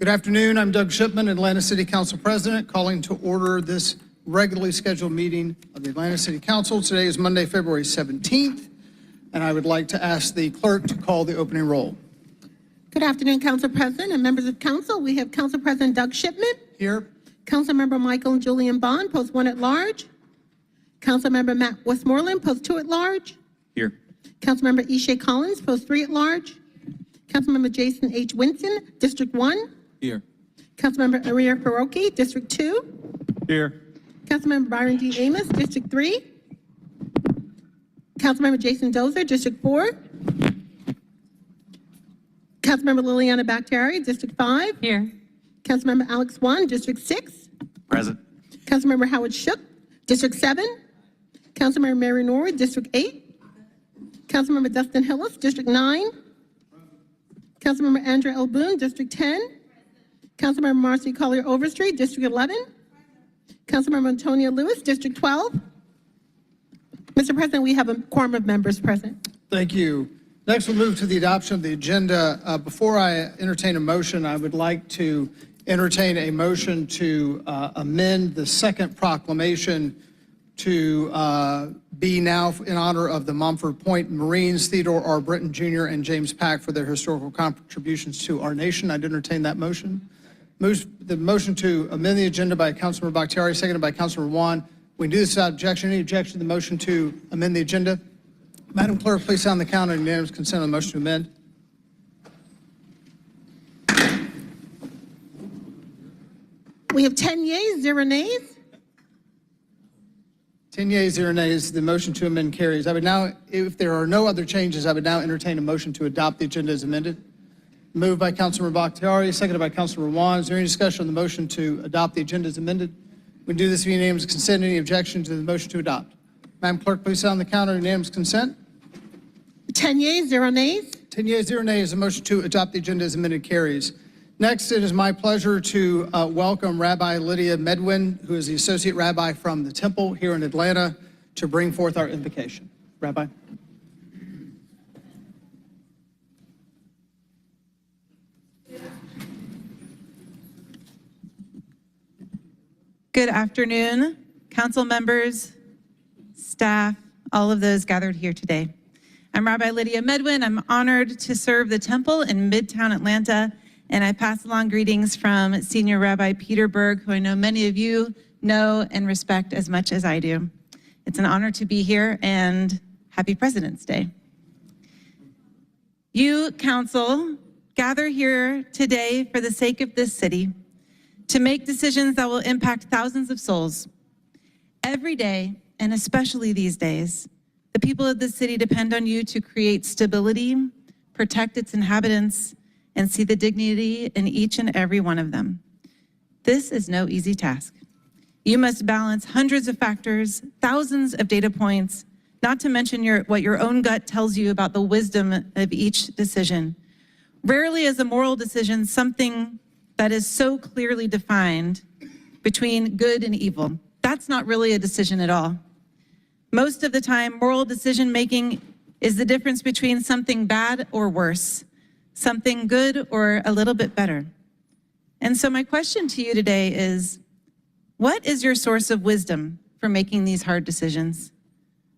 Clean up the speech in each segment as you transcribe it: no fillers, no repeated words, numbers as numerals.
Good afternoon. I'm Doug Shipman, Atlanta City Council President, calling to order this regularly scheduled meeting of the Atlanta City Council. Today is Monday, February 17th, and I would like to ask the clerk to call the opening roll. Good afternoon, Council President and members of Council. We have Council President Doug Shipman. Here. Councilmember Michael and Julian Bond, Post 1 at Large. Councilmember Matt Westmoreland, Post 2 at Large. Here. Councilmember Ishay Collins, Post 3 at Large. Councilmember Jason H. Winston, District 1. Here. Councilmember Aria Faroki, District 2. Here. Councilmember Byron D. Amos, District 3. Councilmember Jason Dozer, District 4. Councilmember Liliana Bakhtiari, District 5. Here. Councilmember Alex Wan, District 6. Present. Councilmember Howard Shook, District 7. Councilmember Mary Norwood, District 8. Councilmember Dustin Hillis, District 9. Councilmember Andrew L. Boone, District 10. Councilmember Marcy Collier Overstreet, District 11. Councilmember Antonia Lewis, District 12. Mr. President, we have a quorum of members present. Thank you. Next, we'll move to the adoption of the agenda. Before I entertain a motion, I would like to entertain a motion to amend the second proclamation to be now in honor of the Montford Point Marines, Theodore R. Britton Jr. and James Pack for their historical contributions to our nation. I'd entertain that motion. The motion to amend the agenda by Councilmember Bakhtiari, seconded by Councilmember Wan. We can do this without objection. Any objection to the motion to amend the agenda? Madam Clerk, please sound the count on unanimous consent on the motion to amend. We have 10 yeas, 0 nays. 10 yeas, 0 nays. The motion to amend carries. I would now, if there are no other changes, I would now entertain a motion to adopt the agenda as amended. Moved by Councilmember Bakhtiari, seconded by Councilmember Wan. Is there any discussion on the motion to adopt the agenda as amended? We can do this via unanimous consent. Any objection to the motion to adopt? Madam Clerk, please sound the count on unanimous consent. 10 yeas, 0 nays. 10 yeas, 0 nays. The motion to adopt the agenda as amended carries. Next, it is my pleasure to welcome Rabbi Lydia Medwin, who is the Associate Rabbi from the Temple here in Atlanta, to bring forth our invocation. Rabbi. Good afternoon, council members, staff, all of those gathered here today. I'm Rabbi Lydia Medwin. I'm honored to serve the Temple in Midtown Atlanta, and I pass along greetings from Senior Rabbi Peter Berg, who I know many of you know and respect as much as I do. It's an honor to be here, and happy President's Day. You, council, gather here today for the sake of this city, to make decisions that will impact thousands of souls. Every day, and especially these days, the people of this city depend on you to create stability, protect its inhabitants, and see the dignity in each and every one of them. This is no easy task. You must balance hundreds of factors, thousands of data points, not to mention what your own gut tells you about the wisdom of each decision. Rarely is a moral decision something that is so clearly defined between good and evil. That's not really a decision at all. Most of the time, moral decision-making is the difference between something bad or worse, something good or a little bit better. And so my question to you today is, what is your source of wisdom for making these hard decisions?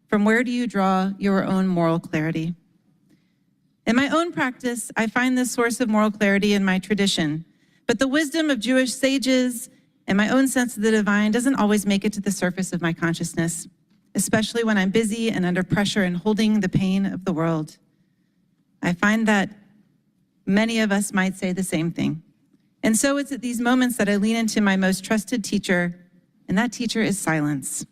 From where do you draw your own moral clarity? In my own practice, I find this source of moral clarity in my tradition, but the wisdom of Jewish sages and my own sense of the divine doesn't always make it to the surface of my consciousness, especially when I'm busy and under pressure and holding the pain of the world. I find that many of us might say the same thing. And so it's at these moments that I lean into my most trusted teacher, and that teacher is silence.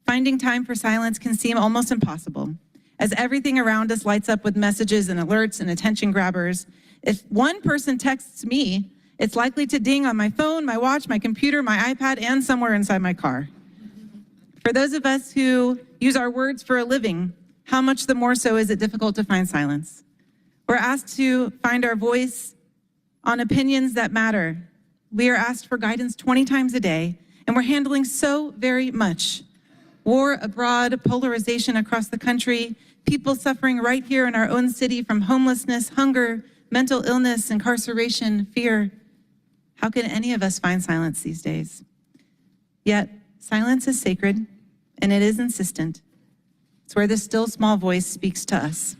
Finding time for silence can seem almost impossible, as everything around us lights up with messages and alerts and attention grabbers. If one person texts me, it's likely to ding on my phone, my watch, my computer, my iPad, and somewhere inside my car. For those of us who use our words for a living, how much the more so is it difficult to find silence? We're asked to find our voice on opinions that matter. We are asked for guidance 20 times a day, and we're handling so very much. War abroad, polarization across the country, people suffering right here in our own city from homelessness, hunger, mental illness, incarceration, fear. How can any of us find silence these days? Yet, silence is sacred, and it is insistent. It's where the still small voice speaks to us.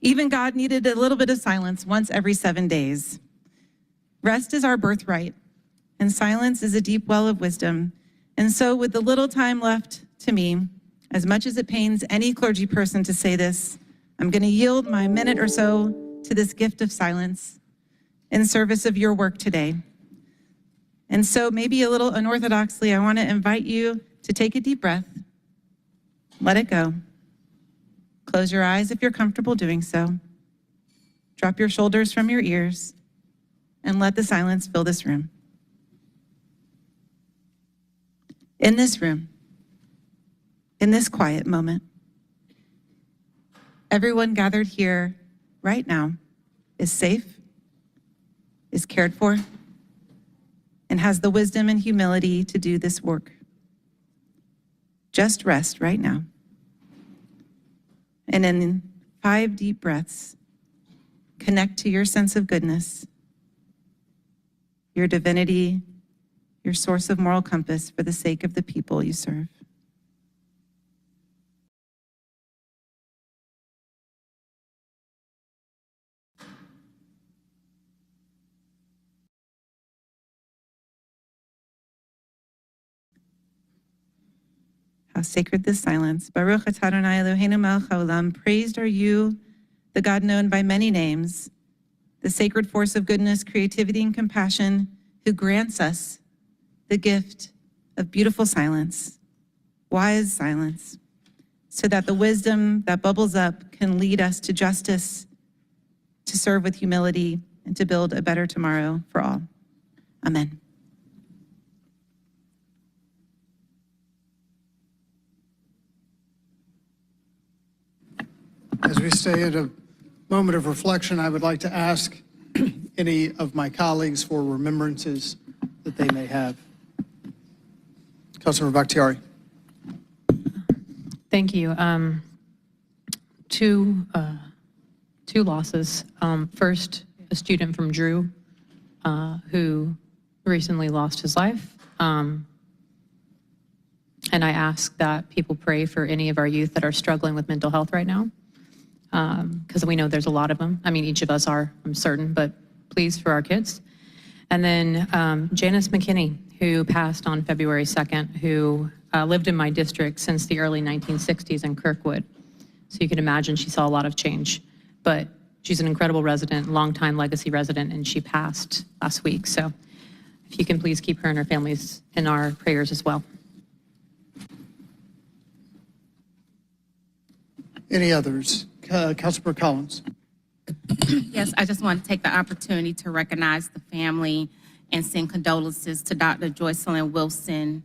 Even God needed a little bit of silence once every 7 days. Rest is our birthright, and silence is a deep well of wisdom. And so with the little time left to me, as much as it pains any clergy person to say this, I'm going to yield my minute or so to this gift of silence in service of your work today. And so maybe a little unorthodoxly, I want to invite you to take a deep breath, let it go. Close your eyes if you're comfortable doing so. Drop your shoulders from your ears and let the silence fill this room. In this room, in this quiet moment, everyone gathered here right now is safe, is cared for, and has the wisdom and humility to do this work. Just rest right now. And in 5 deep breaths, connect to your sense of goodness, your divinity, your source of moral compass for the sake of the people you serve. How sacred this silence. Baruch atah Adonai Eloheinu melech haolam. Praised are you, the God known by many names, the sacred force of goodness, creativity, and compassion, who grants us the gift of beautiful silence, wise silence, so that the wisdom that bubbles up can lead us to justice, to serve with humility, and to build a better tomorrow for all. Amen. As we stay at a moment of reflection, I would like to ask any of my colleagues for remembrances that they may have. Councilmember Bakhtiari. Thank you. Two losses. First, a student from Drew who recently lost his life. And I ask that people pray for any of our youth that are struggling with mental health right now, because we know there's a lot of them. I mean, each of us are, I'm certain, but please for our kids. And then Janice McKinney, who passed on February 2nd, who lived in my district since the early 1960s in Kirkwood. So you can imagine she saw a lot of change. But she's an incredible resident, longtime legacy resident, and she passed last week. So if you can please keep her and her families in our prayers as well. Any others? Councilmember Collins. Yes, I just want to take the opportunity to recognize the family and send condolences to Dr. Joycelyn Wilson,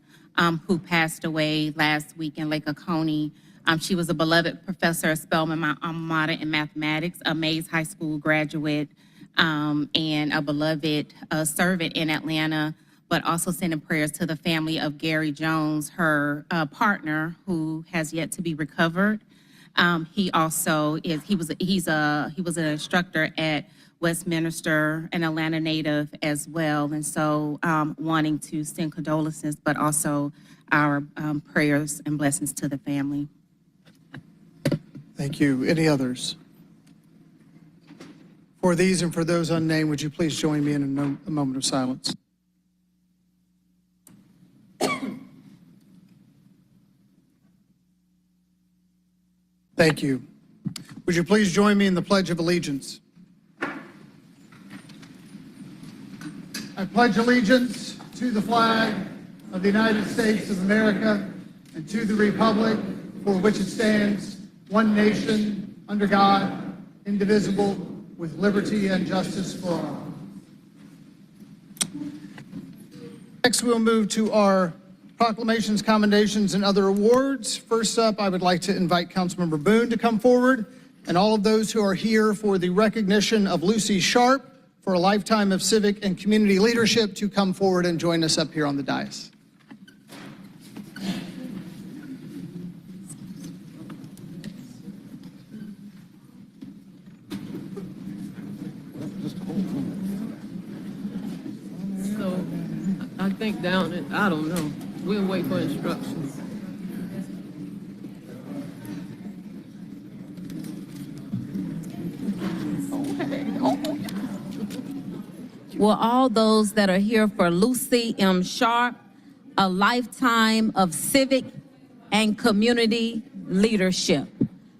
who passed away last week in Lake Oconee. She was a beloved professor at Spelman, my alma mater, in mathematics, a Mays High School graduate, and a beloved servant in Atlanta, but also sending prayers to the family of Gary Jones, her partner, who has yet to be recovered. He also is, he was an instructor at Westminster, an Atlanta native as well. And so wanting to send condolences, but also our prayers and blessings to the family. Thank you. Any others? For these and for those unnamed, would you please join me in a moment of silence? Thank you. Would you please join me in the Pledge of Allegiance? I pledge allegiance to the flag of the United States of America and to the republic for which it stands, one nation, under God, indivisible, with liberty and justice for all. Next, we'll move to our proclamations, commendations, and other awards. First up, I would like to invite Councilmember Boone to come forward, and all of those who are here for the recognition of Lucy Sharpe for a lifetime of civic and community leadership to come forward and join us up here on the dais. think down it. I don't know. We'll wait for instructions. Will all those that are here for Lucy M. Sharpe, a lifetime of civic and community leadership.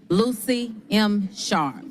Lucy M. Sharpe.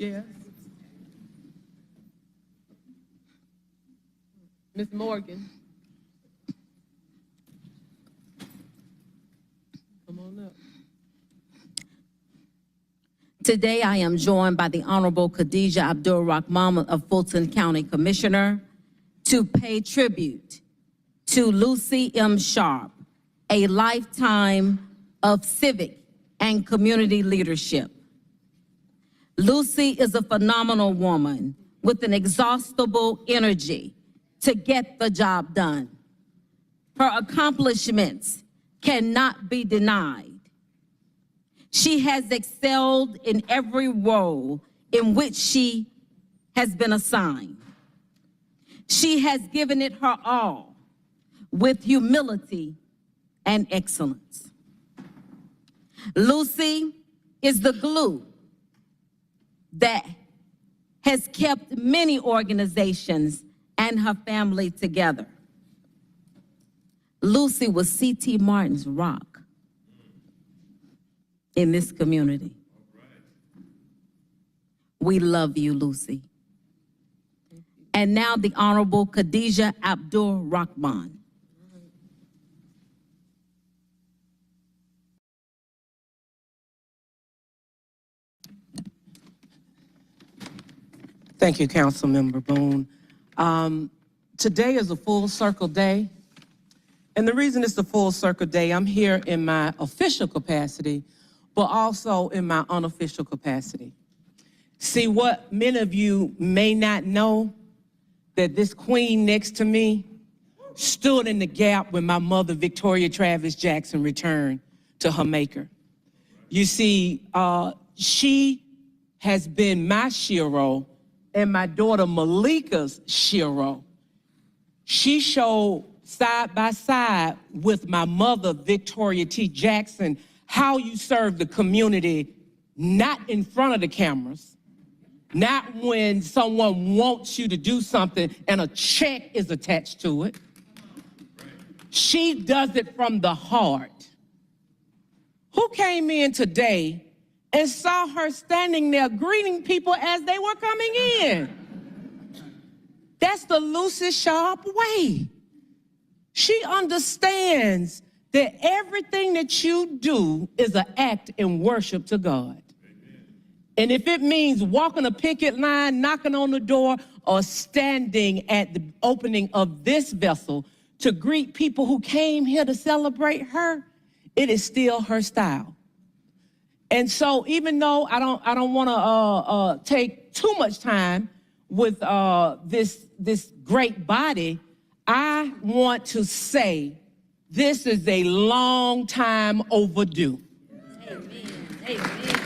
Yes. Miss Morgan. Come on up. Today, I am joined by the Honorable Khadijah Abdul-Rahman of Fulton County Commissioner to pay tribute to Lucy M. Sharpe, a lifetime of civic and community leadership. Lucy is a phenomenal woman with an inexhaustible energy to get the job done. Her accomplishments cannot be denied. She has excelled in every role in which she has been assigned. She has given it her all with humility and excellence. Lucy is the glue that has kept many organizations and her family together. Lucy was C.T. Martin's rock in this community. We love you, Lucy. And now the Honorable Khadijah Abdul-Rahman. Thank you, Councilmember Boone. Today is a full circle day. And the reason it's a full circle day, I'm here in my official capacity, but also in my unofficial capacity. See, what many of you may not know, that this queen next to me stood in the gap when my mother, Victoria Travis Jackson, returned to her maker. You see, she has been my shero and my daughter Malika's shero. She showed side by side with my mother, Victoria T. Jackson, how you serve the community, not in front of the cameras, not when someone wants you to do something and a check is attached to it. She does it from the heart. Who came in today and saw her standing there greeting people as they were coming in? That's the Lucy Sharpe way. She understands that everything that you do is an act in worship to God. And if it means walking a picket line, knocking on the door, or standing at the opening of this vessel to greet people who came here to celebrate her, it is still her style. And so even though I don't want to take too much time with this great body, I want to say this is a long time overdue. Amen. Amen.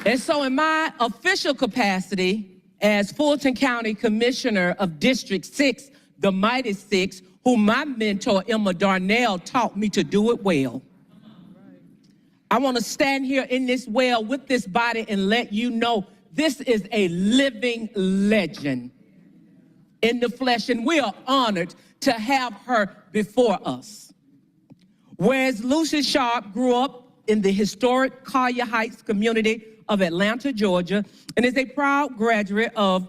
And so in my official capacity as Fulton County Commissioner of District 6, the Mighty 6, who my mentor, Emma Darnell, taught me to do it well. I want to stand here in this well with this body and let you know this is a living legend in the flesh, and we are honored to have her before us. Whereas Lucy Sharpe grew up in the historic Collier Heights community of Atlanta, Georgia, and is a proud graduate of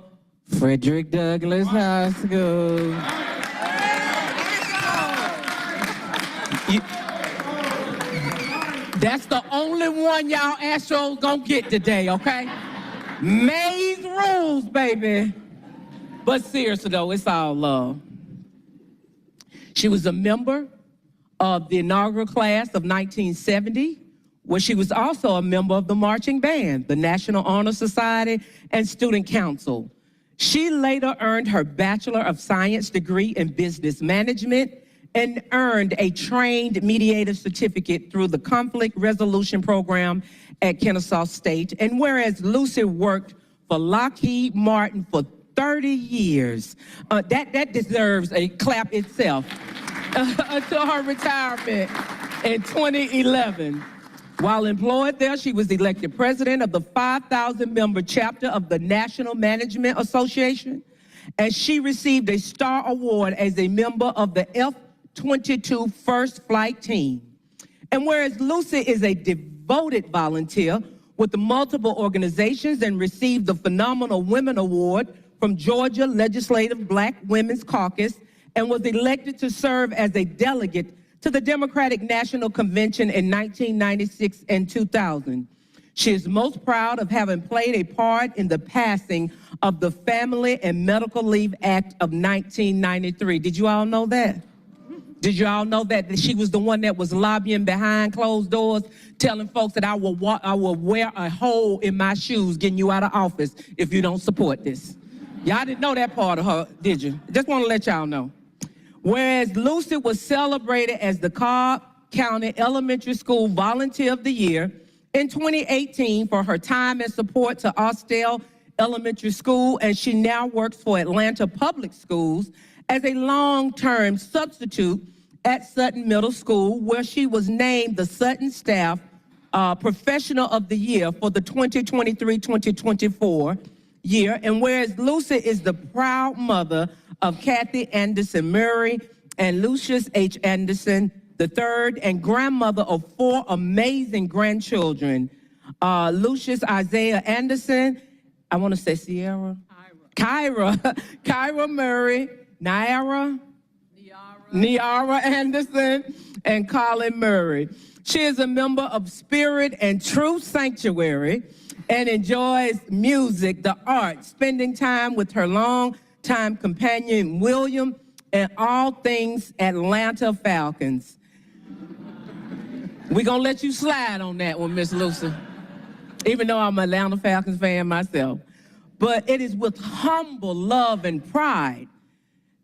Frederick Douglass High School. That's the only one y'all Astros gonna get today, okay? Mays rules, baby. But seriously though, it's all love. She was a member of the inaugural class of 1970, where she was also a member of the marching band, the National Honor Society, and Student Council. She later earned her Bachelor of Science degree in Business Management and earned a trained mediator certificate through the Conflict Resolution Program at Kennesaw State. And whereas Lucy worked for Lockheed Martin for 30 years, that deserves a clap itself, until her retirement in 2011. While employed there, she was elected president of the 5,000-member chapter of the National Management Association, and she received a Star Award as a member of the F-22 First Flight Team. And whereas Lucy is a devoted volunteer with multiple organizations and received the Phenomenal Women Award from Georgia Legislative Black Women's Caucus and was elected to serve as a delegate to the Democratic National Convention in 1996 and 2000. She is most proud of having played a part in the passing of the Family and Medical Leave Act of 1993. Did you all know that? Did you all know that she was the one that was lobbying behind closed doors, telling folks that I will wear a hole in my shoes getting you out of office if you don't support this? Y'all didn't know that part of her, did you? Just want to let y'all know. Whereas Lucy was celebrated as the Cobb County Elementary School Volunteer of the Year in 2018 for her time and support to Austell Elementary School, and she now works for Atlanta Public Schools as a long-term substitute at Sutton Middle School, where she was named the Sutton Staff Professional of the Year for the 2023-2024 year. And whereas Lucy is the proud mother of Kathy Anderson Murray and Lucius H. Anderson III, and grandmother of 4 amazing grandchildren, Lucius Isaiah Anderson, I want to say Sierra, Kyra Murray, Niara Anderson, and Colin Murray. She is a member of Spirit and Truth Sanctuary and enjoys music, the arts, spending time with her long-time companion, William, and all things Atlanta Falcons. We're going to let you slide on that one, Miss Lucy, even though I'm an Atlanta Falcons fan myself. But it is with humble love and pride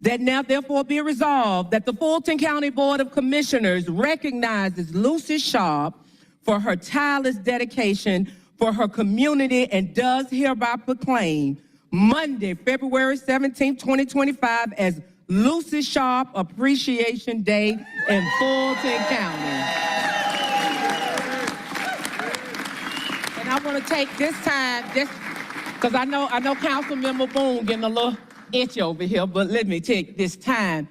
that now therefore be resolved that the Fulton County Board of Commissioners recognizes Lucy Sharpe for her tireless dedication for her community and does hereby proclaim Monday, February 17, 2025 as Lucy Sharpe Appreciation Day in Fulton County. And I want to take this time, just because I know Councilmember Boone getting a little itch over here, but let me take this time.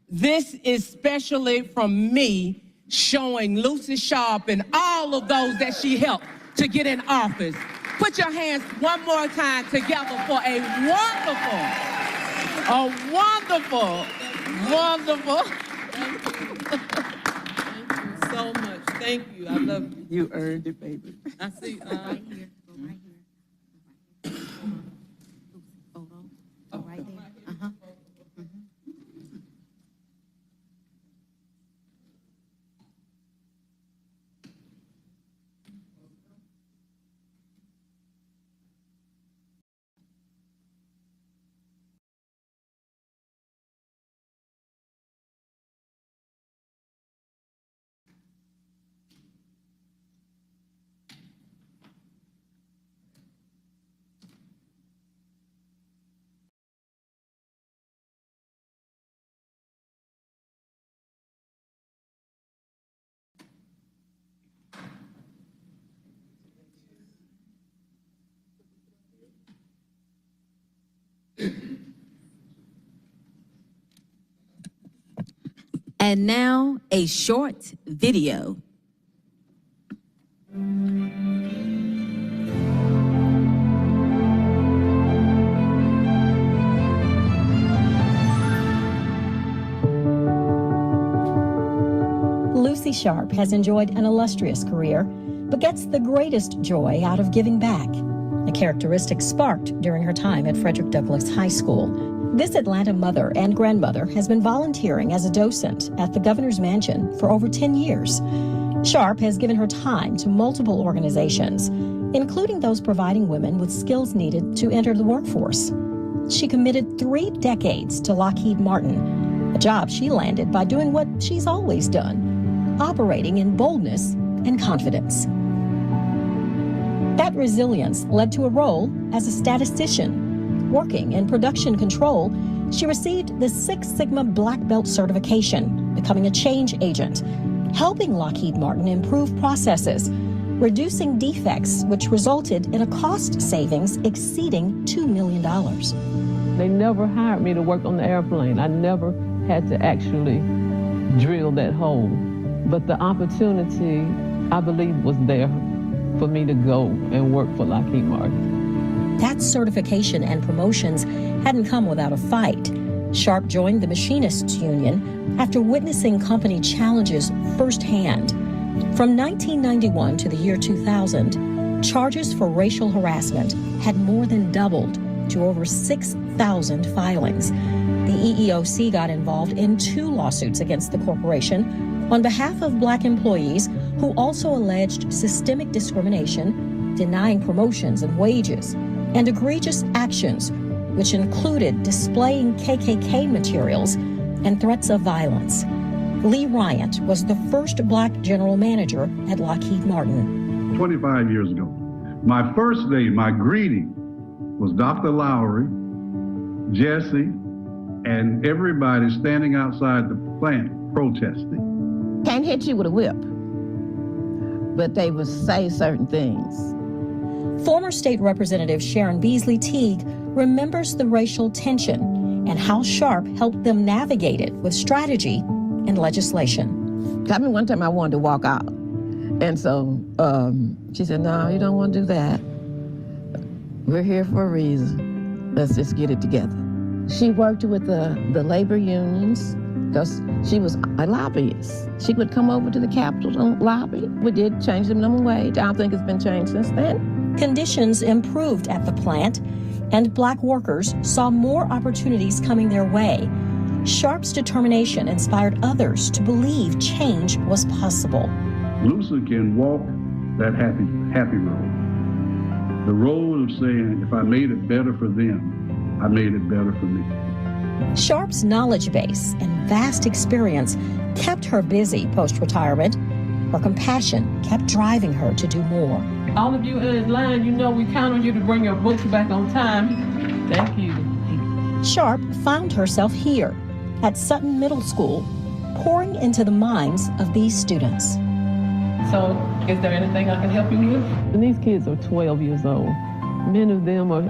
This is specially from me showing Lucy Sharpe and all of those that she helped to get in office. Put your hands one more time together for a wonderful. Thank you so much. Thank you. I love you. You earned it, baby. I see. Right here. Go right here. Photo. Go right there. Uh-huh. And now, a short video. Lucy Sharpe has enjoyed an illustrious career, but gets the greatest joy out of giving back, a characteristic sparked during her time at Frederick Douglass High School. This Atlanta mother and grandmother has been volunteering as a docent at the Governor's Mansion for over 10 years. Sharpe has given her time to multiple organizations, including those providing women with skills needed to enter the workforce. She committed 3 decades to Lockheed Martin, a job she landed by doing what she's always done, operating in boldness and confidence. That resilience led to a role as a statistician. Working in production control, she received the Six Sigma Black Belt certification, becoming a change agent, helping Lockheed Martin improve processes, reducing defects, which resulted in a cost savings exceeding $2 million. They never hired me to work on the airplane. I never had to actually drill that hole. But the opportunity, I believe, was there for me to go and work for Lockheed Martin. That certification and promotions hadn't come without a fight. Sharpe joined the Machinists Union after witnessing company challenges firsthand. From 1991 to the year 2000, charges for racial harassment had more than doubled to over 6,000 filings. The EEOC got involved in 2 lawsuits against the corporation on behalf of Black employees who also alleged systemic discrimination, denying promotions and wages, and egregious actions, which included displaying KKK materials and threats of violence. Lee Ryant was the first Black general manager at Lockheed Martin. 25 years ago, my first day, my greeting was Dr. Lowry, Jesse, and everybody standing outside the plant protesting. Can't hit you with a whip, but they would say certain things. Former State Representative Sharon Beasley Teague remembers the racial tension and how Sharpe helped them navigate it with strategy and legislation. I mean, one time I wanted to walk out, and so she said, "No, you don't want to do that. We're here for a reason. Let's just get it together." She worked with the labor unions because she was a lobbyist. She would come over to the Capitol and lobby. We did change the minimum wage. I don't think it's been changed since then. Conditions improved at the plant, and Black workers saw more opportunities coming their way. Sharpe's determination inspired others to believe change was possible. Lucy can walk that happy road. The road of saying, if I made it better for them, I made it better for me. Sharpe's knowledge base and vast experience kept her busy post-retirement. Her compassion kept driving her to do more. All of you in line, you know we count on you to bring your books back on time. Thank you. Sharpe found herself here at Sutton Middle School, pouring into the minds of these students. So, is there anything I can help you with? And these kids are 12 years old. Many of them are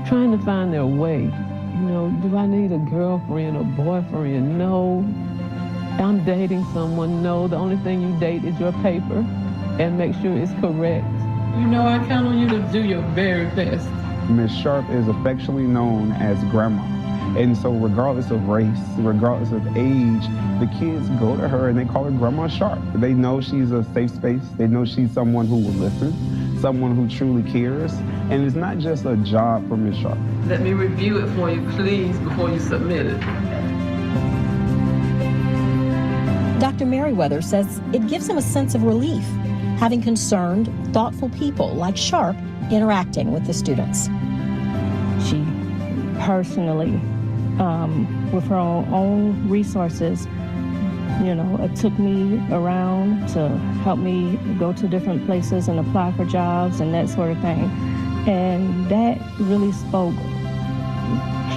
trying to find their way. You know, do I need a girlfriend or boyfriend? No. I'm dating someone. No, the only thing you date is your paper, and make sure it's correct. You know, I count on you to do your very best. Ms. Sharpe is affectionately known as Grandma. And so regardless of race, regardless of age, the kids go to her and they call her Grandma Sharpe. They know she's a safe space. They know she's someone who will listen, someone who truly cares. And it's not just a job for Ms. Sharpe. Let me review it for you, please, before you submit it. Dr. Merriweather says it gives him a sense of relief, having concerned, thoughtful people like Sharpe interacting with the students. She personally, with her own resources, you know, it took me around to help me go to different places and apply for jobs and that sort of thing. And that really spoke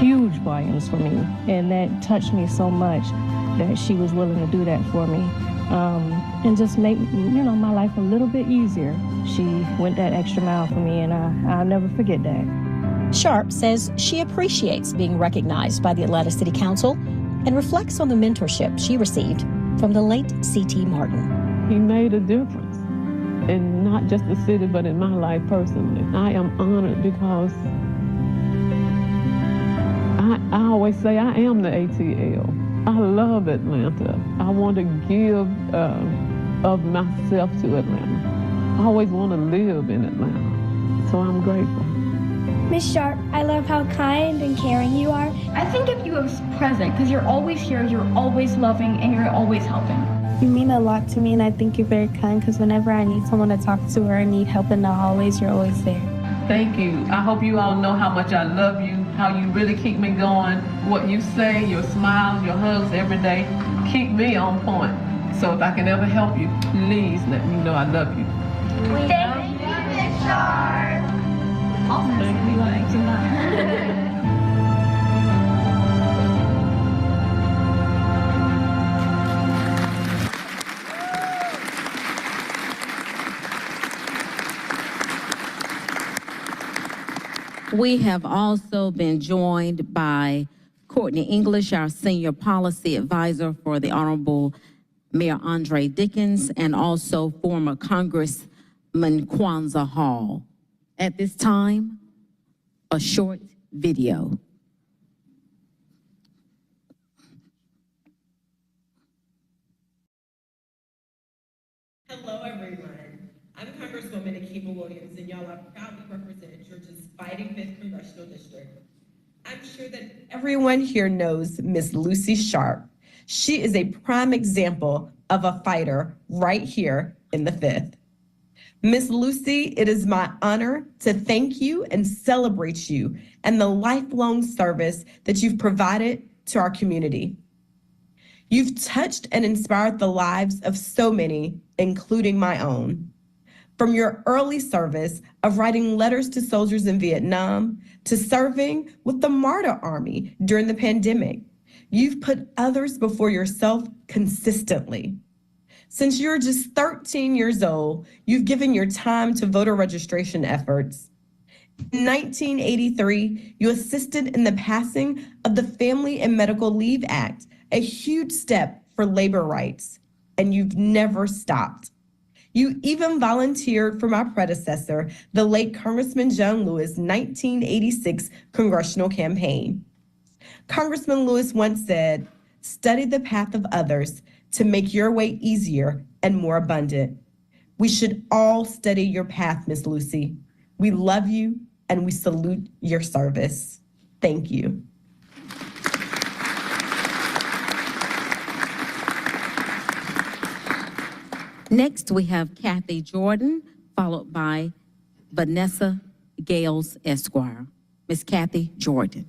huge volumes for me. And that touched me so much that she was willing to do that for me. And just make, you know, my life a little bit easier. She went that extra mile for me, and I'll never forget that. Sharpe says she appreciates being recognized by the Atlanta City Council and reflects on the mentorship she received from the late C.T. Martin. He made a difference, and not just the city, but in my life personally. I am honored because I always say I am the ATL. I love Atlanta. I want to give of myself to Atlanta. I always want to live in Atlanta, so I'm grateful. Miss Sharpe, I love how kind and caring you are. I think of you as present because you're always here, you're always loving, and you're always helping. You mean a lot to me, and I think you're very kind because whenever I need someone to talk to or I need help in the hallways, you're always there. Thank you. I hope you all know how much I love you, how you really keep me going. What you say, your smiles, your hugs every day, keep me on point. So if I can ever help you, please let me know I love you. Thank you, Miss Sharpe. We have also been joined by Courtney English, our Senior Policy Advisor for the Honorable Mayor Andre Dickens, and also former Congressman Kwanzaa Hall. At this time, a short video. Hello, everyone. I'm Congresswoman Akiva Williams, and y'all, I proudly represent Georgia's Fighting 5th Congressional District. I'm sure that everyone here knows Miss Lucy Sharpe. She is a prime example of a fighter right here in the 5th. Miss Lucy, it is my honor to thank you and celebrate you and the lifelong service that you've provided to our community. You've touched and inspired the lives of so many, including my own. From your early service of writing letters to soldiers in Vietnam to serving with the Martyr Army during the pandemic, you've put others before yourself consistently. Since you're just 13 years old, you've given your time to voter registration efforts. In 1983, you assisted in the passing of the Family and Medical Leave Act, a huge step for labor rights, and you've never stopped. You even volunteered for my predecessor, the late Congressman John Lewis' 1986 congressional campaign. Congressman Lewis once said, "Study the path of others to make your way easier and more abundant." We should all study your path, Miss Lucy. We love you and we salute your service. Thank you. Next, we have Kathy Jordan, followed by Vanessa Gales, Esquire. Miss Kathy Jordan.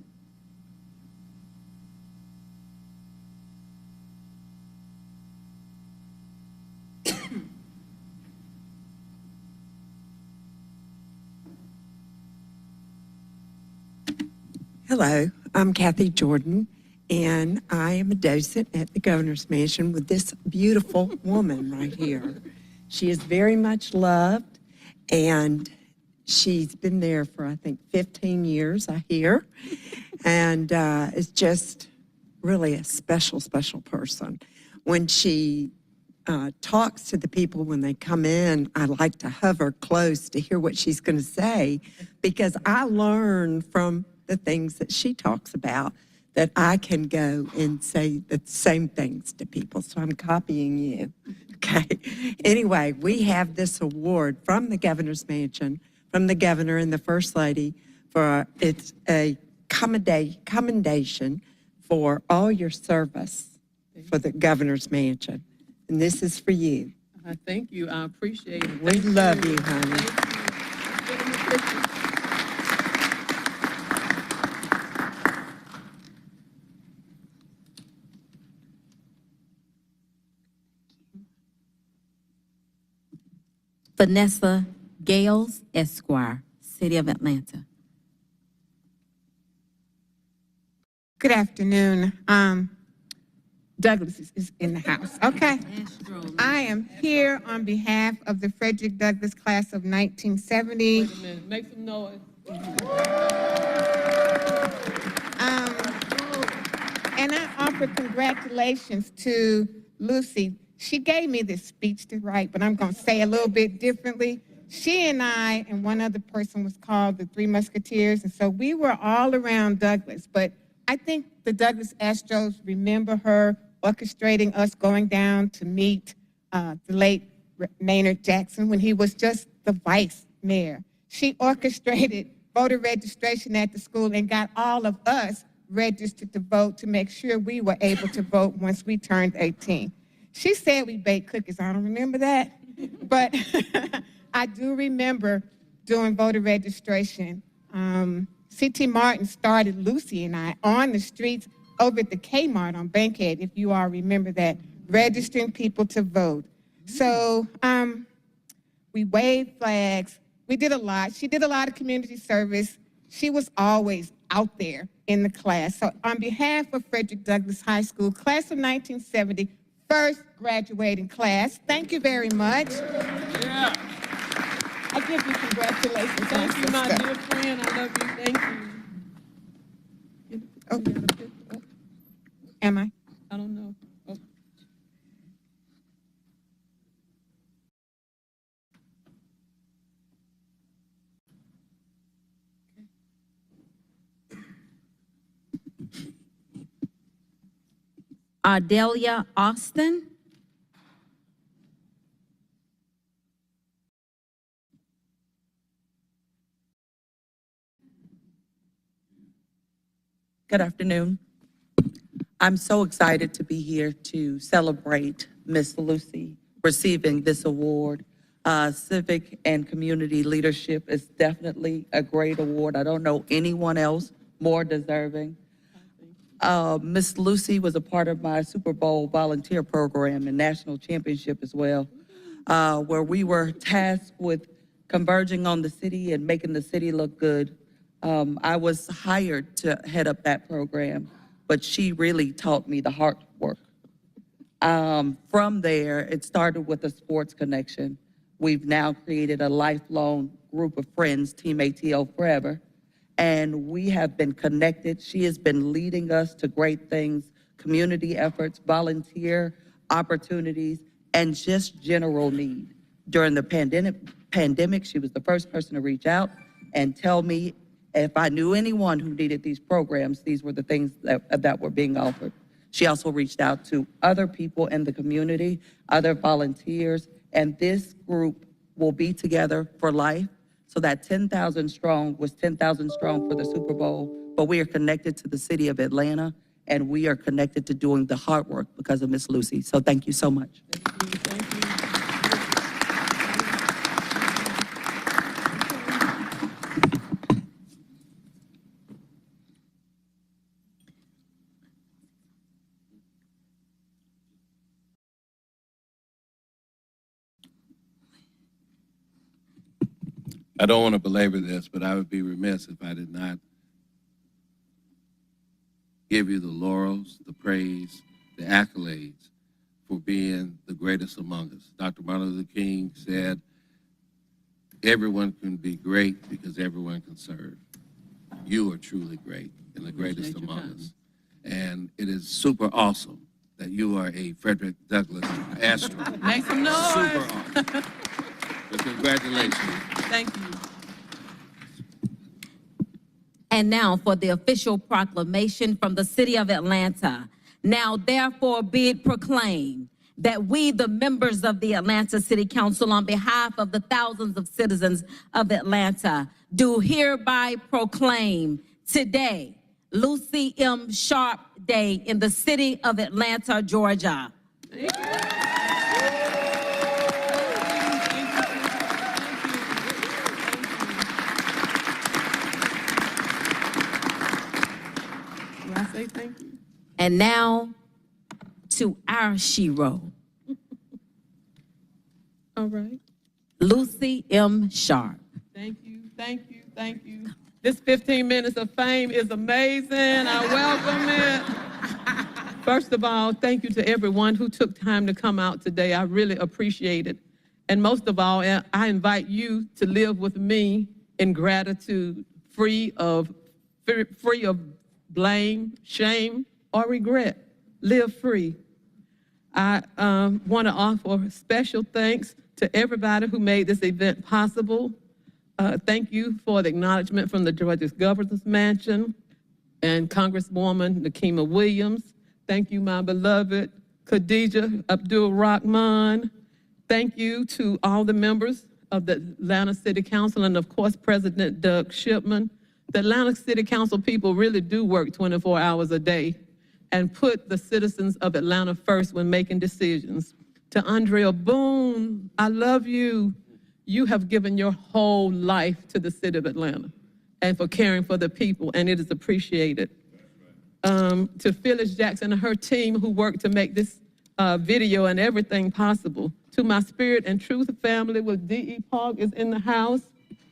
Hello, I'm Kathy Jordan, and I am a docent at the Governor's Mansion with this beautiful woman right here. She is very much loved, and she's been there for, I think, 15 years, I hear, and is just really a special, special person. When she talks to the people when they come in, I like to hover close to hear what she's going to say, because I learn from the things that she talks about that I can go and say the same things to people. So I'm copying you. Okay. Anyway, we have this award from the Governor's Mansion, from the Governor and the First Lady, for it's a commendation for all your service for the Governor's Mansion. And this is for you. Thank you. I appreciate it. We love you, honey. Vanessa Gales, Esquire, City of Atlanta. Good afternoon. Douglas is in the house. Okay. I am here on behalf of the Frederick Douglass class of 1970. Wait a minute, make some noise. And I offer congratulations to Lucy. She gave me this speech to write, but I'm going to say a little bit differently. She and I and one other person was called the Three Musketeers, and so we were all around Douglas. But I think the Douglas Astros remember her orchestrating us going down to meet the late Maynard Jackson when he was just the vice mayor. She orchestrated voter registration at the school and got all of us registered to vote to make sure we were able to vote once we turned 18. She said we baked cookies. I don't remember that, but I do remember doing voter registration. C.T. Martin started Lucy and I on the streets over at the Kmart on Bankhead, if you all remember that, registering people to vote. So we waved flags. We did a lot. She did a lot of community service. She was always out there in the class. So on behalf of Frederick Douglass High School, class of 1970, first graduating class, thank you very much. Yeah. I give you congratulations. Thank you, my dear friend. I love you. Thank you. Oh. Am I? I don't know. Oh. Ardelia Austin. Good afternoon. I'm so excited to be here to celebrate Miss Lucy receiving this award. Civic and community leadership is definitely a great award. I don't know anyone else more deserving. Miss Lucy was a part of my Super Bowl volunteer program and national championship as well, where we were tasked with converging on the city and making the city look good. I was hired to head up that program, but she really taught me the hard work. From there, it started with a sports connection. We've now created a lifelong group of friends, Team ATL Forever, and we have been connected. She has been leading us to great things, community efforts, volunteer opportunities, and just general need. During the pandemic, she was the first person to reach out and tell me if I knew anyone who needed these programs, these were the things that were being offered. She also reached out to other people in the community, other volunteers, and this group will be together for life. So that 10,000 strong was 10,000 strong for the Super Bowl, but we are connected to the city of Atlanta, and we are connected to doing the hard work because of Miss Lucy. So thank you so much. I don't want to belabor this, but I would be remiss if I did not give you the laurels, the praise, the accolades for being the greatest among us. Dr. Martin Luther King said, everyone can be great because everyone can serve. You are truly great and the greatest among us. And it is super awesome that you are a Frederick Douglass Astro. Make some noise. Super awesome. So congratulations. Thank you. And now for the official proclamation from the city of Atlanta. Now therefore be it proclaimed that we, the members of the Atlanta City Council, on behalf of the thousands of citizens of Atlanta, do hereby proclaim today, Lucy M. Sharpe Day in the city of Atlanta, Georgia. I say thank you. And now to our shero, All right. Lucy M. Sharpe. Thank you, thank you, thank you. This 15 minutes of fame is amazing. I welcome it. First of all, thank you to everyone who took time to come out today. I really appreciate it. And most of all, I invite you to live with me in gratitude, free of blame, shame, or regret. live free. I want to offer special thanks to everybody who made this event possible. Thank you for the acknowledgement from the Georgia Governor's Mansion and Congresswoman Nakima Williams. Thank you, my beloved Khadija Abdul-Rahman. Thank you to all the members of the Atlanta City Council and of course, President Doug Shipman. The Atlanta City Council people really do work 24 hours a day and put the citizens of Atlanta first when making decisions. To Andrea Boone, I love you. You have given your whole life to the city of Atlanta and for caring for the people, and it is appreciated. To Phyllis Jackson and her team who worked to make this video and everything possible. To my Spirit and Truth family with D.E. Park is in the house.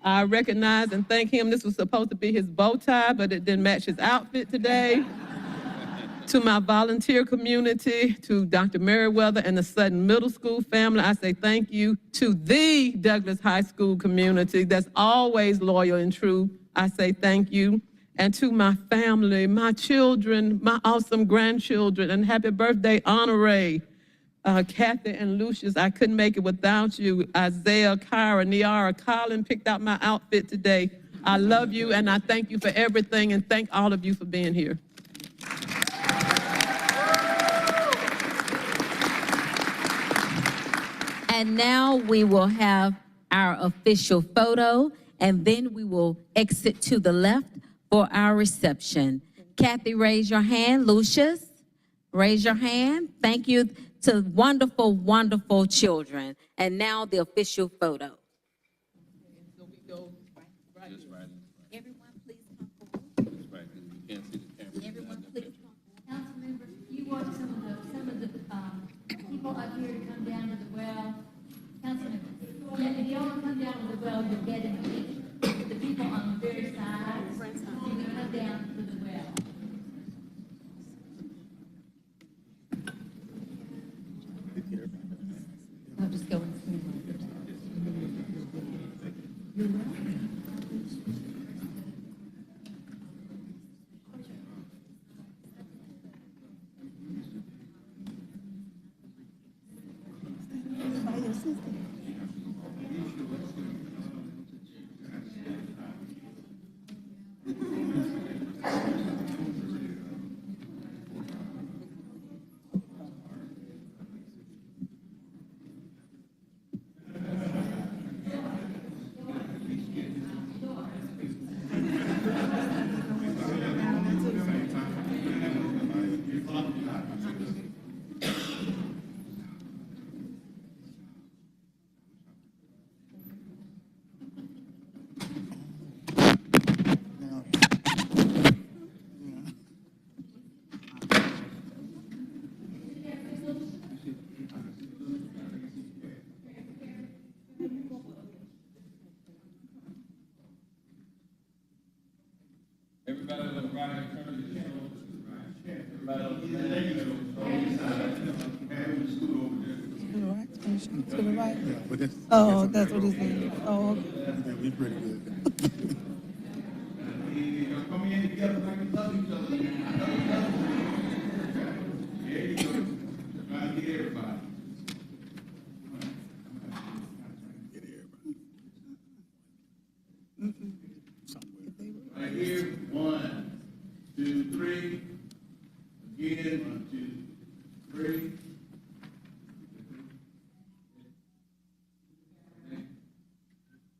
I recognize and thank him. This was supposed to be his bow tie, but it didn't match his outfit today. To my volunteer community, to Dr. Merriweather and the Sutton Middle School family, I say thank you. To the Douglas High School community that's always loyal and true, I say thank you. And to my family, my children, my awesome grandchildren, and happy birthday, Honore. Kathy and Lucius, I couldn't make it without you. Isaiah, Kyra, Niara, Colin picked out my outfit today. I love you and I thank you for everything and thank all of you for being here. And now we will have our official photo, and then we will exit to the left for our reception. Kathy, raise your hand. Lucius, raise your hand. Thank you to wonderful, wonderful children. And now the official photo. Everyone, please come forward. Everyone, please come forward. Council members, you want some of the people up here to come down to the well. Council members, yeah, if y'all come down to the well, you'll get in the picture. The people on the very side, you can come down to the well. I'll just go and see. Everybody look right in front of you. Everybody look To the right? Yeah, but that's. Oh, that's what he's saying. Oh, okay. Yeah, we pretty good. Come in together like we love each other. There you go. Try to get everybody. Right here, 1, 2, 3. Again, 1, 2, 3.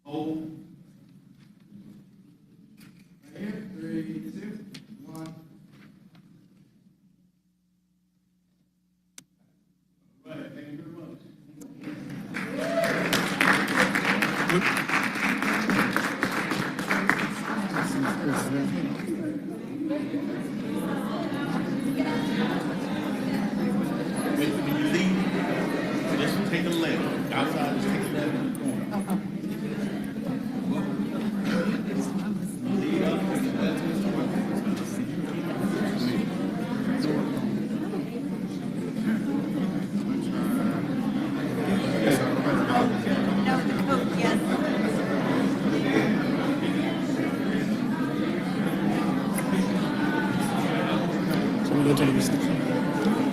Hold. Right here, 3, 2, 1. All right, thank you very much. When you leave, just take a left. Outside, just take a left in the corner. So we go to the reception.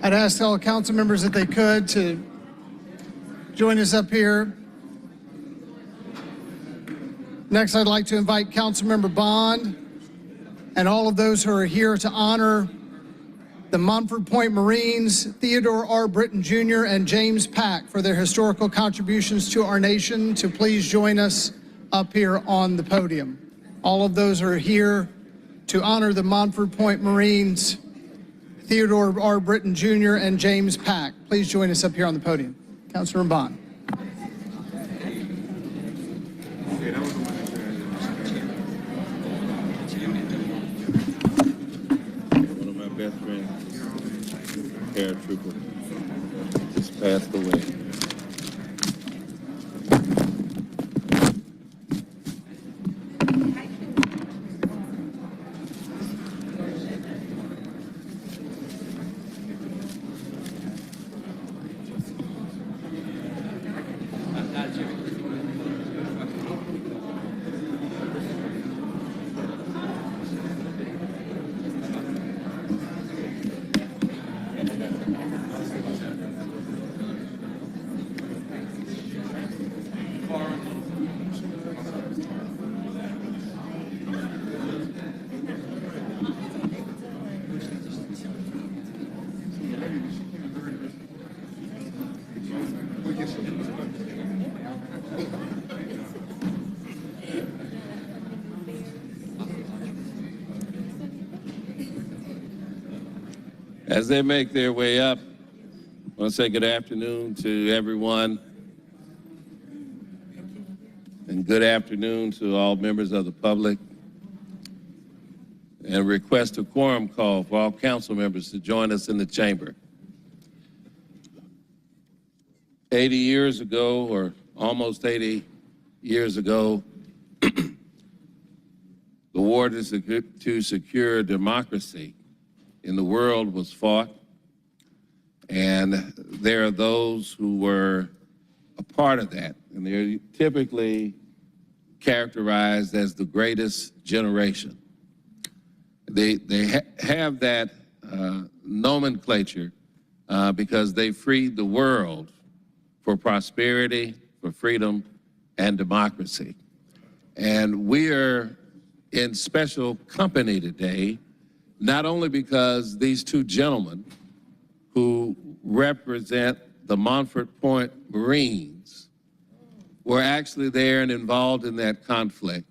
I'd ask all council members if they could to join us up here. Next, I'd like to invite Councilmember Bond and all of those who are here to honor the Montford Point Marines, Theodore R. Britton Jr. and James Pack for their historical contributions to our nation to please join us up here on the podium. All of those who are here to honor the Montford Point Marines, Theodore R. Britton Jr. and James Pack. Please join us up here on the podium. Councilor Bond. One of my best friends, paratrooper, just passed away. As they make their way up, I want to say good afternoon to everyone. And good afternoon to all members of the public. And request a quorum call for all council members to join us in the chamber. 80 years ago, or almost 80 years ago, the war to secure democracy in the world was fought, and there are those who were a part of that, and they're typically characterized as the greatest generation. They have that nomenclature because they freed the world for prosperity, for freedom, and democracy. And we are in special company today, not only because these two gentlemen who represent the Montford Point Marines were actually there and involved in that conflict.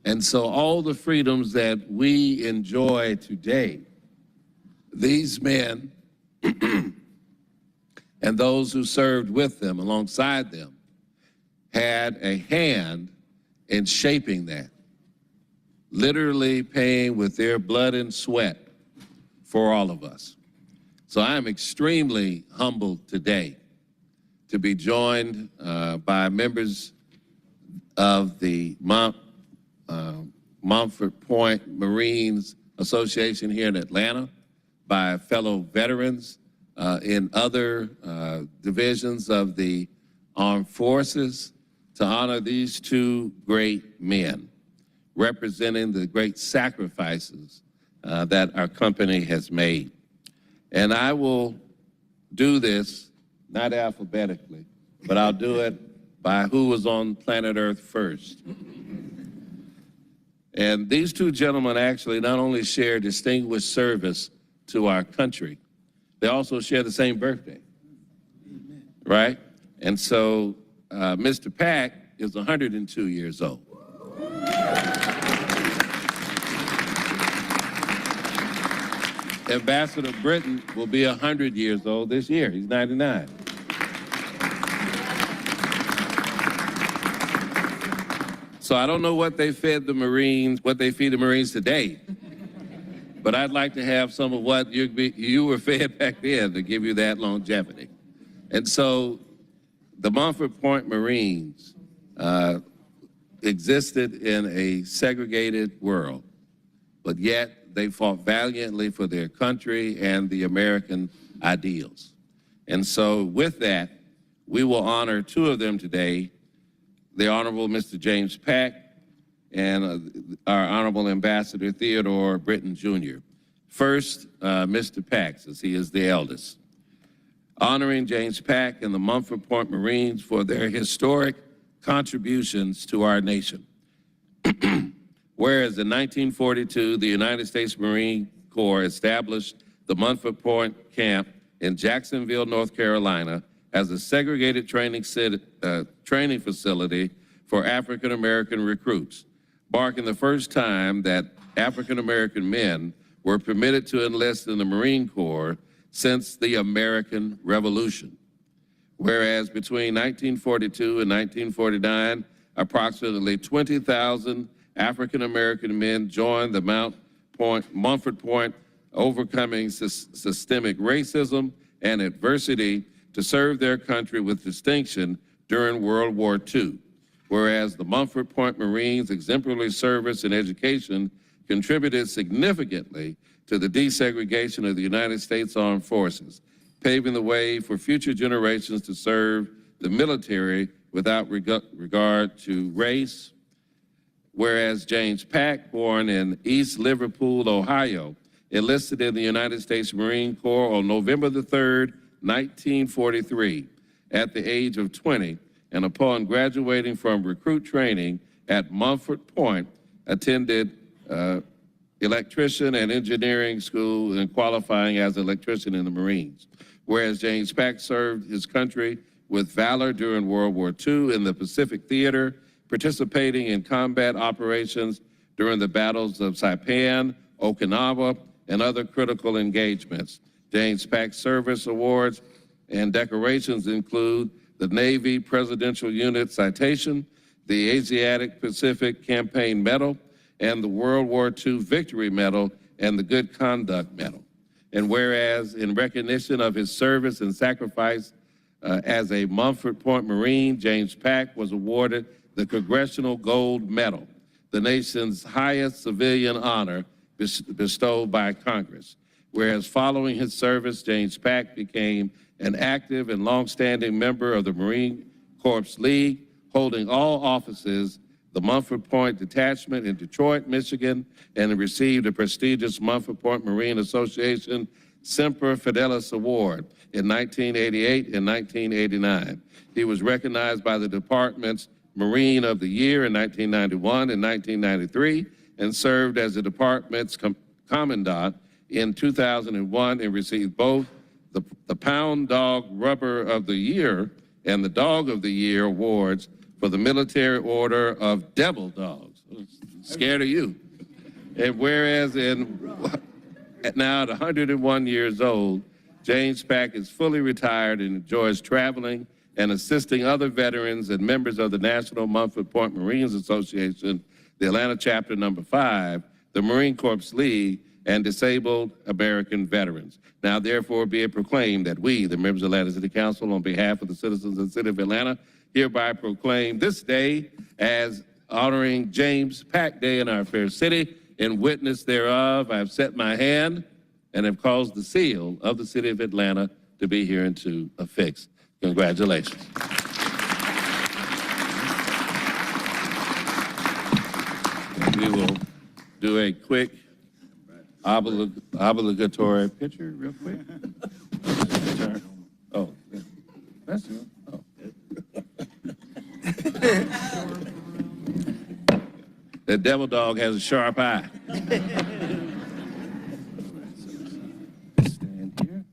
And so all the freedoms that we enjoy today, these men and those who served with them, alongside them, had a hand in shaping that, literally paying with their blood and sweat for all of us. So I am extremely humbled today to be joined by members of the Montford Point Marines Association here in Atlanta, by fellow veterans in other divisions of the armed forces to honor these two great men, representing the great sacrifices that our company has made. And I will do this, not alphabetically, but I'll do it by who was on planet Earth first. And these two gentlemen actually not only share distinguished service to our country, they also share the same birthday, right? And so Mr. Pack is 102 years old. Ambassador Britton will be 100 years old this year. He's 99. So I don't know what they fed the Marines, what they feed the Marines today, but I'd like to have some of what you were fed back then to give you that longevity. And so the Montford Point Marines existed in a segregated world, but yet they fought valiantly for their country and the American ideals. And so with that, we will honor two of them today, the Honorable Mr. James Pack and our Honorable Ambassador Theodore Britton Jr. First, Mr. Pack, since he is the eldest. Honoring James Pack and the Montford Point Marines for their historic contributions to our nation. Whereas in 1942, the United States Marine Corps established the Montford Point Camp in Jacksonville, North Carolina, as a segregated training facility for African-American recruits, marking the first time that African-American men were permitted to enlist in the Marine Corps since the American Revolution. Whereas between 1942 and 1949, approximately 20,000 African-American men joined the Montford Point, overcoming systemic racism and adversity to serve their country with distinction during World War II. Whereas the Montford Point Marines' exemplary service and education contributed significantly to the desegregation of the United States Armed Forces, paving the way for future generations to serve the military without regard to race. Whereas James Pack, born in East Liverpool, Ohio, enlisted in the United States Marine Corps on November the 3rd, 1943, at the age of 20, and upon graduating from recruit training at Montford Point, attended electrician and engineering school and qualifying as an electrician in the Marines. Whereas James Pack served his country with valor during World War II in the Pacific Theater, participating in combat operations during the battles of Saipan, Okinawa, and other critical engagements. James Pack's service awards and decorations include the Navy Presidential Unit Citation, the Asiatic Pacific Campaign Medal, and the World War II Victory Medal and the Good Conduct Medal. And whereas in recognition of his service and sacrifice as a Montford Point Marine, James Pack was awarded the Congressional Gold Medal, the nation's highest civilian honor bestowed by Congress. Whereas following his service, James Pack became an active and longstanding member of the Marine Corps League, holding all offices, the Montford Point Detachment in Detroit, Michigan, and received the prestigious Montford Point Marine Association Semper Fidelis Award in 1988 and 1989. He was recognized by the department's Marine of the Year in 1991 and 1993, and served as the department's commandant in 2001 and received both the Pound Dog Rubber of the Year and the Dog of the Year awards for the Military Order of Devil Dogs. Scared of you. And whereas now at 101 years old, James Pack is fully retired and enjoys traveling and assisting other veterans and members of the National Montford Point Marines Association, the Atlanta Chapter Number 5, the Marine Corps League, and disabled American veterans. Now, therefore, be it proclaimed that we, the members of Atlanta City Council, on behalf of the citizens of the city of Atlanta, hereby proclaim this day as honoring James Pack Day in our fair city. In witness thereof, I have set my hand and have caused the seal of the city of Atlanta to be here and to affix. Congratulations. We will do a quick obligatory picture real quick. Oh, that's it. Oh. The devil dog has a sharp eye. Stand here.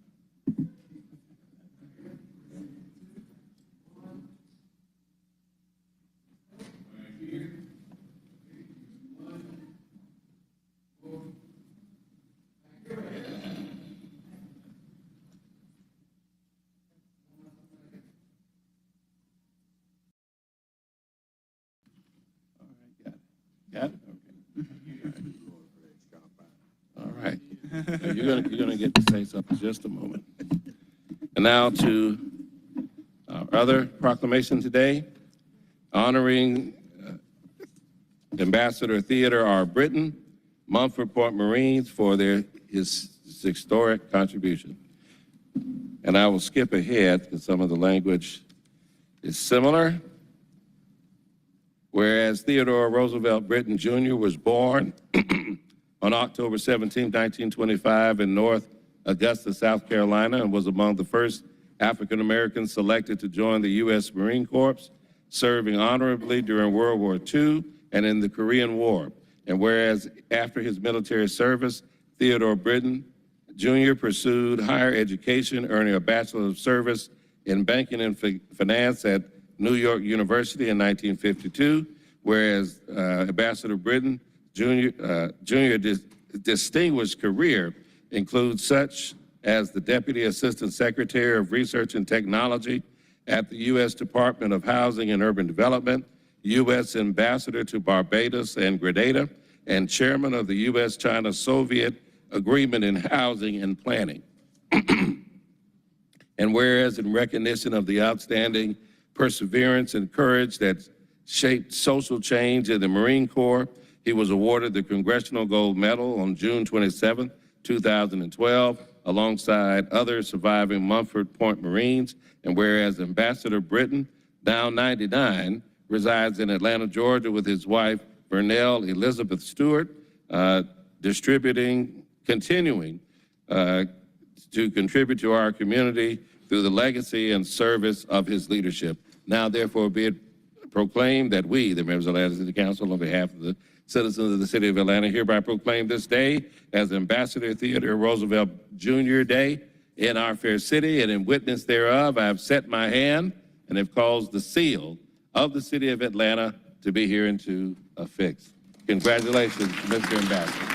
Got it? Okay. All right. You're gonna get to say something in just a moment. And now to our other proclamation today, honoring Ambassador Theodore R. Britton, Montford Point Marines, for his historic contribution. And I will skip ahead because some of the language is similar. Whereas Theodore Roosevelt Britton Jr. was born on October 17, 1925 in North Augusta, South Carolina, and was among the first African Americans selected to join the U.S. Marine Corps, serving honorably during World War II and in the Korean War. And whereas after his military service, Theodore Britton Jr. pursued higher education, earning a Bachelor of Service in Banking and Finance at New York University in 1952, whereas Ambassador Britton Jr. Distinguished career includes such as the Deputy Assistant Secretary of Research and Technology at the U.S. Department of Housing and Urban Development, U.S. Ambassador to Barbados and Grenada, and Chairman of the U.S.-China Soviet Agreement in Housing and Planning. And whereas in recognition of the outstanding perseverance and courage that shaped social change in the Marine Corps, he was awarded the Congressional Gold Medal on June 27, 2012, alongside other surviving Montford Point Marines. And whereas Ambassador Britton, now 99, resides in Atlanta, Georgia with his wife, Vernell Elizabeth Stewart, continuing to contribute to our community through the legacy and service of his leadership. Now, therefore, be it proclaimed that we, the members of the Atlanta City Council, on behalf of the citizens of the city of Atlanta, hereby proclaim this day as Ambassador Theodore Roosevelt Jr. Day in our fair city, and in witness thereof, I have set my hand and have caused the seal of the city of Atlanta to be here and to affix. Congratulations, Mr. Ambassador.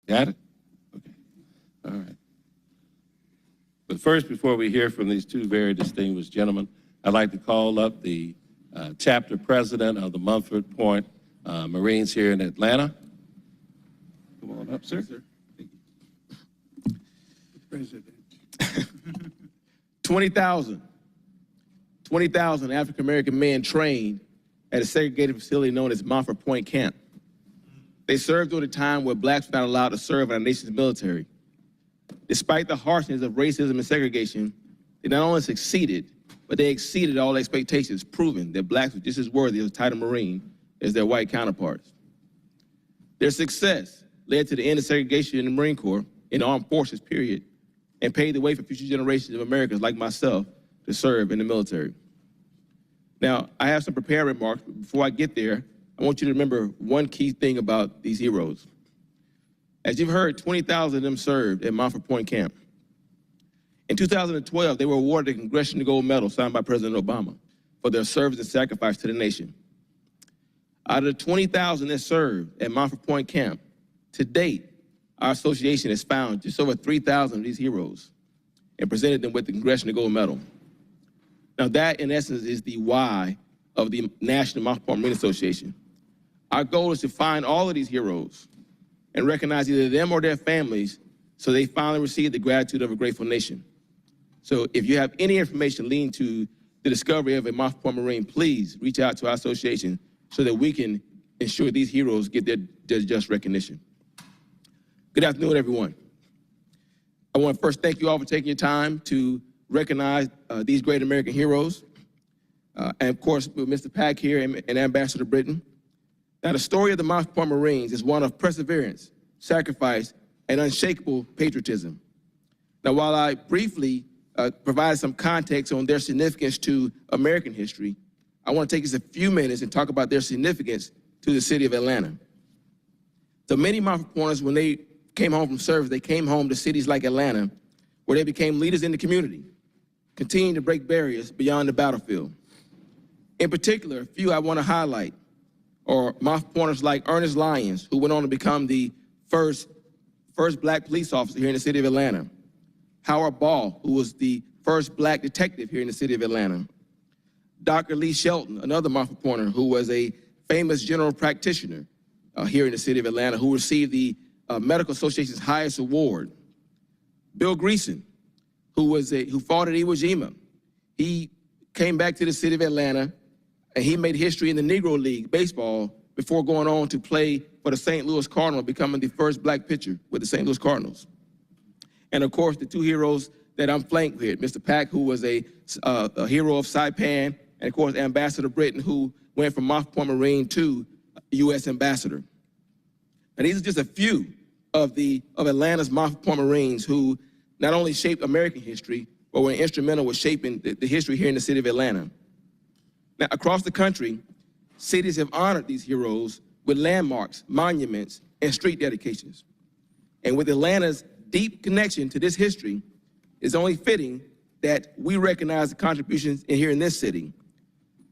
Got it? Okay. All right. But first, before we hear from these two very distinguished gentlemen, I'd like to call up the chapter president of the Montford Point Marines here in Atlanta. Come on up, sir. Thank you. President. 20,000 African-American men trained at a segregated facility known as Montford Point Camp. They served during a time where blacks were not allowed to serve in our nation's military. Despite the harshness of racism and segregation, they not only succeeded, but they exceeded all expectations, proving that blacks were just as worthy of the title Marine as their white counterparts. Their success led to the end of segregation in the Marine Corps, in the armed forces, period, and paved the way for future generations of Americans like myself to serve in the military. Now, I have some prepared remarks, but before I get there, I want you to remember one key thing about these heroes. As you've heard, 20,000 of them served at Montford Point Camp. In 2012, they were awarded a Congressional Gold Medal signed by President Obama for their service and sacrifice to the nation. Out of the 20,000 that served at Montford Point Camp, to date, our association has found just over 3,000 of these heroes. and presented them with the Congressional Gold Medal. Now that, in essence, is the why of the National Montford Marine Association. Our goal is to find all of these heroes and recognize either them or their families so they finally receive the gratitude of a grateful nation. So if you have any information leading to the discovery of a Montford Marine, please reach out to our association so that we can ensure these heroes get their just recognition. Good afternoon, everyone. I want to first thank you all for taking your time to recognize these great American heroes. And of course, with Mr. Pack here and Ambassador Britton. Now, the story of the Montford Marines is one of perseverance, sacrifice, and unshakable patriotism. Now, while I briefly provide some context on their significance to American history, I want to take just a few minutes and talk about their significance to the city of Atlanta. So many Montford Pointers, when they came home from service, they came home to cities like Atlanta, where they became leaders in the community, continuing to break barriers beyond the battlefield. In particular, a few I want to highlight are Montford Pointers like Ernest Lyons, who went on to become the first black police officer here in the city of Atlanta. Howard Ball, who was the first black detective here in the city of Atlanta. Dr. Lee Shelton, another Montford Pointer, who was a famous general practitioner here in the city of Atlanta, who received the Medical Association's highest award. Bill Greason, who fought at Iwo Jima. He came back to the city of Atlanta, and he made history in the Negro League baseball before going on to play for the St. Louis Cardinals, becoming the first black pitcher with the St. Louis Cardinals. And of course, the two heroes that I'm flanked with, Mr. Pack, who was a hero of Saipan, and of course, Ambassador Britton, who went from Montford Marine to U.S. Ambassador. And these are just a few of Atlanta's Montford Marines who not only shaped American history, but were instrumental with shaping the history here in the city of Atlanta. Now, across the country, cities have honored these heroes with landmarks, monuments, and street dedications. And with Atlanta's deep connection to this history, it's only fitting that we recognize the contributions here in this city.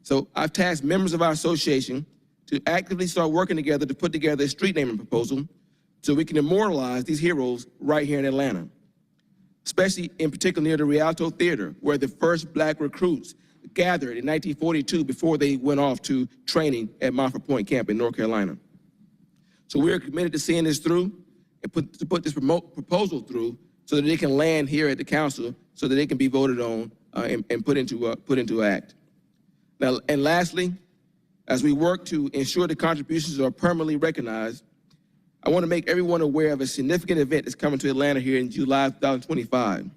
So I've tasked members of our association to actively start working together to put together a street naming proposal so we can immortalize these heroes right here in Atlanta, especially in particular near the Rialto Theater, where the first black recruits gathered in 1942 before they went off to training at Montford Point Camp in North Carolina. So we're committed to seeing this through and put this proposal through so that they can land here at the council so that they can be voted on and put into act. Now, and lastly, as we work to ensure the contributions are permanently recognized, I want to make everyone aware of a significant event that's coming to Atlanta here in July 2025.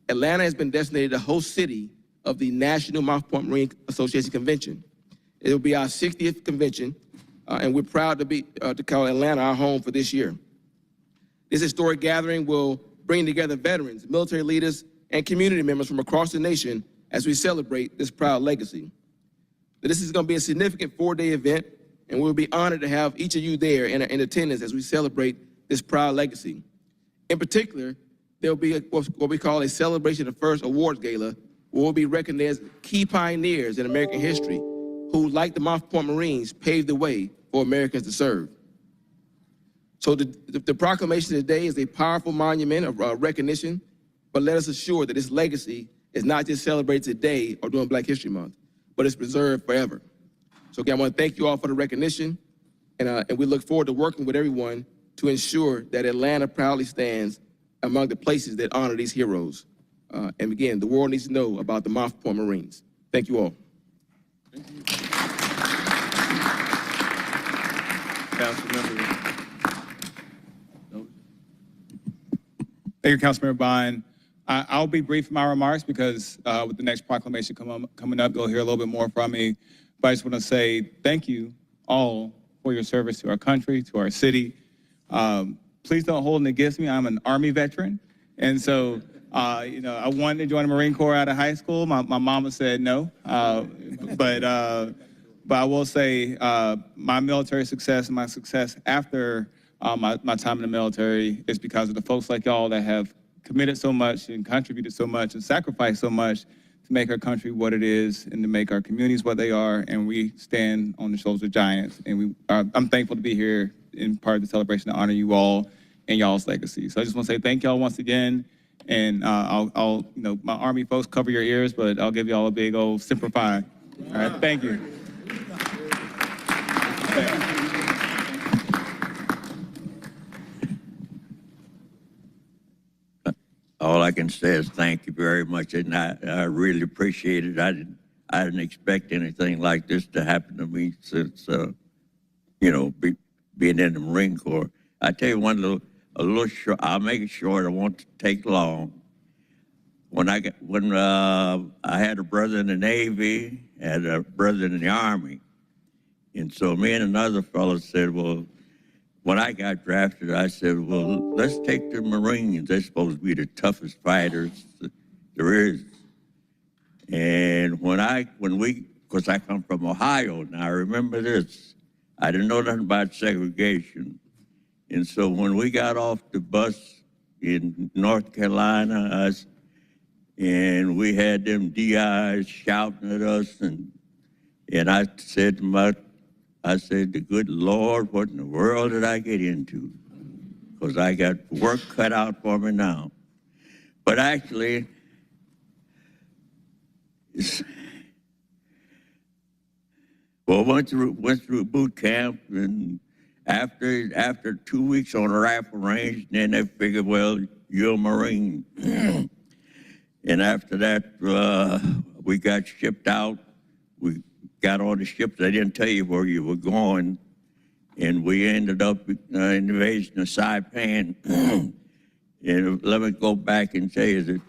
Atlanta has been designated the host city of the National Montford Marine Association Convention. It will be our 60th convention, and we're proud to call Atlanta our home for this year. This historic gathering will bring together veterans, military leaders, and community members from across the nation as we celebrate this proud legacy. This is going to be a significant 4-day event, and we'll be honored to have each of you there in attendance as we celebrate this proud legacy. In particular, there will be what we call a celebration of first awards gala, where we'll be recognized key pioneers in American history who, like the Montford Marines, paved the way for Americans to serve. So the proclamation today is a powerful monument of recognition, but let us assure that this legacy is not just celebrated today or during Black History Month, but it's preserved forever. So again, I want to thank you all for the recognition, and we look forward to working with everyone to ensure that Atlanta proudly stands among the places that honor these heroes. And again, the world needs to know about the Montford Marines. Thank you all. Thank you. Councilmember. Thank you, Councilmember Bond. I'll be brief in my remarks because with the next proclamation coming up, you'll hear a little bit more from me. But I just want to say thank you all for your service to our country, to our city. Please don't hold it against me. I'm an Army veteran. And so, I wanted to join the Marine Corps out of high school. My mama said no. But I will say my military success and my success after my time in the military is because of the folks like y'all that have committed so much and contributed so much and sacrificed so much to make our country what it is and to make our communities what they are. And we stand on the shoulders of giants. And I'm thankful to be here in part of the celebration to honor you all and y'all's legacy. So I just want to say thank y'all once again. And I'll, my Army folks cover your ears, but I'll give you all a big old Semper Fi. All right, thank you. All I can say is thank you very much, and I really appreciate it. I didn't expect anything like this to happen to me since, being in the Marine Corps. I tell you short, I'll make it short. I won't take long. When I had a brother in the Navy, had a brother in the Army, and so me and another fellow said, well, when I got drafted, I said, well, let's take the Marines. They're supposed to be the toughest fighters there is. And because I come from Ohio, now I remember this. I didn't know nothing about segregation. And so when we got off the bus in North Carolina, and we had them DIs shouting at us, and I said the good Lord, what in the world did I get into? Because I got work cut out for me now. But actually, went through boot camp, and after 2 weeks on a rifle range, then they figured, well, you're a Marine. And after that, we got shipped out. We got on the ship. They didn't tell you where you were going. And we ended up in the invasion of Saipan. And let me go back and tell you that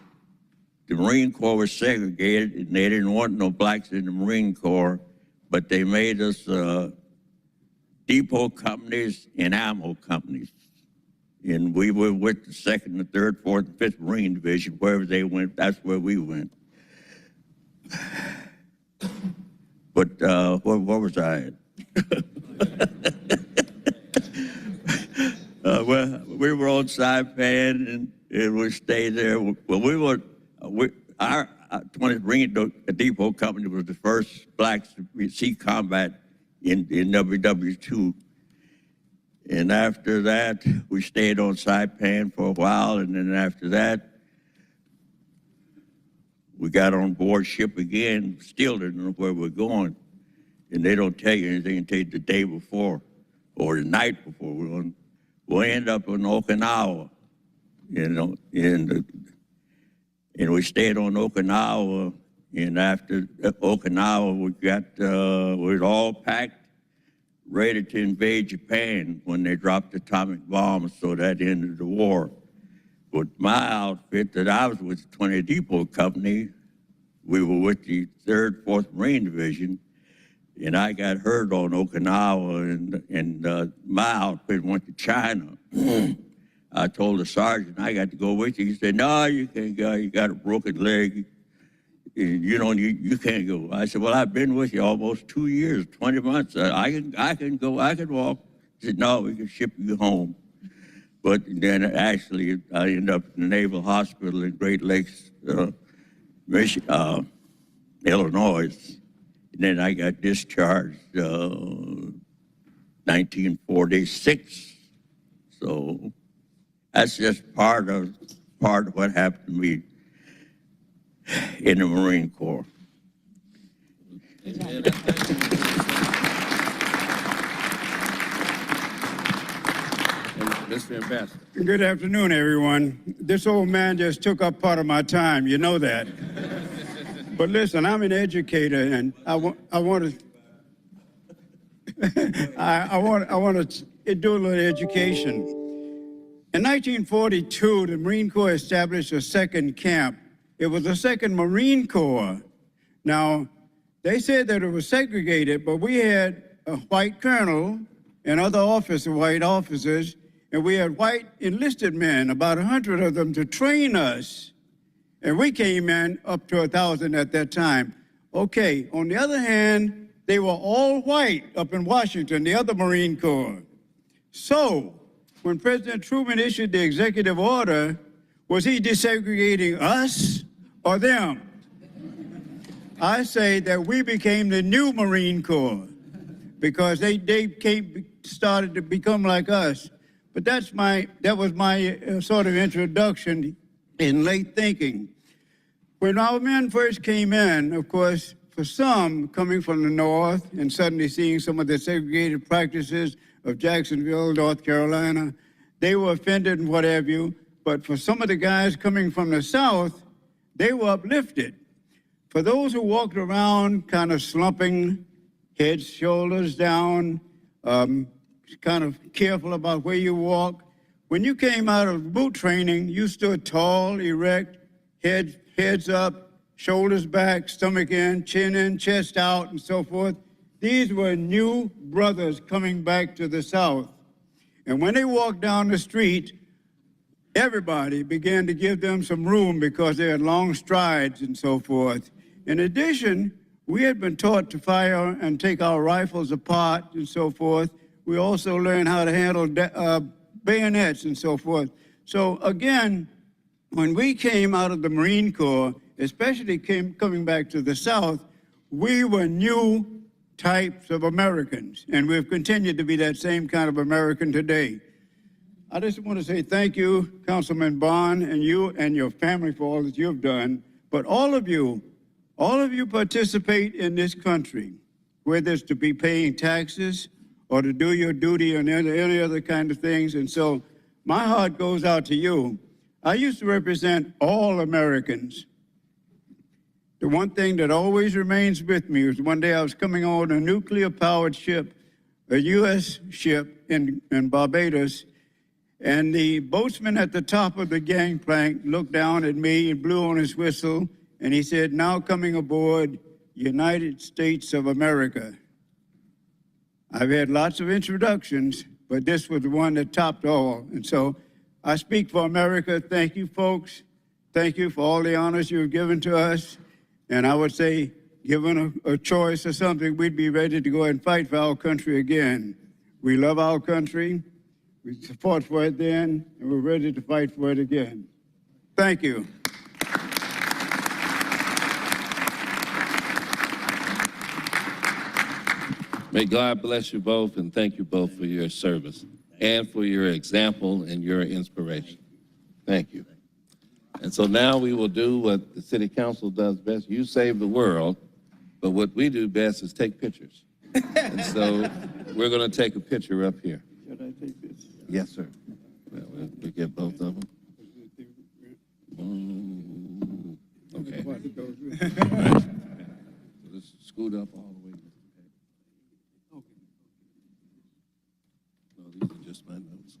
the Marine Corps was segregated, and they didn't want no blacks in the Marine Corps, but they made us depot companies and ammo companies. And we were with the 2nd, the 3rd, 4th, and 5th Marine Division. Wherever they went, that's where we went. But where was I at? Well, we were on Saipan, and we stayed there. Well, our 20th Marine Depot Company was the first blacks to see combat in WW2. And after that, we stayed on Saipan for a while, and then after that, we got on board ship again, still didn't know where we're going. And they don't tell you anything until the day before or the night before. We'll end up in Okinawa, and we stayed on Okinawa. And after Okinawa, we were all packed, ready to invade Japan when they dropped atomic bombs, so that ended the war. But my outfit that I was with, the 20th Depot Company, we were with the 3rd, 4th Marine Division, and I got hurt on Okinawa, and my outfit went to China. I told the sergeant, I got to go with you. He said, no, you can't go. You got a broken leg. And, you can't go. I said, well, I've been with you almost 2 years, 20 months. I can go, I can walk. He said, no, we can ship you home. But then actually, I ended up in the Naval Hospital in Great Lakes, Illinois. And then I got discharged 1946. So that's just part of what happened to me in the Marine Corps. Mr. Ambassador. Good afternoon, everyone. This old man just took up part of my time. You know that. But listen, I'm an educator, and I want to do a little education. In 1942, the Marine Corps established a second camp. It was the 2nd Marine Corps. Now, they said that it was segregated, but we had a white colonel and other white officers, and we had white enlisted men, about 100 of them, to train us. And we came in up to 1,000 at that time. Okay, on the other hand, they were all white up in Washington, the other Marine Corps. So, when President Truman issued the executive order, was he desegregating us or them? I say that we became the new Marine Corps because they started to become like us. But that was my sort of introduction in late thinking. When our men first came in, of course, for some coming from the North and suddenly seeing some of the segregated practices of Jacksonville, North Carolina, they were offended and what have you. But for some of the guys coming from the South, they were uplifted. For those who walked around kind of slumping, heads, shoulders down, kind of careful about where you walk, when you came out of boot training, you stood tall, erect, heads up, shoulders back, stomach in, chin in, chest out, and so forth. These were new brothers coming back to the South. And when they walked down the street, everybody began to give them some room because they had long strides and so forth. In addition, we had been taught to fire and take our rifles apart and so forth. We also learned how to handle bayonets and so forth. So again, when we came out of the Marine Corps, especially coming back to the South, we were new types of Americans, and we've continued to be that same kind of American today. I just want to say thank you, Councilman Bond, and you and your family for all that you've done. But all of you participate in this country, whether it's to be paying taxes or to do your duty and any other kind of things. And so my heart goes out to you. I used to represent all Americans. The one thing that always remains with me was one day I was coming on a nuclear-powered ship, a U.S. ship in Barbados, and the boatsman at the top of the gangplank looked down at me and blew on his whistle, and he said, "Now coming aboard, United States of America." I've had lots of introductions, but this was the one that topped all. And so I speak for America. Thank you, folks. Thank you for all the honors you've given to us. And I would say, given a choice or something, we'd be ready to go ahead and fight for our country again. We love our country. We fought for it then, and we're ready to fight for it again. Thank you. May God bless you both, and thank you both for your service and for your example and your inspiration. Thank you. And so now we will do what the City Council does best. You save the world, but what we do best is take pictures. And so we're going to take a picture up here. Should I take this? Yes, sir. Well, we'll get both of them. Okay. So let's scoot up all the way. No, these are just my notes.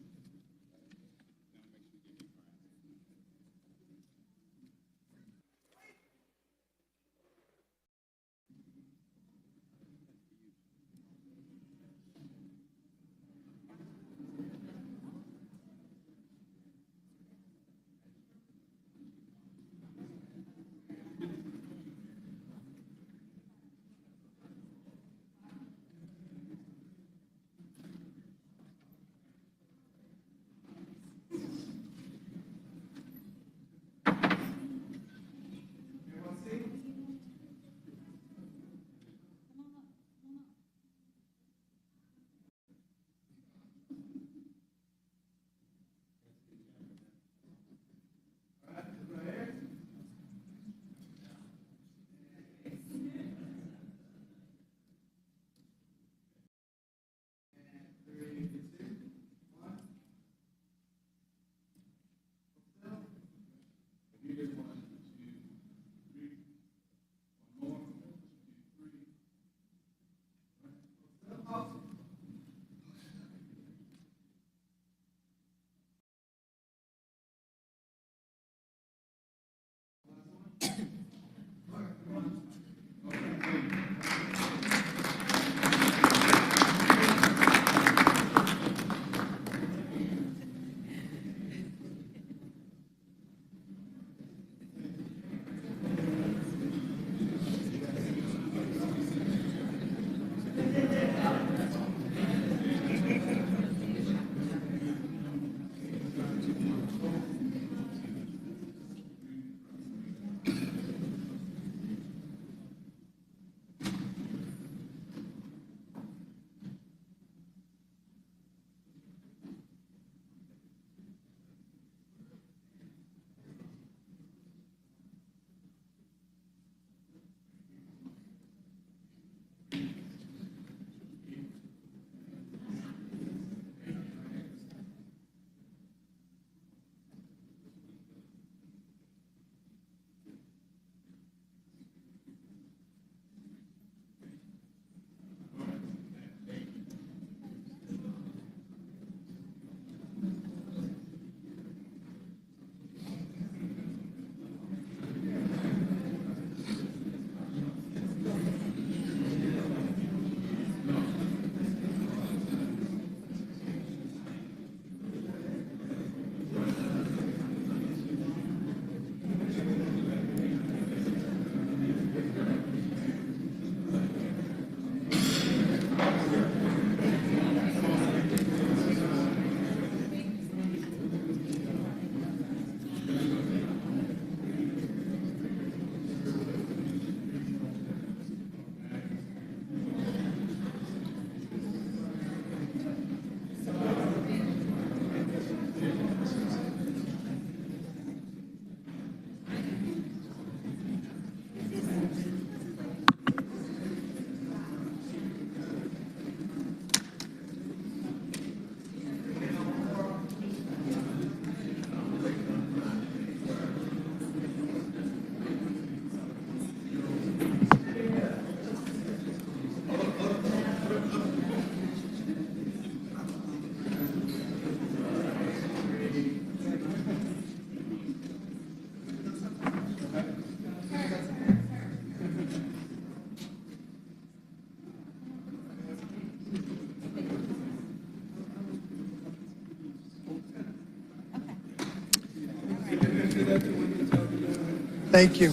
Thank you.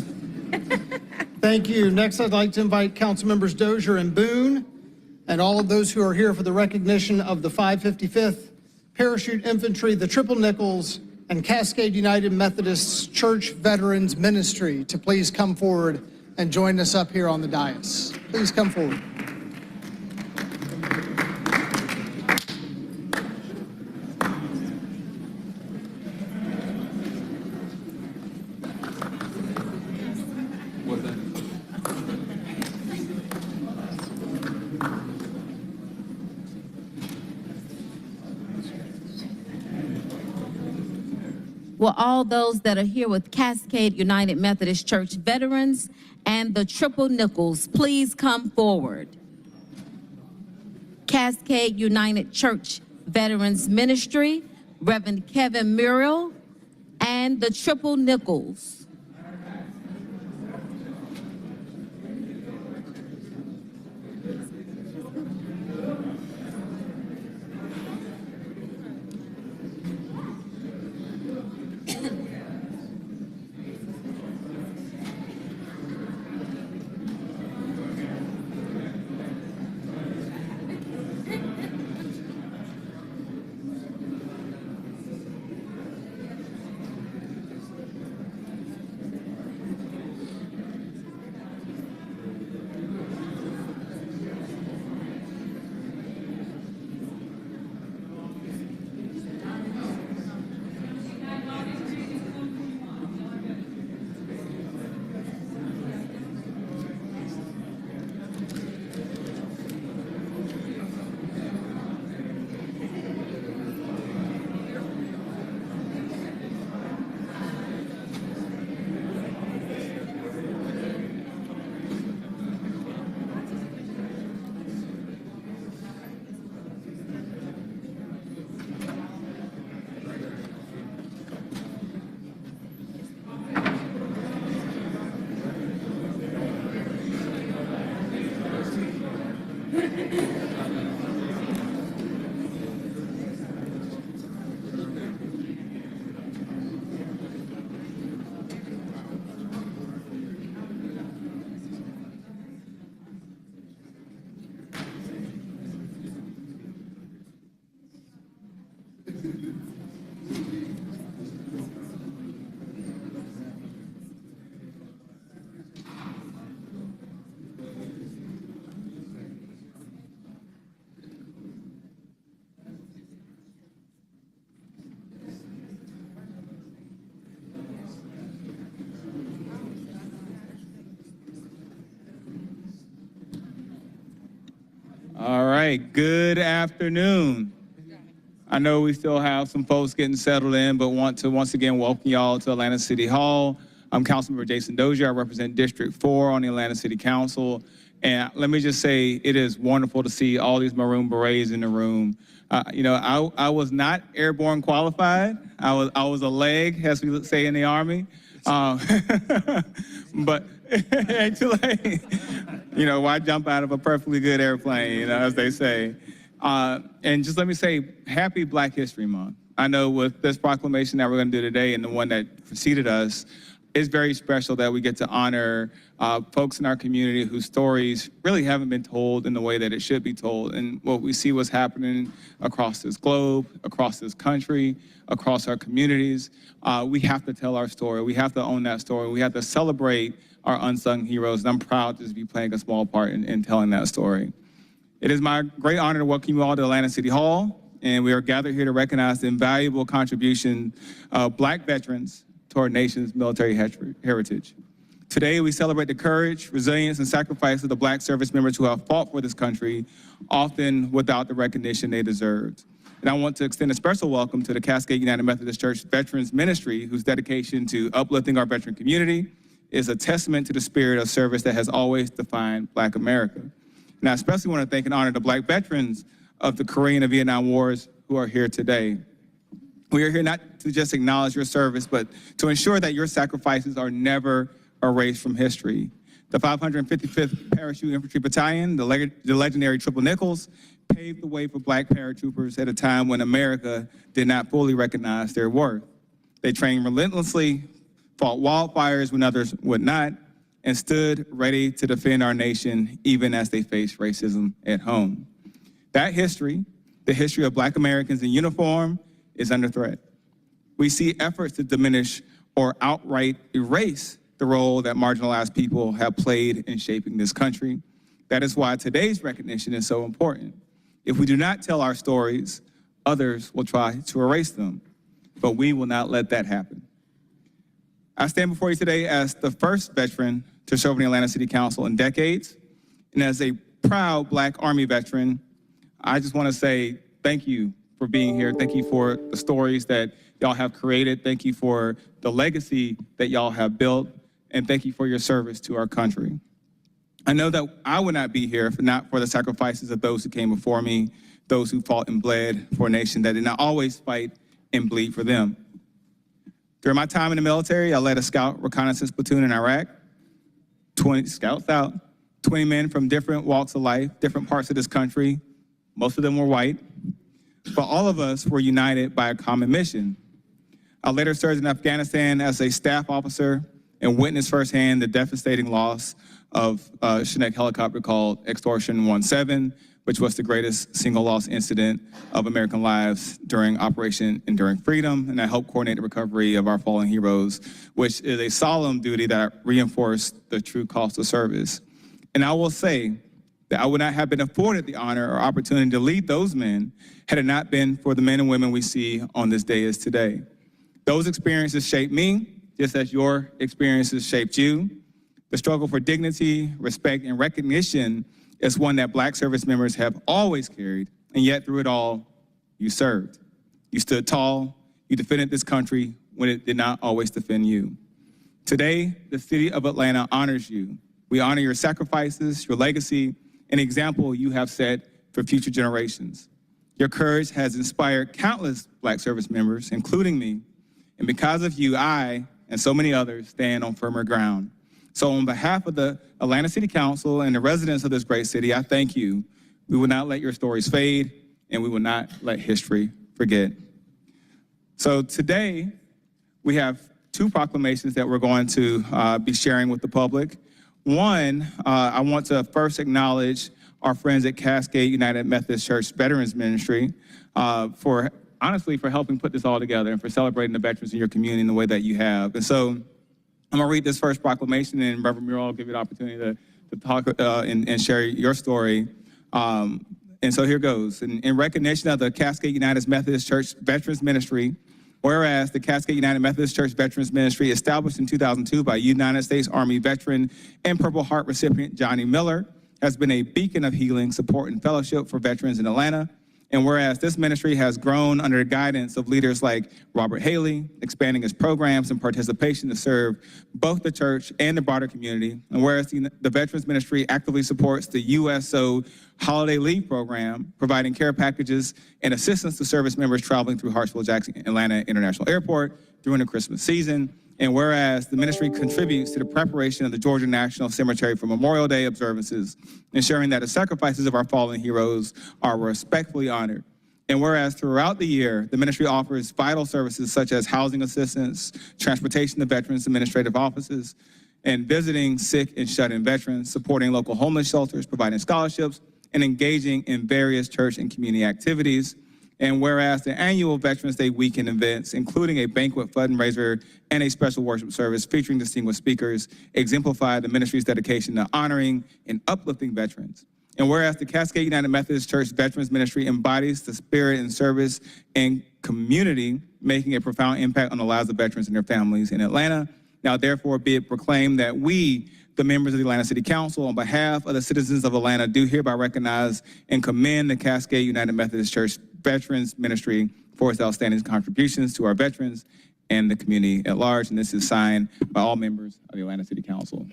Thank you. Next, I'd like to invite Council Members Dozier and Boone and all of those who are here for the recognition of the 555th Parachute Infantry, the Triple Nickels, and Cascade United Methodist Church Veterans Ministry to please come forward and join us up here on the dais. Please come forward. Will all those that are here with Cascade United Methodist Church veterans and the Triple Nickels please come forward? Cascade United Church Veterans Ministry, Reverend Kevin Muriel, and the Triple Nickels. All right, good afternoon. I know we still have some folks getting settled in, but want to once again welcome y'all to Atlanta City Hall. I'm Councilmember Jason Dozier. I represent District 4 on the Atlanta City Council. And let me just say, it is wonderful to see all these Maroon Berets in the room. I was not airborne qualified. I was a leg, as we say in the Army. But it ain't too late. Why jump out of a perfectly good airplane, as they say. And just let me say, happy Black History Month. I know with this proclamation that we're going to do today and the one that preceded us, it's very special that we get to honor folks in our community whose stories really haven't been told in the way that it should be told. And what we see what's happening across this globe, across this country, across our communities, we have to tell our story. We have to own that story. We have to celebrate our unsung heroes. And I'm proud to be playing a small part in telling that story. It is my great honor to welcome you all to Atlanta City Hall. And we are gathered here to recognize the invaluable contribution of Black veterans to our nation's military heritage. Today, we celebrate the courage, resilience, and sacrifice of the Black service members who have fought for this country, often without the recognition they deserved. And I want to extend a special welcome to the Cascade United Methodist Church Veterans Ministry, whose dedication to uplifting our veteran community is a testament to the spirit of service that has always defined Black America. And I especially want to thank and honor the Black veterans of the Korean and Vietnam Wars who are here today. We are here not to just acknowledge your service, but to ensure that your sacrifices are never erased from history. The 555th Parachute Infantry Battalion, the legendary Triple Nickels, paved the way for Black paratroopers at a time when America did not fully recognize their worth. They trained relentlessly, fought wildfires when others would not, and stood ready to defend our nation even as they faced racism at home. That history, the history of Black Americans in uniform, is under threat. We see efforts to diminish or outright erase the role that marginalized people have played in shaping this country. That is why today's recognition is so important. If we do not tell our stories, others will try to erase them, but we will not let that happen. I stand before you today as the first veteran to serve in the Atlanta City Council in decades, and as a proud Black Army veteran, I just want to say thank you for being here. Thank you for the stories that y'all have created. Thank you for the legacy that y'all have built, and thank you for your service to our country. I know that I would not be here if not for the sacrifices of those who came before me, those who fought and bled for a nation that did not always fight and bleed for them. During my time in the military, I led a scout reconnaissance platoon in Iraq, 20 scouts out, 20 men from different walks of life, different parts of this country. Most of them were white, but all of us were united by a common mission. I later served in Afghanistan as a staff officer and witnessed firsthand the devastating loss of a Chinook helicopter called Extortion 17, which was the greatest single loss incident of American lives during Operation Enduring Freedom, and I helped coordinate the recovery of our fallen heroes, which is a solemn duty that reinforced the true cost of service. And I will say that I would not have been afforded the honor or opportunity to lead those men had it not been for the men and women we see on this day as today. Those experiences shaped me, just as your experiences shaped you. The struggle for dignity, respect, and recognition is one that Black service members have always carried, and yet through it all, you served. You stood tall, you defended this country when it did not always defend you. Today, the city of Atlanta honors you. We honor your sacrifices, your legacy, and the example you have set for future generations. Your courage has inspired countless Black service members, including me, and because of you, I and so many others stand on firmer ground. So on behalf of the Atlanta City Council and the residents of this great city, I thank you. We will not let your stories fade, and we will not let history forget. So today, we have two proclamations that we're going to be sharing with the public. One, I want to first acknowledge our friends at Cascade United Methodist Church Veterans Ministry for helping put this all together and for celebrating the veterans in your community in the way that you have. And so I'm gonna read this first proclamation, and Reverend Muriel will give you the opportunity to talk and share your story. And so here goes. In recognition of the Cascade United Methodist Church Veterans Ministry, whereas the Cascade United Methodist Church Veterans Ministry, established in 2002 by United States Army veteran and Purple Heart recipient Johnny Miller, has been a beacon of healing, support, and fellowship for veterans in Atlanta. And whereas this ministry has grown under the guidance of leaders like Robert Haley, expanding its programs and participation to serve both the church and the broader community, and whereas the Veterans Ministry actively supports the USO Holiday Leave Program, providing care packages and assistance to service members traveling through Hartsfield-Jackson Atlanta International Airport during the Christmas season, and whereas the ministry contributes to the preparation of the Georgia National Cemetery for Memorial Day observances, ensuring that the sacrifices of our fallen heroes are respectfully honored. And whereas throughout the year, the ministry offers vital services such as housing assistance, transportation to veterans administrative offices, and visiting sick and shut-in veterans, supporting local homeless shelters, providing scholarships, and engaging in various church and community activities. And whereas the annual Veterans Day weekend events, including a banquet fundraiser and a special worship service featuring distinguished speakers, exemplify the ministry's dedication to honoring and uplifting veterans. And whereas the Cascade United Methodist Church Veterans Ministry embodies the spirit and service and community, making a profound impact on the lives of veterans and their families in Atlanta. Now, therefore, be it proclaimed that we, the members of the Atlanta City Council, on behalf of the citizens of Atlanta, do hereby recognize and commend the Cascade United Methodist Church Veterans Ministry for its outstanding contributions to our veterans and the community at large. And this is signed by all members of the Atlanta City Council.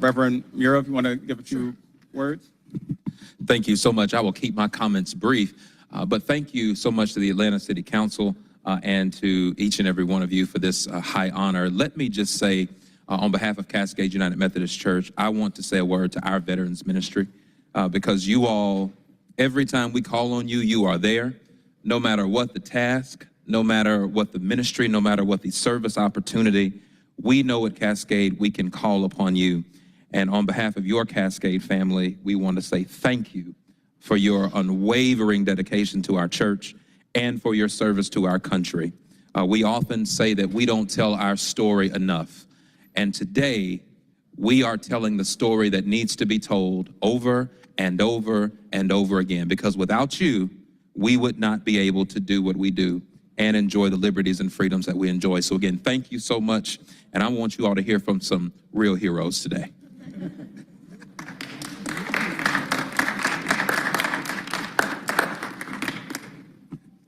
Reverend Muriel, if you want to give a few words. Thank you so much. I will keep my comments brief, but thank you so much to the Atlanta City Council and to each and every one of you for this high honor. Let me just say, on behalf of Cascade United Methodist Church, I want to say a word to our veterans ministry because you all Every time we call on you, you are there. No matter what the task, no matter what the ministry, no matter what the service opportunity, we know at Cascade we can call upon you. And on behalf of your Cascade family, we want to say thank you for your unwavering dedication to our church and for your service to our country. We often say that we don't tell our story enough. And today, we are telling the story that needs to be told over and over and over again, because without you, we would not be able to do what we do and enjoy the liberties and freedoms that we enjoy. So again, thank you so much. And I want you all to hear from some real heroes today.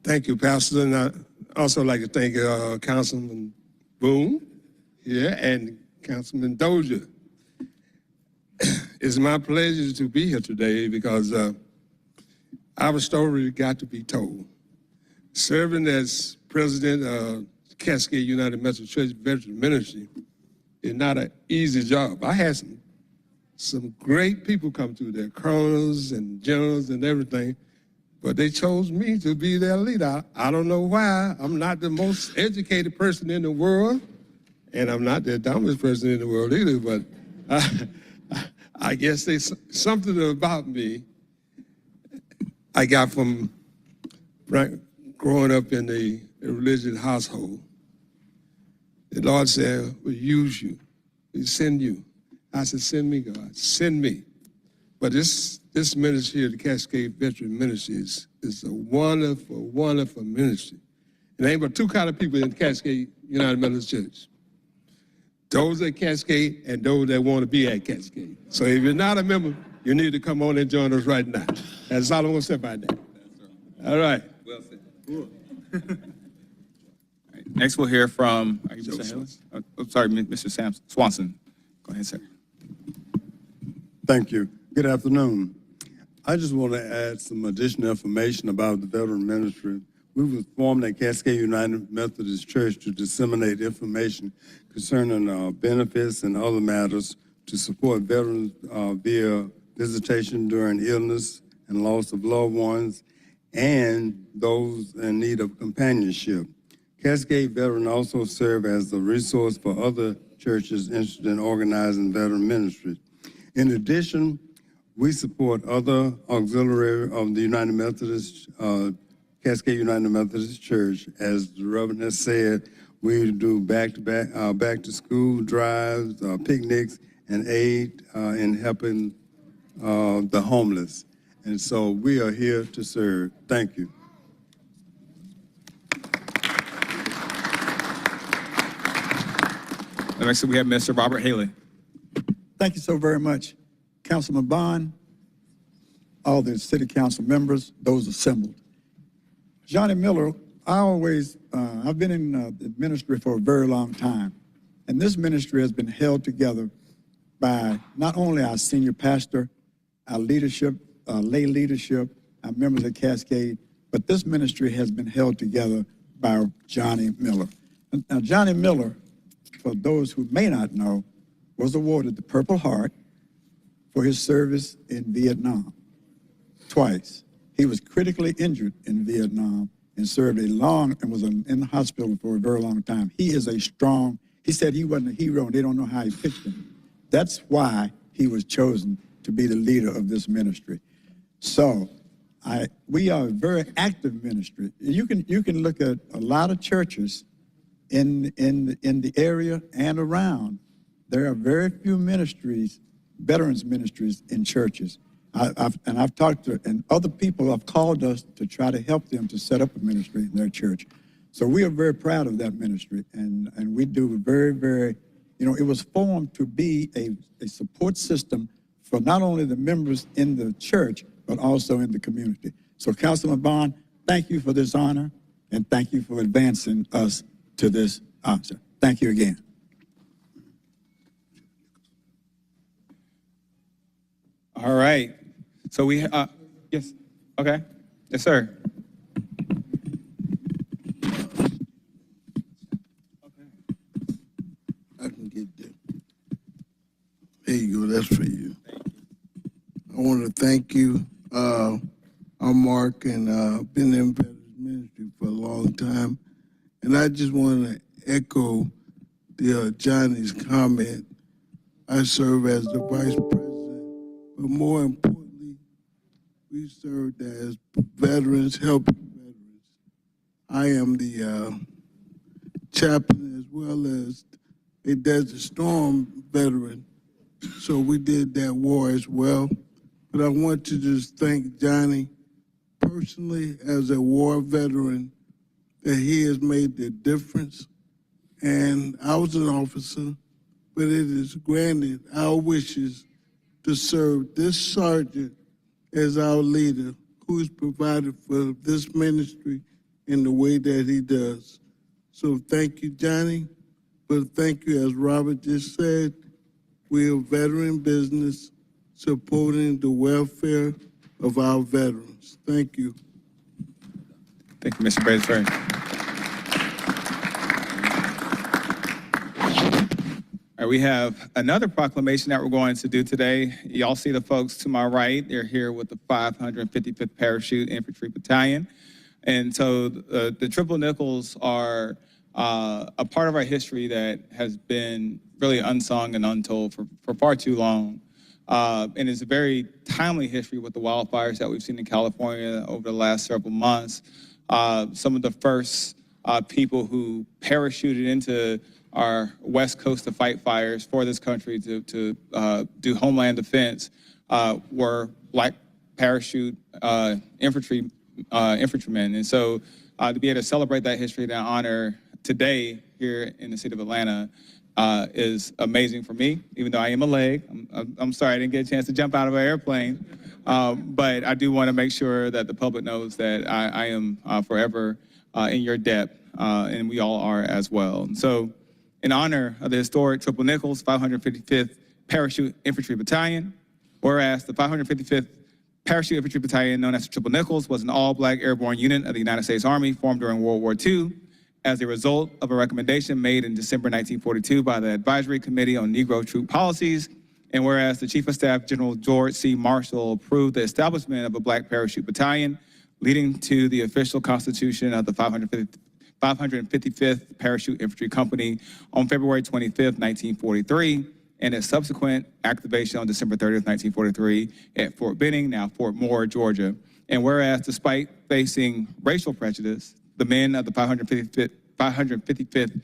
Thank you, Pastor. And I also like to thank Councilman Boone here and Councilman Dozier. It's my pleasure to be here today because our story got to be told. Serving as president of Cascade United Methodist Church Veteran Ministry is not an easy job. I had some great people come through there, colonels and generals and everything, but they chose me to be their leader. I don't know why. I'm not the most educated person in the world, and I'm not the dumbest person in the world either, but I guess there's something about me I got from growing up in a religious household. The Lord said, we'll use you. We'll send you. I said, send me, God. Send me. But this ministry here, the Cascade Veteran Ministry, is a wonderful, wonderful ministry. And there ain't but two kind of people in the Cascade United Methodist Church. Those at Cascade and those that want to be at Cascade. So if you're not a member, you need to come on and join us right now. That's all I want to say about that. All right. Well said. Cool. Next, we'll hear from, Mr. Swanson. Go ahead, sir. Thank you. Good afternoon. I just want to add some additional information about the veteran ministry. We were formed at Cascade United Methodist Church to disseminate information concerning benefits and other matters to support veterans via visitation during illness and loss of loved ones and those in need of companionship. Cascade Veteran also serve as a resource for other churches interested in organizing veteran ministries. In addition, we support other auxiliary of the United Methodist, Cascade United Methodist Church. As the Reverend has said, we do back to school drives, picnics, and aid in helping the homeless. And so we are here to serve. Thank you. Next, we have Mr. Robert Haley. Thank you so very much, Councilman Bond, all the city council members, those assembled. Johnny Miller, I've been in the ministry for a very long time, and this ministry has been held together by not only our senior pastor, our leadership, lay leadership, our members of Cascade, but this ministry has been held together by Johnny Miller. Now, Johnny Miller, for those who may not know, was awarded the Purple Heart for his service in Vietnam twice. He was critically injured in Vietnam and served and was in the hospital for a very long time. He said he wasn't a hero and they don't know how he picked him. That's why he was chosen to be the leader of this ministry. So we are a very active ministry. You can look at a lot of churches in the area and around. There are very few ministries, veterans ministries in churches. I've talked to, and other people have called us to try to help them to set up a ministry in their church. So we are very proud of that ministry, and we do very, very, it was formed to be a support system for not only the members in the church, but also in the community. So Councilman Bond, thank you for this honor, and thank you for advancing us to this honor. Thank you again. All right. So yes. Okay. Yes, sir. I can get that. There you go. That's for you. I want to thank you I'm Mark, and been in veterans ministry for a long time. And I just want to echo Johnny's comment. I serve as the vice president, but more importantly, we served as veterans, helping veterans. I am the chaplain as well as a Desert Storm veteran, so we did that war as well. But I want to just thank Johnny personally as a war veteran that he has made the difference. And I was an officer, but it is granted our wishes to serve this sergeant as our leader, who is provided for this ministry in the way that he does. So thank you, Johnny. But thank you, as Robert just said, we are veteran business supporting the welfare of our veterans. Thank you. Thank you, Mr. Bradsbury. All right, we have another proclamation that we're going to do today. Y'all see the folks to my right. They're here with the 555th Parachute Infantry Battalion. And so the Triple Nickels are a part of our history that has been really unsung and untold for far too long. And it's a very timely history with the wildfires that we've seen in California over the last several months. Some of the first people who parachuted into our West Coast to fight fires for this country to do homeland defense were Black parachute infantrymen. And so to be able to celebrate that history and honor today here in the city of Atlanta is amazing for me, even though I am a leg. I'm sorry I didn't get a chance to jump out of an airplane, but I do want to make sure that the public knows that I am forever in your debt, and we all are as well. And so in honor of the historic Triple Nickels 555th Parachute Infantry Battalion, whereas the 555th Parachute Infantry Battalion, known as the Triple Nickels, was an all-Black airborne unit of the United States Army formed during World War II as a result of a recommendation made in December 1942 by the Advisory Committee on Negro Troop Policies. And whereas the Chief of Staff, General George C. Marshall, approved the establishment of a Black Parachute Battalion, leading to the official constitution of the 555th Parachute Infantry Company on February 25th, 1943, and its subsequent activation on December 30th, 1943 at Fort Benning, now Fort Moore, Georgia. And whereas despite facing racial prejudice, the men of the 555th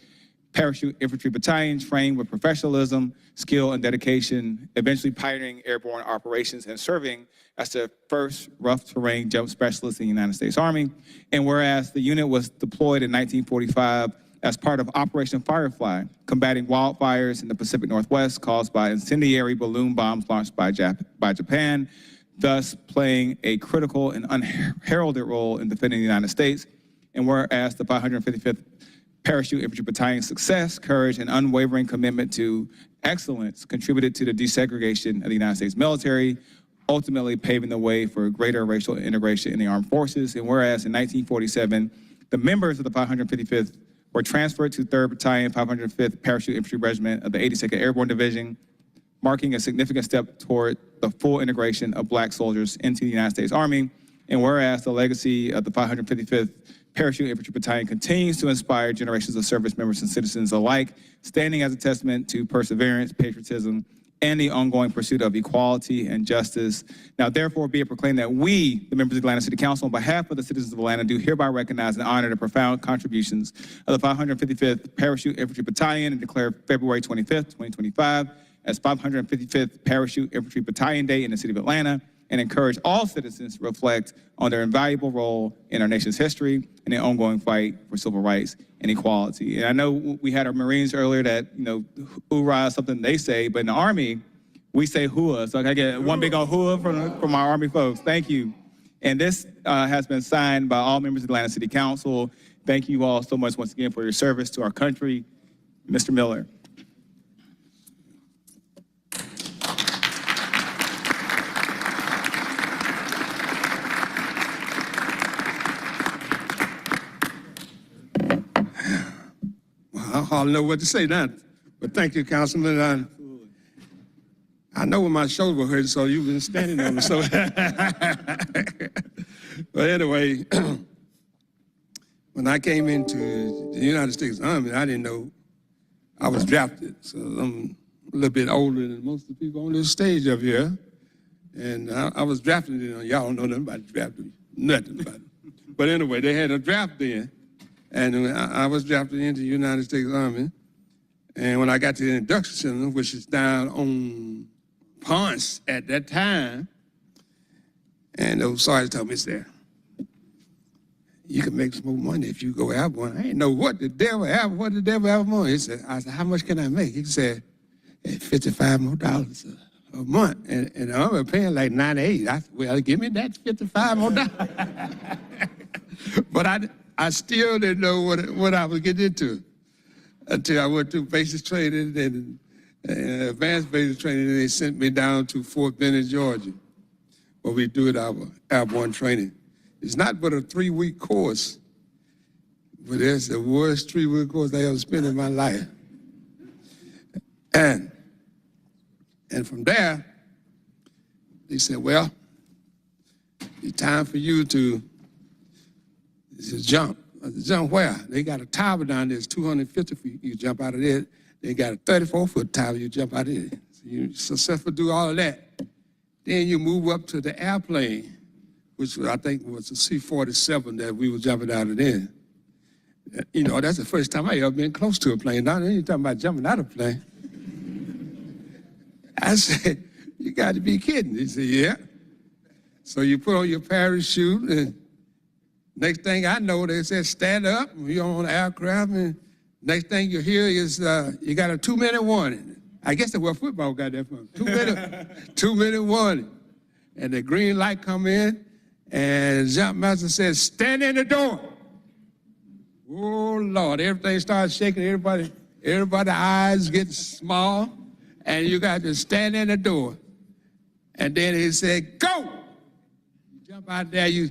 Parachute Infantry Battalion trained with professionalism, skill, and dedication, eventually pioneering airborne operations and serving as the first rough terrain jump specialist in the United States Army. And whereas the unit was deployed in 1945 as part of Operation Firefly, combating wildfires in the Pacific Northwest caused by incendiary balloon bombs launched by Japan, thus playing a critical and unheralded role in defending the United States. And whereas the 555th Parachute Infantry Battalion's success, courage, and unwavering commitment to excellence contributed to the desegregation of the United States military, ultimately paving the way for greater racial integration in the armed forces. And whereas in 1947, the members of the 555th were transferred to 3rd Battalion, 505th Parachute Infantry Regiment of the 82nd Airborne Division, marking a significant step toward the full integration of Black soldiers into the United States Army. And whereas the legacy of the 555th Parachute Infantry Battalion continues to inspire generations of service members and citizens alike, standing as a testament to perseverance, patriotism, and the ongoing pursuit of equality and justice. Now, therefore, be it proclaimed that we, the members of the Atlanta City Council, on behalf of the citizens of Atlanta, do hereby recognize and honor the profound contributions of the 555th Parachute Infantry Battalion and declare February 25th, 2025 as 555th Parachute Infantry Battalion Day in the city of Atlanta, and encourage all citizens to reflect on their invaluable role in our nation's history and the ongoing fight for civil rights and equality. And I know we had our Marines earlier that, hoorah is something they say, but in the Army, we say hooah. So I get one big old hooah from our Army folks. Thank you. And this has been signed by all members of the Atlanta City Council. Thank you all so much once again for your service to our country. Mr. Miller. I hardly know what to say now, but thank you, Councilman. I know when my shoulder was hurting, so you've been standing on me. So, But anyway, when I came into the United States Army, I didn't know I was drafted. So I'm a little bit older than most of the people on this stage up here. And I was drafted, y'all don't know nothing about drafting, nothing about it. But anyway, they had a draft then, and I was drafted into the United States Army. And when I got to the induction center, which is down on Ponce at that time, and those sergeants told me, said, you can make some more money if you go airborne. I didn't know what the devil airborne. He said, I said, how much can I make? He said, $55 more a month. And I'm paying like $98. I said, well, give me that $55 more. But I still didn't know what I was getting into until I went through basic training and advanced basic training, and they sent me down to Fort Benning, Georgia, where we do our airborne training. It's not but a 3-week course, but it's the worst 3-week course I ever spent in my life. And from there, they said, well, it's time for you to jump. Jump where? They got a tower down there, it's 250 feet. You jump out of there. They got a 34-foot tower, you jump out of there. So you successfully do all of that. Then you move up to the airplane, which I think was a C-47 that we were jumping out of there. You know, that's the first time I ever been close to a plane. Now, you talking about jumping out of a plane. I said, you got to be kidding. He said, yeah. So you put on your parachute, and next thing I know, they said, stand up. You're on the aircraft, and next thing you hear is you got a 2-minute warning. I guess that's where football got that from. 2-minute warning. And the green light come in, and the jump master says, stand in the door. Oh, Lord, everything starts shaking. Everybody's eyes get small, and you got to stand in the door. And then he said, go. You jump out there, you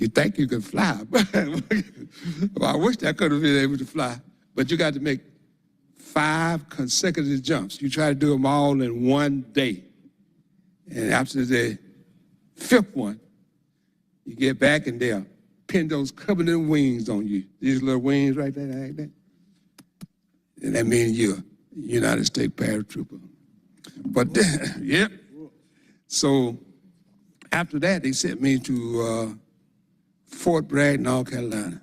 think you can fly. Well, I wish I could have been able to fly. But you got to make 5 consecutive jumps. You try to do them all in one day. And after the 5th one, you get back and they'll pin those covenant wings on you. These little wings right there, like that. And that means you're a United States paratrooper. But then, yep. So after that, they sent me to Fort Bragg, North Carolina.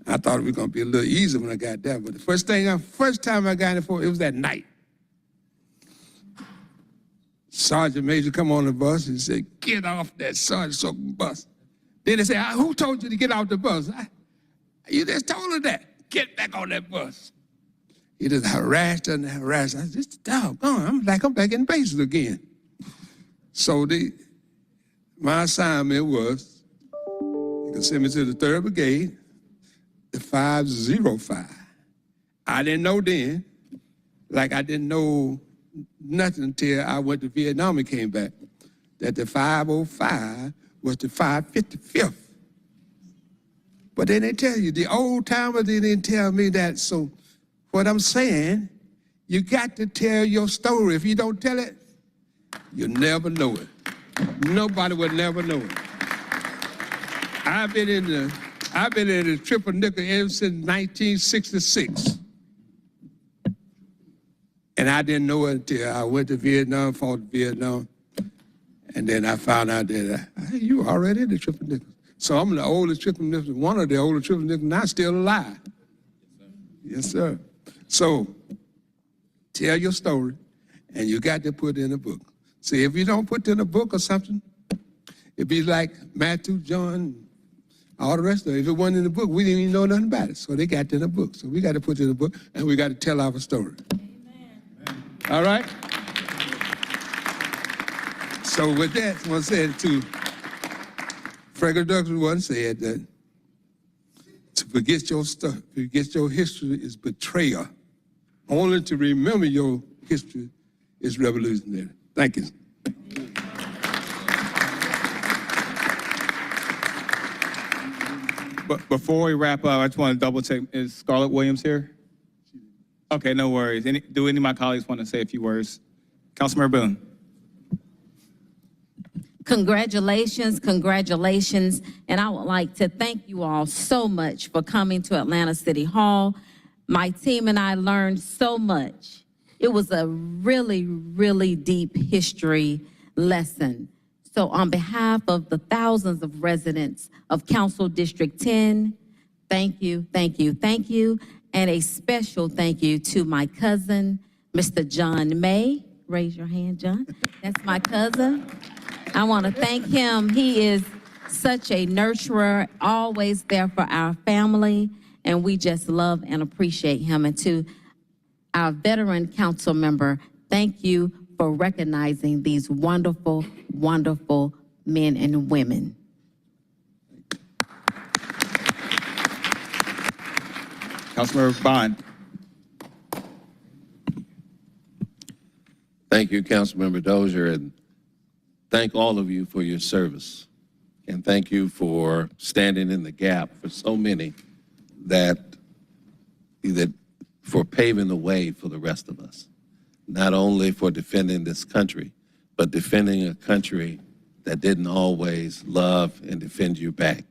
I thought it was going to be a little easier when I got there, but the first time I got in Fort, it was that night. Sergeant Major come on the bus and said, get off that sergeant bus. Then they said, who told you to get off the bus? You just told her that. Get back on that bus. He just harassed her and harassed her. I said, just doggone, I'm back in bases again. So my assignment was, you can send me to the 3rd Brigade, the 505. I didn't know then, like I didn't know nothing until I went to Vietnam and came back, that the 505 was the 555th. But they didn't tell you. The old timers, they didn't tell me that. So what I'm saying, you got to tell your story. If you don't tell it, you'll never know it. Nobody will never know it. I've been in the triple nickel ever since 1966. And I didn't know it until I went to Vietnam, fought Vietnam. And then I found out that you were already in the triple nickel. So I'm the oldest triple nickel, one of the oldest triple nickels, now still alive. Yes, sir. So tell your story, and you got to put it in a book. See, if you don't put it in a book or something, it'd be like Matthew, John, all the rest of it. If it wasn't in the book, we didn't even know nothing about it. So they got it in a book. So we got to put it in a book, and we got to tell our story. Amen. All right? So with that, I want to say it to Frederick Douglass once said that to forget your stuff, forget your history is betrayal. Only to remember your history is revolutionary. Thank you. But before we wrap up, I just want to double check, is Scarlett Williams here? Okay, no worries. Do any of my colleagues want to say a few words? Councilmember Boone. Congratulations, congratulations. And I would like to thank you all so much for coming to Atlanta City Hall. My team and I learned so much. It was a really, really deep history lesson. So on behalf of the thousands of residents of Council District 10, thank you, thank you, thank you. And a special thank you to my cousin, Mr. John May. Raise your hand, John. That's my cousin. I want to thank him. He is such a nurturer, always there for our family, and we just love and appreciate him. And to our veteran council member, thank you for recognizing these wonderful, wonderful men and women. Councilmember Bond. Thank you, Councilmember Dozier, and thank all of you for your service. And thank you for standing in the gap for so many that for paving the way for the rest of us. Not only for defending this country, but defending a country that didn't always love and defend you back.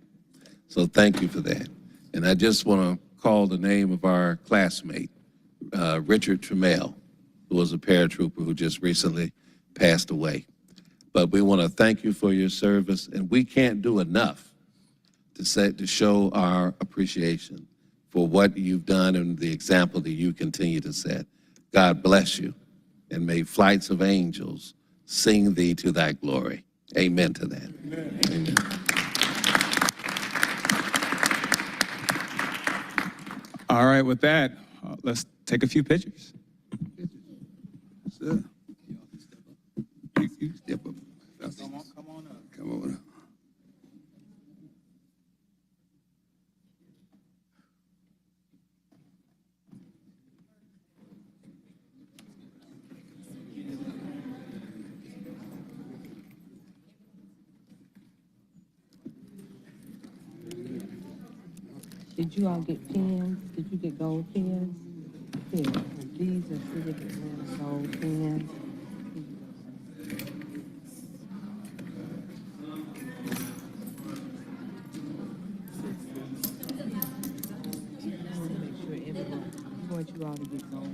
So thank you for that. And I just want to call the name of our classmate, Richard Trammell, who was a paratrooper who just recently passed away. But we want to thank you for your service, and we can't do enough to show our appreciation for what you've done and the example that you continue to set. God bless you, and may flights of angels sing thee to thy glory. Amen to that. Amen. Amen. All right, with that, let's take a few pictures. Sir. You step up. Come on up. Come on up. Did you all get pins? Did you get gold pins? Here, these are Civic Atlanta gold pins. I want you all to get gold.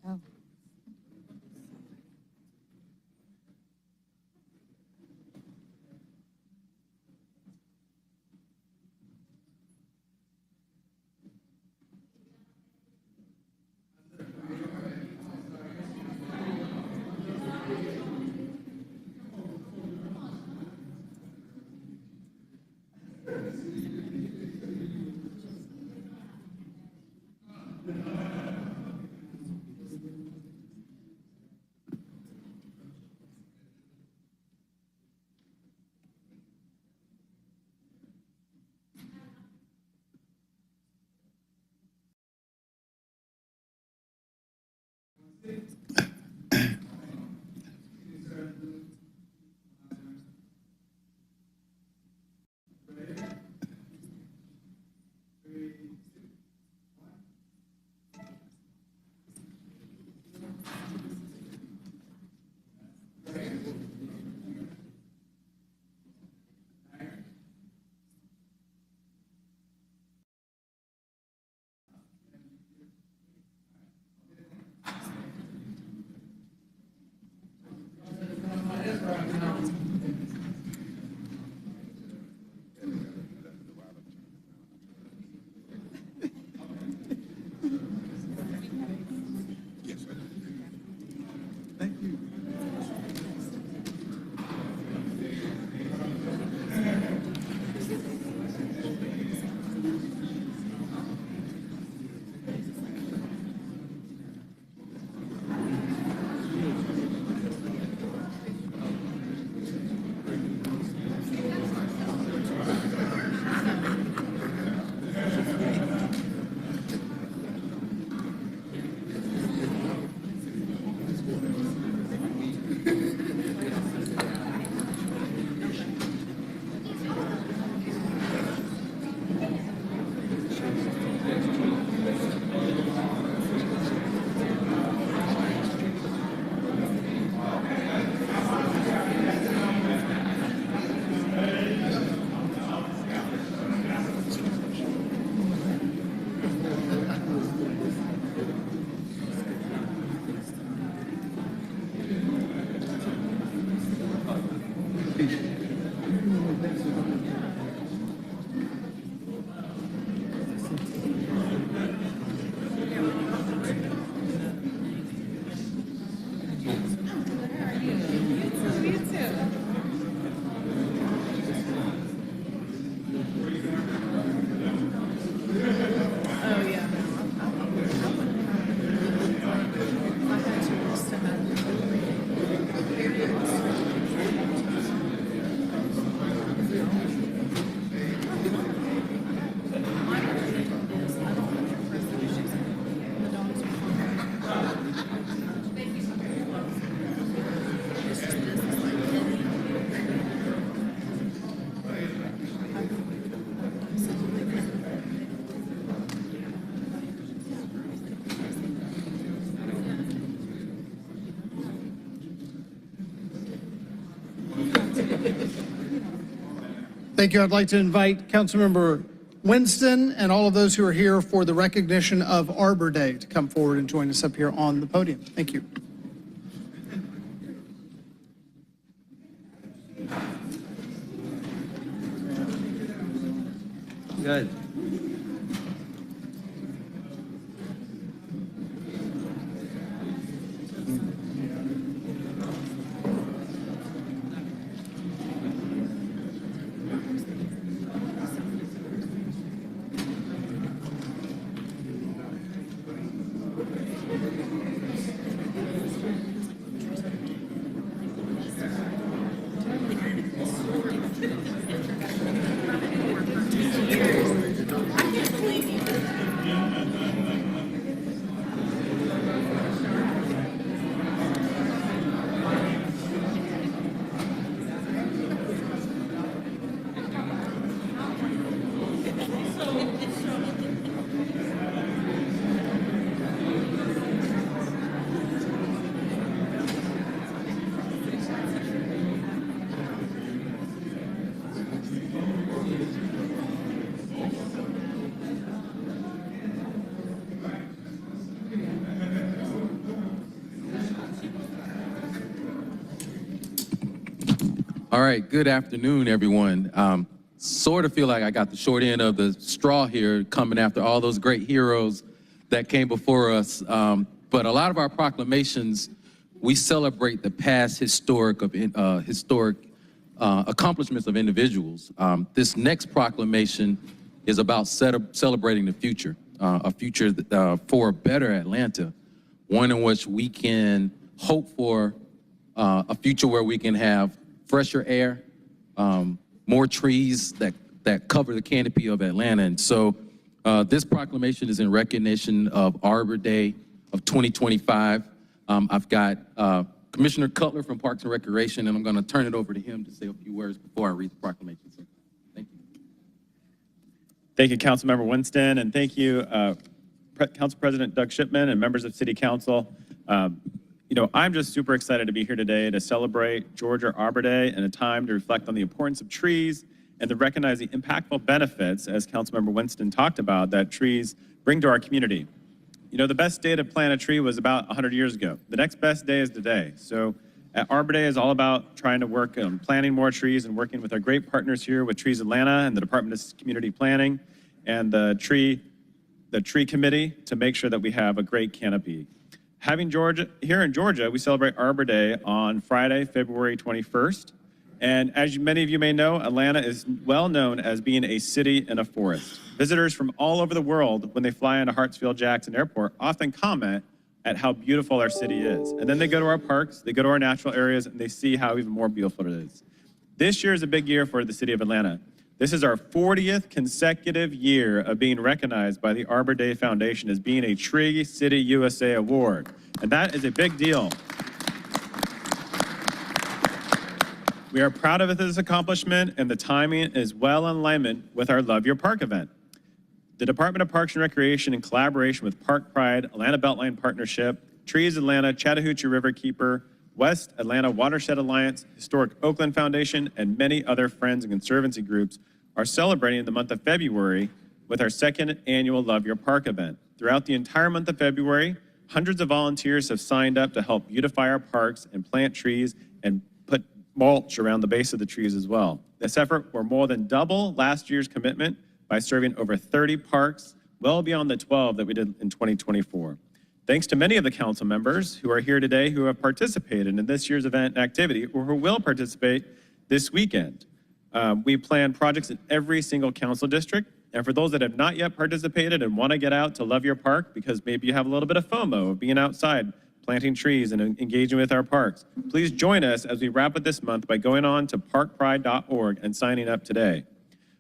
Oh. Thank you. I'd like to invite Councilmember Winston and all of those who are here for the recognition of Arbor Day to come forward and join us up here on the podium. Thank you. Good. All right, good afternoon, everyone. Sort of feel like I got the short end of the straw here coming after all those great heroes that came before us. But a lot of our proclamations, we celebrate the past historic accomplishments of individuals. This next proclamation is about celebrating the future, a future for a better Atlanta, one in which we can hope for a future where we can have fresher air, more trees that cover the canopy of Atlanta. And so this proclamation is in recognition of Arbor Day of 2025. I've got Commissioner Cutler from Parks and Recreation, and I'm going to turn it over to him to say a few words before I read the proclamation. So, thank you. Thank you, Councilmember Winston, and thank you, Council President Doug Shipman and members of City Council. I'm just super excited to be here today to celebrate Georgia Arbor Day and a time to reflect on the importance of trees and to recognize the impactful benefits, as Councilmember Winston talked about, that trees bring to our community. The best day to plant a tree was about 100 years ago. The next best day is today. So Arbor Day is all about trying to work on planting more trees and working with our great partners here with Trees Atlanta and the Department of Community Planning and the tree committee to make sure that we have a great canopy. Here in Georgia, we celebrate Arbor Day on Friday, February 21st. And as many of you may know, Atlanta is well known as being a city in a forest. Visitors from all over the world, when they fly into Hartsfield-Jackson Airport, often comment at how beautiful our city is. And then they go to our parks, they go to our natural areas, and they see how even more beautiful it is. This year is a big year for the city of Atlanta. This is our 40th consecutive year of being recognized by the Arbor Day Foundation as being a Tree City USA Award. And that is a big deal. We are proud of this accomplishment, and the timing is well in alignment with our Love Your Park event. The Department of Parks and Recreation, in collaboration with Park Pride, Atlanta Beltline Partnership, Trees Atlanta, Chattahoochee Riverkeeper, West Atlanta Watershed Alliance, Historic Oakland Foundation, and many other friends and conservancy groups are celebrating the month of February with our second annual Love Your Park event. Throughout the entire month of February, hundreds of volunteers have signed up to help beautify our parks and plant trees and put mulch around the base of the trees as well. This effort will more than double last year's commitment by serving over 30 parks, well beyond the 12 that we did in 2024. Thanks to many of the council members who are here today who have participated in this year's event and activity or who will participate this weekend. We plan projects in every single council district. And for those that have not yet participated and want to get out to Love Your Park, because maybe you have a little bit of FOMO of being outside, planting trees and engaging with our parks, please join us as we wrap up this month by going on to parkpride.org and signing up today.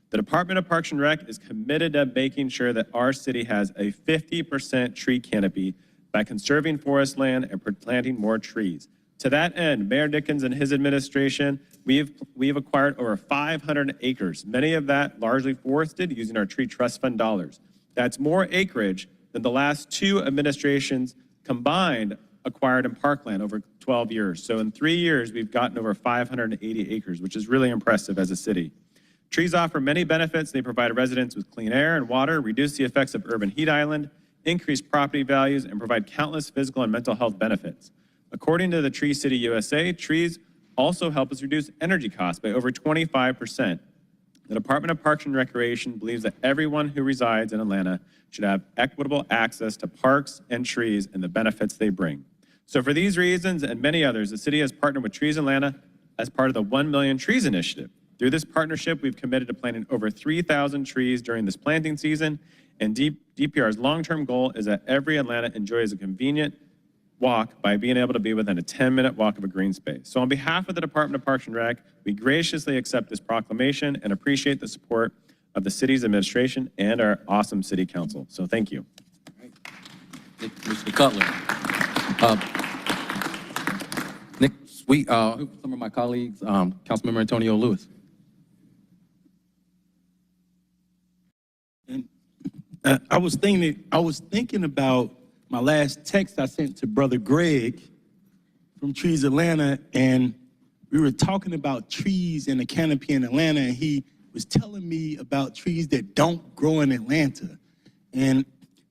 The Department of Parks and Rec is committed to making sure that our city has a 50% tree canopy by conserving forest land and planting more trees. To that end, Mayor Dickens and his administration, we've acquired over 500 acres, many of that largely forested using our Tree Trust Fund dollars. That's more acreage than the last two administrations combined acquired in parkland over 12 years. So in 3 years, we've gotten over 580 acres, which is really impressive as a city. Trees offer many benefits. They provide residents with clean air and water, reduce the effects of urban heat island, increase property values, and provide countless physical and mental health benefits. According to the Tree City USA, trees also help us reduce energy costs by over 25%. The Department of Parks and Recreation believes that everyone who resides in Atlanta should have equitable access to parks and trees and the benefits they bring. So for these reasons and many others, the city has partnered with Trees Atlanta as part of the 1 Million Trees Initiative. Through this partnership, we've committed to planting over 3,000 trees during this planting season, and DPR's long-term goal is that every Atlanta enjoys a convenient walk by being able to be within a 10-minute walk of a green space. So on behalf of the Department of Parks and Rec, we graciously accept this proclamation and appreciate the support of the city's administration and our awesome city council. So thank you. Mr. Cutler. Next week, some of my colleagues, Councilmember Antonio Lewis. I was thinking about my last text I sent to Brother Greg from Trees Atlanta, and we were talking about trees in the canopy in Atlanta, and he was telling me about trees that don't grow in Atlanta. And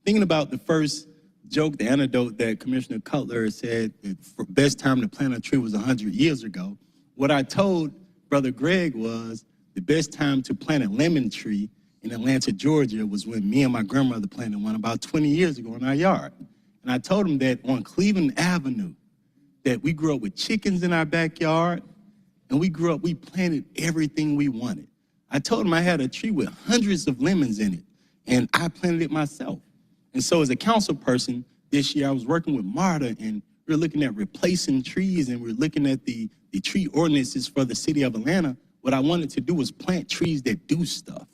thinking about the first joke, the anecdote that Commissioner Cutler said that the best time to plant a tree was 100 years ago, what I told Brother Greg was the best time to plant a lemon tree in Atlanta, Georgia, was when me and my grandmother planted one about 20 years ago in our yard. And I told him that on Cleveland Avenue, that we grew up with chickens in our backyard, and we planted everything we wanted. I told him I had a tree with hundreds of lemons in it, and I planted it myself. And so as a council person, this year I was working with Marta, and we were looking at replacing trees, and we were looking at the tree ordinances for the city of Atlanta. What I wanted to do was plant trees that do stuff.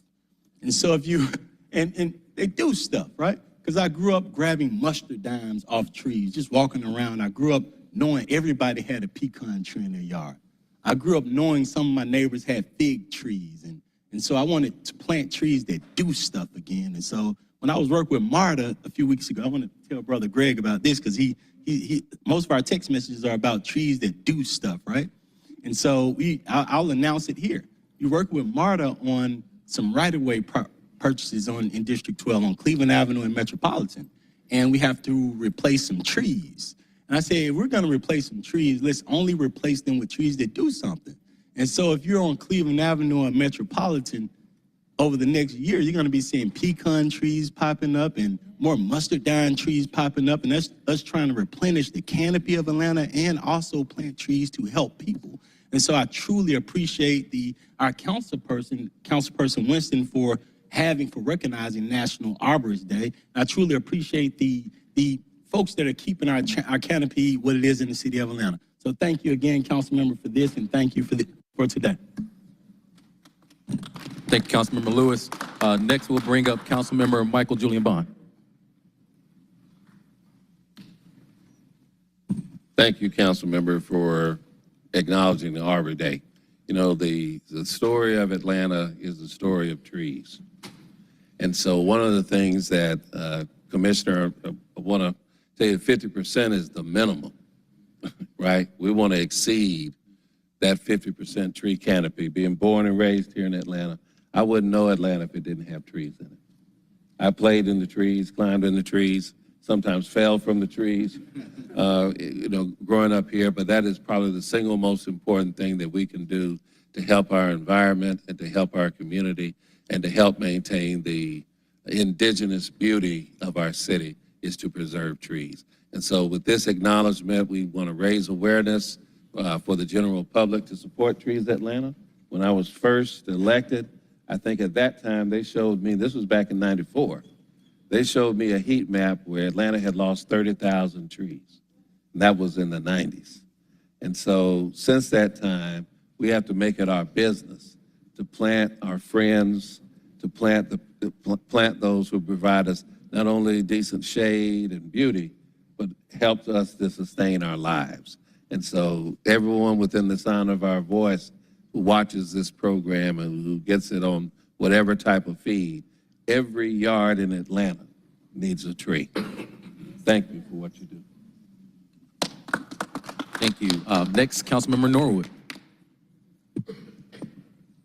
And so if you, and they do stuff, right? Because I grew up grabbing mustard dimes off trees, just walking around. I grew up knowing everybody had a pecan tree in their yard. I grew up knowing some of my neighbors had fig trees. And so I wanted to plant trees that do stuff again. And so when I was working with Marta a few weeks ago, I want to tell Brother Greg about this, because most of our text messages are about trees that do stuff, right? And so I'll announce it here. You work with Marta on some right-of-way purchases in District 12 on Cleveland Avenue and Metropolitan. And we have to replace some trees. And I said, if we're gonna replace some trees, let's only replace them with trees that do something. And so if you're on Cleveland Avenue and Metropolitan, over the next year, you're gonna be seeing pecan trees popping up and more mustard dime trees popping up. And that's us trying to replenish the canopy of Atlanta and also plant trees to help people. And so I truly appreciate our Councilperson Winston for recognizing National Arborist Day. And I truly appreciate the folks that are keeping our canopy what it is in the city of Atlanta. So thank you again, Councilmember, for this, and thank you for today. Thank you, Councilmember Lewis. Next, we'll bring up Councilmember Michael Julian Bond. Thank you, Councilmember, for acknowledging the Arbor Day. You know, the story of Atlanta is the story of trees. And so one of the things that, Commissioner, I want to tell you 50% is the minimum, right? We want to exceed that 50% tree canopy. Being born and raised here in Atlanta, I wouldn't know Atlanta if it didn't have trees in it. I played in the trees, climbed in the trees, sometimes fell from the trees, growing up here, but that is probably the single most important thing that we can do to help our environment and to help our community and to help maintain the indigenous beauty of our city is to preserve trees. And so with this acknowledgement, we want to raise awareness for the general public to support Trees Atlanta. When I was first elected, I think at that time they showed me, this was back in '94, they showed me a heat map where Atlanta had lost 30,000 trees. And that was in the 90s. And so since that time, we have to make it our business to plant our friends, to plant those who provide us not only decent shade and beauty, but helps us to sustain our lives. And so everyone within the sound of our voice who watches this program and who gets it on whatever type of feed, every yard in Atlanta needs a tree. Thank you for what you do. Thank you. Next, Councilmember Norwood.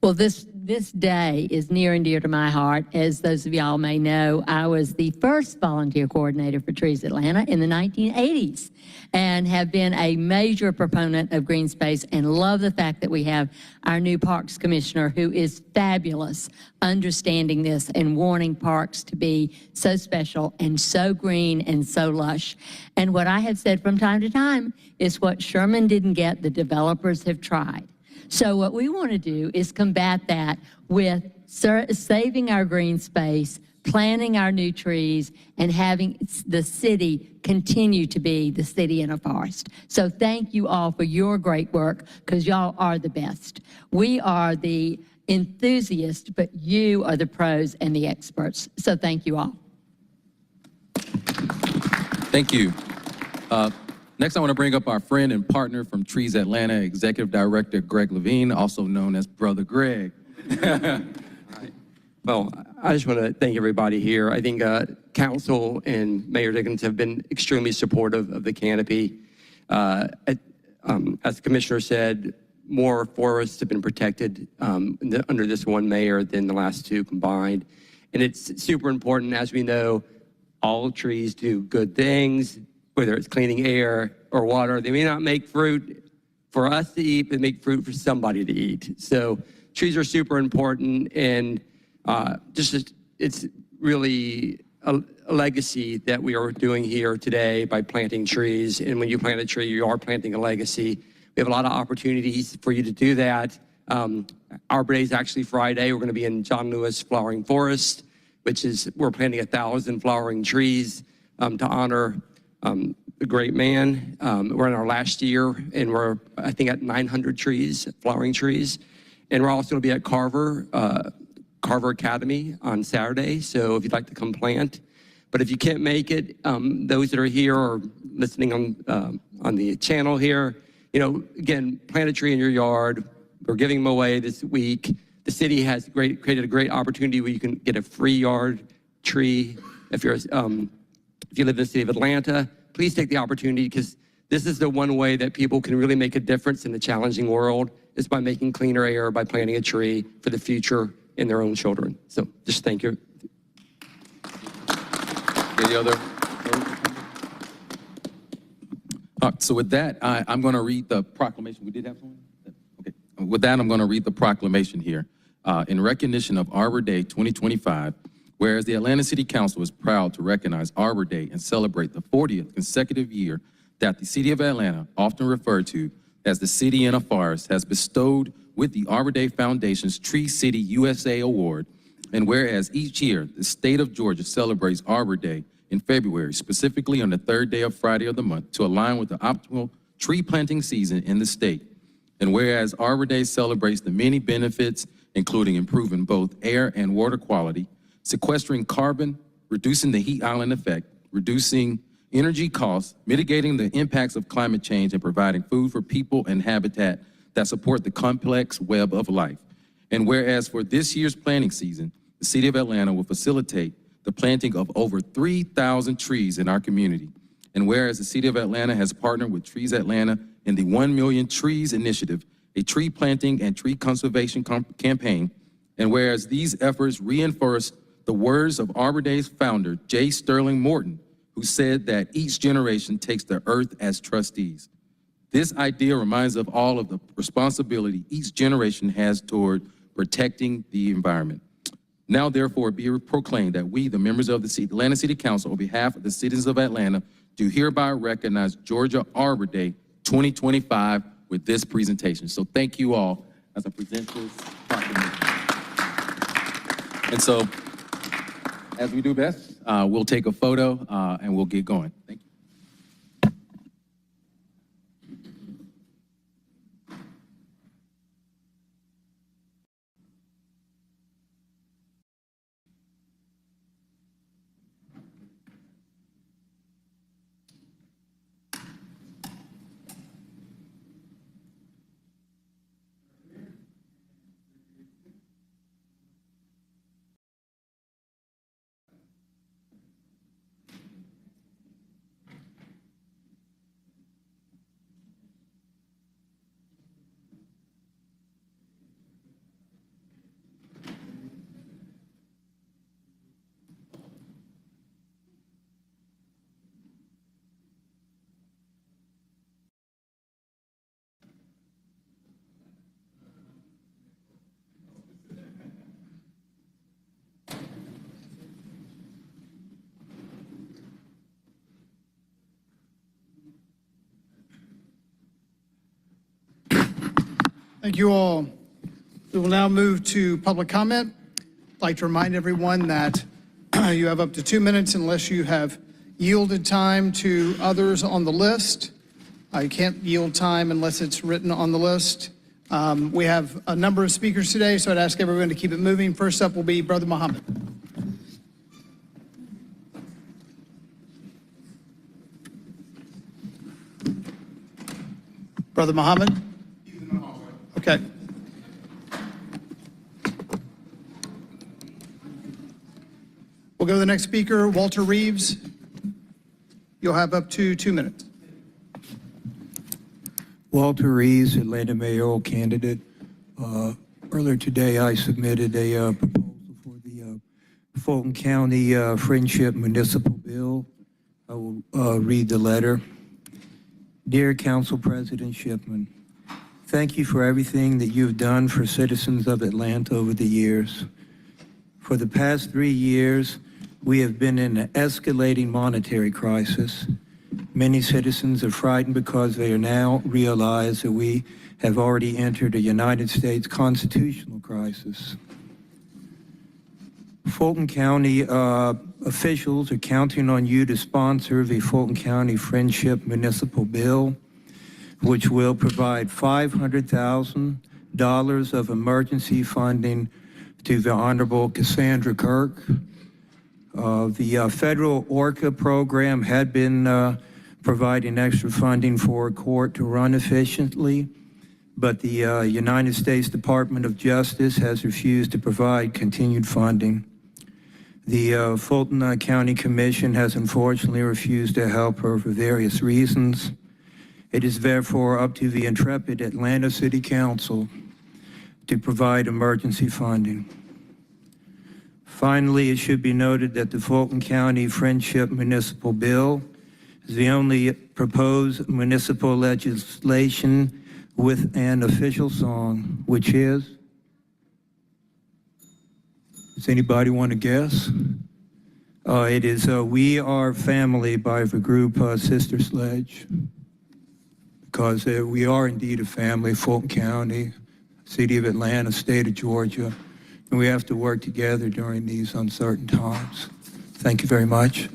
Well, this day is near and dear to my heart. As those of y'all may know, I was the first volunteer coordinator for Trees Atlanta in the 1980s and have been a major proponent of green space and love the fact that we have our new Parks Commissioner who is fabulous, understanding this and wanting parks to be so special and so green and so lush. And what I have said from time to time is what Sherman didn't get, the developers have tried. So what we want to do is combat that with saving our green space, planting our new trees, and having the city continue to be the city in a forest. So thank you all for your great work, because y'all are the best. We are the enthusiasts, but you are the pros and the experts. So thank you all. Thank you. Next, I want to bring up our friend and partner from Trees Atlanta, Executive Director Greg Levine, also known as Brother Greg. Well, I just want to thank everybody here. I think Council and Mayor Dickens have been extremely supportive of the canopy. As the Commissioner said, more forests have been protected under this one mayor than the last two combined. And it's super important, as we know, all trees do good things, whether it's cleaning air or water. They may not make fruit for us to eat, but make fruit for somebody to eat. So trees are super important, and it's really a legacy that we are doing here today by planting trees. And when you plant a tree, you are planting a legacy. We have a lot of opportunities for you to do that. Arbor Day is actually Friday. We're going to be in John Lewis Flowering Forest, we're planting 1,000 flowering trees to honor a great man. We're in our last year, and we're, I think, at 900 trees, flowering trees. And we're also going to be at Carver Academy on Saturday, so if you'd like to come plant. But if you can't make it, those that are here or listening on the channel here, again, plant a tree in your yard. We're giving them away this week. The city has created a great opportunity where you can get a free yard tree. If you live in the city of Atlanta, please take the opportunity, because this is the one way that people can really make a difference in the challenging world, is by making cleaner air, by planting a tree for the future and their own children. So just thank you. Any other? So with that, I'm going to read the proclamation. We did have someone? Okay. With that, I'm going to read the proclamation here. In recognition of Arbor Day 2025, whereas the Atlanta City Council is proud to recognize Arbor Day and celebrate the 40th consecutive year that the City of Atlanta, often referred to as the City in a Forest, has bestowed with the Arbor Day Foundation's Tree City USA Award. And whereas each year the state of Georgia celebrates Arbor Day in February, specifically on the third day of Friday of the month, to align with the optimal tree planting season in the state. And whereas Arbor Day celebrates the many benefits, including improving both air and water quality, sequestering carbon, reducing the heat island effect, reducing energy costs, mitigating the impacts of climate change, and providing food for people and habitat that support the complex web of life. And whereas for this year's planting season, the City of Atlanta will facilitate the planting of over 3,000 trees in our community. And whereas the City of Atlanta has partnered with Trees Atlanta in the 1 Million Trees Initiative, a tree planting and tree conservation campaign, and whereas these efforts reinforce the words of Arbor Day's founder, J. Sterling Morton, who said that each generation takes the earth as trustees. This idea reminds us of all of the responsibility each generation has toward protecting the environment. Now, therefore, be proclaimed that we, the members of the Atlanta City Council, on behalf of the citizens of Atlanta, do hereby recognize Georgia Arbor Day 2025 with this presentation. So thank you all as I present this proclamation. And so, as we do best, we'll take a photo and we'll get going. Thank you. Thank you all. We will now move to public comment. I'd like to remind everyone that you have up to 2 minutes unless you have yielded time to others on the list. You can't yield time unless it's written on the list. We have a number of speakers today, so I'd ask everyone to keep it moving. First up will be Brother Muhammad. Brother Muhammad? Okay. We'll go to the next speaker, Walter Reeves. You'll have up to 2 minutes. Walter Reeves, Atlanta mayoral candidate. Earlier today, I submitted a proposal for the Fulton County Friendship Municipal Bill. I will read the letter. Dear Council President Shipman, thank you for everything that you've done for citizens of Atlanta over the years. For the past 3 years, we have been in an escalating monetary crisis. Many citizens are frightened because they are now realize that we have already entered a United States constitutional crisis. Fulton County officials are counting on you to sponsor the Fulton County Friendship Municipal Bill, which will provide $500,000 of emergency funding to the Honorable Cassandra Kirk. The federal ORCA program had been providing extra funding for a court to run efficiently, but the United States Department of Justice has refused to provide continued funding. The Fulton County Commission has unfortunately refused to help her for various reasons. It is therefore up to the intrepid Atlanta City Council to provide emergency funding. Finally, it should be noted that the Fulton County Friendship Municipal Bill is the only proposed municipal legislation with an official song, which is, does anybody want to guess? It is We Are Family by the group Sister Sledge, because we are indeed a family, Fulton County, City of Atlanta, State of Georgia, and we have to work together during these uncertain times. Thank you very much.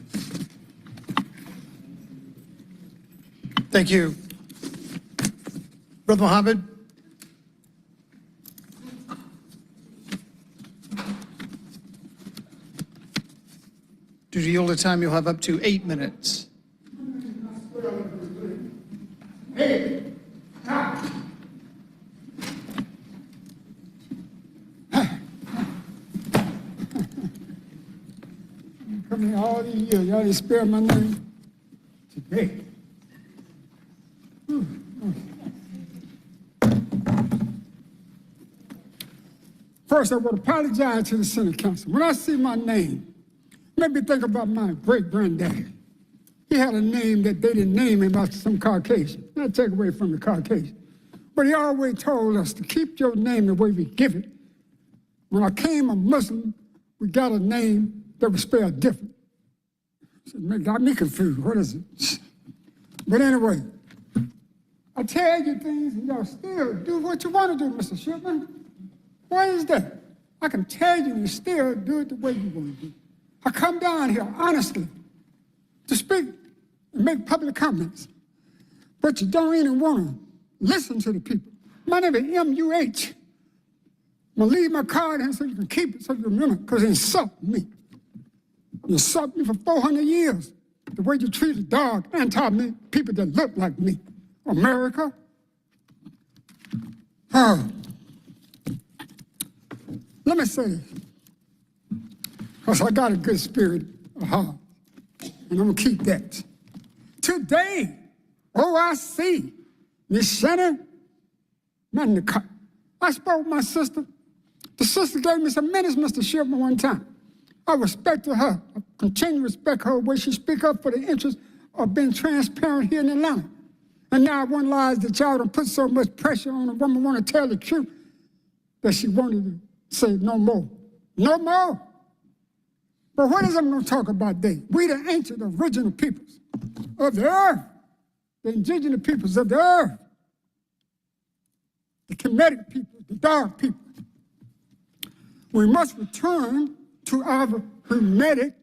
Thank you. Brother Muhammad. Due to yield of time, you'll have up to 8 minutes. Come here all these years, y'all didn't spare my name today. First, I would apologize to the Senate Council. When I see my name, let me think about my great-granddaddy. He had a name that they didn't name him after some Caucasian. Not take away from the Caucasian. But he always told us to keep your name the way we give it. When I came a Muslim, we got a name that was spelled different. So it got me confused. What is it? But anyway, I tell you things and y'all still do what you want to do, Mr. Shipman. Why is that? I can tell you and still do it the way you want to do. I come down here honestly to speak and make public comments, but you don't even want to listen to the people. My name is M-U-H. I'm going to leave my card in so you can keep it, so you remember, because it insulted me. You insulted me for 400 years, the way you treat a dog and taught me people that look like me. America. Oh. Let me say this, because I got a good spirit of heart, and I'm going to keep that. Today, OIC, Miss Shannon, I spoke with my sister. The sister gave me some minutes, Mr. Shipman, one time. I respected her. I continue to respect her when she speak up for the interests of being transparent here in Atlanta. And now I realize that y'all don't put so much pressure on a woman want to tell the truth that she wanted to say no more. No more. But what is I'm going to talk about today? We the ancient original peoples of the earth, the indigenous peoples of the earth. The Kemetic people, the dark people. We must return to our Hermetic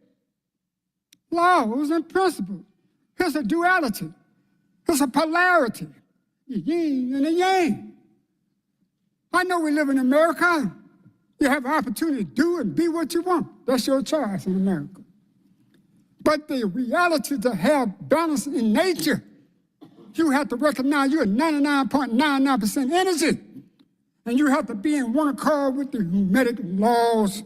laws and principles. Here's a duality. Here's a polarity, the yin and the yang. I know we live in America. You have an opportunity to do and be what you want. That's your choice in America. But the reality to have balance in nature, you have to recognize you're 99.99% energy. And you have to be in one accord with the Hermetic laws.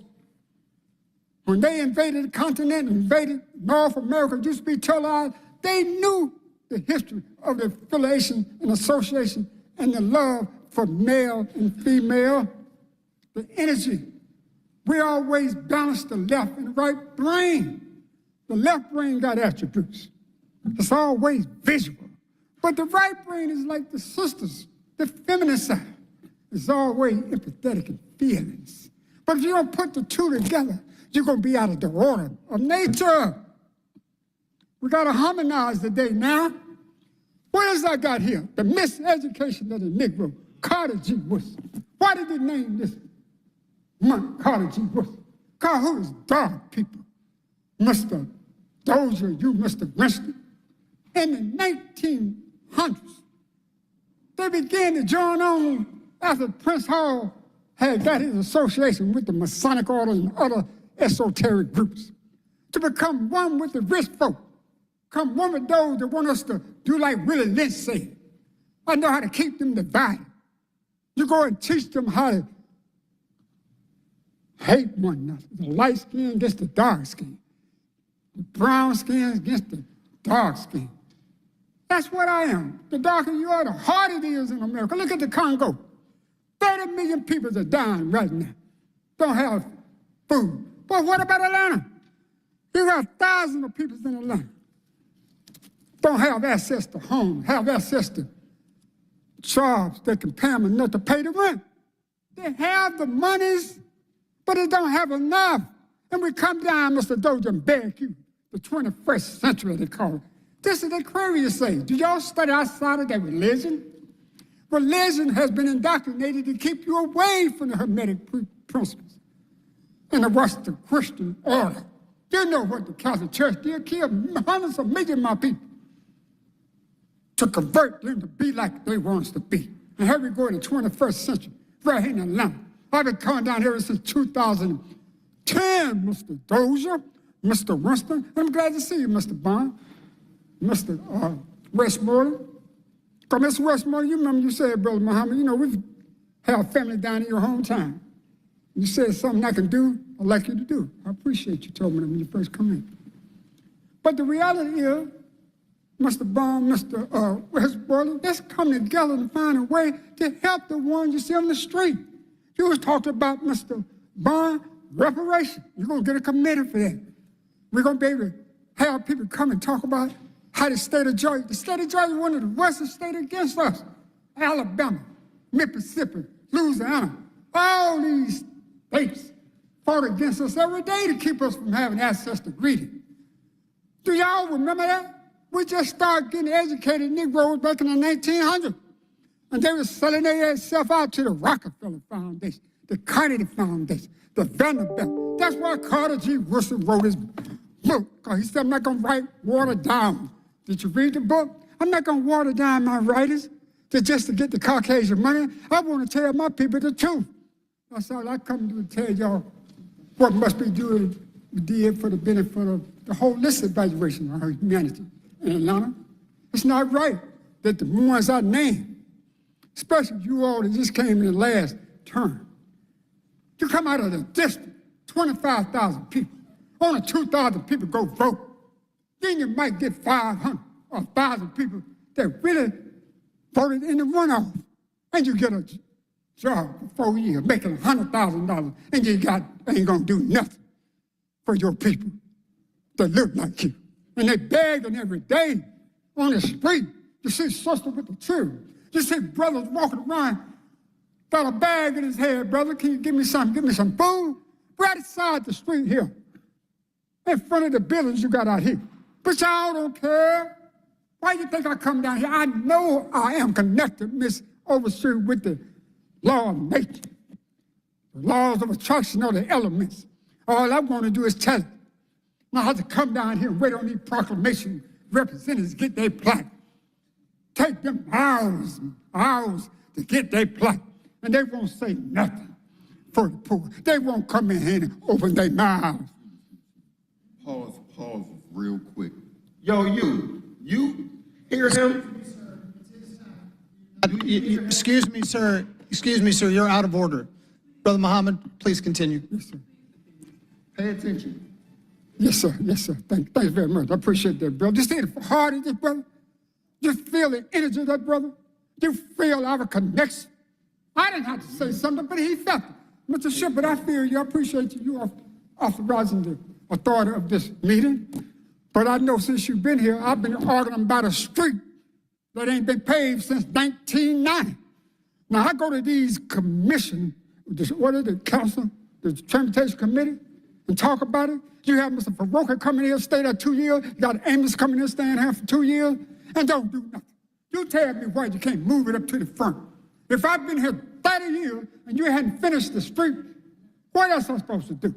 When they invaded the continent, invaded North America, used to be televised, they knew the history of the affiliation and association and the love for male and female, the energy. We always balance the left and right brain. The left brain got attributes. It's always visual. But the right brain is like the sisters, the feminine side. It's always empathetic and feelings. But if you don't put the two together, you're going to be out of the order of nature. We got to harmonize today now. What else I got here? The miseducation of the Negro, Carter G. Woodson. Why did they name this month Carter G. Woodson? Because who is dark people? Mr. Dozier, you, Mr. Winston. In the 1900s, they began to join on after Prince Hall had got his association with the Masonic Order and other esoteric groups to become one with the rich folk, become one with those that want us to do like Willie Lynch said. I know how to keep them divided. You go and teach them how to hate one another. The light skin against the dark skin. The brown skin against the dark skin. That's what I am. The darker you are, the harder it is in America. Look at the Congo. 30 million people are dying right now. Don't have food. But what about Atlanta? You got thousands of people in Atlanta. Don't have access to homes, have access to jobs that can pay them enough to pay the rent. They have the monies, but they don't have enough. And we come down, Mr. Dozier, and beg you, the 21st century, they call it. This is the Aquarius say. Do y'all study outside of that religion? Religion has been indoctrinated to keep you away from the Hermetic principles and the Western Christian order. You know what the Catholic Church did? Killed hundreds of millions of my people to convert them to be like they want us to be. And here we go in the 21st century, right here in Atlanta. I've been coming down here since 2010, Mr. Dozier, Mr. Winston, and I'm glad to see you, Mr. Bond, Mr. Westmoreland. Because Mr. Westmoreland, you remember you said, Brother Muhammad, you know, we've had family down in your hometown. You said something I can do, I'd like you to do. I appreciate you told me that when you first come in. But the reality is, Mr. Bond, Mr. Westmoreland, let's come together and find a way to help the ones you see on the street. You was talking about, Mr. Bond, reparation. You're going to get a committee for that. We're going to be able to have people come and talk about how the state of Georgia is one of the western states against us. Alabama, Mississippi, Louisiana, all these states fought against us every day to keep us from having access to reading. Do y'all remember that? We just started getting educated Negroes back in the 1900s. And they were selling themselves out to the Rockefeller Foundation, the Carnegie Foundation, the Vanderbilt. That's why Carter G. Woodson wrote his book, because he said, I'm not going to write watered down. Did you read the book? I'm not going to water down my writers just to get the Caucasian money. I want to tell my people the truth. That's all I come to tell y'all what must be did for the benefit of the holistic evaluation of our humanity in Atlanta. It's not right that the ones I named, especially you all that just came in the last term, you come out of the district, 25,000 people. Only 2,000 people go vote. Then you might get 500 or 1,000 people that really voted in the runoff. And you get a job for 4 years, making $100,000, and you ain't gonna do nothing for your people that look like you. And they begging every day on the street. You see sisters with the children. You see brothers walking around, got a bag in his head, brother, can you give me something? Give me some food? Right beside the street here, in front of the buildings you got out here. But y'all don't care. Why you think I come down here? I know I am connected, Miss Overstreet, with the law of nature, the laws of attraction of the elements. All I want to do is tell you. I have to come down here and wait on these proclamation representatives to get their plaque. Take them hours and hours to get their plaque, and they won't say nothing for the poor. They won't come in here and open their mouths. Pause real quick. Yo, you hear him? Excuse me, sir. Excuse me, sir. You're out of order. Brother Muhammad, please continue. Yes, sir. Pay attention. Yes, sir. Yes, sir. Thank you very much. I appreciate that, brother. Just see the heart of this brother. Just feel the energy of that brother. You feel our connection. I didn't have to say something, but he felt it. Mr. Sharpe, I feel you. I appreciate you. You are authorizing the authority of this meeting. But I know since you've been here, I've been arguing about a street that ain't been paved since 1990. Now, I go to these commission, what is it, council, the transportation committee, and talk about it. You have Mr. Faroka coming here, stay there 2 years. You got Amos coming here, staying here for 2 years, and don't do nothing. You tell me why you can't move it up to the front. If I've been here 30 years and you hadn't finished the street, what else am I supposed to do?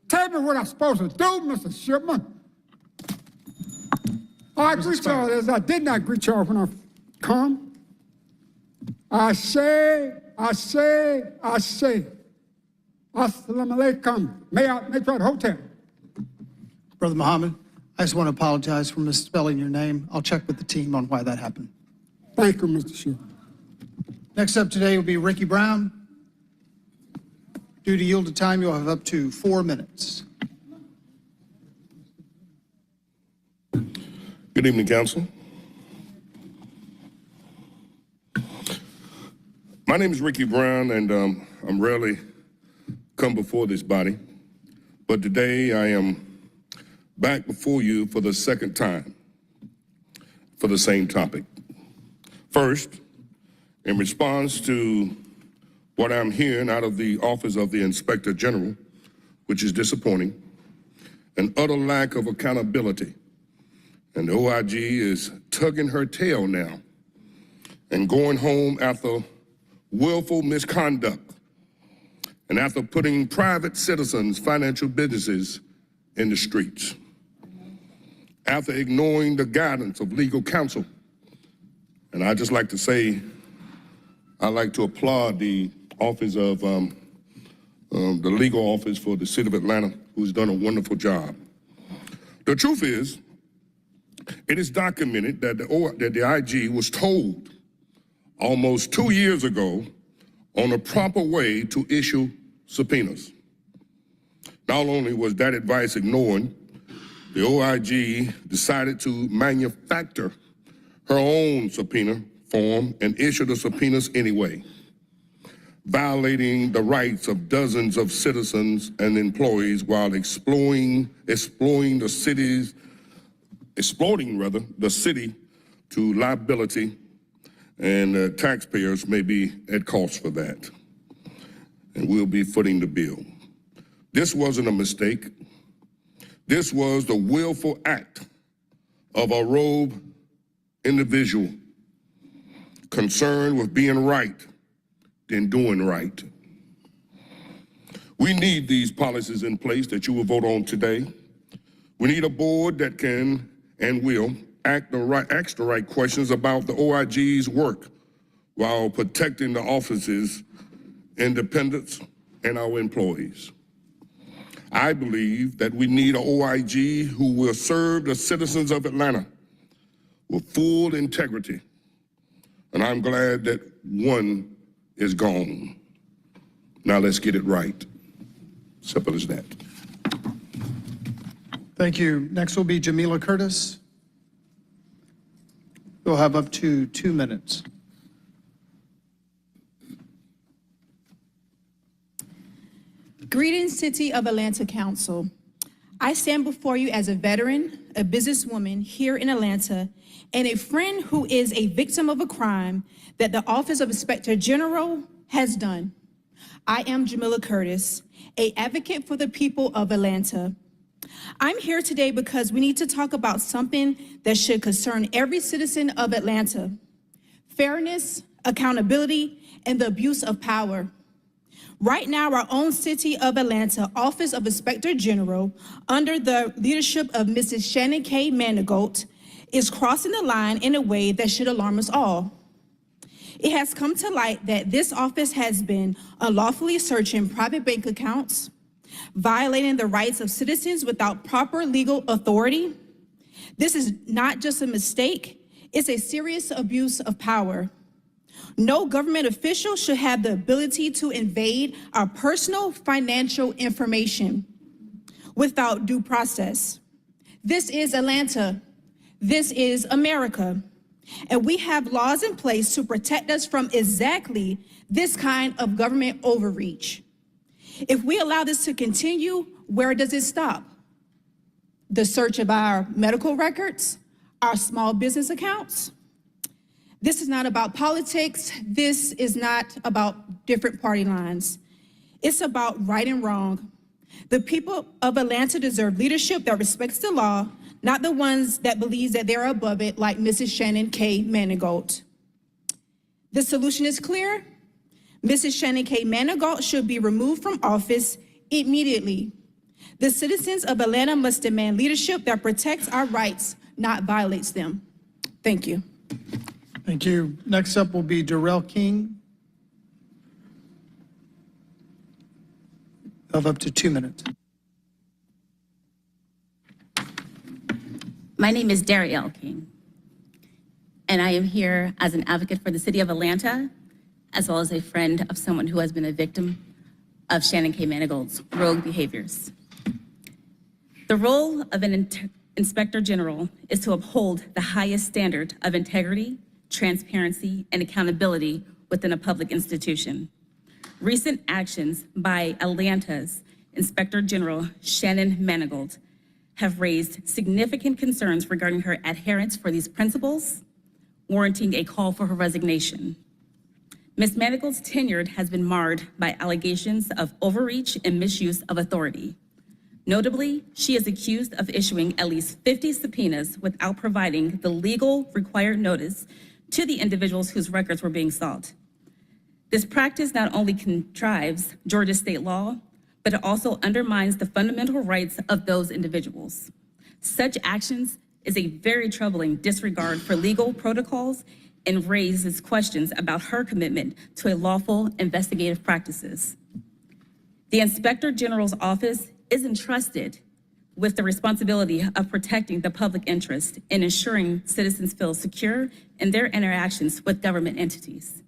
Tell me what I'm supposed to do, Mr. Shipman. I greet y'all as I did not greet y'all when I come. I say. Assalamu alaikum. May I try the hotel? Brother Muhammad, I just want to apologize for misspelling your name. I'll check with the team on why that happened. Thank you, Mr. Sharpe. Next up today will be Ricky Brown. Due to yield of time, you'll have up to 4 minutes. Good evening, Council. My name is Ricky Brown, and I'm rarely come before this body, but today I am back before you for the second time for the same topic. First, in response to what I'm hearing out of the Office of the Inspector General, which is disappointing, an utter lack of accountability. And the OIG is tugging her tail now and going home after willful misconduct and after putting private citizens' financial businesses in the streets, after ignoring the guidance of legal counsel. And I'd just like to say, I'd like to applaud the Office of the Legal Office for the City of Atlanta, who's done a wonderful job. The truth is, it is documented that the IG was told almost 2 years ago on a proper way to issue subpoenas. Not only was that advice ignored, the OIG decided to manufacture her own subpoena form and issue the subpoenas anyway, violating the rights of dozens of citizens and employees while exploiting the city to liability, and taxpayers may be at cost for that. And we'll be footing the bill. This wasn't a mistake. This was the willful act of a rogue individual concerned with being right than doing right. We need these policies in place that you will vote on today. We need a board that can and will ask the right questions about the OIG's work while protecting the office's independence and our employees. I believe that we need an OIG who will serve the citizens of Atlanta with full integrity. And I'm glad that one is gone. Now let's get it right. Simple as that. Thank you. Next will be Jamila Curtis. You'll have up to 2 minutes. Greetings, City of Atlanta Council. I stand before you as a veteran, a businesswoman here in Atlanta, and a friend who is a victim of a crime that the Office of Inspector General has done. I am Jamila Curtis, an advocate for the people of Atlanta. I'm here today because we need to talk about something that should concern every citizen of Atlanta: fairness, accountability, and the abuse of power. Right now, our own City of Atlanta Office of Inspector General, under the leadership of Mrs. Shannon K. Manigault, is crossing the line in a way that should alarm us all. It has come to light that this office has been unlawfully searching private bank accounts, violating the rights of citizens without proper legal authority. This is not just a mistake, it's a serious abuse of power. No government official should have the ability to invade our personal financial information without due process. This is Atlanta. This is America. And we have laws in place to protect us from exactly this kind of government overreach. If we allow this to continue, where does it stop? The search of our medical records, our small business accounts? This is not about politics. This is not about different party lines. It's about right and wrong. The people of Atlanta deserve leadership that respects the law, not the ones that believes that they're above it, like Mrs. Shannon K. Manigault. The solution is clear. Mrs. Shannon K. Manigault should be removed from office immediately. The citizens of Atlanta must demand leadership that protects our rights, not violates them. Thank you. Thank you. Next up will be Darrell King of up to 2 minutes. My name is Darielle King, and I am here as an advocate for the City of Atlanta, as well as a friend of someone who has been a victim of Shannon K. Manigault's rogue behaviors. The role of an Inspector General is to uphold the highest standard of integrity, transparency, and accountability within a public institution. Recent actions by Atlanta's Inspector General Shannon Manigault have raised significant concerns regarding her adherence for these principles, warranting a call for her resignation. Ms. Manigault's tenure has been marred by allegations of overreach and misuse of authority. Notably, she is accused of issuing at least 50 subpoenas without providing the legal required notice to the individuals whose records were being sought. This practice not only contrives Georgia state law, but it also undermines the fundamental rights of those individuals. Such actions is a very troubling disregard for legal protocols and raises questions about her commitment to a lawful investigative practices. The Inspector General's office is entrusted with the responsibility of protecting the public interest and ensuring citizens feel secure in their interactions with government entities.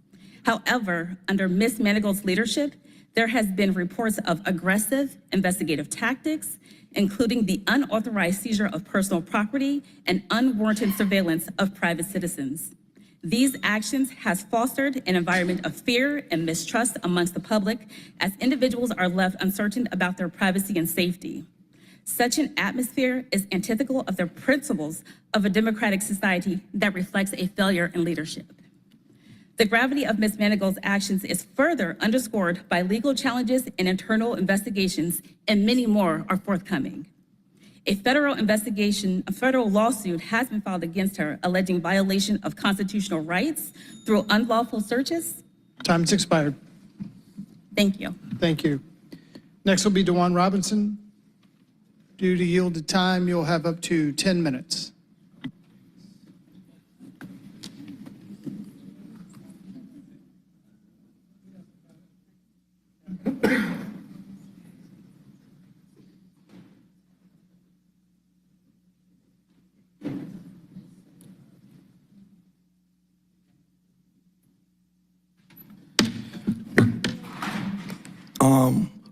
However, under Ms. Manigault's leadership, there has been reports of aggressive investigative tactics, including the unauthorized seizure of personal property and unwarranted surveillance of private citizens. These actions has fostered an environment of fear and mistrust amongst the public as individuals are left uncertain about their privacy and safety. Such an atmosphere is antithetical of the principles of a democratic society that reflects a failure in leadership. The gravity of Ms. Manigault's actions is further underscored by legal challenges and internal investigations, and many more are forthcoming. A federal lawsuit has been filed against her, alleging violation of constitutional rights through unlawful searches. Time's expired. Thank you. Thank you. Next will be DeJuan Robinson. Due to yielded time, you'll have up to 10 minutes.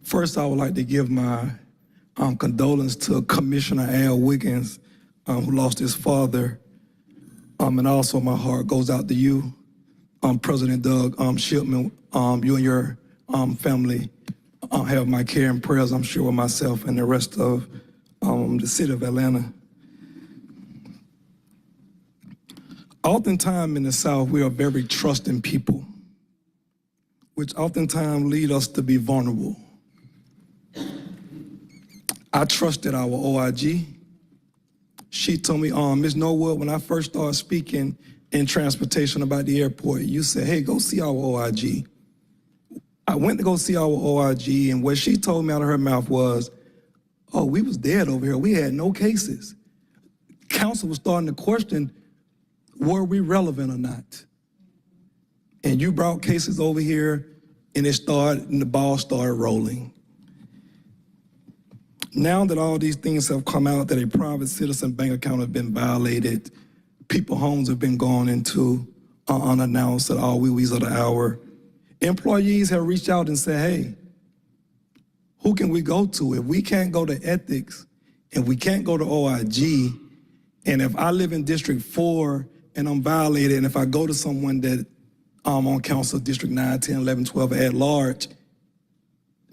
First, I would like to give my condolence to Commissioner Al Wiggins, who lost his father. And also my heart goes out to you, President Doug Shipman. You and your family have my care and prayers, I'm sure, with myself and the rest of the city of Atlanta. Oftentimes in the South, we are very trusting people, which oftentimes lead us to be vulnerable. I trusted our OIG. She told me, Ms. Norwood, when I first started speaking, in transportation about the airport. You said, hey, go see our OIG. I went to go see our OIG, and what she told me out of her mouth was, oh, we was dead over here. We had no cases. Council was starting to question, were we relevant or not? And you brought cases over here, and the ball started rolling. Now that all these things have come out, that a private citizen bank account has been violated, people's homes have been gone into unannounced at all wee wees of the hour, employees have reached out and said, hey, who can we go to? If we can't go to ethics, and we can't go to OIG, and if I live in District 4 and I'm violated, and if I go to someone that on council, District 9, 10, 11, 12 at large,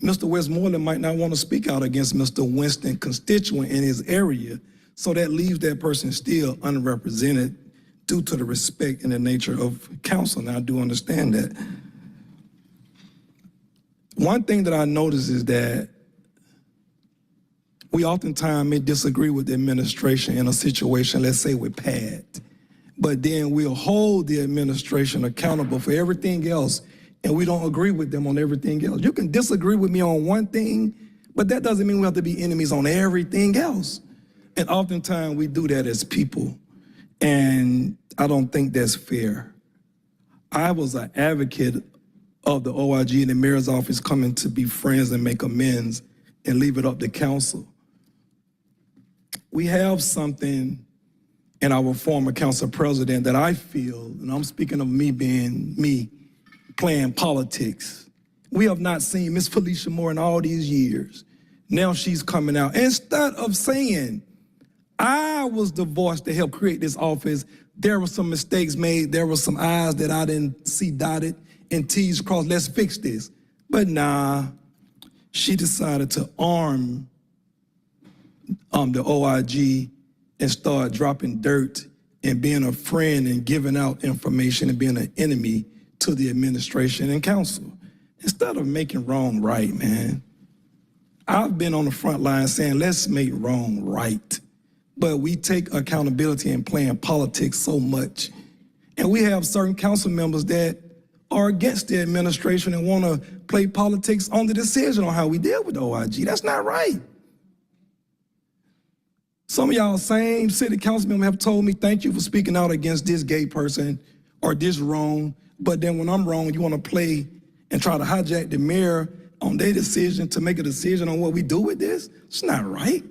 Mr. Westmoreland might not want to speak out against Mr. Winston constituent in his area, so that leaves that person still unrepresented due to the respect and the nature of council, and I do understand that. One thing that I notice is that we oftentimes may disagree with the administration in a situation, let's say with Pat, but then we'll hold the administration accountable for everything else, and we don't agree with them on everything else. You can disagree with me on one thing, but that doesn't mean we have to be enemies on everything else. And oftentimes we do that as people, and I don't think that's fair. I was an advocate of the OIG and the mayor's office coming to be friends and make amends and leave it up to council. We have something in our former council president that I feel, and I'm speaking of me being me, playing politics. We have not seen Miss Felicia Moore in all these years. Now she's coming out. Instead of saying, I was the voice to help create this office, there were some mistakes made, there were some I's that I didn't see dotted and T's crossed, let's fix this. But nah, she decided to arm the OIG and start dropping dirt and being a friend and giving out information and being an enemy to the administration and council. Instead of making wrong right, man. I've been on the front line saying, let's make wrong right. But we take accountability in playing politics so much. And we have certain council members that are against the administration and want to play politics on the decision on how we deal with the OIG. That's not right. Some of y'all same city council members have told me, thank you for speaking out against this gay person or this wrong. But then when I'm wrong, you want to play and try to hijack the mayor on their decision to make a decision on what we do with this. It's not right.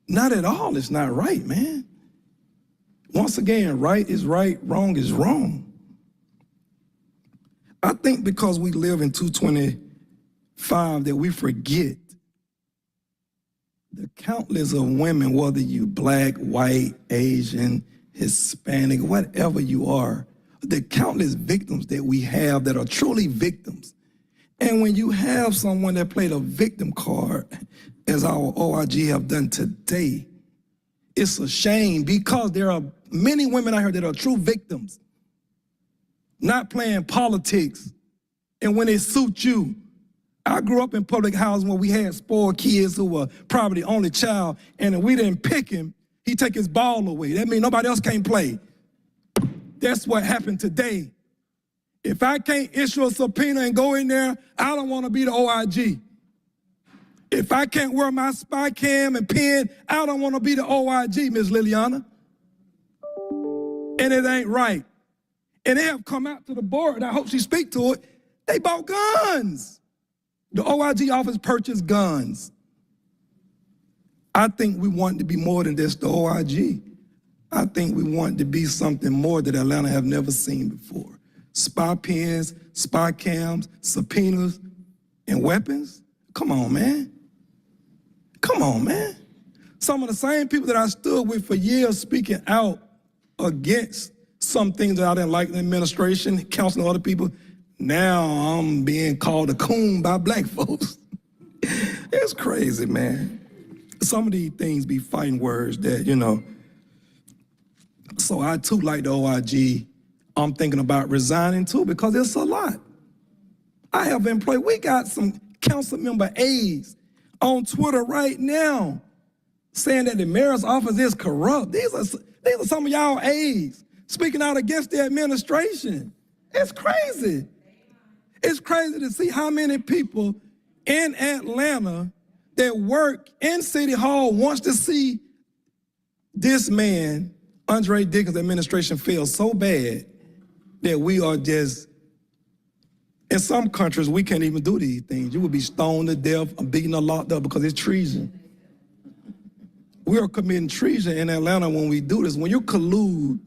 Not at all. It's not right, man. Once again, right is right, wrong is wrong. I think because we live in 225 that we forget the countless of women, whether you black, white, Asian, Hispanic, whatever you are, the countless victims that we have that are truly victims. And when you have someone that played a victim card, as our OIG have done today, it's a shame because there are many women out here that are true victims, not playing politics. And when it suits you, I grew up in public housing where we had spoiled kids who were probably the only child, and if we didn't pick him, he take his ball away. That means nobody else can't play. That's what happened today. If I can't issue a subpoena and go in there, I don't want to be the OIG. If I can't wear my spy cam and pen, I don't want to be the OIG, Ms. Liliana. And it ain't right. And they have come out to the board, and I hope she speak to it. They bought guns. The OIG office purchased guns. I think we want to be more than just the OIG. I think we want to be something more that Atlanta have never seen before. Spy pens, spy cams, subpoenas, and weapons. Come on, man. Come on, man. Some of the same people that I stood with for years speaking out against some things that I didn't like in the administration, counseling other people, now I'm being called a coon by black folks. It's crazy, man. Some of these things be fighting words that, you know. So I too, like the OIG, I'm thinking about resigning too because it's a lot. I have employed, we got some council member aides on Twitter right now saying that the mayor's office is corrupt. These are some of y'all aides speaking out against the administration. It's crazy. It's crazy to see how many people in Atlanta that work in City Hall wants to see this man, Andre Dickens' administration, fail so bad that we are just, in some countries, we can't even do these things. You would be stoned to death or beaten or locked up because it's treason. We are committing treason in Atlanta when we do this. When you collude,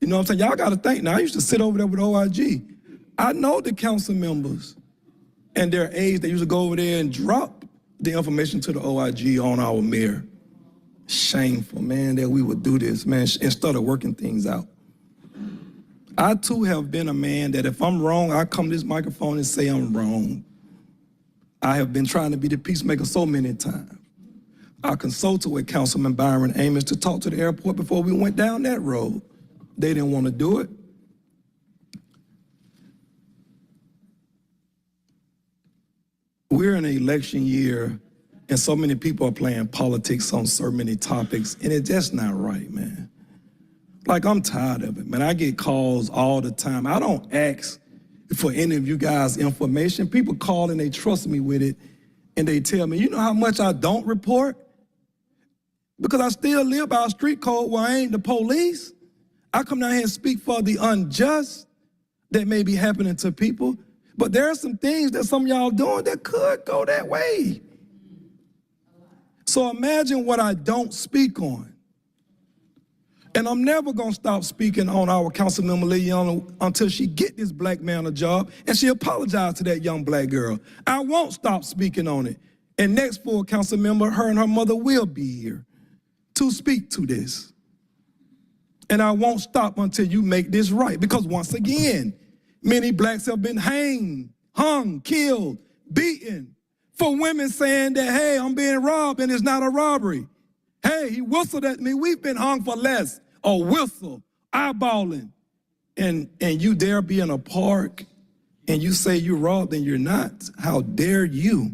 you know what I'm saying? Y'all got to think. Now, I used to sit over there with OIG. I know the council members and their aides. They used to go over there and drop the information to the OIG on our mayor. Shameful, man, that we would do this, man, instead of working things out. I, too, have been a man that if I'm wrong, I come to this microphone and say I'm wrong. I have been trying to be the peacemaker so many times. I consulted with Councilman Byron Amos to talk to the airport before we went down that road. They didn't want to do it. We're in an election year, and so many people are playing politics on so many topics, and it's just not right, man. Like, I'm tired of it, man. I get calls all the time. I don't ask for any of you guys' information. People call and they trust me with it, and they tell me, you know how much I don't report? Because I still live by a street code where I ain't the police. I come down here and speak for the unjust that may be happening to people. But there are some things that some of y'all doing that could go that way. So imagine what I don't speak on. And I'm never gonna stop speaking on our Councilmember Liliana until she get this black man a job and she apologize to that young black girl. I won't stop speaking on it. And next for council member, her and her mother will be here to speak to this. And I won't stop until you make this right. Because once again, many blacks have been hanged, hung, killed, beaten for women saying that, hey, I'm being robbed and it's not a robbery. Hey, he whistled at me. We've been hung for less. Or whistle, eyeballing. And you dare be in a park and you say you're robbed and you're not. How dare you?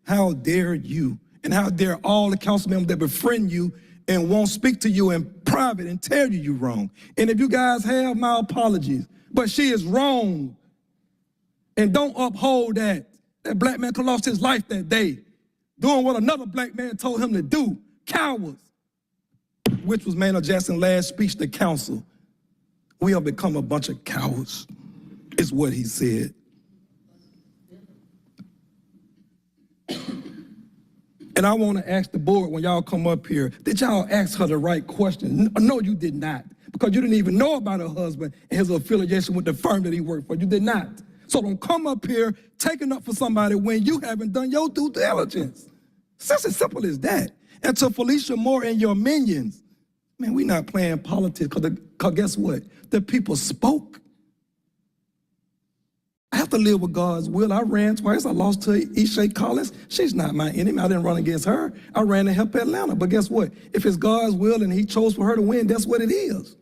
How dare you? And how dare all the council members that befriend you and won't speak to you in private and tell you you're wrong. And if you guys have, my apologies. But she is wrong. And don't uphold that. That black man could have lost his life that day doing what another black man told him to do. Cowards. Which was Maynard Jackson's last speech to council. We have become a bunch of cowards, is what he said. And I want to ask the board when y'all come up here, did y'all ask her the right question? No, you did not, because you didn't even know about her husband and his affiliation with the firm that he worked for. You did not. So don't come up here taking up for somebody when you haven't done your due diligence. It's just as simple as that. And to Felicia Moore and your minions, man, we not playing politics, because guess what? The people spoke. I have to live with God's will. I ran twice. I lost to Ishay Collins. She's not my enemy. I didn't run against her. I ran to help Atlanta. But guess what? If it's God's will and he chose for her to win, that's what it is.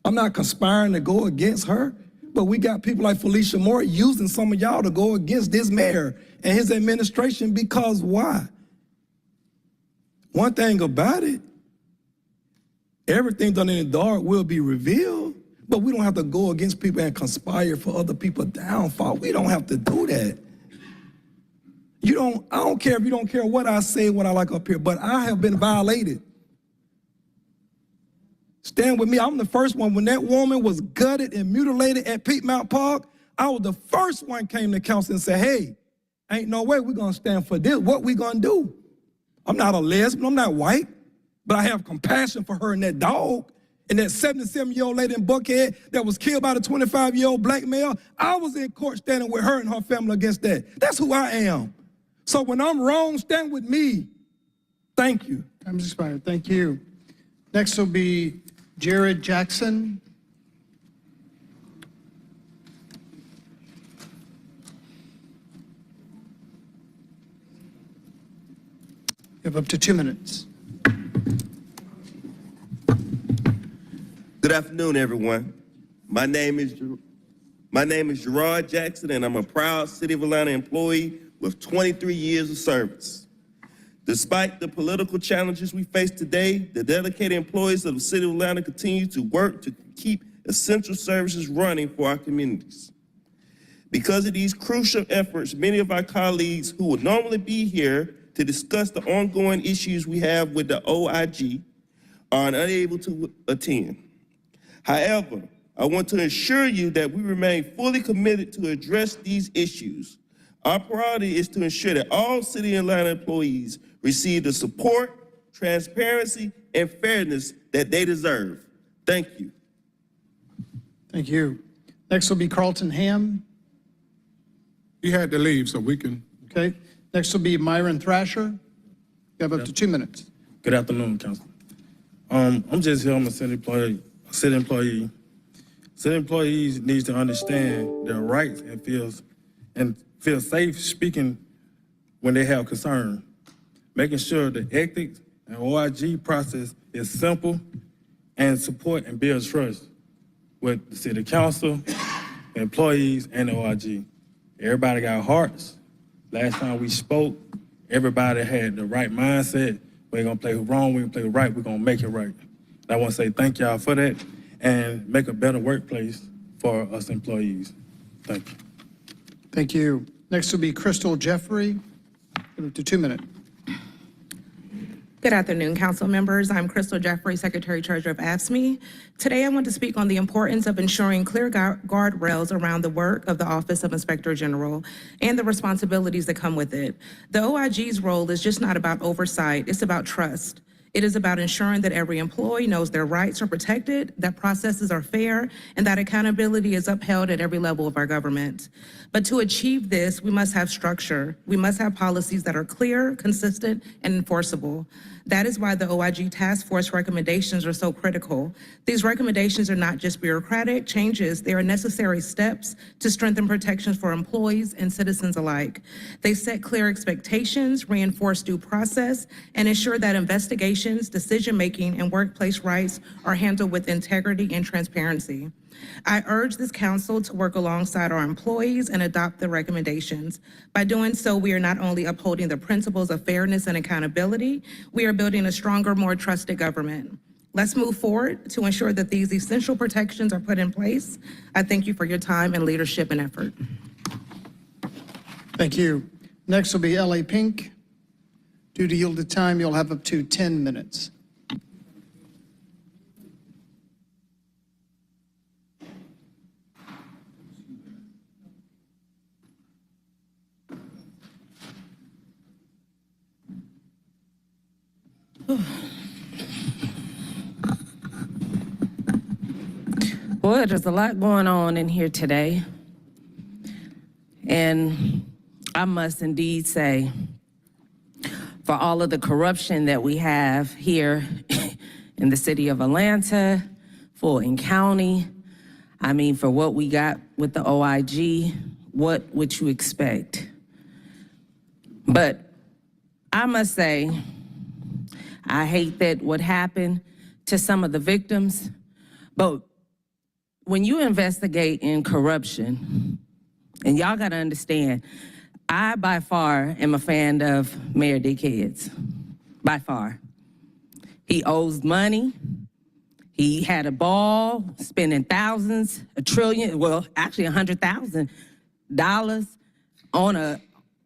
I'm not conspiring to go against her, but we got people like Felicia Moore using some of y'all to go against this mayor and his administration, because why? One thing about it, everything done in the dark will be revealed. But we don't have to go against people and conspire for other people's downfall. We don't have to do that. I don't care if you don't care what I say, what I like up here, but I have been violated. Stand with me. I'm the first one. When that woman was gutted and mutilated at Piedmont Park, I was the first one came to council and said, hey, ain't no way we're going to stand for this. What we going to do? I'm not a lesbian. I'm not white, but I have compassion for her and that dog. And that 77-year-old lady in Buckhead that was killed by the 25-year-old black male, I was in court standing with her and her family against that. That's who I am. So when I'm wrong, stand with me. Thank you. Time's expired. Thank you. Next will be Jared Jackson. You have up to 2 minutes. Good afternoon, everyone. My name is Gerard Jackson, and I'm a proud City of Atlanta employee with 23 years of service. Despite the political challenges we face today, the dedicated employees of the City of Atlanta continue to work to keep essential services running for our communities. Because of these crucial efforts, many of our colleagues who would normally be here to discuss the ongoing issues we have with the OIG are unable to attend. However, I want to assure you that we remain fully committed to address these issues. Our priority is to ensure that all City of Atlanta employees receive the support, transparency, and fairness that they deserve. Thank you. Thank you. Next will be Carlton Ham. He had to leave, so we can. Okay. Next will be Myron Thrasher. You have up to 2 minutes. Good afternoon, Council. I'm just here. I'm a city employee. City employees need to understand their rights and feel safe speaking when they have concern. Making sure the ethics and OIG process is simple and support and build trust with the City Council, the employees, and the OIG. Everybody got hearts. Last time we spoke, everybody had the right mindset. We ain't gonna play wrong, we gonna play right, we're gonna make it right. I wanna say thank y'all for that and make a better workplace for us employees. Thank you. Thank you. Next will be Crystal Jeffrey. Up to 2 minutes. Good afternoon, council members. I'm Crystal Jeffrey, Secretary Treasurer of AFSCME. Today, I want to speak on the importance of ensuring clear guardrails around the work of the Office of Inspector General and the responsibilities that come with it. The OIG's role is just not about oversight, it's about trust. It is about ensuring that every employee knows their rights are protected, that processes are fair, and that accountability is upheld at every level of our government. But to achieve this, we must have structure. We must have policies that are clear, consistent, and enforceable. That is why the OIG Task Force recommendations are so critical. These recommendations are not just bureaucratic changes, they are necessary steps to strengthen protections for employees and citizens alike. They set clear expectations, reinforce due process, and ensure that investigations, decision-making, and workplace rights are handled with integrity and transparency. I urge this council to work alongside our employees and adopt the recommendations. By doing so, we are not only upholding the principles of fairness and accountability, we are building a stronger, more trusted government. Let's move forward to ensure that these essential protections are put in place. I thank you for your time and leadership and effort. Thank you. Next will be L.A. Pink. Due to yielded time, you'll have up to 10 minutes. Well, there's a lot going on in here today. And I must indeed say, for all of the corruption that we have here in the city of Atlanta, Fulton County, I mean, for what we got with the OIG, what would you expect? But I must say, I hate that what happened to some of the victims, but when you investigate in corruption, and y'all gotta understand, I by far am a fan of Mayor Dickheads, by far. He owes money. He had a ball spending thousands, $1 trillion, well, actually $100,000 on a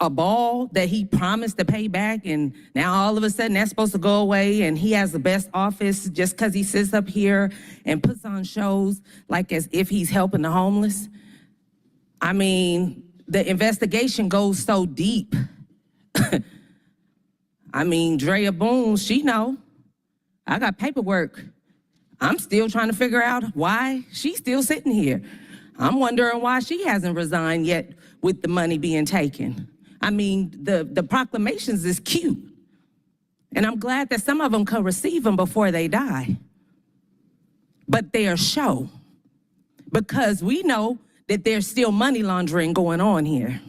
ball that he promised to pay back, and now all of a sudden that's supposed to go away, and he has the best office just because he sits up here and puts on shows like as if he's helping the homeless. I mean, the investigation goes so deep. I mean, Drea Boone, she know. I got paperwork. I'm still trying to figure out why she's still sitting here. I'm wondering why she hasn't resigned yet with the money being taken. I mean, the proclamations is cute. And I'm glad that some of them can receive them before they die. But they are show. Because we know that there's still money laundering going on here.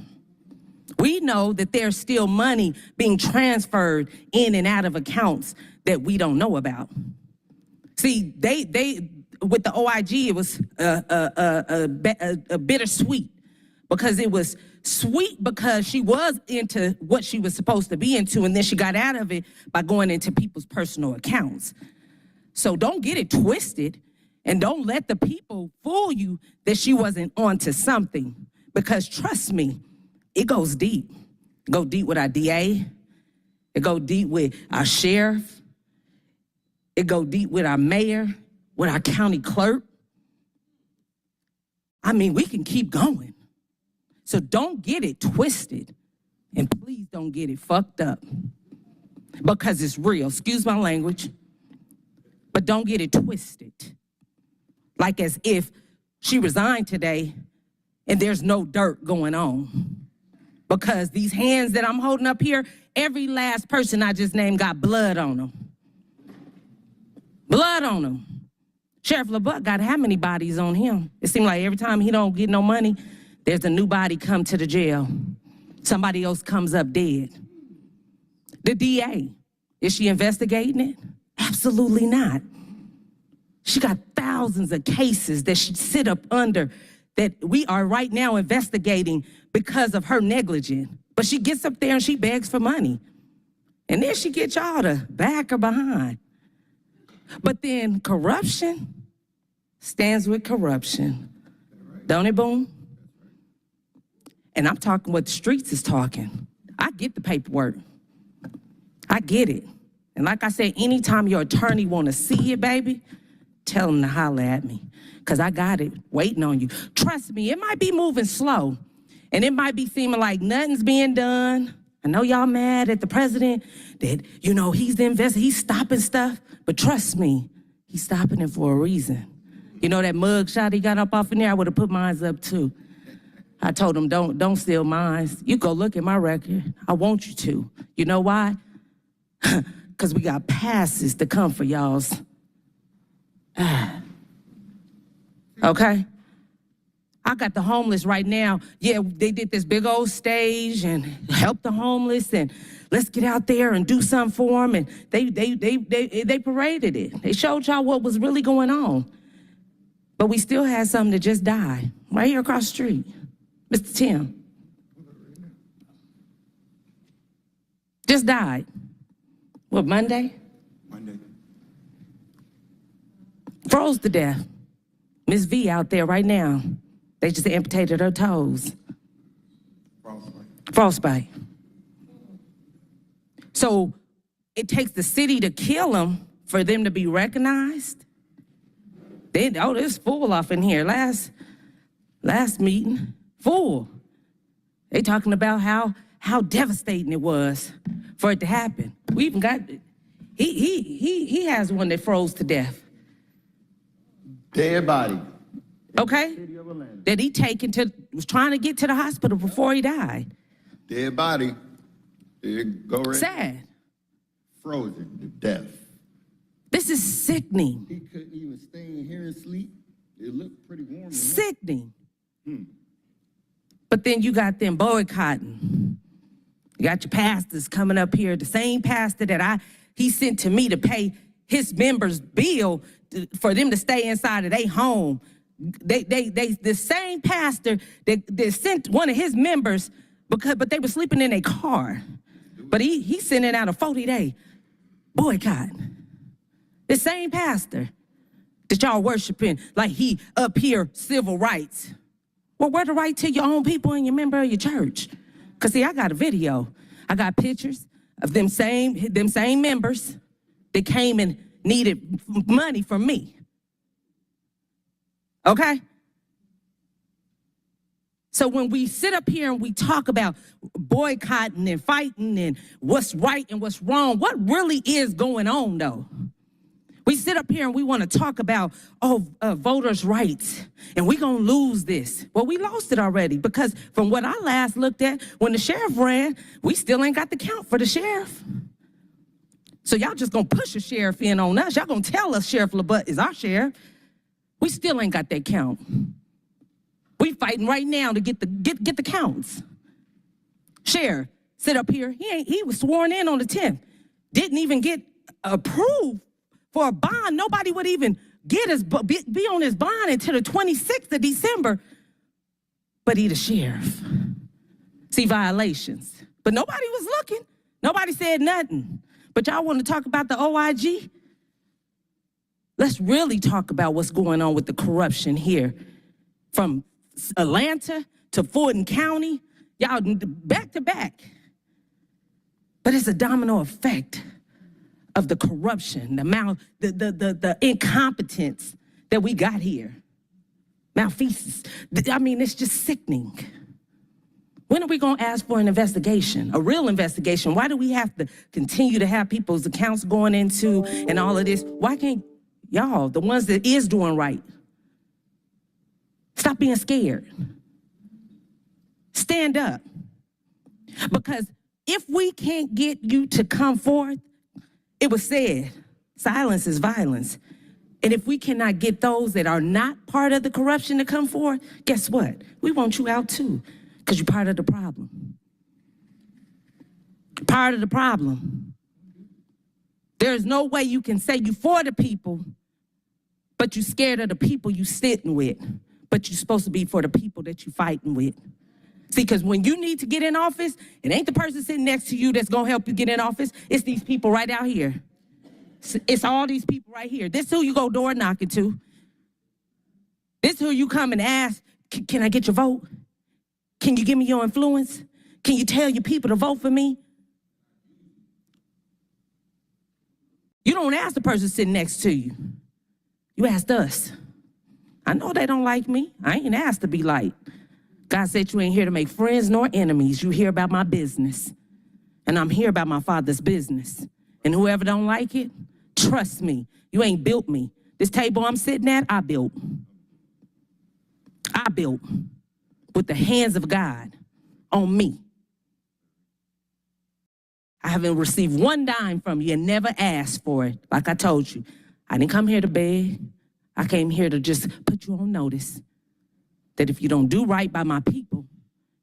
We know that there's still money being transferred in and out of accounts that we don't know about. See, they with the OIG, it was a bittersweet. because it was sweet because she was into what she was supposed to be into, and then she got out of it by going into people's personal accounts. So don't get it twisted, and don't let the people fool you that she wasn't onto something, because trust me, it goes deep. It go deep with our DA. It go deep with our sheriff. It go deep with our mayor, with our county clerk. I mean, we can keep going. So don't get it twisted, and please don't get it fucked up, because it's real. Excuse my language, but don't get it twisted. Like as if she resigned today and there's no dirt going on. Because these hands that I'm holding up here, every last person I just named got blood on them. Blood on them. Sheriff LeBuck got how many bodies on him? It seems like every time he don't get no money, there's a new body come to the jail. Somebody else comes up dead. The DA, is she investigating it? Absolutely not. She got thousands of cases that she sit up under that we are right now investigating because of her negligence. But she gets up there and she begs for money. And then she gets y'all to back her behind. But then corruption stands with corruption. Don't it, Boom? And I'm talking what the streets is talking. I get the paperwork. I get it. And like I said, anytime your attorney want to see it, baby, tell him to holler at me, because I got it waiting on you. Trust me, it might be moving slow, and it might be seeming like nothing's being done. I know y'all mad at the president that, he's stopping stuff, but trust me, he's stopping it for a reason. You know that mug shot he got up off in there? I would have put mine up too. I told him, don't steal mine. You go look at my record. I want you to. You know why? Because we got passes to come for y'all's. Okay? I got the homeless right now. Yeah, they did this big old stage and help the homeless, and let's get out there and do something for them. And they paraded it. They showed y'all what was really going on. But we still had something that just died right here across the street. Mr. Tim. Just died. What, Monday? Monday. Froze to death. Miss V out there right now. They just amputated her toes. Frostbite. So it takes the city to kill them for them to be recognized. There's full off in here. Last meeting, full. They talking about how devastating it was for it to happen. We even got, he has one that froze to death. Dead body. Okay? That he was trying to get to the hospital before he died. Dead body. There you go right. Sad. Frozen to death. This is sickening. He couldn't even stay in here and sleep. It looked pretty warm. Sickening. But then you got them boycotting. You got your pastors coming up here. The same pastor that he sent to me to pay his members' bill for them to stay inside of their home. The same pastor that sent one of his members but they were sleeping in a car. But he's sending out a 40-day boycott. The same pastor that y'all worshiping like he up here civil rights. Well, where the right to your own people and your member of your church? Because see, I got a video. I got pictures of them same members that came and needed money from me. Okay? So when we sit up here and we talk about boycotting and fighting and what's right and what's wrong, what really is going on though? We sit up here and we want to talk about, voters' rights, and we're going to lose this. Well, we lost it already because from what I last looked at, when the sheriff ran, we still ain't got the count for the sheriff. So y'all just going to push the sheriff in on us. Y'all going to tell us Sheriff LeBuck is our sheriff. We still ain't got that count. We fighting right now to get the counts. Sheriff, sit up here. He was sworn in on the 10th. Didn't even get approved for a bond. Nobody would even be on his bond until the 26th of December. but he the sheriff. See, violations. But nobody was looking. Nobody said nothing. But y'all want to talk about the OIG? Let's really talk about what's going on with the corruption here. From Atlanta to Fulton County, y'all back to back. But it's a domino effect of the corruption, the incompetence that we got here. Malfeasance. I mean, it's just sickening. When are we going to ask for an investigation, a real investigation? Why do we have to continue to have people's accounts going into and all of this? Why can't y'all, the ones that is doing right, stop being scared? Stand up. Because if we can't get you to come forth, it was said, silence is violence. And if we cannot get those that are not part of the corruption to come forth, guess what? We want you out too, because you're part of the problem. Part of the problem. There's no way you can say you're for the people, but you're scared of the people you sitting with, but you're supposed to be for the people that you're fighting with. See, because when you need to get in office, it ain't the person sitting next to you that's going to help you get in office. It's these people right out here. It's all these people right here. This who you go door knocking to. This who you come and ask, can I get your vote? Can you give me your influence? Can you tell your people to vote for me? You don't ask the person sitting next to you. You asked us. I know they don't like me. I ain't asked to be liked. God said you ain't here to make friends nor enemies. You hear about my business. And I'm here about my Father's business. And whoever don't like it, trust me, you ain't built me. This table I'm sitting at, I built. I built with the hands of God on me. I haven't received one dime from you and never asked for it. Like I told you, I didn't come here to beg. I came here to just put you on notice that if you don't do right by my people,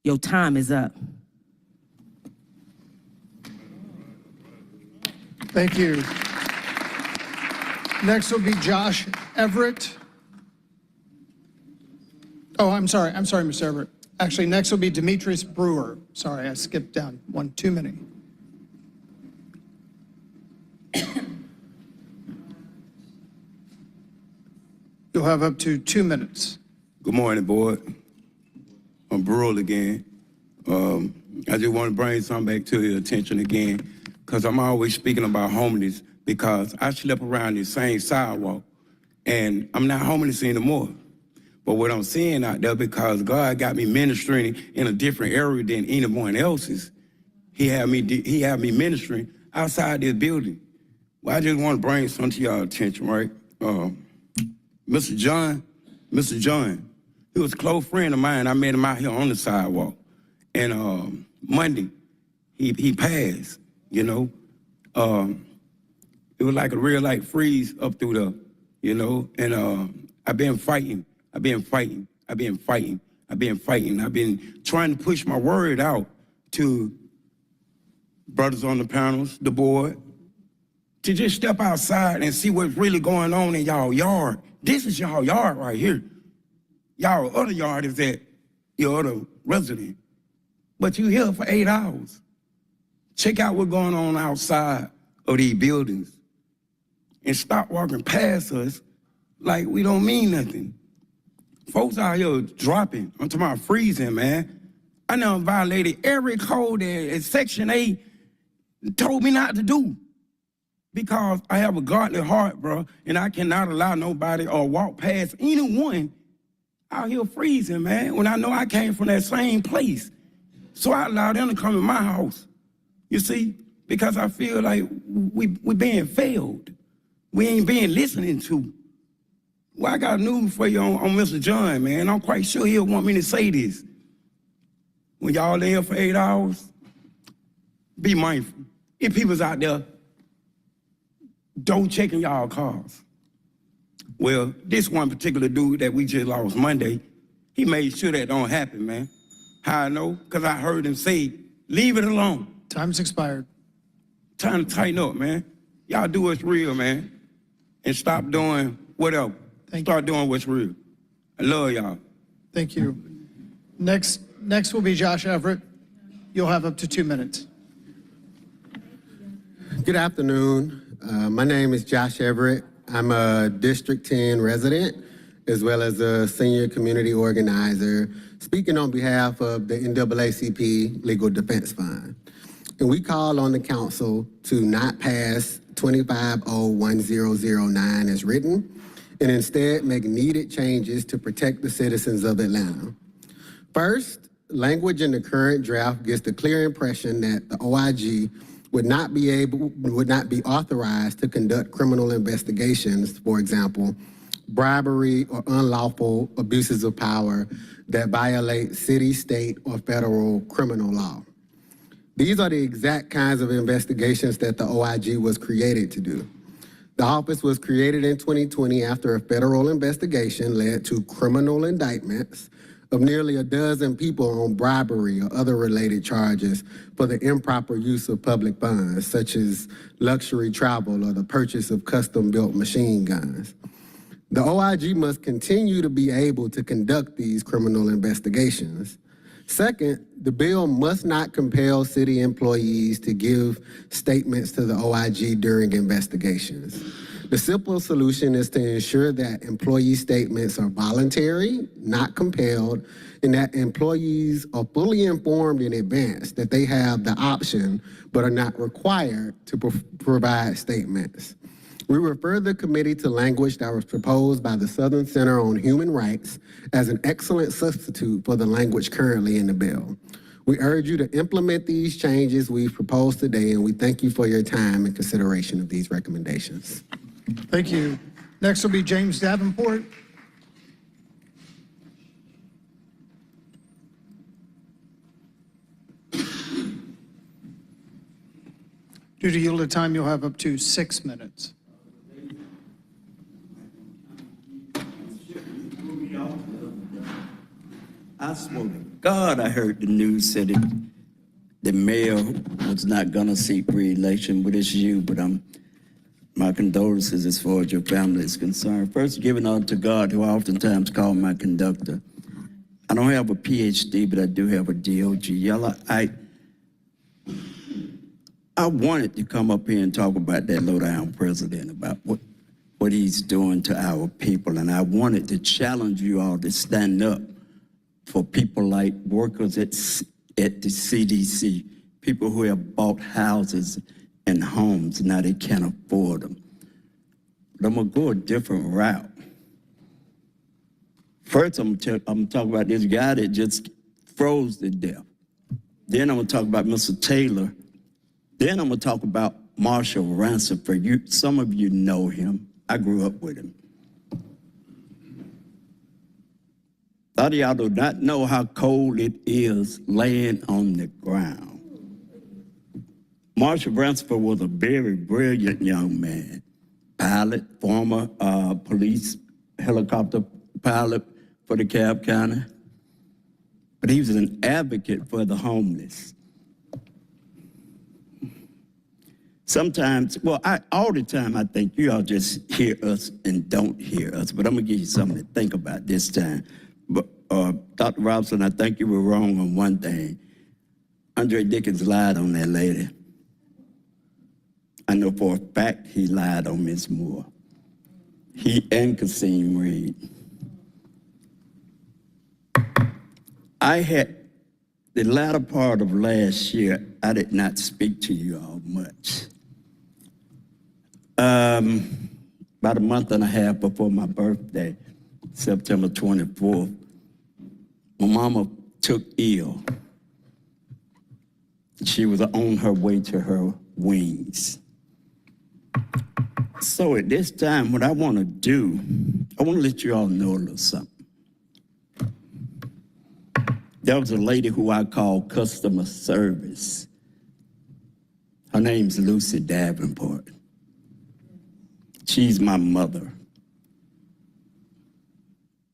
your time is up. Thank you. Next will be Josh Everett. Oh, I'm sorry, Mr. Everett. Actually, next will be Demetrius Brewer. Sorry, I skipped down one too many. You'll have up to 2 minutes. Good morning, board. I'm Brewer again. I just want to bring something back to your attention again, because I'm always speaking about homeless, because I slept around the same sidewalk, and I'm not homeless anymore. But what I'm seeing out there, because God got me ministering in a different area than anyone else's, He had me ministering outside this building. Well, I just want to bring something to y'all attention, right? Mr. John, he was a close friend of mine. I met him out here on the sidewalk. And Monday, he passed, you know. It was like a real light freeze up through there, you know. And I've been fighting. I've been trying to push my word out to brothers on the panels, the board, to just step outside and see what's really going on in y'all yard. This is y'all yard right here. Y'all other yard is at your other resident. But you here for 8 hours. Check out what's going on outside of these buildings and stop walking past us like we don't mean nothing. Folks out here dropping. I'm talking about freezing, man. I know violated every code that Section 8 told me not to do, because I have a godly heart, bro, and I cannot allow nobody or walk past anyone out here freezing, man, when I know I came from that same place. So I allow them to come in my house, you see, because I feel like we being failed. We ain't being listened to. Well, I got news for you on Mr. John, man. I'm quite sure he'll want me to say this. When y'all there for 8 hours, be mindful. If people's out there, don't check in y'all cars. Well, this one particular dude that we just lost Monday, he made sure that don't happen, man. How I know? Because I heard him say, leave it alone. Time's expired. Time to tighten up, man. Y'all do what's real, man. And stop doing whatever. Start doing what's real. I love y'all. Thank you. Next will be Josh Everett. You'll have up to 2 minutes. Good afternoon. My name is Josh Everett. I'm a District 10 resident, as well as a senior community organizer, speaking on behalf of the NAACP Legal Defense Fund. And we call on the council to not pass 25-0-1009 as written, and instead make needed changes to protect the citizens of Atlanta. First, language in the current draft gives the clear impression that the OIG would not be authorized to conduct criminal investigations, for example, bribery or unlawful abuses of power that violate city, state, or federal criminal law. These are the exact kinds of investigations that the OIG was created to do. The office was created in 2020 after a federal investigation led to criminal indictments of nearly a dozen people on bribery or other related charges for the improper use of public funds, such as luxury travel or the purchase of custom-built machine guns. The OIG must continue to be able to conduct these criminal investigations. Second, the bill must not compel city employees to give statements to the OIG during investigations. The simple solution is to ensure that employee statements are voluntary, not compelled, and that employees are fully informed in advance that they have the option but are not required to provide statements. We refer the committee to language that was proposed by the Southern Center on Human Rights as an excellent substitute for the language currently in the bill. We urge you to implement these changes we've proposed today, and we thank you for your time and consideration of these recommendations. Thank you. Next will be James Davenport. Due to yielded time, you'll have up to 6 minutes. I swear to God, I heard the news said the mayor was not gonna seek re-election, but it's you, but my condolences as far as your family is concerned. First, giving honor to God, who I oftentimes call my conductor. I don't have a PhD, but I do have a DOG. Y'all, I wanted to come up here and talk about that low-down president, about what he's doing to our people, and I wanted to challenge you all to stand up for people like workers at the CDC, people who have bought houses and homes, now they can't afford them. But I'm gonna go a different route. First, I'm gonna talk about this guy that just froze to death. Then I'm gonna talk about Mr. Taylor. Then I'm gonna talk about Marshall Ransomford. Some of you know him. I grew up with him. A lot of y'all do not know how cold it is laying on the ground. Marshall Ransomford was a very brilliant young man, pilot, former police helicopter pilot for the Cobb County, but he was an advocate for the homeless. Sometimes, all the time, I think you all just hear us and don't hear us, but I'm gonna give you something to think about this time. But Dr. Robinson, I think you were wrong on one thing. Andre Dickens lied on that lady. I know for a fact he lied on Miss Moore. He and Kasim Reed. I had, the latter part of last year, I did not speak to you all much. About a month and a half before my birthday, September 24th, my mama took ill. She was on her way to her wings. So at this time, what I want to do, I want to let you all know a little something. There was a lady who I call customer service. Her name's Lucy Davenport. She's my mother.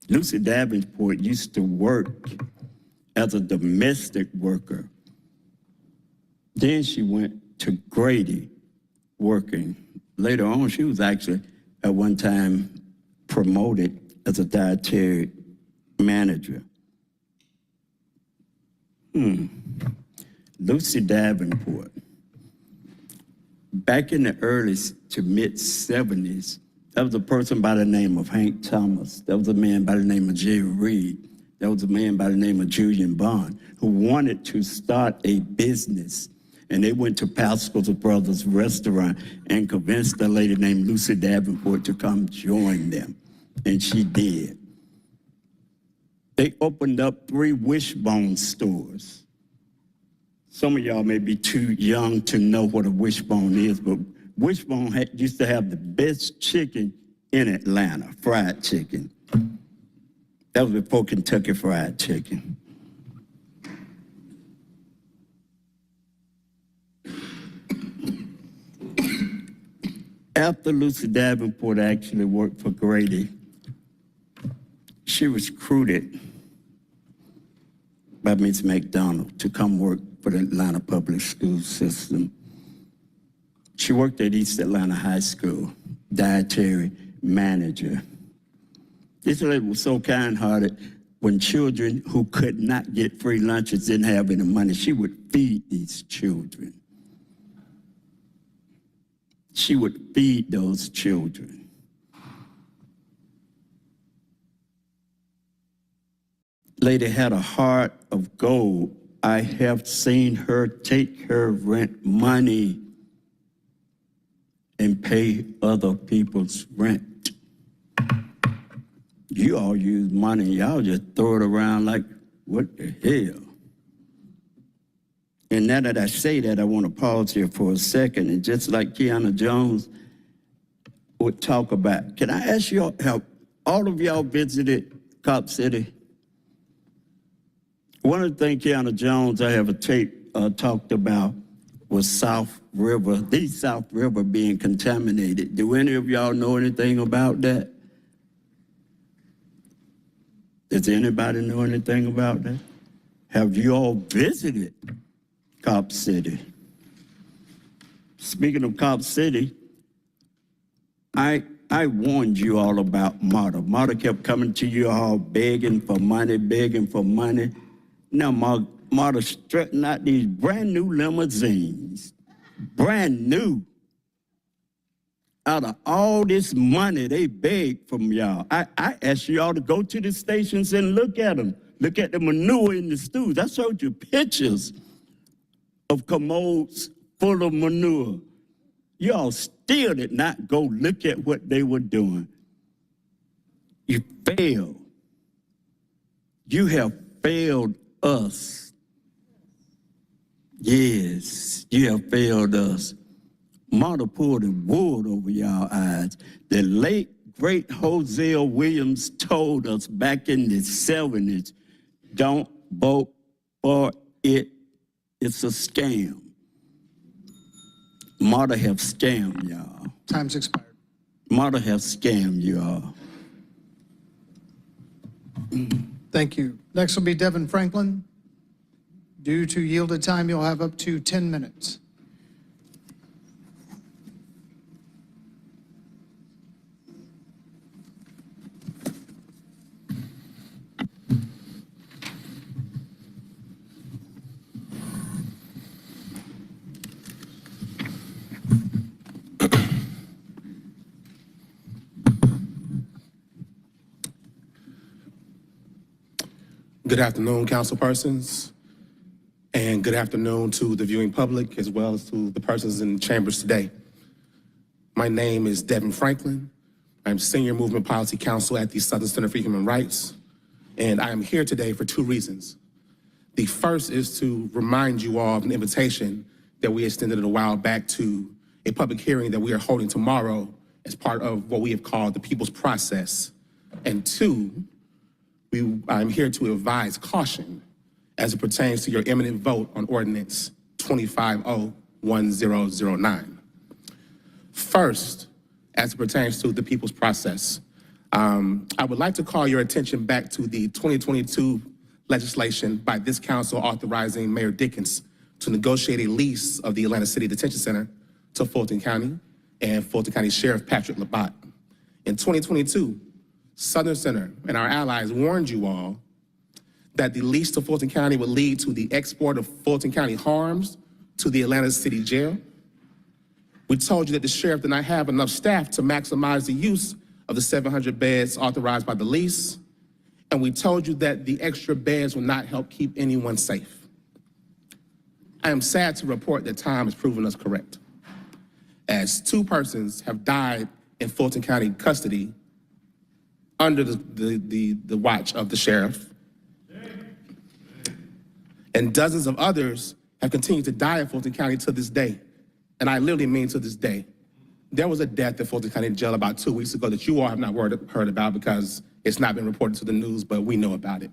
Lucy Davenport used to work as a domestic worker. Then she went to Grady working. Later on, she was actually at one time promoted as a dietary manager. Lucy Davenport. Back in the early to mid 70s, there was a person by the name of Hank Thomas. There was a man by the name of Jerry Reed. There was a man by the name of Julian Bond who wanted to start a business. And they went to Pascal's Brothers Restaurant and convinced a lady named Lucy Davenport to come join them. And she did. They opened up 3 Wishbone stores. Some of y'all may be too young to know what a Wishbone is, but Wishbone used to have the best chicken in Atlanta, fried chicken. That was before Kentucky Fried Chicken. After Lucy Davenport actually worked for Grady, she was recruited by Ms. McDonald to come work for the Atlanta public school system. She worked at East Atlanta High School, dietary manager. This lady was so kind-hearted. When children who could not get free lunches didn't have any money, she would feed these children. She would feed those children. Lady had a heart of gold. I have seen her take her rent money and pay other people's rent. You all use money, y'all just throw it around like, what the hell? And now that I say that, I want to pause here for a second. And just like Kiana Jones would talk about, can I ask y'all, have all of y'all visited Cop City? One of the things Kiana Jones, I have a tape talked about was South River, the South River being contaminated. Do any of y'all know anything about that? Does anybody know anything about that? Have you all visited Cop City? Speaking of Cop City, I warned you all about Marta. Marta kept coming to you all begging for money, begging for money. Now Marta strutting out these brand new limousines, brand new. Out of all this money they begged from y'all, I asked y'all to go to the stations and look at them. Look at the manure in the stews. I showed you pictures of commodes full of manure. Y'all still did not go look at what they were doing. You failed. You have failed us. Yes, you have failed us. Marta pulled the wool over y'all eyes. The late, great Hosea Williams told us back in the 70s, don't vote for it. It's a scam. Marta have scammed y'all. Time's expired. Marta have scammed y'all. Thank you. Next will be Devin Franklin. Due to yielded time, you'll have up to 10 minutes. Good afternoon, council persons, and good afternoon to the viewing public as well as to the persons in chambers today. My name is Devin Franklin. I'm Senior Movement Policy Counsel at the Southern Center for Human Rights, and I am here today for 2 reasons. The first is to remind you all of an invitation that we extended a while back to a public hearing that we are holding tomorrow as part of what we have called the People's Process. And 2, I'm here to advise caution as it pertains to your imminent vote on Ordinance 2050-1009. First, as it pertains to the People's Process, I would like to call your attention back to the 2022 legislation by this council authorizing Mayor Dickens to negotiate a lease of the Atlanta City Detention Center to Fulton County and Fulton County Sheriff Patrick Labatt. In 2022, Southern Center and our allies warned you all that the lease to Fulton County would lead to the export of Fulton County harms to the Atlanta City Jail. We told you that the sheriff did not have enough staff to maximize the use of the 700 beds authorized by the lease. And we told you that the extra beds will not help keep anyone safe. I am sad to report that time has proven us correct, as 2 persons have died in Fulton County custody under the watch of the sheriff. And dozens of others have continued to die in Fulton County to this day. And I literally mean to this day. There was a death at Fulton County Jail about 2 weeks ago that you all have not heard about because it's not been reported to the news, but we know about it.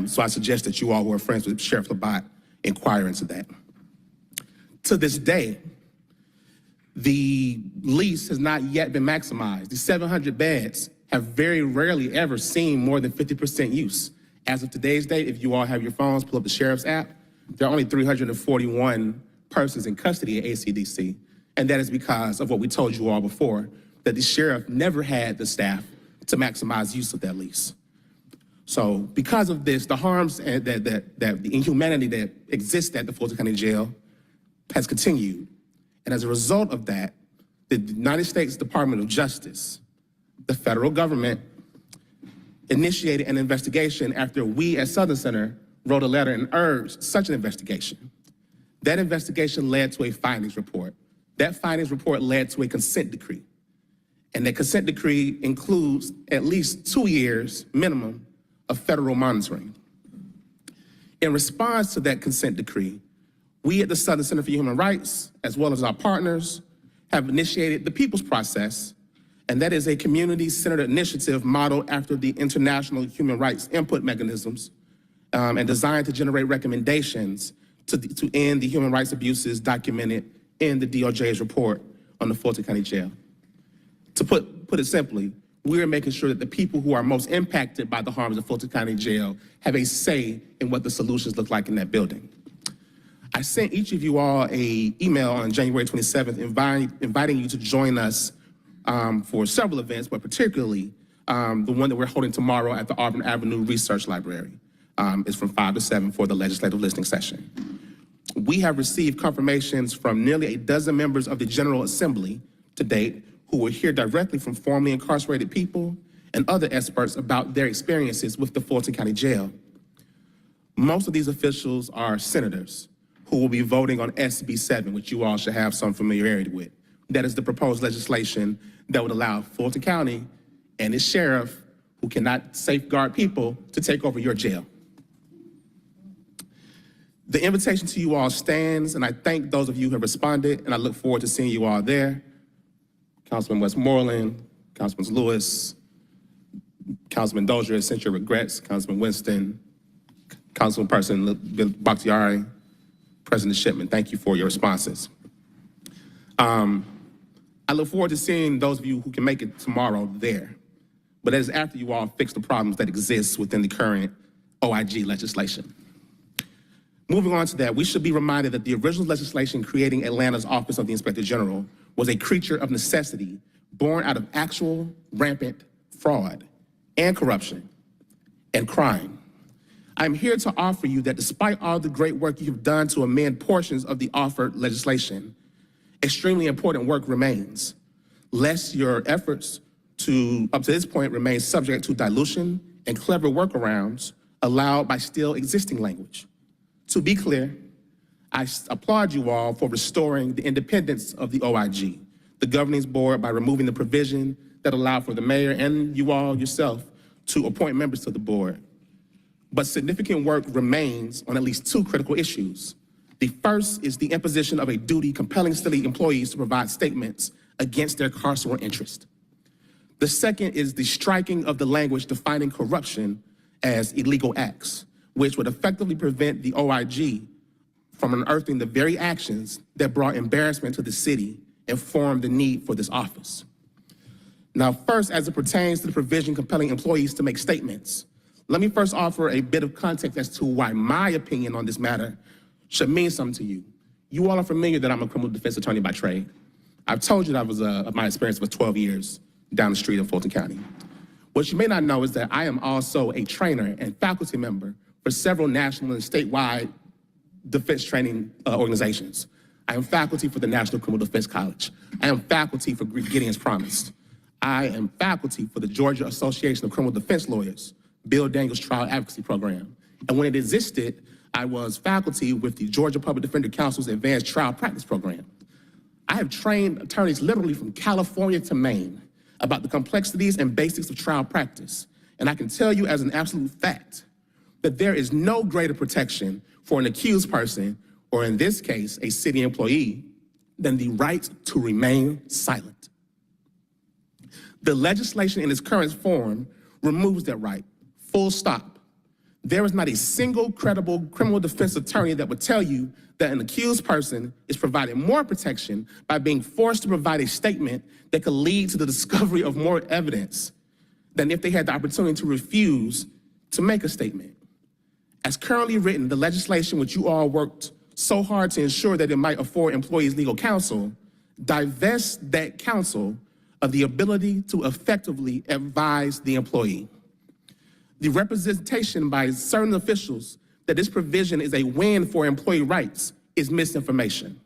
So I suggest that you all who are friends with Sheriff Labatt inquire into that. To this day, the lease has not yet been maximized. The 700 beds have very rarely ever seen more than 50% use. As of today's date, if you all have your phones, pull up the Sheriff's app, there are only 341 persons in custody at ACDC. And that is because of what we told you all before, that the sheriff never had the staff to maximize use of that lease. So because of this, the harms and the inhumanity that exists at the Fulton County Jail has continued. And as a result of that, the United States Department of Justice, the federal government, initiated an investigation after we at Southern Center wrote a letter and urged such an investigation. That investigation led to a findings report. That findings report led to a consent decree. And that consent decree includes at least 2 years minimum of federal monitoring. In response to that consent decree, we at the Southern Center for Human Rights, as well as our partners, have initiated the People's Process, and that is a community-centered initiative modeled after the international human rights input mechanisms and designed to generate recommendations to end the human rights abuses documented in the DOJ's report on the Fulton County Jail. To put it simply, we're making sure that the people who are most impacted by the harms of Fulton County Jail have a say in what the solutions look like in that building. I sent each of you all an email on January 27th inviting you to join us for several events, but particularly the one that we're holding tomorrow at the Arbor Avenue Research Library. It's from 5 to 7 for the legislative listening session. We have received confirmations from nearly a dozen members of the General Assembly to date who will hear directly from formerly incarcerated people and other experts about their experiences with the Fulton County Jail. Most of these officials are senators who will be voting on SB 7, which you all should have some familiarity with. That is the proposed legislation that would allow Fulton County and its sheriff, who cannot safeguard people, to take over your jail. The invitation to you all stands, and I thank those of you who have responded, and I look forward to seeing you all there. Councilman Westmoreland, Councilman Lewis, Councilman Dozier has sent your regrets, Councilman Winston, Councilperson Bakhtiari, President Shipman, thank you for your responses. I look forward to seeing those of you who can make it tomorrow there, but that is after you all fix the problems that exist within the current OIG legislation. Moving on to that, we should be reminded that the original legislation creating Atlanta's Office of the Inspector General was a creature of necessity born out of actual rampant fraud and corruption and crime. I'm here to offer you that despite all the great work you have done to amend portions of the offered legislation, extremely important work remains, lest your efforts up to this point remain subject to dilution and clever workarounds allowed by still existing language. To be clear, I applaud you all for restoring the independence of the OIG, the governing board, by removing the provision that allowed for the mayor and you all yourself to appoint members to the board. But significant work remains on at least 2 critical issues. The first is the imposition of a duty compelling city employees to provide statements against their carceral interest. The second is the striking of the language defining corruption as illegal acts, which would effectively prevent the OIG from unearthing the very actions that brought embarrassment to the city and formed the need for this office. Now, first, as it pertains to the provision compelling employees to make statements, let me first offer a bit of context as to why my opinion on this matter should mean something to you. You all are familiar that I'm a criminal defense attorney by trade. I've told you that my experience was 12 years down the street in Fulton County. What you may not know is that I am also a trainer and faculty member for several national and statewide defense training organizations. I am faculty for the National Criminal Defense College. I am faculty for Gideon's Promise. I am faculty for the Georgia Association of Criminal Defense Lawyers, Bill Daniels Trial Advocacy Program. And when it existed, I was faculty with the Georgia Public Defender Council's Advanced Trial Practice Program. I have trained attorneys literally from California to Maine about the complexities and basics of trial practice. And I can tell you as an absolute fact that there is no greater protection for an accused person, or in this case, a city employee, than the right to remain silent. The legislation in its current form removes that right, full stop. There is not a single credible criminal defense attorney that would tell you that an accused person is provided more protection by being forced to provide a statement that could lead to the discovery of more evidence than if they had the opportunity to refuse to make a statement. As currently written, the legislation which you all worked so hard to ensure that it might afford employees legal counsel divests that counsel of the ability to effectively advise the employee. The representation by certain officials that this provision is a win for employee rights is misinformation.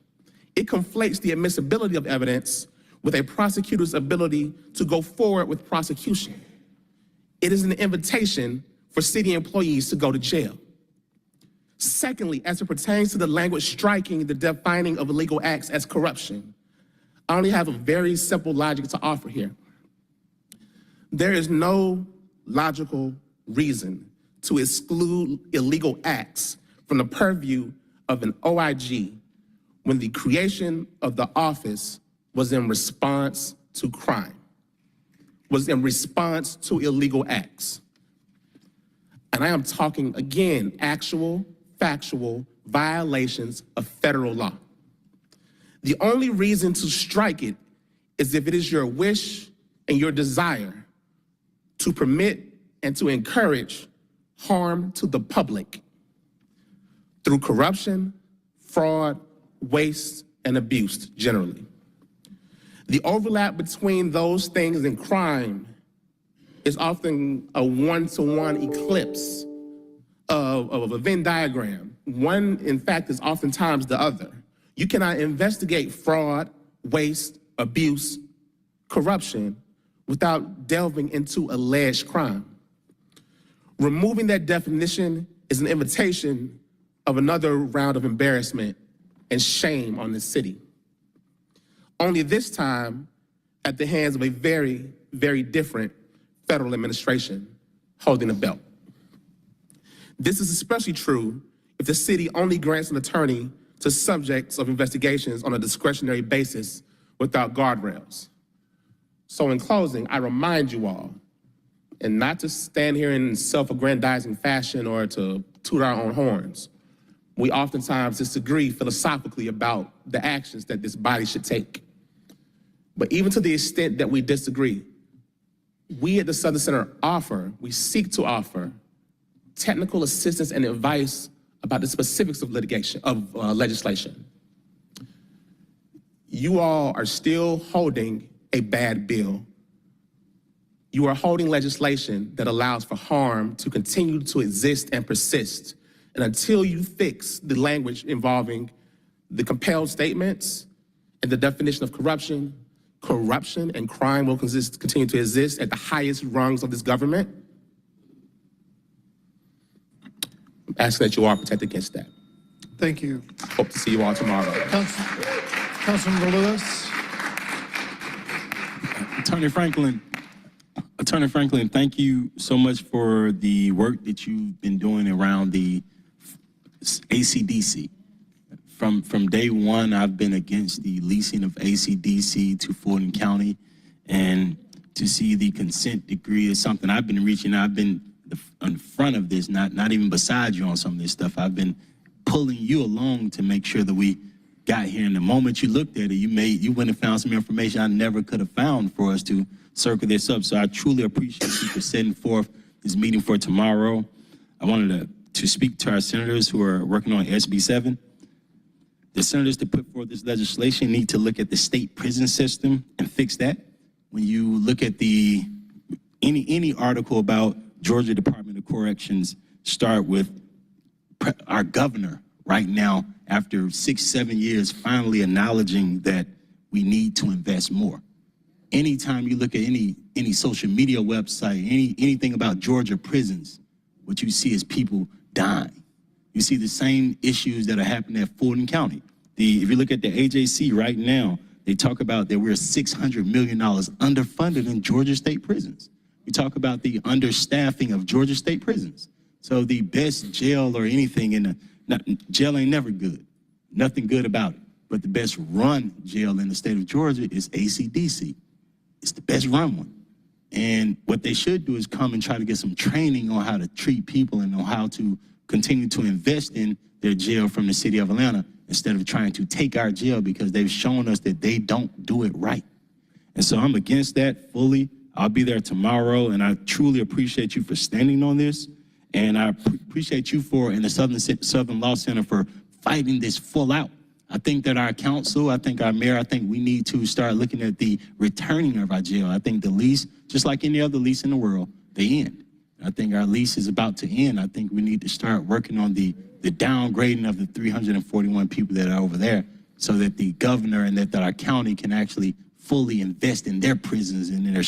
It conflates the admissibility of evidence with a prosecutor's ability to go forward with prosecution. It is an invitation for city employees to go to jail. Secondly, as it pertains to the language striking the defining of illegal acts as corruption, I only have a very simple logic to offer here. There is no logical reason to exclude illegal acts from the purview of an OIG when the creation of the office was in response to crime, was in response to illegal acts. And I am talking, again, actual, factual violations of federal law. The only reason to strike it is if it is your wish and your desire to permit and to encourage harm to the public through corruption, fraud, waste, and abuse generally. The overlap between those things and crime is often a one-to-one eclipse of a Venn diagram. One, in fact, is oftentimes the other. You cannot investigate fraud, waste, abuse, corruption without delving into alleged crime. Removing that definition is an invitation of another round of embarrassment and shame on the city. Only this time at the hands of a very, very different federal administration holding a belt. This is especially true if the city only grants an attorney to subjects of investigations on a discretionary basis without guardrails. So in closing, I remind you all, and not to stand here in self-aggrandizing fashion or to toot our own horns, we oftentimes disagree philosophically about the actions that this body should take. But even to the extent that we disagree, we at the Southern Center seek to offer technical assistance and advice about the specifics of legislation. You all are still holding a bad bill. You are holding legislation that allows for harm to continue to exist and persist. And until you fix the language involving the compelled statements and the definition of corruption and crime will continue to exist at the highest rungs of this government, I'm asking that you all protect against that. Thank you. Hope to see you all tomorrow. Councilmember Lewis. Attorney Franklin, thank you so much for the work that you've been doing around the ACDC. From day one, I've been against the leasing of ACDC to Fulton County, and to see the consent decree is something I've been reaching. I've been in front of this, not even beside you on some of this stuff. I've been pulling you along to make sure that we got here. And the moment you looked at it, you went and found some information I never could have found for us to circle this up. So I truly appreciate you for setting forth this meeting for tomorrow. I wanted to speak to our senators who are working on SB 7. The senators that put forth this legislation need to look at the state prison system and fix that. When you look at any article about Georgia Department of Corrections, start with our governor right now, after 6, 7 years, finally acknowledging that we need to invest more. Anytime you look at any social media website, anything about Georgia prisons, what you see is people dying. You see the same issues that are happening at Fulton County. If you look at the AJC right now, they talk about that we're $600 million underfunded in Georgia state prisons. We talk about the understaffing of Georgia state prisons. So the best jail or anything jail ain't never good. Nothing good about it. But the best run jail in the state of Georgia is ACDC. It's the best run one. And what they should do is come and try to get some training on how to treat people and on how to continue to invest in their jail from the city of Atlanta instead of trying to take our jail, because they've shown us that they don't do it right. And so I'm against that fully. I'll be there tomorrow, and I truly appreciate you for standing on this. And I appreciate you in the Southern Law Center for fighting this full out. I think that our council, I think our mayor, I think we need to start looking at the returning of our jail. I think the lease, just like any other lease in the world, they end. I think our lease is about to end. I think we need to start working on the downgrading of the 341 people that are over there so that the governor and that our county can actually fully invest in their prisons and in their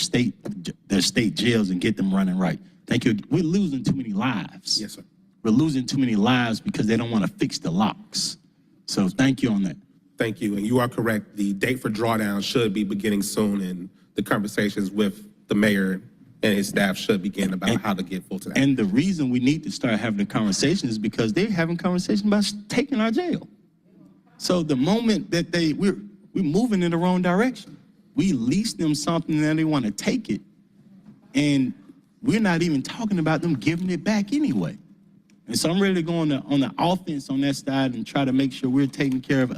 state jails and get them running right. Thank you. We're losing too many lives. Yes, sir. We're losing too many lives because they don't want to fix the locks. So thank you on that. Thank you. And you are correct. The date for drawdown should be beginning soon, and the conversations with the mayor and his staff should begin about how to get full to that. And the reason we need to start having the conversation is because they're having conversations about taking our jail. So the moment that we're moving in the wrong direction. We lease them something and they want to take it, and we're not even talking about them giving it back anyway. And so I'm ready to go on the offense on that side and try to make sure we're taking care of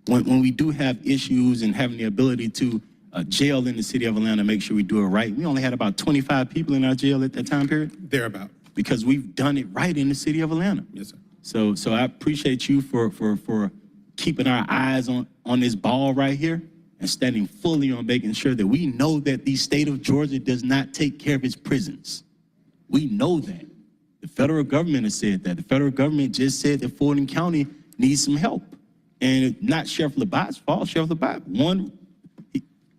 when we do have issues and having the ability to jail in the city of Atlanta, make sure we do it right. We only had about 25 people in our jail at that time period. Thereabout. Because we've done it right in the city of Atlanta. Yes, sir. So I appreciate you for keeping our eyes on this ball right here and standing fully on making sure that we know that the state of Georgia does not take care of its prisons. We know that. The federal government has said that. The federal government just said that Fulton County needs some help. And it's not Sheriff Labatt's fault. Sheriff Labatt,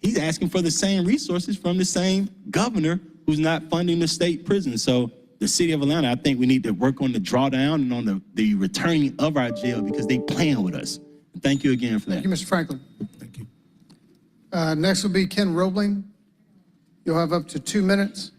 he's asking for the same resources from the same governor who's not funding the state prison. So the city of Atlanta, I think we need to work on the drawdown and on the returning of our jail because they playing with us. And thank you again for that. Thank you, Mr. Franklin. Thank you. Next will be Ken Roebling. You'll have up to 2 minutes.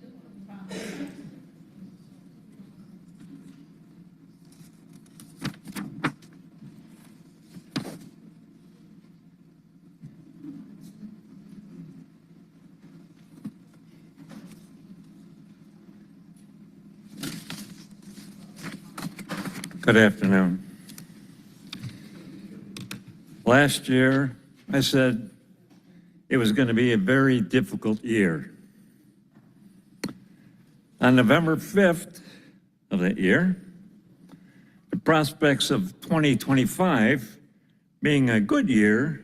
Good afternoon. Last year, I said it was going to be a very difficult year. On November 5th of that year, the prospects of 2025 being a good year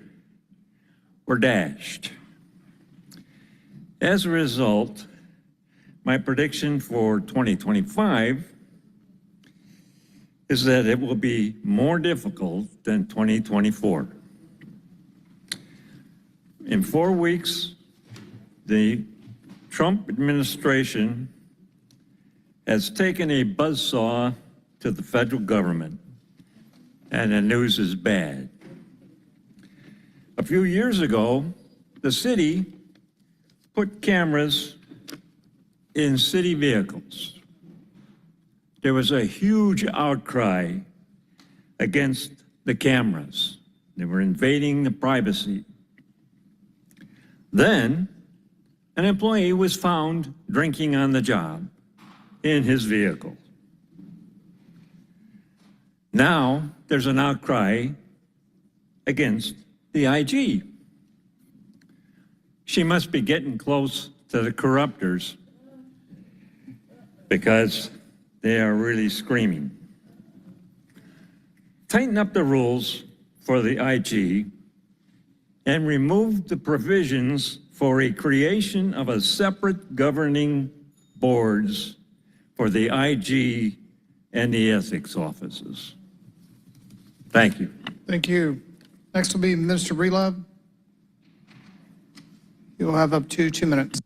were dashed. As a result, my prediction for 2025 is that it will be more difficult than 2024. In 4 weeks, the Trump administration has taken a buzzsaw to the federal government, and the news is bad. A few years ago, the city put cameras in city vehicles. There was a huge outcry against the cameras. They were invading the privacy. Then, an employee was found drinking on the job in his vehicle. Now, there's an outcry against the IG. She must be getting close to the corruptors because they are really screaming. Tighten up the rules for the IG and remove the provisions for a creation of a separate governing boards for the IG and the ethics officers. Thank you. Thank you. Next will be Minister Breedlove. You'll have up to 2 minutes.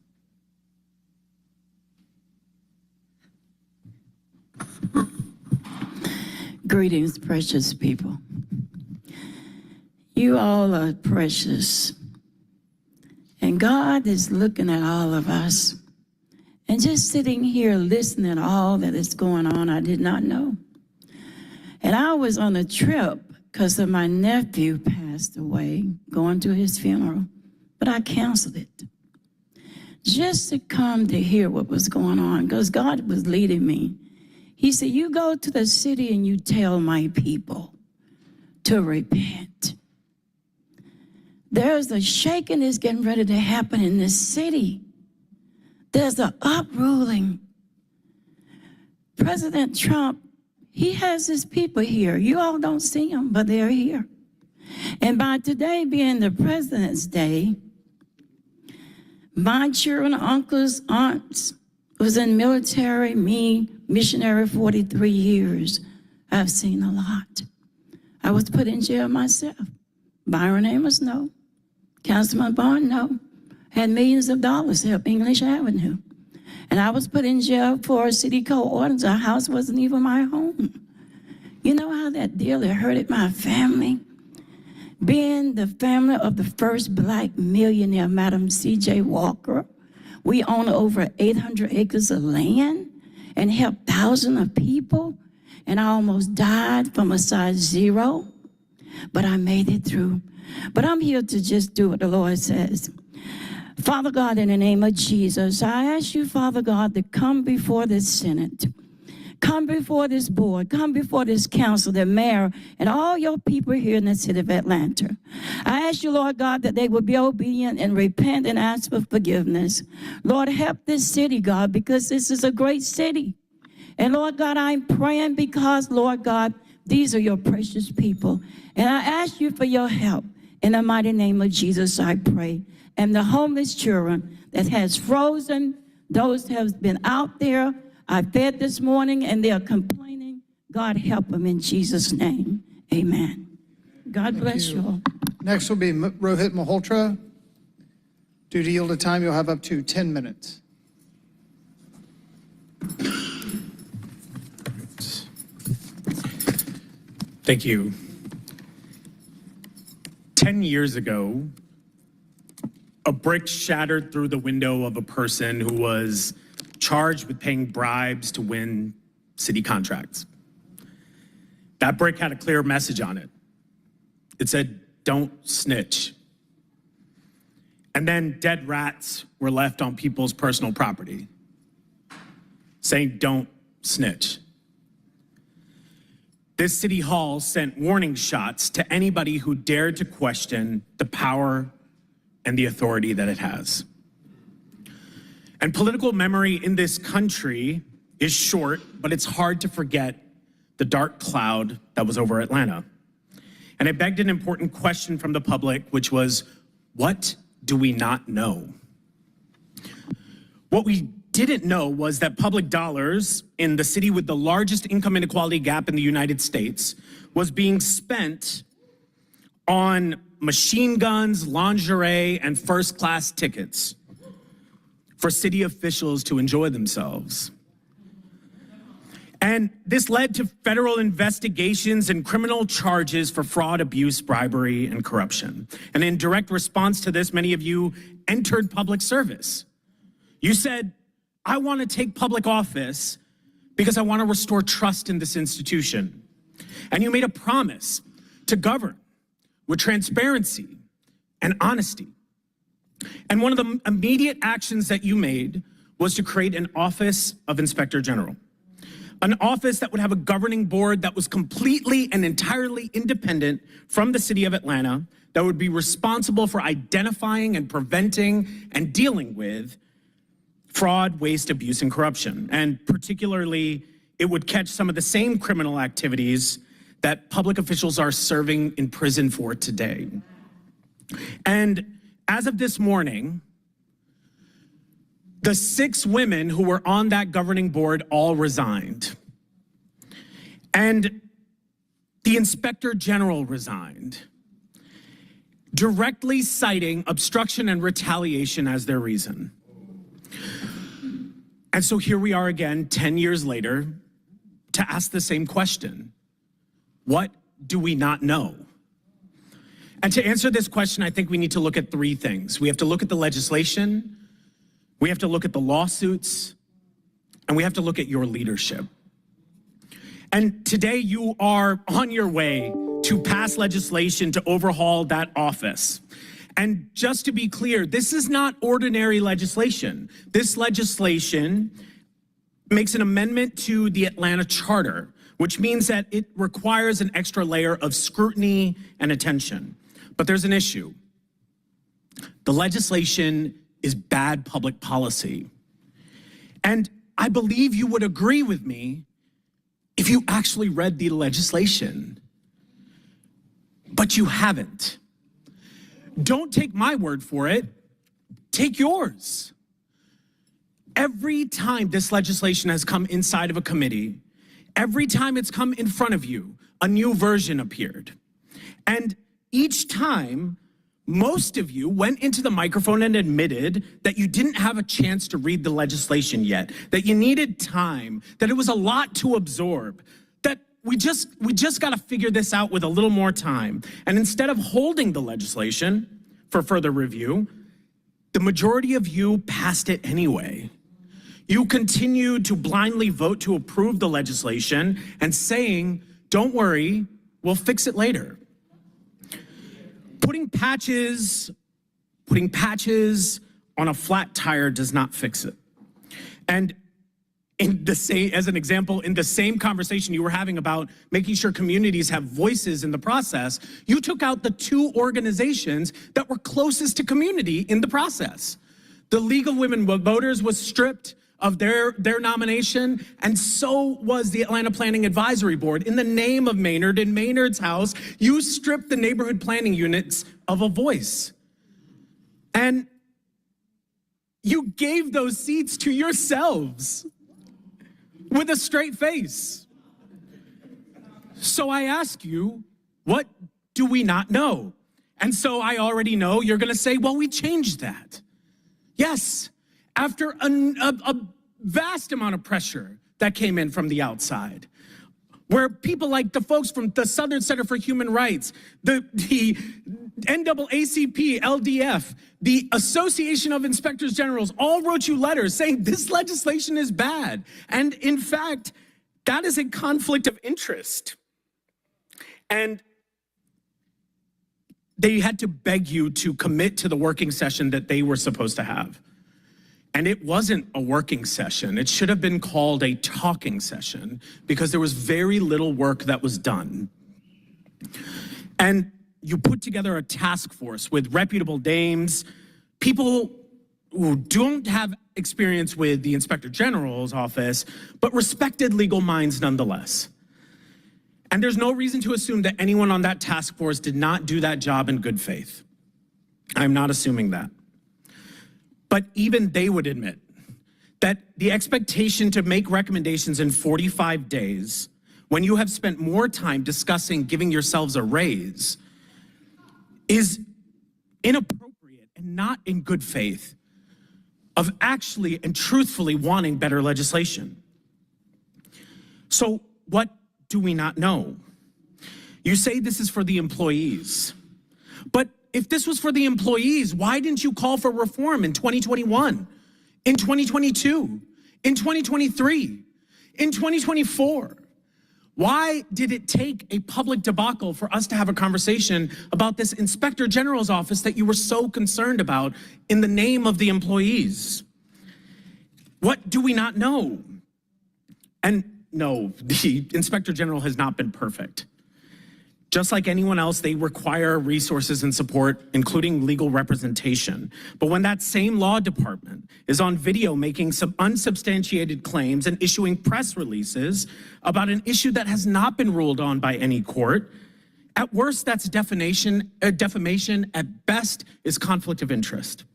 Greetings, precious people. You all are precious. And God is looking at all of us. And just sitting here listening to all that is going on, I did not know. And I was on a trip because of my nephew passed away, going to his funeral, but I canceled it. Just to come to hear what was going on, because God was leading me. He said, you go to the city and you tell my people to repent. There's a shaking that's getting ready to happen in this city. There's an uprooting. President Trump, he has his people here. You all don't see them, but they're here. And by today being the President's Day, my children, uncles, aunts, was in military, me, missionary 43 years. I've seen a lot. I was put in jail myself. Byron Amos, no. Councilman Bond, no. Had millions of dollars to help English Avenue. And I was put in jail for city code ordinance. Our house wasn't even my home. You know how that dearly hurted my family? Being the family of the first Black millionaire, Madam C.J. Walker, we own over 800 acres of land and helped thousands of people. And I almost died from a size 0, but I made it through. But I'm here to just do what the Lord says. Father God, in the name of Jesus, I ask you, Father God, to come before this Senate, come before this board, come before this council, the mayor, and all your people here in the city of Atlanta. I ask you, Lord God, that they will be obedient and repent and ask for forgiveness. Lord, help this city, God, because this is a great city. And Lord God, I'm praying because, Lord God, these are your precious people. And I ask you for your help. In the mighty name of Jesus, I pray. And the homeless children that has frozen, those that have been out there, I fed this morning and they're complaining. God help them in Jesus' name. Amen. God bless you all. Next will be Rohit Malhotra. Due to yield of time, you'll have up to 10 minutes. Thank you. 10 years ago, a brick shattered through the window of a person who was charged with paying bribes to win city contracts. That brick had a clear message on it. It said, "Don't snitch." And then dead rats were left on people's personal property, saying, "Don't snitch." This city hall sent warning shots to anybody who dared to question the power and the authority that it has. And political memory in this country is short, but it's hard to forget the dark cloud that was over Atlanta. And it begged an important question from the public, which was, what do we not know? What we didn't know was that public dollars in the city with the largest income inequality gap in the United States was being spent on machine guns, lingerie, and first-class tickets for city officials to enjoy themselves. And this led to federal investigations and criminal charges for fraud, abuse, bribery, and corruption. And in direct response to this, many of you entered public service. You said, I want to take public office because I want to restore trust in this institution. And you made a promise to govern with transparency and honesty. And one of the immediate actions that you made was to create an office of Inspector General, an office that would have a governing board that was completely and entirely independent from the city of Atlanta, that would be responsible for identifying and preventing and dealing with fraud, waste, abuse, and corruption. And particularly, it would catch some of the same criminal activities that public officials are serving in prison for today. And as of this morning, the 6 women who were on that governing board all resigned. And the Inspector General resigned, directly citing obstruction and retaliation as their reason. And so here we are again, 10 years later, to ask the same question. What do we not know? And to answer this question, I think we need to look at three things. We have to look at the legislation, we have to look at the lawsuits, and we have to look at your leadership. And today you are on your way to pass legislation to overhaul that office. And just to be clear, this is not ordinary legislation. This legislation makes an amendment to the Atlanta Charter, which means that it requires an extra layer of scrutiny and attention. But there's an issue. The legislation is bad public policy. And I believe you would agree with me if you actually read the legislation. But you haven't. Don't take my word for it. Take yours. Every time this legislation has come inside of a committee, every time it's come in front of you, a new version appeared. And each time, most of you went into the microphone and admitted that you didn't have a chance to read the legislation yet, that you needed time, that it was a lot to absorb, that we just got to figure this out with a little more time. And instead of holding the legislation for further review, the majority of you passed it anyway. You continued to blindly vote to approve the legislation and saying, don't worry, we'll fix it later. Putting patches on a flat tire does not fix it. And as an example, in the same conversation you were having about making sure communities have voices in the process, you took out the two organizations that were closest to community in the process. The League of Women Voters was stripped of their nomination, and so was the Atlanta Planning Advisory Board. In the name of Maynard, in Maynard's house, you stripped the neighborhood planning units of a voice. And you gave those seats to yourselves with a straight face. So I ask you, what do we not know? And so I already know you're gonna say, well, we changed that. Yes, after a vast amount of pressure that came in from the outside, where people like the folks from the Southern Center for Human Rights, the NAACP, LDF, the Association of Inspectors Generals all wrote you letters saying this legislation is bad. And in fact, that is a conflict of interest. And they had to beg you to commit to the working session that they were supposed to have. And it wasn't a working session. It should have been called a talking session because there was very little work that was done. And you put together a task force with reputable names, people who don't have experience with the Inspector General's office, but respected legal minds nonetheless. And there's no reason to assume that anyone on that task force did not do that job in good faith. I'm not assuming that. But even they would admit that the expectation to make recommendations in 45 days, when you have spent more time discussing giving yourselves a raise, is inappropriate and not in good faith of actually and truthfully wanting better legislation. So what do we not know? You say this is for the employees, but if this was for the employees, why didn't you call for reform in 2021, in 2022, in 2023, in 2024? Why did it take a public debacle for us to have a conversation about this Inspector General's office that you were so concerned about in the name of the employees? What do we not know? And no, the Inspector General has not been perfect. Just like anyone else, they require resources and support, including legal representation. But when that same law department is on video making some unsubstantiated claims and issuing press releases about an issue that has not been ruled on by any court, at worst, that's defamation. At best, is conflict of interest.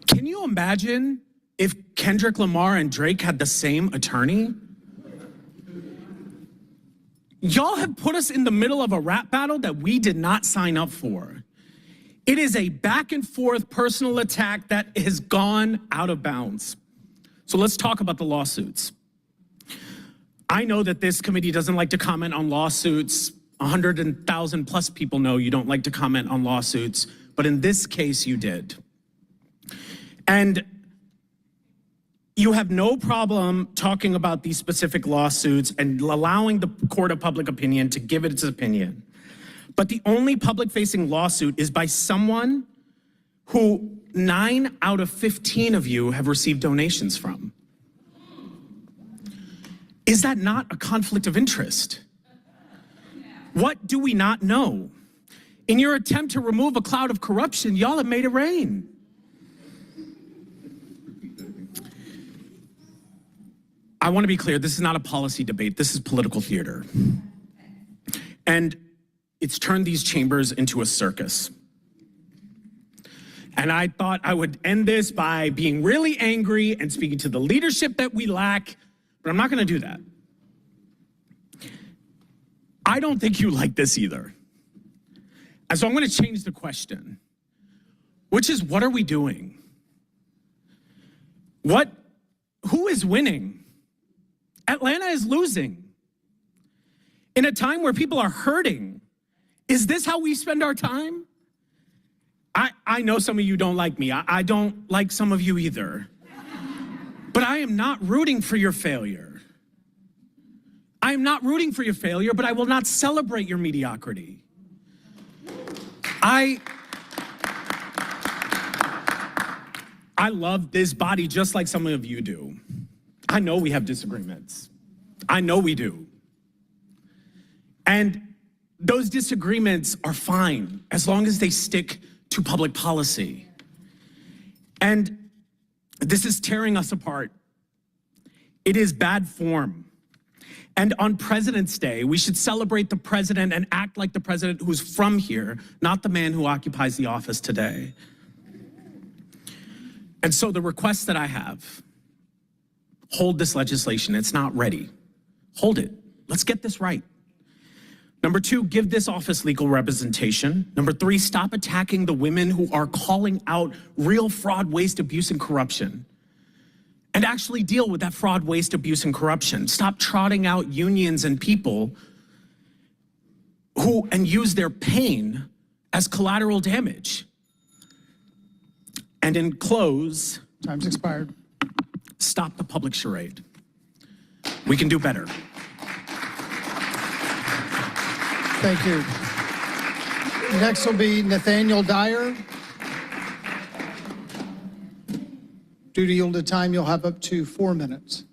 Can you imagine if Kendrick Lamar and Drake had the same attorney? Y'all have put us in the middle of a rap battle that we did not sign up for. It is a back and forth personal attack that has gone out of bounds. So let's talk about the lawsuits. I know that this committee doesn't like to comment on lawsuits. 100,000 plus people know you don't like to comment on lawsuits, but in this case you did. And you have no problem talking about these specific lawsuits and allowing the court of public opinion to give it its opinion. But the only public-facing lawsuit is by someone who 9 out of 15 of you have received donations from. Is that not a conflict of interest? What do we not know? In your attempt to remove a cloud of corruption, y'all have made it rain. I want to be clear, this is not a policy debate, this is political theater. And it's turned these chambers into a circus. And I thought I would end this by being really angry and speaking to the leadership that we lack, but I'm not going to do that. I don't think you like this either. And so I'm going to change the question, which is, what are we doing? Who is winning? Atlanta is losing. In a time where people are hurting, is this how we spend our time? I know some of you don't like me. I don't like some of you either. But I am not rooting for your failure. I am not rooting for your failure, but I will not celebrate your mediocrity. I love this body just like some of you do. I know we have disagreements. I know we do. And those disagreements are fine as long as they stick to public policy. And this is tearing us apart. It is bad form. And on President's Day, we should celebrate the president and act like the president who's from here, not the man who occupies the office today. And so the request that I have, hold this legislation. It's not ready. Hold it. Let's get this right. Number 2, give this office legal representation. Number 3, stop attacking the women who are calling out real fraud, waste, abuse, and corruption. And actually deal with that fraud, waste, abuse, and corruption. Stop trotting out unions and people who use their pain as collateral damage. And in close, time's expired. Stop the public charade. We can do better. Thank you. Next will be Nathaniel Dyer. Due to yielded time, you'll have up to 4 minutes.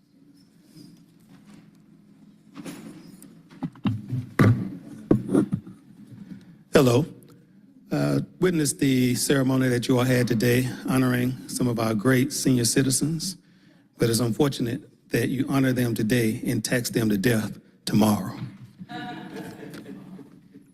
Hello. Witnessed the ceremony that you all had today honoring some of our great senior citizens, but it's unfortunate that you honor them today and tax them to death tomorrow.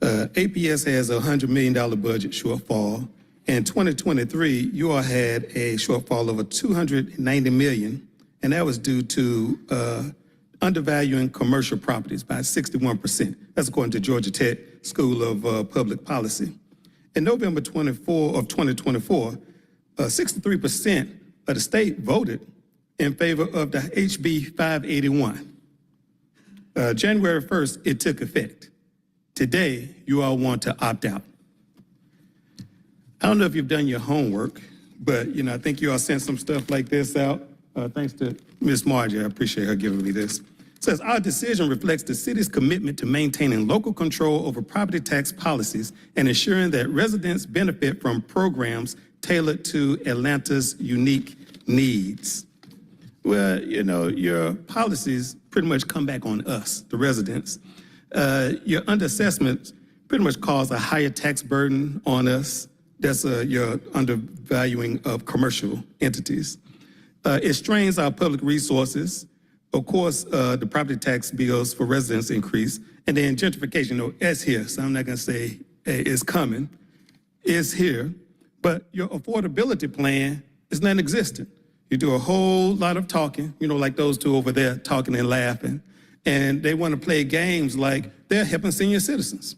APS has a $100 million budget shortfall. In 2023, you all had a shortfall of $290 million, and that was due to undervaluing commercial properties by 61%. That's according to Georgia Tech School of Public Policy. In November 24 of 2024, 63% of the state voted in favor of the HB 581. January 1st, it took effect. Today, you all want to opt out. I don't know if you've done your homework, but I think you all sent some stuff like this out. Thanks to Ms. Margie, I appreciate her giving me this. It says, our decision reflects the city's commitment to maintaining local control over property tax policies and ensuring that residents benefit from programs tailored to Atlanta's unique needs. Well, your policies pretty much come back on us, the residents. Your underassessments pretty much cause a higher tax burden on us. That's your undervaluing of commercial entities. It strains our public resources. Of course, the property tax bills for residents increase. And then gentrification, it's here. So I'm not going to say hey, it's coming. It's here. But your affordability plan is non-existent. You do a whole lot of talking, like those two over there talking and laughing. and they want to play games like they're helping senior citizens.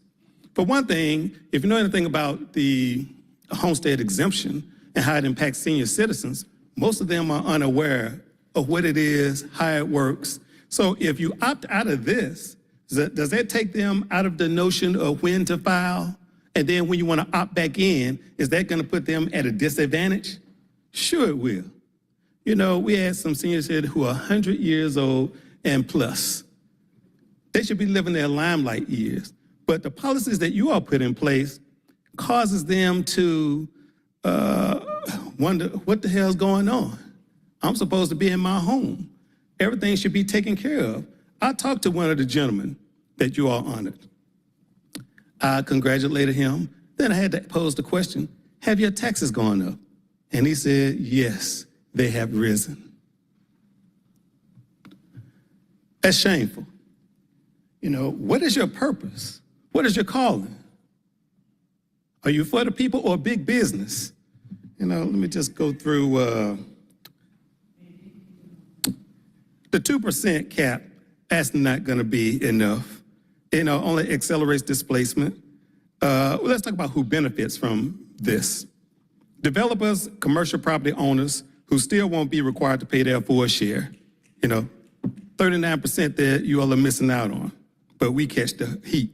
For one thing, if you know anything about the homestead exemption and how it impacts senior citizens, most of them are unaware of what it is, how it works. So if you opt out of this, does that take them out of the notion of when to file? And then when you want to opt back in, is that going to put them at a disadvantage? Sure it will. You know, we had some seniors here who are 100 years old and plus. They should be living their limelight years. But the policies that you all put in place causes them to wonder what the hell's going on. I'm supposed to be in my home. Everything should be taken care of. I talked to one of the gentlemen that you all honored. I congratulated him. Then I had to pose the question, have your taxes gone up? And he said, yes, they have risen. That's shameful. You know, what is your purpose? What is your calling? Are you for the people or big business? You know, let me just go through the 2% cap. That's not going to be enough. You know, only accelerates displacement. Let's talk about who benefits from this. Developers, commercial property owners who still won't be required to pay their full share. You know, 39% that you all are missing out on, but we catch the heat.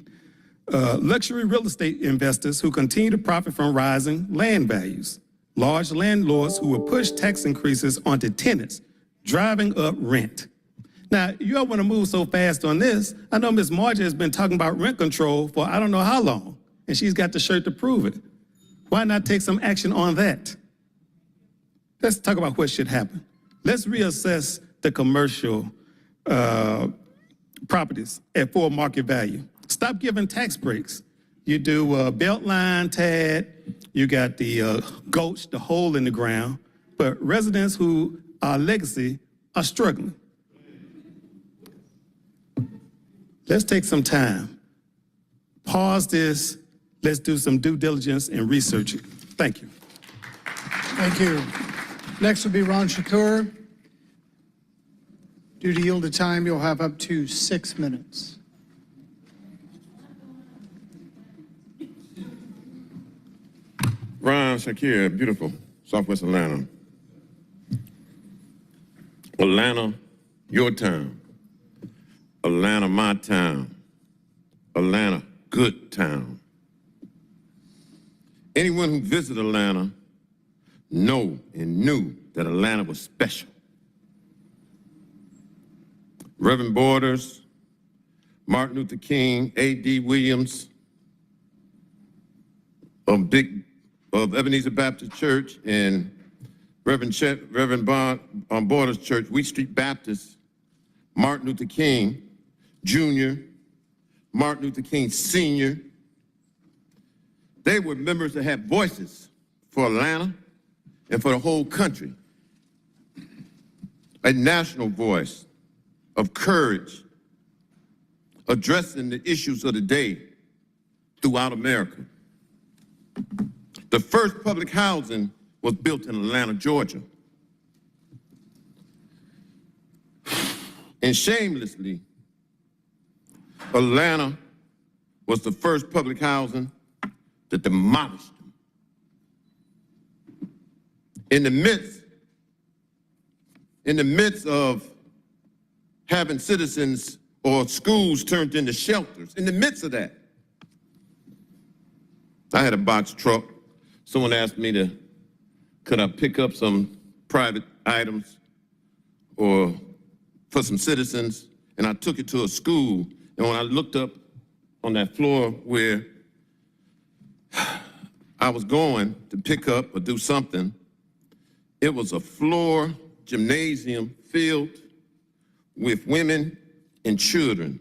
Luxury real estate investors who continue to profit from rising land values. Large landlords who will push tax increases onto tenants, driving up rent. Now, you all want to move so fast on this. I know Ms. Margie has been talking about rent control for I don't know how long, and she's got the shirt to prove it. Why not take some action on that? Let's talk about what should happen. Let's reassess the commercial properties at full market value. Stop giving tax breaks. You do Beltline, TAD, you got the gulch, the hole in the ground, but residents who are legacy are struggling. Let's take some time. Pause this. Let's do some due diligence and research it. Thank you. Thank you. Next will be Ron Shakur. Due to yield of time, you'll have up to 6 minutes. Ron Shakir, beautiful, Southwest Atlanta. Atlanta, your town. Atlanta, my town. Atlanta, good town. Anyone who visited Atlanta know and knew that Atlanta was special. Reverend Borders, Martin Luther King, A.D. Williams of Ebenezer Baptist Church and Reverend Borders Church, Wheat Street Baptist, Martin Luther King Jr., Martin Luther King Sr. They were members that had voices for Atlanta and for the whole country. A national voice of courage, addressing the issues of the day throughout America. The first public housing was built in Atlanta, Georgia. And shamelessly, Atlanta was the first public housing that demolished them. In the midst of having citizens or schools turned into shelters, in the midst of that, I had a box truck. Someone asked me could I pick up some private items or for some citizens, and I took it to a school. And when I looked up on that floor where I was going to pick up or do something, it was a floor gymnasium filled with women and children.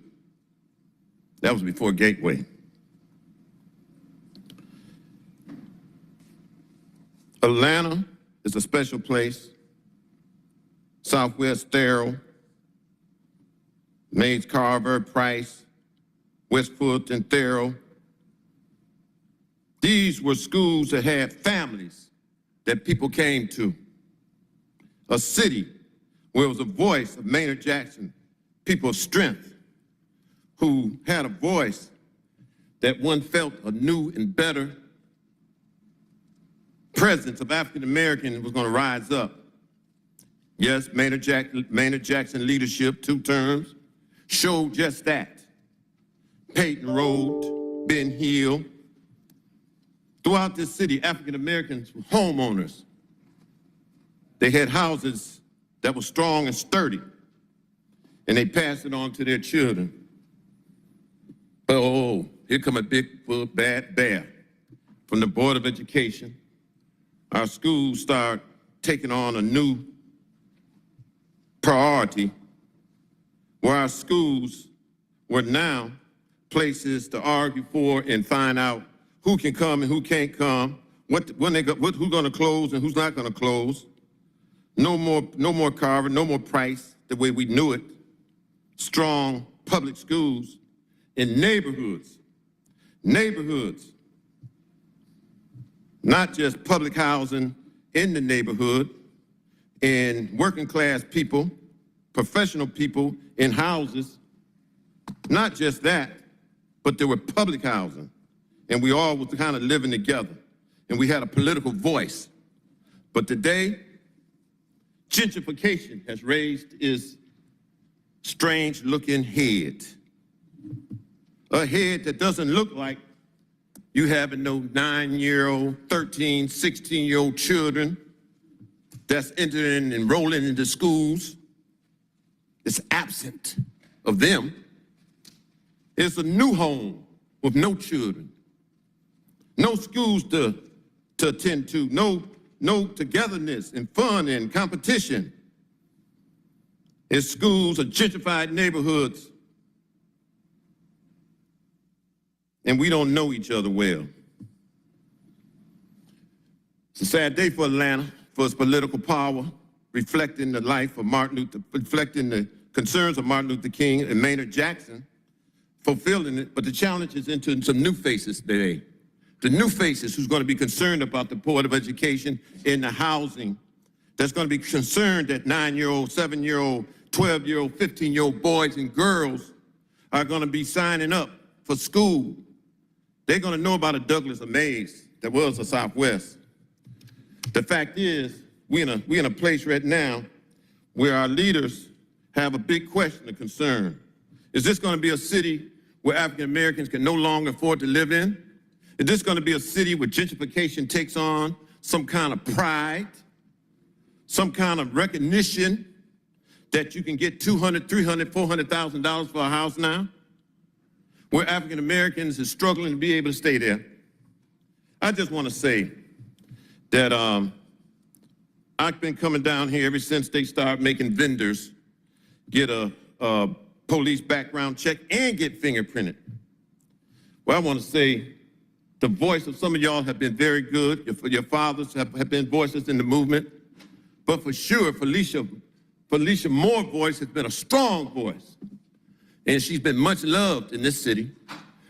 That was before Gateway. Atlanta is a special place. Southwest, Thurl, Mays, Carver, Price, Westport, and Thurl. These were schools that had families that people came to. A city where it was a voice of Maynard Jackson, people of strength, who had a voice that one felt a new and better presence of African Americans was going to rise up. Yes, Maynard Jackson leadership, 2 terms, showed just that. Peyton Road, Ben Hill. Throughout this city, African Americans were homeowners. They had houses that were strong and sturdy, and they passed it on to their children. But oh, here come a big, bad bear from the Board of Education. Our schools start taking on a new priority, where our schools were now places to argue for and find out who can come and who can't come, who's going to close and who's not going to close. No more Carver, no more Price, the way we knew it. Strong public schools in neighborhoods. Not just public housing in the neighborhood, and working class people, professional people in houses. Not just that, but there were public housing, and we all were kind of living together, and we had a political voice. But today, gentrification has raised its strange-looking head. A head that doesn't look like you having no 9-year-old, 13, 16-year-old children that's entering and enrolling into schools. It's absent of them. It's a new home with no children, no schools to attend to, no togetherness and fun and competition. It's schools of gentrified neighborhoods, and we don't know each other well. It's a sad day for Atlanta, for its political power, reflecting the life of reflecting the concerns of Martin Luther King and Maynard Jackson, fulfilling it, but the challenge is into some new faces today. The new faces who's going to be concerned about the Board of Education and the housing, that's going to be concerned that 9-year-old, 7-year-old, 12-year-old, 15-year-old boys and girls are going to be signing up for school. They're going to know about a Douglas Amaze that was a Southwest. The fact is, we're in a place right now where our leaders have a big question of concern. Is this going to be a city where African Americans can no longer afford to live in? Is this going to be a city where gentrification takes on some kind of pride, some kind of recognition that you can get $200,000, $300,000, $400,000 for a house now? Where African Americans are struggling to be able to stay there. I just want to say that I've been coming down here ever since they started making vendors get a police background check and get fingerprinted. Well, I want to say the voice of some of y'all have been very good. Your fathers have been voices in the movement. But for sure, Felicia Moore's voice has been a strong voice. And she's been much loved in this city.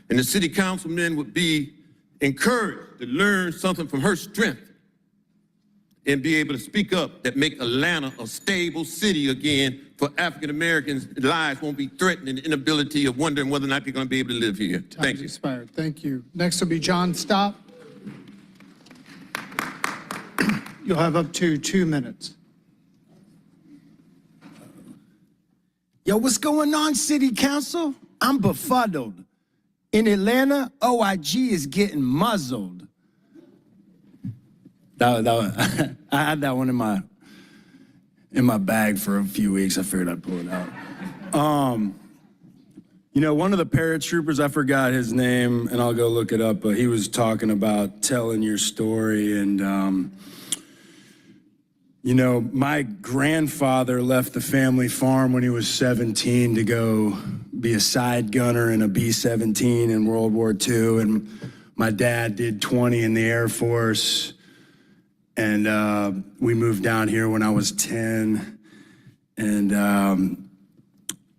And the city councilmen would be encouraged to learn something from her strength and be able to speak up that make Atlanta a stable city again for African Americans. Lives won't be threatened and the inability of wondering whether or not they're going to be able to live here. Thank you. Expired. Thank you. Next will be John Stopp. You'll have up to 2 minutes. Yo, what's going on, City Council? I'm befuddled. In Atlanta, OIG is getting muzzled. I had that one in my bag for a few weeks. I figured I'd pull it out. You know, one of the paratroopers, I forgot his name, and I'll go look it up, but he was talking about telling your story. And, you know, my grandfather left the family farm when he was 17 to go be a side gunner in a B-17 in World War II. And my dad did 20 in the Air Force. And we moved down here when I was 10. And,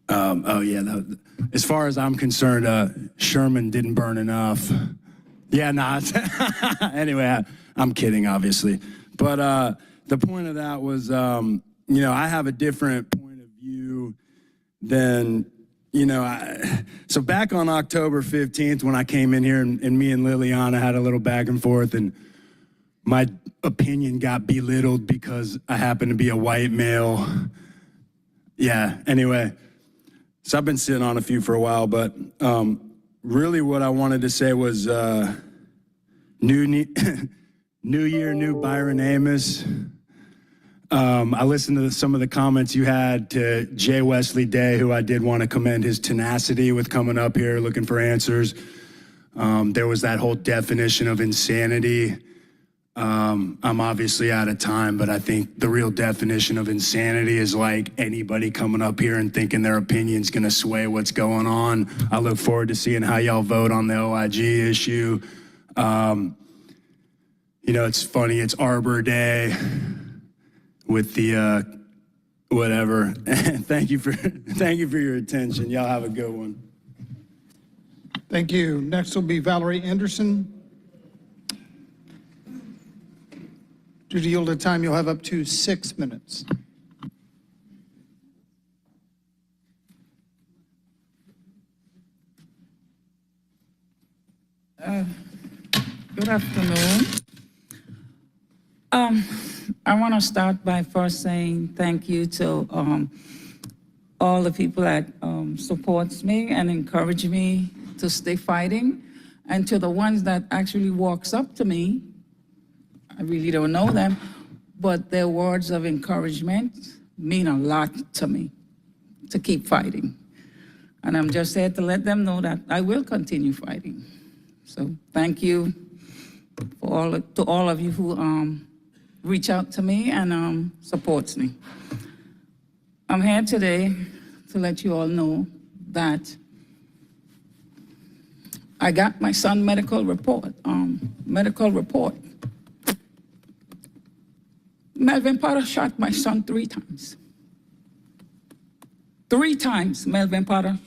oh yeah, as far as I'm concerned, Sherman didn't burn enough. Yeah, nah. Anyway, I'm kidding, obviously. But the point of that was, you know, I have a different point of view than, So back on October 15th, when I came in here and me and Liliana had a little back and forth, and my opinion got belittled because I happen to be a white male. Yeah, anyway, so I've been sitting on a few for a while, but really what I wanted to say was new year, new Byron Amos. I listened to some of the comments you had to J. Wesley Day, who I did want to commend his tenacity with coming up here looking for answers. There was that whole definition of insanity. I'm obviously out of time, but I think the real definition of insanity is like anybody coming up here and thinking their opinion's gonna sway what's going on. I look forward to seeing how y'all vote on the OIG issue. It's funny, it's Arbor Day with the whatever. Thank you for your attention. Y'all have a good one. Thank you. Next will be Valerie Anderson. Due to yielded time, you'll have up to 6 minutes. Good afternoon. I want to start by first saying thank you to all the people that supports me and encourage me to stay fighting, and to the ones that actually walks up to me. I really don't know them, but their words of encouragement mean a lot to me to keep fighting. And I'm just here to let them know that I will continue fighting. So thank you to all of you who reach out to me and supports me. I'm here today to let you all know that I got my son's medical report. Melvin Potter shot my son 3 times. 3 times Melvin Potter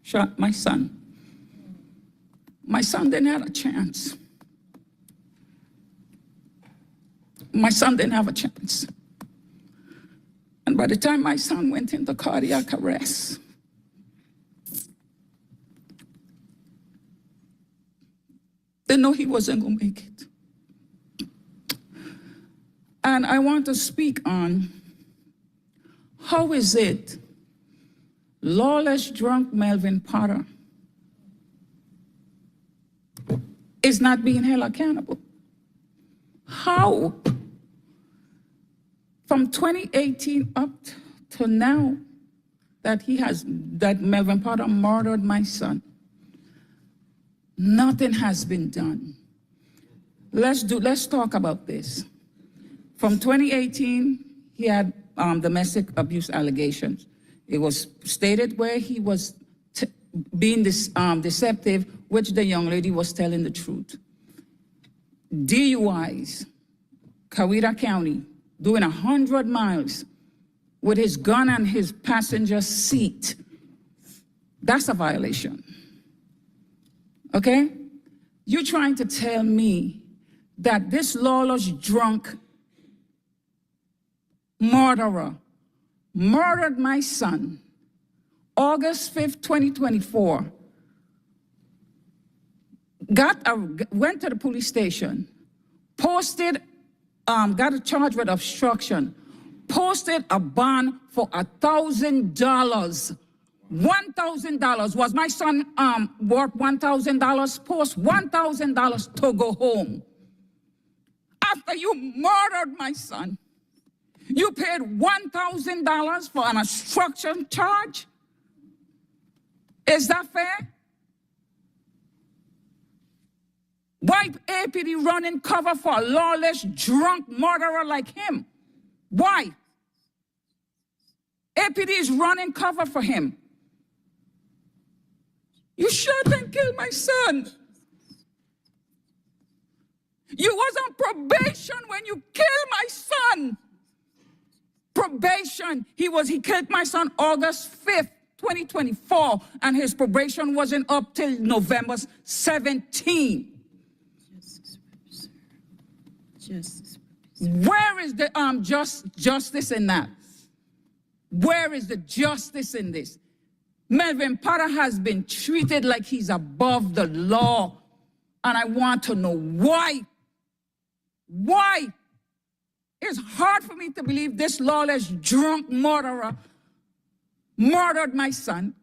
shot my son. My son didn't have a chance. My son didn't have a chance. And by the time my son went into cardiac arrest, they know he wasn't going to make it. And I want to speak on how is it lawless drunk Melvin Potter is not being held accountable. How? From 2018 up to now that Melvin Potter murdered my son, nothing has been done. Let's talk about this. From 2018, he had domestic abuse allegations. It was stated where he was being deceptive, which the young lady was telling the truth. DUIs, Coweta County, doing 100 miles with his gun on his passenger seat. That's a violation. Okay? You're trying to tell me that this lawless drunk murderer murdered my son August 5th, 2024, went to the police station, posted, got a charge with obstruction, posted a bond for $1,000. $1,000. Was my son worth $1,000? Post $1,000 to go home. After you murdered my son, you paid $1,000 for an obstruction charge? Is that fair? Why APD running cover for a lawless, drunk murderer like him? Why? APD is running cover for him. You shot and killed my son. You was on probation when you killed my son. Probation. He killed my son August 5th, 2024, and his probation wasn't up till November 17. Where is the justice in that? Where is the justice in this? Melvin Potter has been treated like he's above the law. And I want to know why. Why? It's hard for me to believe this lawless, drunk murderer murdered my son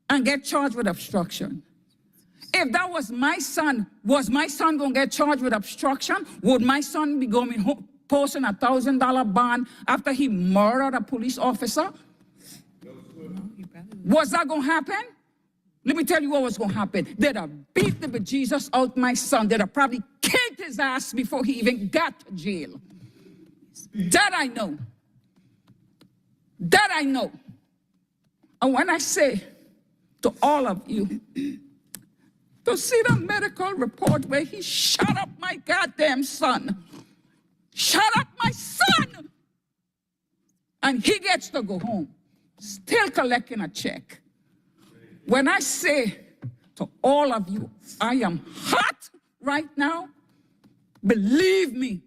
and get charged with obstruction. If that was my son going to get charged with obstruction? Would my son be going home, posting $1,000 bond after he murdered a police officer? Was that going to happen? Let me tell you what was going to happen. They'd have beat the bejesus out my son. They'd have probably kicked his ass before he even got to jail. That I know. That I know. And when I say to all of you, to see the medical report where he shot up my goddamn son, shut up my son, and he gets to go home, still collecting a check. When I say to all of you, I am hot right now, believe me,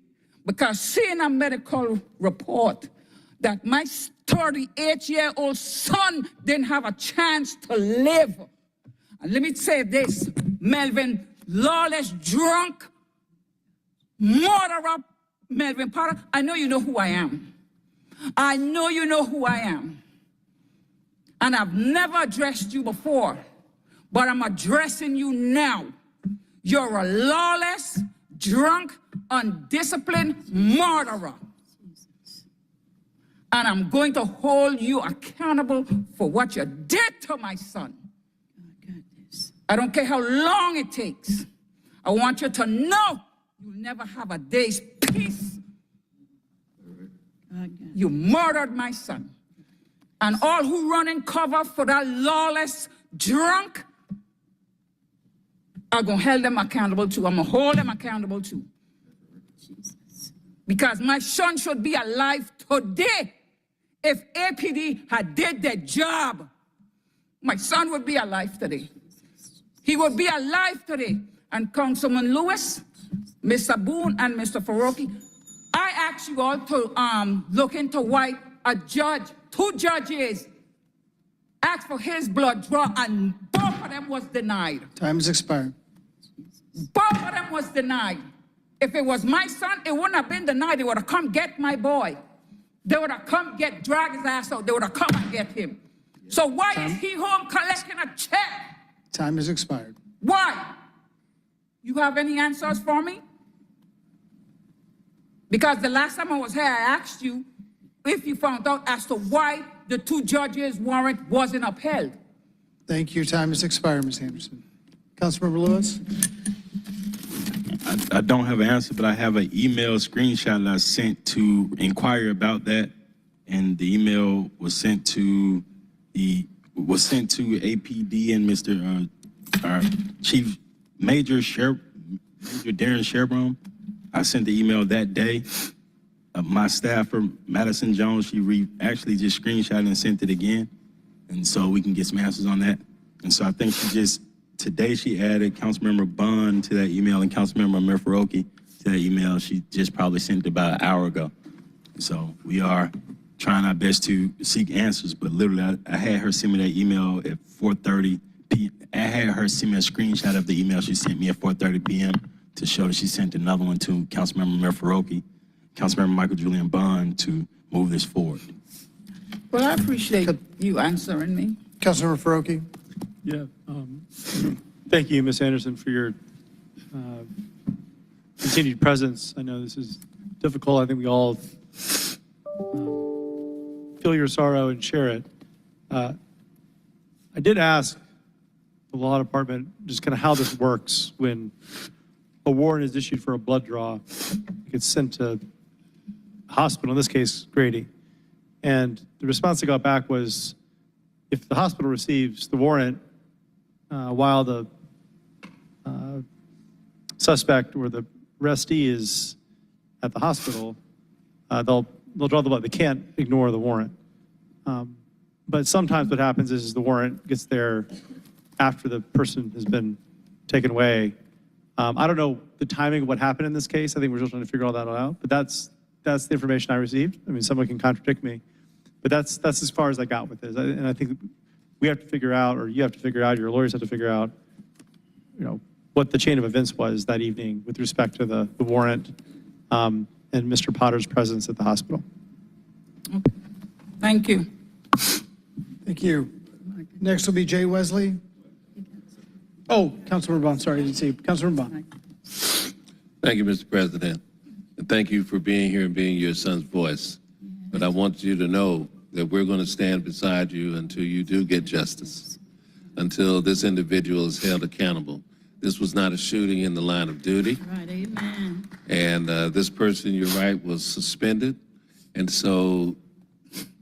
because seeing a medical report that my 38-year-old son didn't have a chance to live. And let me say this, Melvin, lawless, drunk, murderer, Melvin Potter, I know you know who I am. I know you know who I am. And I've never addressed you before, but I'm addressing you now. You're a lawless, drunk, undisciplined murderer. And I'm going to hold you accountable for what you did to my son. I don't care how long it takes. I want you to know you'll never have a day's peace. You murdered my son. And all who run in cover for that lawless drunk are going to hold them accountable too. I'm going to hold them accountable too. Because my son should be alive today. If APD had did their job, my son would be alive today. He would be alive today. And Councilman Lewis, Mr. Boone, and Mr. Faroki, I asked you all to look into why a judge, 2 judges, asked for his blood draw, and both of them was denied. Time has expired. Both of them was denied. If it was my son, it wouldn't have been denied. They would have come get my boy. They would have come drag his ass out. They would have come and get him. So why is he home collecting a check? Time has expired. Why? You have any answers for me? Because the last time I was here, I asked you if you found out as to why the 2 judges' warrant wasn't upheld. Thank you. Time has expired, Ms. Anderson. Councilmember Lewis? I don't have an answer, but I have an email screenshot that I sent to inquire about that, and the email was sent to APD and Mr. Our Chief Major Darren Sherbrome. I sent the email that day. My staffer, Madison Jones, she actually just screenshot and sent it again, and so we can get some answers on that. And so I think today she added Councilmember Bond to that email and Councilmember Merfaroki to that email. She just probably sent it about an hour ago. So we are trying our best to seek answers, but literally I had her send me that email at 4:30 p.m. I had her send me a screenshot of the email she sent me at 4:30 p.m. to show that she sent another one to Councilmember Merfaroki, Councilmember Michael Julian Bond to move this forward. Well, I appreciate you answering me. Councilmember Faroki? Yeah. Thank you, Ms. Anderson, for your continued presence. I know this is difficult. I think we all feel your sorrow and share it. I did ask the law department just kind of how this works when a warrant is issued for a blood draw. It gets sent to a hospital, in this case, Grady. And the response I got back was, if the hospital receives the warrant while the suspect or the arrestee is at the hospital, they'll draw the blood. They can't ignore the warrant. But sometimes what happens is the warrant gets there after the person has been taken away. I don't know the timing of what happened in this case. I think we're still trying to figure all that out. But that's the information I received. I mean, someone can contradict me, but that's as far as I got with this. And I think we have to figure out, or you have to figure out, your lawyers have to figure out, what the chain of events was that evening with respect to the warrant and Mr. Potter's presence at the hospital. Thank you. Thank you. Next will be Jay Wesley. Oh, Councilmember Bond, sorry, I didn't see you. Councilmember Bond. Thank you, Mr. President. And thank you for being here and being your son's voice. But I want you to know that we're going to stand beside you until you do get justice, until this individual is held accountable. This was not a shooting in the line of duty. Right, amen. And this person, you're right, was suspended. And so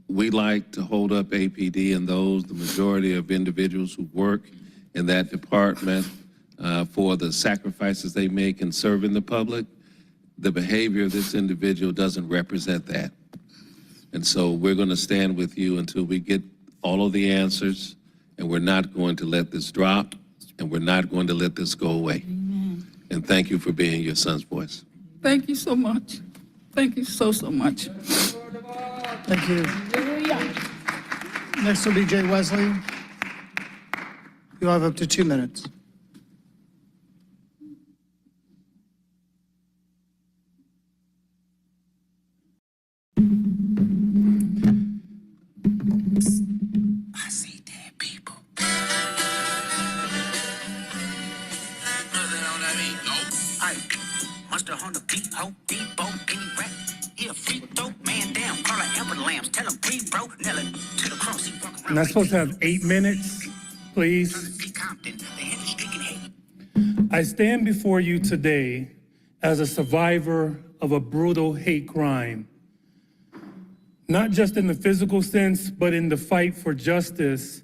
we like to hold up APD and the majority of individuals who work in that department for the sacrifices they make in serving the public. The behavior of this individual doesn't represent that. And so we're going to stand with you until we get all of the answers, and we're not going to let this drop, and we're not going to let this go away. Amen. And thank you for being your son's voice. Thank you so much. Thank you so much. Thank you. Next will be Jay Wesley. You'll have up to 2 minutes. I see dead people. Must have on the beat, ho, depot, any rap. He a freak dope, man down, call her Amber Lambs, tell him breathe, bro, nail it to the cross, he walk around. And I'm supposed to have 8 minutes, please. I stand before you today as a survivor of a brutal hate crime. Not just in the physical sense, but in the fight for justice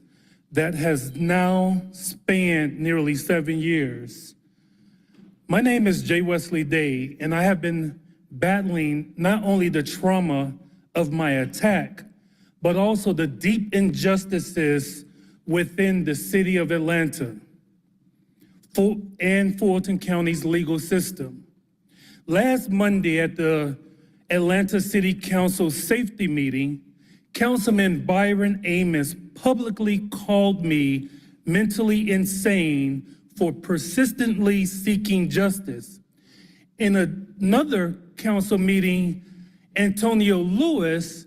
that has now spanned nearly 7 years. My name is Jay Wesley Day, and I have been battling not only the trauma of my attack, but also the deep injustices within the city of Atlanta and Fulton County's legal system. Last Monday at the Atlanta City Council safety meeting, Councilman Byron Amos publicly called me mentally insane for persistently seeking justice. In another council meeting, Antonio Lewis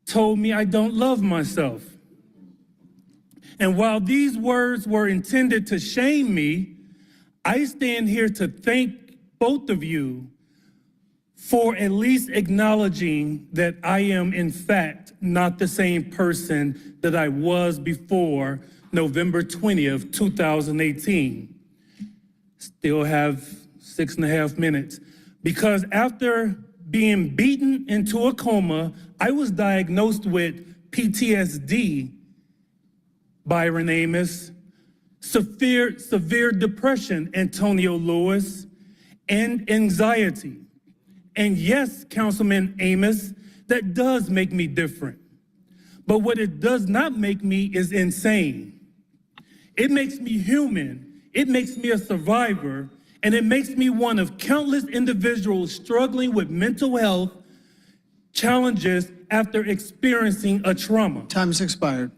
told me I don't love myself. And while these words were intended to shame me, I stand here to thank both of you for at least acknowledging that I am, in fact, not the same person that I was before November 20th, 2018. Still have 6.5 minutes. Because after being beaten into a coma, I was diagnosed with PTSD, Byron Amos, severe depression, Antonio Lewis, and anxiety. And yes, Councilman Amos, that does make me different. But what it does not make me is insane. It makes me human, it makes me a survivor, and it makes me one of countless individuals struggling with mental health challenges after experiencing a trauma. Time's expired.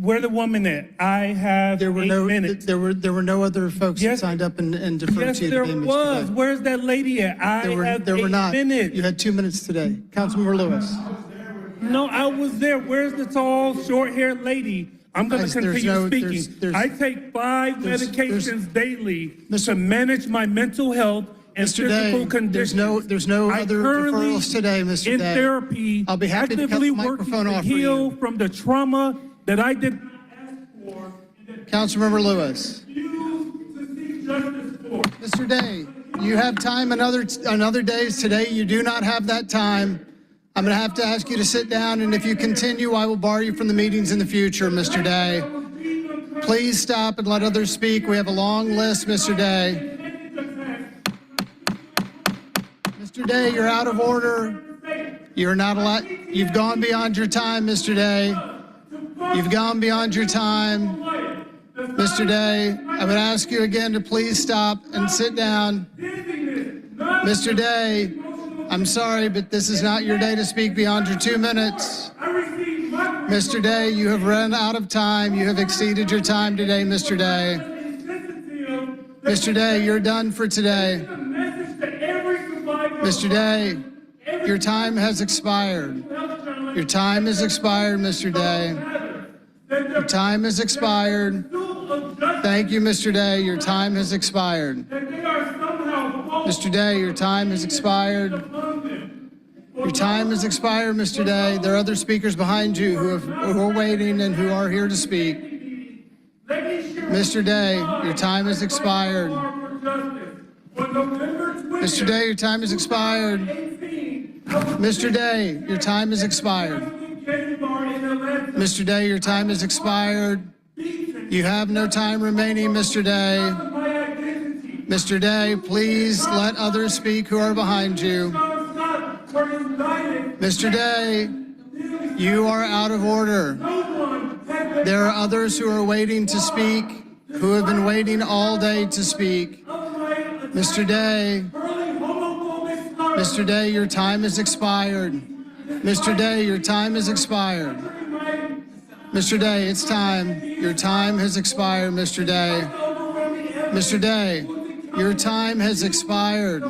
Where the woman at? I have 8 minutes. There were no other folks that signed up and deferred to you. Yes, there was. Today. Where's that lady at? There were not. Minutes. You had 2 minutes today. Councilmember Lewis. No, I was there. Where's the tall, short-haired lady? I'm going to continue speaking. I take 5 medications daily to manage my mental health and physical conditions. There's no other referrals today, Mr. Day. In therapy, I'll be happy to cut the microphone off for you. heal from the trauma that I did not ask for. Councilmember Lewis. Mr. Day, you have time on other days. Today, you do not have that time. I'm going to have to ask you to sit down, and if you continue, I will bar you from the meetings in the future, Mr. Day. Please stop and let others speak. We have a long list, Mr. Day. Mr. Day, you're out of order. You're not allowed. You've gone beyond your time, Mr. Day. You've gone beyond your time. Mr. Day, I would ask you again to please stop and sit down. Mr. Day, I'm sorry, but this is not your day to speak beyond your 2 minutes. I received Mr. Day, you have run out of time. You have exceeded your time today, Mr. Day. Mr. Day, you're done for today. Mr. Day, your time has expired. Your time has expired, Mr. Day. Your time has expired. Thank you, Mr. Day. Your time has expired. Mr. Day, your time has expired. Your time has expired, Mr. Day. There are other speakers behind you who are waiting and who are here to speak. Mr. Day, your time has expired. Mr. Day, your time has expired. Mr. Day, your time has expired. Mr. Day, your time has expired. You have no time remaining, Mr. Day. Mr. Day, please let others speak who are behind you. Mr. Day, you are out of order. There are others who are waiting to speak, who have been waiting all day to speak. Mr. Day, Mr. Day, your time has expired. Mr. Day, your time has expired. Mr. Day, it's time. Your time has expired, Mr. Day. Mr. Day, your time has expired.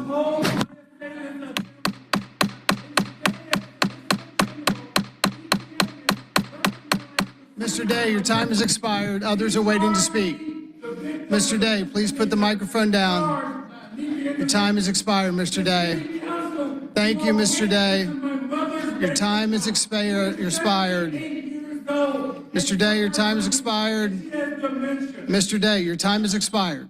Mr. Day, your time has expired. Others are waiting to speak. Mr. Day, please put the microphone down. Your time has expired, Mr. Day. Thank you, Mr. Day. Your time has expired. Mr. Day, your time has expired. Mr. Day, your time has expired.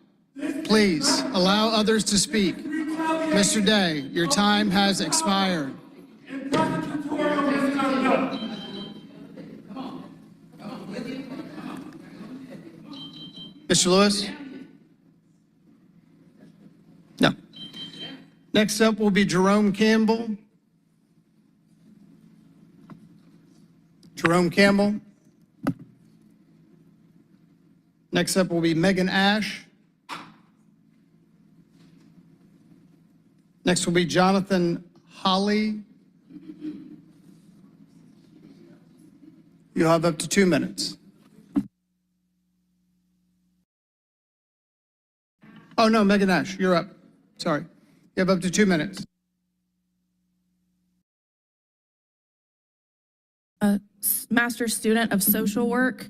Please allow others to speak. Mr. Day, your time has expired. Mr. Lewis? No. Next up will be Jerome Campbell. Jerome Campbell. Next up will be Megan Ash. Next will be Jonathan Holly. You'll have up to 2 minutes. Oh, no, Megan Ash, you're up. Sorry. You have up to 2 minutes. A master's student of social work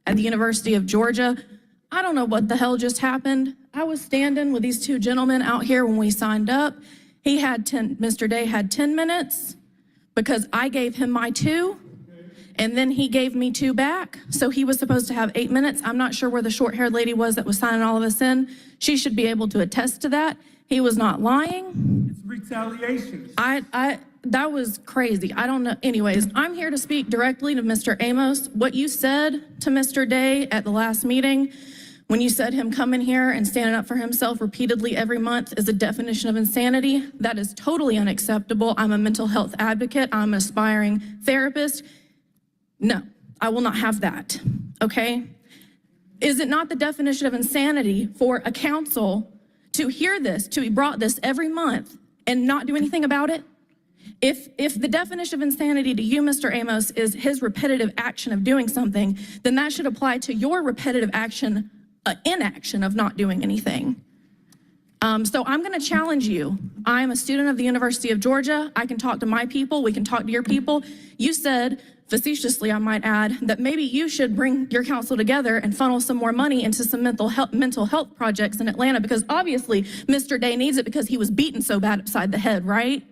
at the University of Georgia. I don't know what the hell just happened. I was standing with these two gentlemen out here when we signed up. Mr. Day had 10 minutes because I gave him my 2, and then he gave me 2 back. So he was supposed to have 8 minutes. I'm not sure where the short-haired lady was that was signing all of us in. She should be able to attest to that. He was not lying. It's retaliation. That was crazy. I don't know. Anyways, I'm here to speak directly to Mr. Amos. What you said to Mr. Day at the last meeting, when you said him coming here and standing up for himself repeatedly every month is a definition of insanity, that is totally unacceptable. I'm a mental health advocate. I'm an aspiring therapist. No, I will not have that, okay? Is it not the definition of insanity for a council to hear this, to be brought this every month and not do anything about it? If the definition of insanity to you, Mr. Amos, is his repetitive action of doing something, then that should apply to your repetitive action, inaction of not doing anything. So I'm gonna challenge you. I'm a student of the University of Georgia. I can talk to my people, we can talk to your people. You said, facetiously I might add, that maybe you should bring your council together and funnel some more money into some mental health projects in Atlanta, because obviously Mr. Day needs it because he was beaten so bad upside the head, right?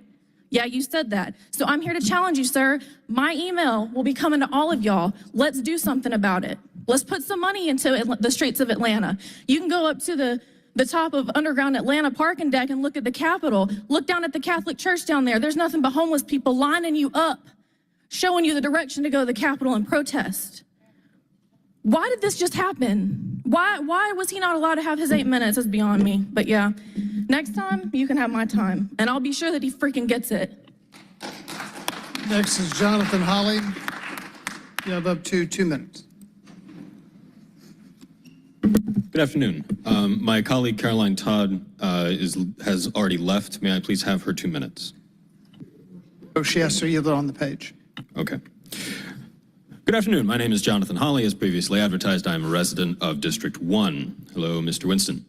Yeah, you said that. So I'm here to challenge you, sir. My email will be coming to all of y'all. Let's do something about it. Let's put some money into the streets of Atlanta. You can go up to the top of underground Atlanta parking deck and look at the Capitol. Look down at the Catholic Church down there. There's nothing but homeless people lining you up, showing you the direction to go to the Capitol and protest. Why did this just happen? Why was he not allowed to have his 8 minutes? It's beyond me. But yeah, next time you can have my time, and I'll be sure that he freaking gets it. Next is Jonathan Holly. You have up to 2 minutes. Good afternoon. My colleague Caroline Todd has already left. May I please have her 2 minutes? Oh, she has to yield it on the page. Okay. Good afternoon. My name is Jonathan Hawley. As previously advertised, I am a resident of District 1. Hello, Mr. Winston.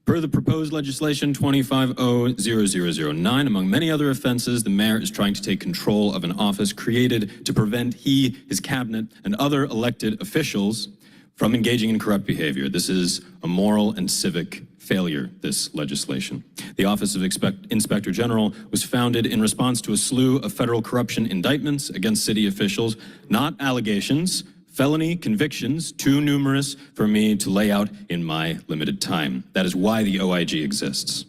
Per the proposed legislation 25-00009, among many other offenses, the mayor is trying to take control of an office created to prevent he, his cabinet, and other elected officials from engaging in corrupt behavior. This is a moral and civic failure, this legislation. The Office of Inspector General was founded in response to a slew of federal corruption indictments against city officials, not allegations, felony convictions, too numerous for me to lay out in my limited time. That is why the OIG exists.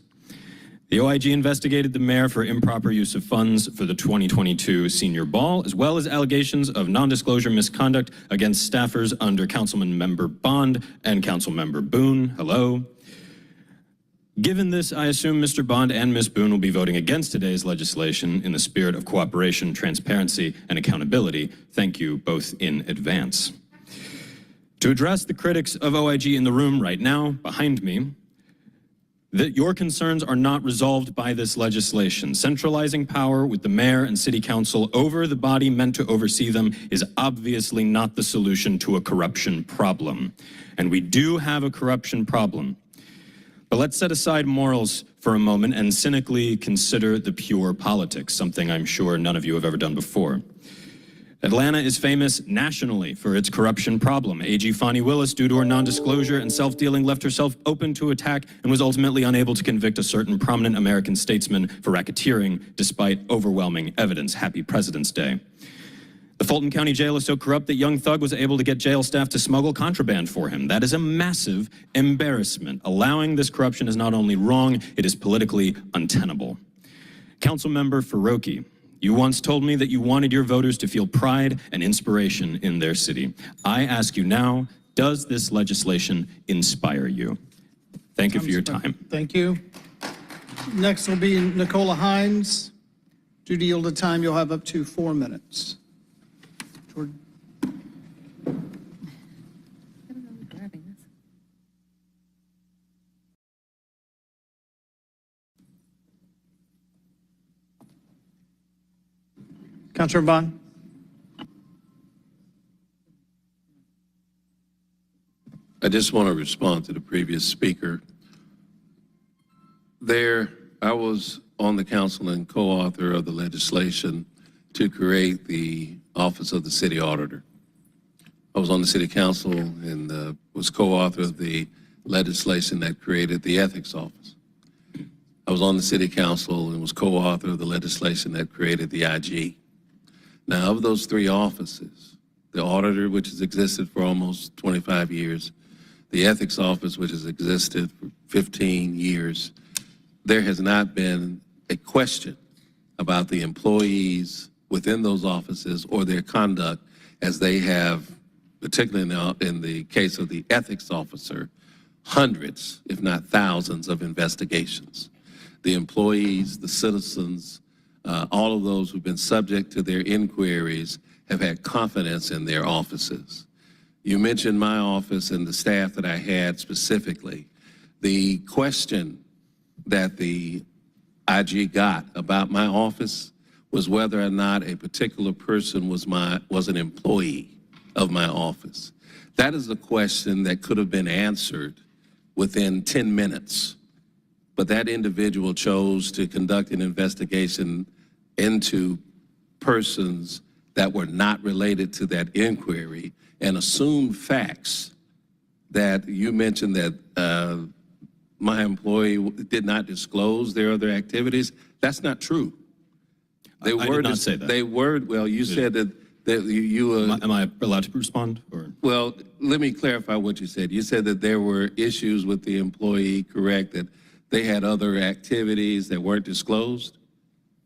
The OIG investigated the mayor for improper use of funds for the 2022 senior ball, as well as allegations of non-disclosure misconduct against staffers under Councilman Member Bond and Councilmember Boone. Hello. Given this, I assume Mr. Bond and Ms. Boone will be voting against today's legislation in the spirit of cooperation, transparency, and accountability. Thank you both in advance. To address the critics of OIG in the room right now, behind me, that your concerns are not resolved by this legislation. Centralizing power with the mayor and city council over the body meant to oversee them is obviously not the solution to a corruption problem. And we do have a corruption problem. But let's set aside morals for a moment and cynically consider the pure politics, something I'm sure none of you have ever done before. Atlanta is famous nationally for its corruption problem. AG Fonnie Willis, due to her non-disclosure and self-dealing, left herself open to attack and was ultimately unable to convict a certain prominent American statesman for racketeering despite overwhelming evidence. Happy President's Day. The Fulton County Jail is so corrupt that Young Thug was able to get jail staff to smuggle contraband for him. That is a massive embarrassment. Allowing this corruption is not only wrong, it is politically untenable. Councilmember Faroki, you once told me that you wanted your voters to feel pride and inspiration in their city. I ask you now, does this legislation inspire you? Thank you for your time. Thank you. Next will be Nicola Hines. Due to yielded time, you'll have up to 4 minutes. Jordan. Councilor Bond. I just want to respond to the previous speaker. I was on the council and co-author of the legislation to create the Office of the City Auditor. I was on the City Council and was co-author of the legislation that created the Ethics Office. I was on the City Council and was co-author of the legislation that created the IG. Now, of those three offices, the Auditor, which has existed for almost 25 years, the Ethics Office, which has existed for 15 years, there has not been a question about the employees within those offices or their conduct, as they have, particularly in the case of the ethics officer, hundreds, if not thousands, of investigations. The employees, the citizens, all of those who've been subject to their inquiries have had confidence in their offices. You mentioned my office and the staff that I had specifically. The question that the IG got about my office was whether or not a particular person was an employee of my office. That is a question that could have been answered within 10 minutes, but that individual chose to conduct an investigation into persons that were not related to that inquiry and assumed facts that you mentioned that my employee did not disclose their other activities. That's not true. I did not say that. They were, well, you said that you Am I allowed to respond? Or? Well, let me clarify what you said. You said that there were issues with the employee, correct, that they had other activities that weren't disclosed,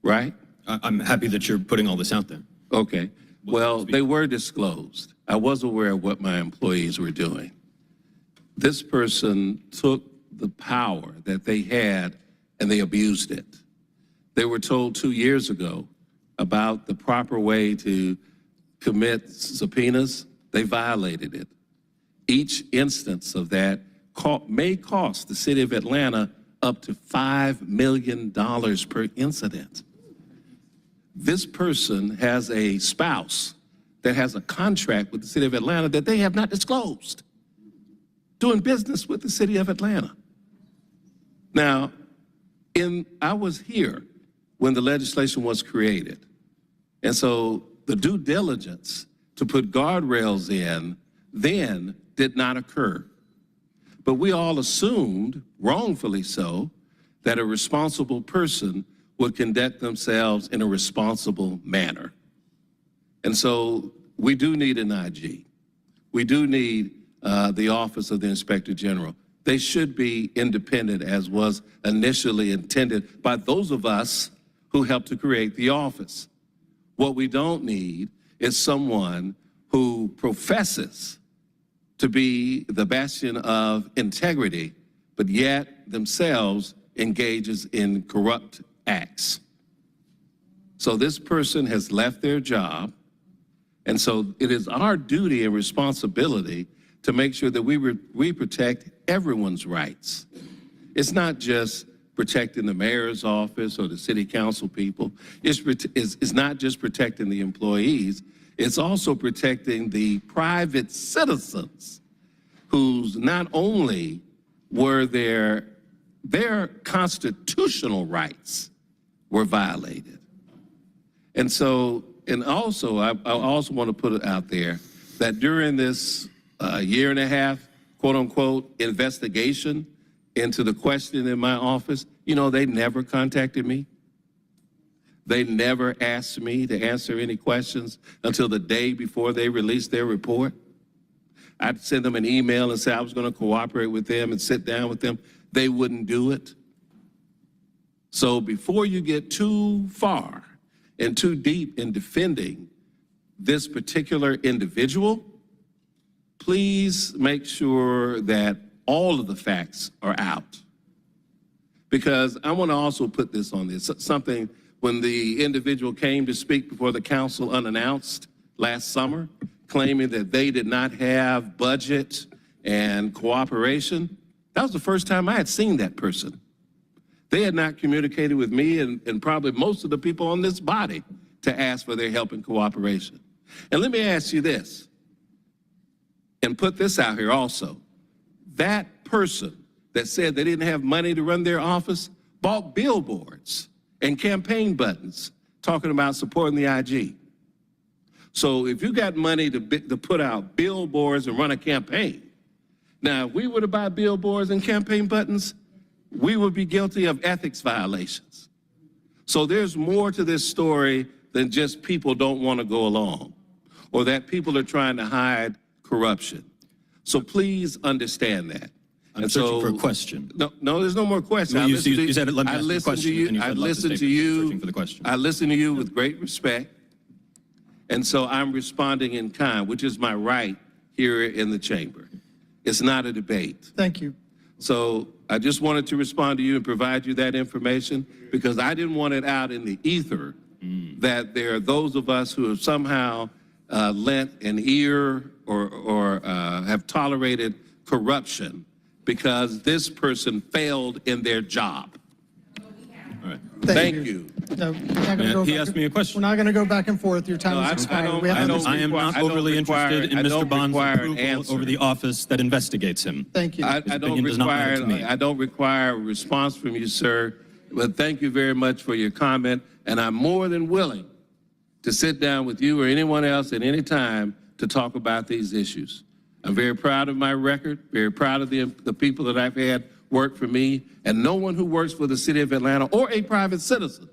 right? I'm happy that you're putting all this out there. Okay. Well, they were disclosed. I was aware of what my employees were doing. This person took the power that they had and they abused it. They were told 2 years ago about the proper way to commit subpoenas. They violated it. Each instance of that may cost the city of Atlanta up to $5 million per incident. This person has a spouse that has a contract with the city of Atlanta that they have not disclosed, doing business with the city of Atlanta. Now, I was here when the legislation was created. And so the due diligence to put guardrails in then did not occur. But we all assumed, wrongfully so, that a responsible person would conduct themselves in a responsible manner. And so we do need an IG. We do need the Office of the Inspector General. They should be independent, as was initially intended by those of us who helped to create the office. What we don't need is someone who professes to be the bastion of integrity, but yet themselves engages in corrupt acts. So this person has left their job, and so it is our duty and responsibility to make sure that we protect everyone's rights. It's not just protecting the mayor's office or the city council people. It's not just protecting the employees. It's also protecting the private citizens whose not only were their constitutional rights were violated. And so, and also, I also want to put it out there that during this year and a half, quote unquote, investigation into the question in my office, you know, they never contacted me. They never asked me to answer any questions until the day before they released their report. I'd send them an email and say I was going to cooperate with them and sit down with them. They wouldn't do it. So before you get too far and too deep in defending this particular individual, please make sure that all of the facts are out. Because I want to also put this on this, something when the individual came to speak before the council unannounced last summer, claiming that they did not have budget and cooperation. That was the first time I had seen that person. They had not communicated with me and probably most of the people on this body to ask for their help and cooperation. And let me ask you this, and put this out here also. That person that said they didn't have money to run their office bought billboards and campaign buttons talking about supporting the IG. So if you got money to put out billboards and run a campaign, now if we were to buy billboards and campaign buttons, we would be guilty of ethics violations. So there's more to this story than just people don't want to go along or that people are trying to hide corruption. So please understand that. I'm searching for a question. No, there's no more questions. Well, you said, let me ask you a question, and you I said, listened to you. Searching for the question. I listened to you with great respect, and so I'm responding in kind, which is my right here in the chamber. It's not a debate. Thank you. So I just wanted to respond to you and provide you that information because I didn't want it out in the ether that there are those of us who have somehow lent an ear or have tolerated corruption because this person failed in their job. All right. Thank you. No, we're not gonna go He back asked and- me a question. We're not going to go back and forth. Your time No, is I expired. We have I am not overly interested in Mr. Bond's approval over the office that investigates him. Thank you. I His opinion does not matter to me. I don't require a response from you, sir, but thank you very much for your comment, and I'm more than willing to sit down with you or anyone else at any time to talk about these issues. I'm very proud of my record, very proud of the people that I've had work for me, and no one who works for the city of Atlanta or a private citizen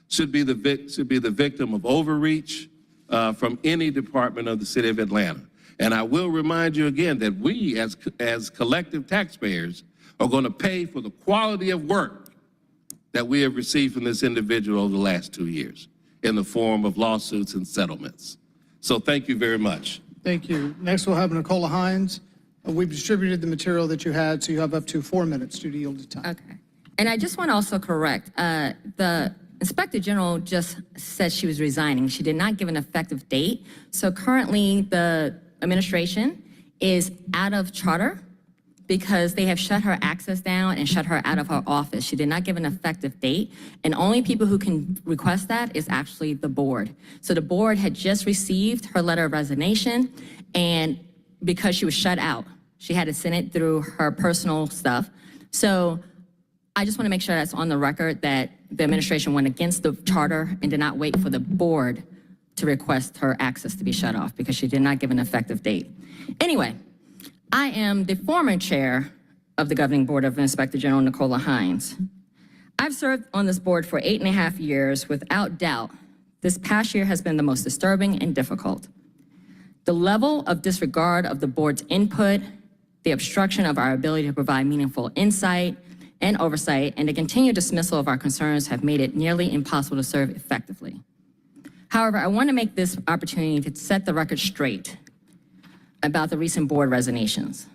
should be the victim of overreach from any department of the city of Atlanta. And I will remind you again that we as collective taxpayers are going to pay for the quality of work that we have received from this individual over the last 2 years in the form of lawsuits and settlements. So thank you very much. Thank you. Next, we'll have Nicola Hines. We've distributed the material that you had, so you have up to 4 minutes due to yielded time. Okay. And I just want to also correct, the Inspector General just said she was resigning. She did not give an effective date. So currently, the administration is out of charter because they have shut her access down and shut her out of her office. She did not give an effective date, and only people who can request that is actually the board. So the board had just received her letter of resignation, and because she was shut out, she had to send it through her personal stuff. So I just want to make sure that's on the record that the administration went against the charter and did not wait for the board to request her access to be shut off because she did not give an effective date. Anyway, I am the former chair of the Governing Board of Inspector General Nicola Hines. I've served on this board for 8.5 years. Without doubt, this past year has been the most disturbing and difficult. The level of disregard of the board's input, the obstruction of our ability to provide meaningful insight and oversight, and the continued dismissal of our concerns have made it nearly impossible to serve effectively. However, I want to make this opportunity to set the record straight about the recent board resignations.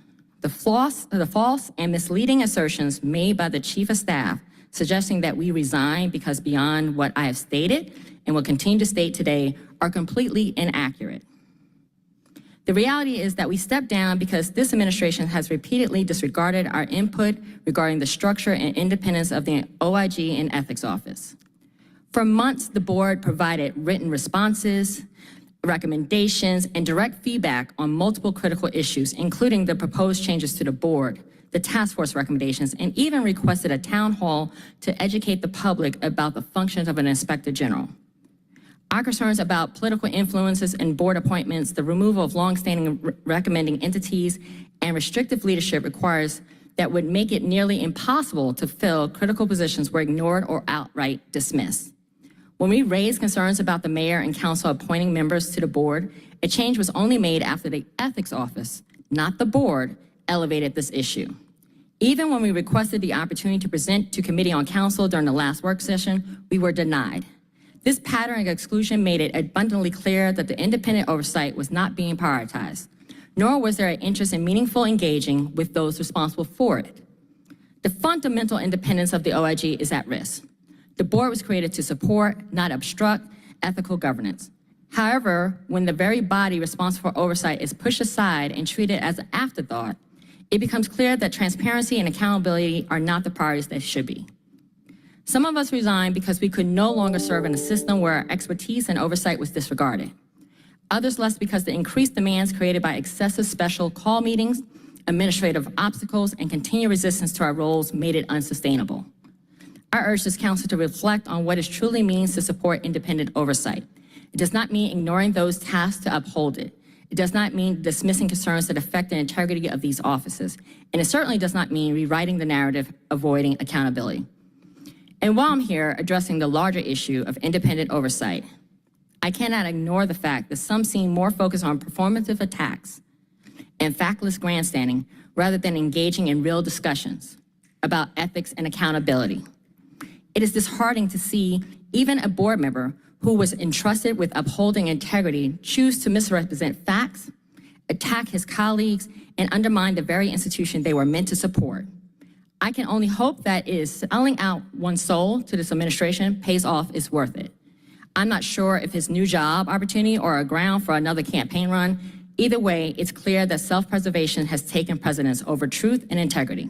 The false and misleading assertions made by the Chief of Staff suggesting that we resign because beyond what I have stated and will continue to state today are completely inaccurate. The reality is that we stepped down because this administration has repeatedly disregarded our input regarding the structure and independence of the OIG and Ethics Office. For months, the board provided written responses, recommendations, and direct feedback on multiple critical issues, including the proposed changes to the board, the task force recommendations, and even requested a town hall to educate the public about the functions of an inspector general. Our concerns about political influences and board appointments, the removal of longstanding recommending entities, and restrictive leadership requires that would make it nearly impossible to fill critical positions were ignored or outright dismissed. When we raised concerns about the mayor and council appointing members to the board, a change was only made after the ethics office, not the board, elevated this issue. Even when we requested the opportunity to present to Committee on Council during the last work session, we were denied. This pattern of exclusion made it abundantly clear that the independent oversight was not being prioritized, nor was there an interest in meaningful engaging with those responsible for it. The fundamental independence of the OIG is at risk. The board was created to support, not obstruct, ethical governance. However, when the very body responsible for oversight is pushed aside and treated as an afterthought, it becomes clear that transparency and accountability are not the priorities they should be. Some of us resigned because we could no longer serve in a system where our expertise and oversight was disregarded. Others left because the increased demands created by excessive special call meetings, administrative obstacles, and continued resistance to our roles made it unsustainable. I urge this council to reflect on what it truly means to support independent oversight. It does not mean ignoring those tasked to uphold it. It does not mean dismissing concerns that affect the integrity of these offices. And it certainly does not mean rewriting the narrative, avoiding accountability. And while I'm here addressing the larger issue of independent oversight, I cannot ignore the fact that some seem more focused on performative attacks and factless grandstanding rather than engaging in real discussions about ethics and accountability. It is disheartening to see even a board member who was entrusted with upholding integrity choose to misrepresent facts, attack his colleagues, and undermine the very institution they were meant to support. I can only hope that selling out one's soul to this administration pays off is worth it. I'm not sure if his new job opportunity or a ground for another campaign run. Either way, it's clear that self-preservation has taken precedence over truth and integrity.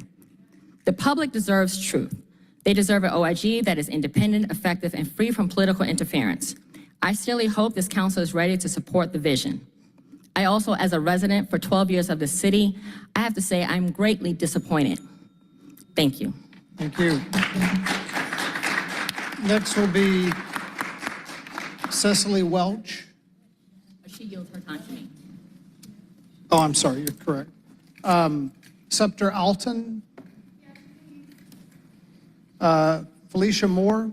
The public deserves truth. They deserve an OIG that is independent, effective, and free from political interference. I sincerely hope this council is ready to support the vision. I also, as a resident for 12 years of the city, I have to say I'm greatly disappointed. Thank you. Thank you. Next will be Cecily Welch. She yields her time to me. Oh, I'm sorry, you're correct. Scepter Alton. Felicia Moore.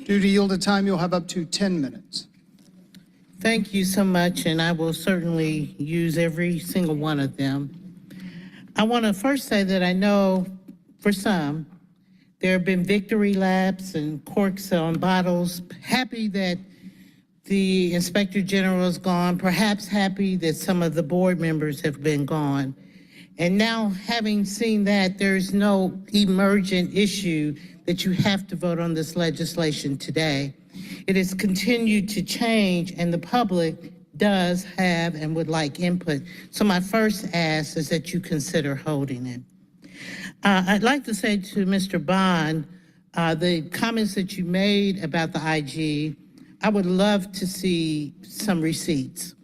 Due to yielded time, you'll have up to 10 minutes. Thank you so much, and I will certainly use every single one of them. I want to first say that I know for some, there have been victory laps and corks on bottles. Happy that the Inspector General is gone, perhaps happy that some of the board members have been gone. And now, having seen that, there's no emergent issue that you have to vote on this legislation today. It has continued to change, and the public does have and would like input. So my first ask is that you consider holding it. I'd like to say to Mr. Bond, the comments that you made about the IG, I would love to see some receipts.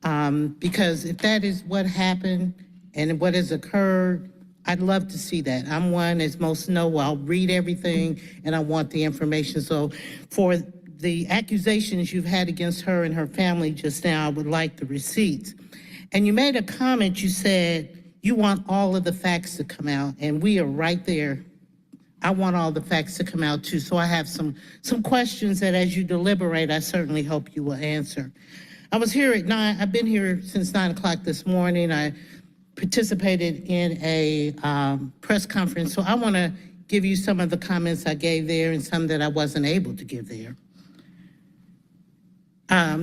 Because if that is what happened and what has occurred, I'd love to see that. I'm one, as most know, I'll read everything and I want the information. So for the accusations you've had against her and her family just now, I would like the receipts. And you made a comment, you said you want all of the facts to come out, and we are right there. I want all the facts to come out too. So I have some questions that as you deliberate, I certainly hope you will answer. I was here at 9, I've been here since 9 o'clock this morning. I participated in a press conference, so I want to give you some of the comments I gave there and some that I wasn't able to give there.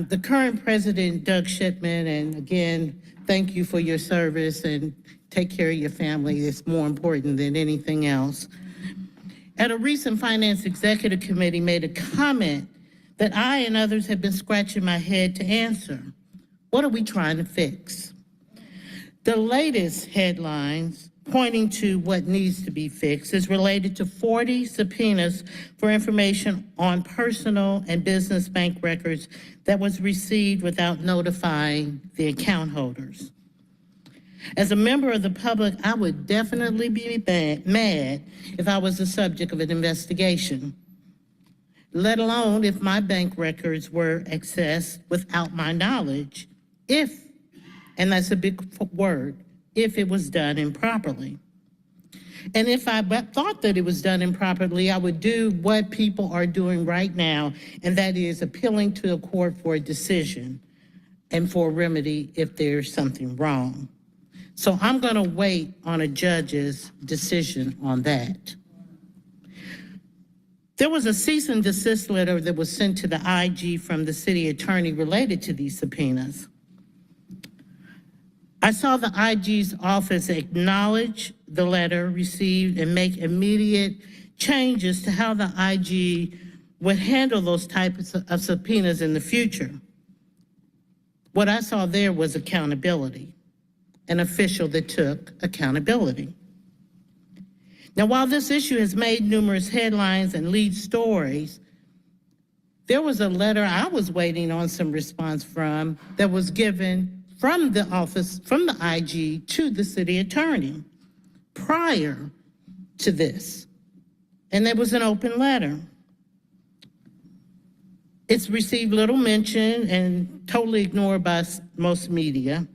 The current president, Doug Shipman, and again, thank you for your service and take care of your family. It's more important than anything else. At a recent Finance Executive Committee made a comment that I and others have been scratching my head to answer. What are we trying to fix? The latest headlines pointing to what needs to be fixed is related to 40 subpoenas for information on personal and business bank records that was received without notifying the account holders. As a member of the public, I would definitely be mad if I was the subject of an investigation, let alone if my bank records were accessed without my knowledge, if, and that's a big word, if it was done improperly. And if I thought that it was done improperly, I would do what people are doing right now, and that is appealing to a court for a decision and for a remedy if there's something wrong. So I'm going to wait on a judge's decision on that. There was a cease and desist letter that was sent to the IG from the city attorney related to these subpoenas. I saw the IG's office acknowledge the letter received and make immediate changes to how the IG would handle those types of subpoenas in the future. What I saw there was accountability, an official that took accountability. Now, while this issue has made numerous headlines and lead stories, there was a letter I was waiting on some response from that was given from the office, from the IG to the city attorney prior to this. And there was an open letter. It's received little mention and totally ignored by most media.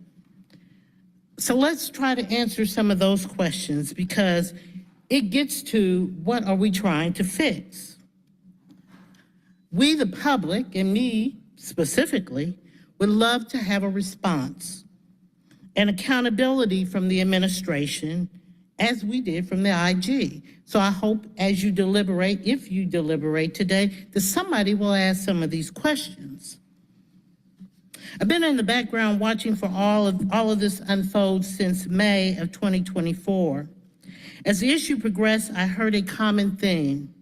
So let's try to answer some of those questions because it gets to what are we trying to fix? We, the public, and me specifically, would love to have a response and accountability from the administration as we did from the IG. So I hope as you deliberate, if you deliberate today, that somebody will ask some of these questions. I've been in the background watching for all of this unfold since May of 2024. As the issue progressed, I heard a common theme.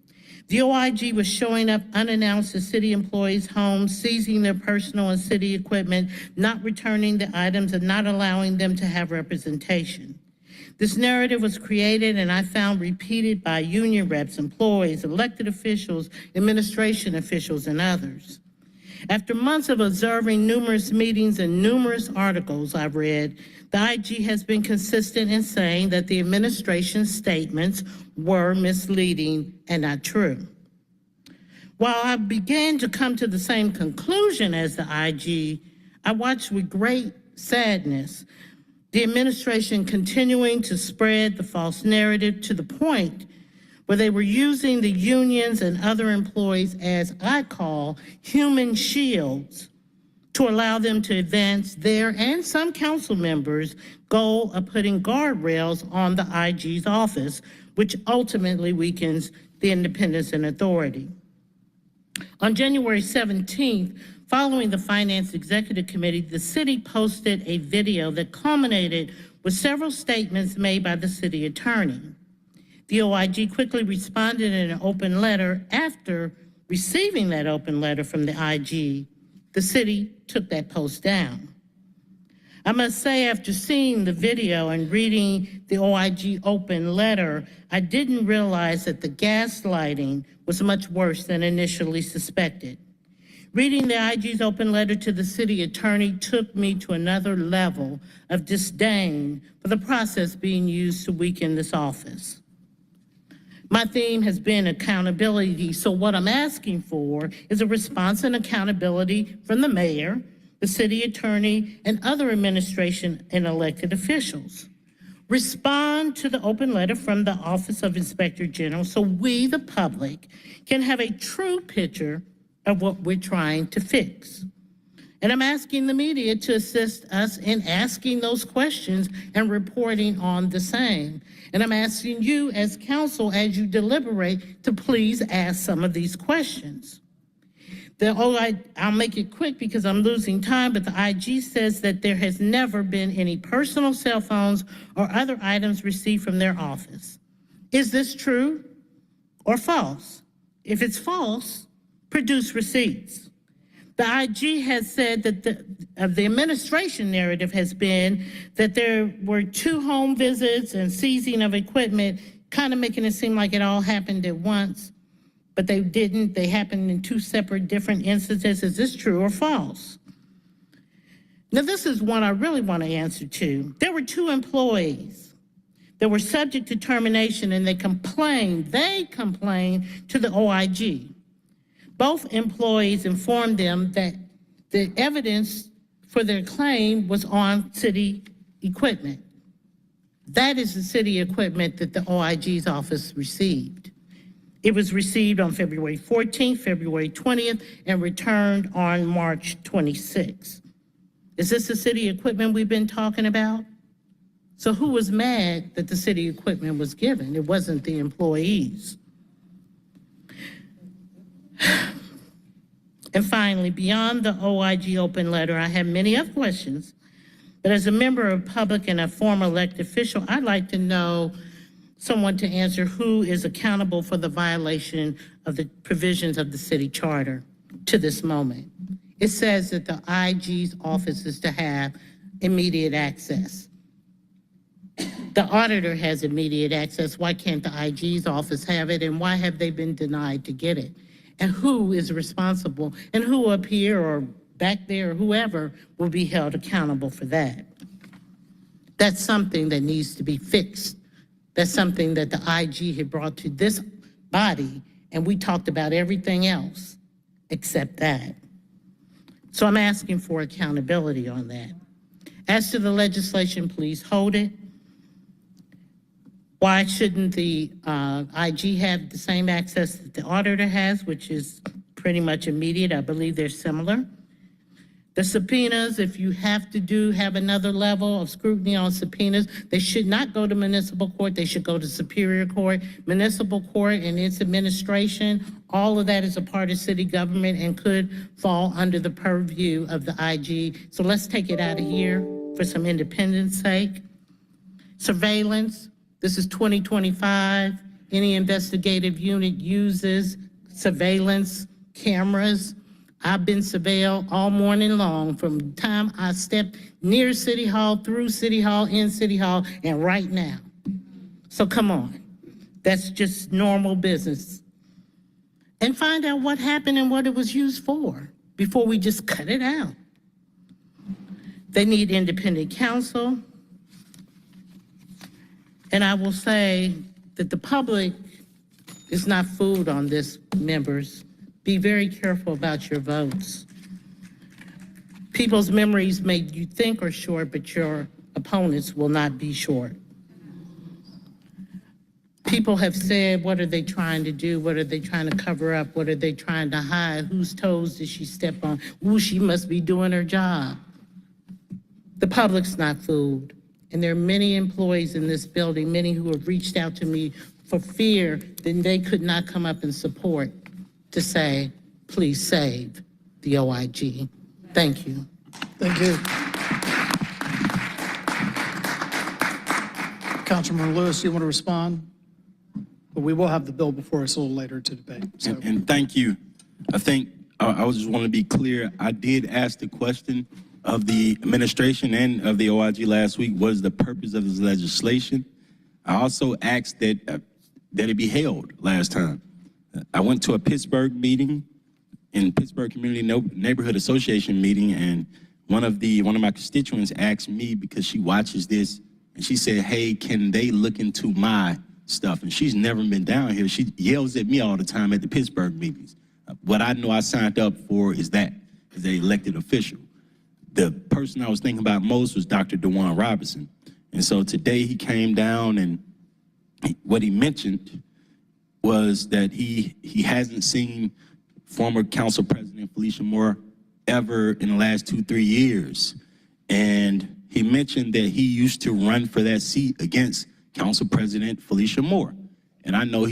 The OIG was showing up unannounced at city employees' homes, seizing their personal and city equipment, not returning the items, and not allowing them to have representation. This narrative was created and I found repeated by union reps, employees, elected officials, administration officials, and others. After months of observing numerous meetings and numerous articles I've read, the IG has been consistent in saying that the administration's statements were misleading and not true. While I began to come to the same conclusion as the IG, I watched with great sadness the administration continuing to spread the false narrative to the point where they were using the unions and other employees as I call human shields to allow them to advance their and some council members' goal of putting guardrails on the IG's office, which ultimately weakens the independence and authority. On January 17th, following the Finance Executive Committee, the city posted a video that culminated with several statements made by the city attorney. The OIG quickly responded in an open letter after receiving that open letter from the IG the city took that post down. I must say, after seeing the video and reading the OIG open letter, I didn't realize that the gaslighting was much worse than initially suspected. Reading the IG's open letter to the city attorney took me to another level of disdain for the process being used to weaken this office. My theme has been accountability, so what I'm asking for is a response and accountability from the mayor, the city attorney, and other administration and elected officials. Respond to the open letter from the Office of Inspector General so we, the public, can have a true picture of what we're trying to fix. And I'm asking the media to assist us in asking those questions and reporting on the same. And I'm asking you as council, as you deliberate, to please ask some of these questions. I'll make it quick because I'm losing time, but the IG says that there has never been any personal cell phones or other items received from their office. Is this true or false? If it's false, produce receipts. The IG has said that the administration narrative has been that there were 2 home visits and seizing of equipment, kind of making it seem like it all happened at once. But they didn't. They happened in 2 separate different instances. Is this true or false? Now, this is one I really want to answer to. There were 2 employees that were subject to termination, and they complained to the OIG. Both employees informed them that the evidence for their claim was on city equipment. That is the city equipment that the OIG's office received. It was received on February 14th, February 20th, and returned on March 26th. Is this the city equipment we've been talking about? So who was mad that the city equipment was given? It wasn't the employees. And finally, beyond the OIG open letter, I have many other questions, but as a member of public and a former elected official, I'd like to know someone to answer who is accountable for the violation of the provisions of the city charter to this moment. It says that the IG's office is to have immediate access. The auditor has immediate access. Why can't the IG's office have it, and why have they been denied to get it? And who is responsible, and who up here or back there or whoever will be held accountable for that? That's something that needs to be fixed. That's something that the IG had brought to this body, and we talked about everything else except that. So I'm asking for accountability on that. As to the legislation, please hold it. Why shouldn't the IG have the same access that the auditor has, which is pretty much immediate? I believe they're similar. The subpoenas, if you have another level of scrutiny on subpoenas, they should not go to municipal court, they should go to Superior Court. Municipal court and its administration, all of that is a part of city government and could fall under the purview of the IG. So let's take it out of here for some independence sake. Surveillance, this is 2025. Any investigative unit uses surveillance cameras. I've been surveilled all morning long from the time I stepped near City Hall, through City Hall, in City Hall, and right now. So come on, that's just normal business. And find out what happened and what it was used for before we just cut it out. They need independent counsel. And I will say that the public is not fooled on this, members. Be very careful about your votes. People's memories may you think are short, but your opponents will not be short. People have said, what are they trying to do? What are they trying to cover up? What are they trying to hide? Whose toes did she step on? Ooh, she must be doing her job. The public's not fooled. And there are many employees in this building, many who have reached out to me for fear that they could not come up and support to say, please save the OIG. Thank you. Thank you. Councilman Lewis, you want to respond? But we will have the bill before us a little later to debate. So. And thank you. I think I just want to be clear. I did ask the question of the administration and of the OIG last week, what is the purpose of this legislation? I also asked that it be held last time. I went to a Pittsburgh meeting, in Pittsburgh Community Neighborhood Association meeting, and one of my constituents asked me, because she watches this, and she said, hey, can they look into my stuff? And she's never been down here. She yells at me all the time at the Pittsburgh meetings. What I know I signed up for is that, as an elected official. The person I was thinking about most was Dr. DeJuan Robinson. And so today he came down, and what he mentioned was that he hasn't seen former Council President Felicia Moore ever in the last 2-3 years. And he mentioned that he used to run for that seat against Council President Felicia Moore. And I know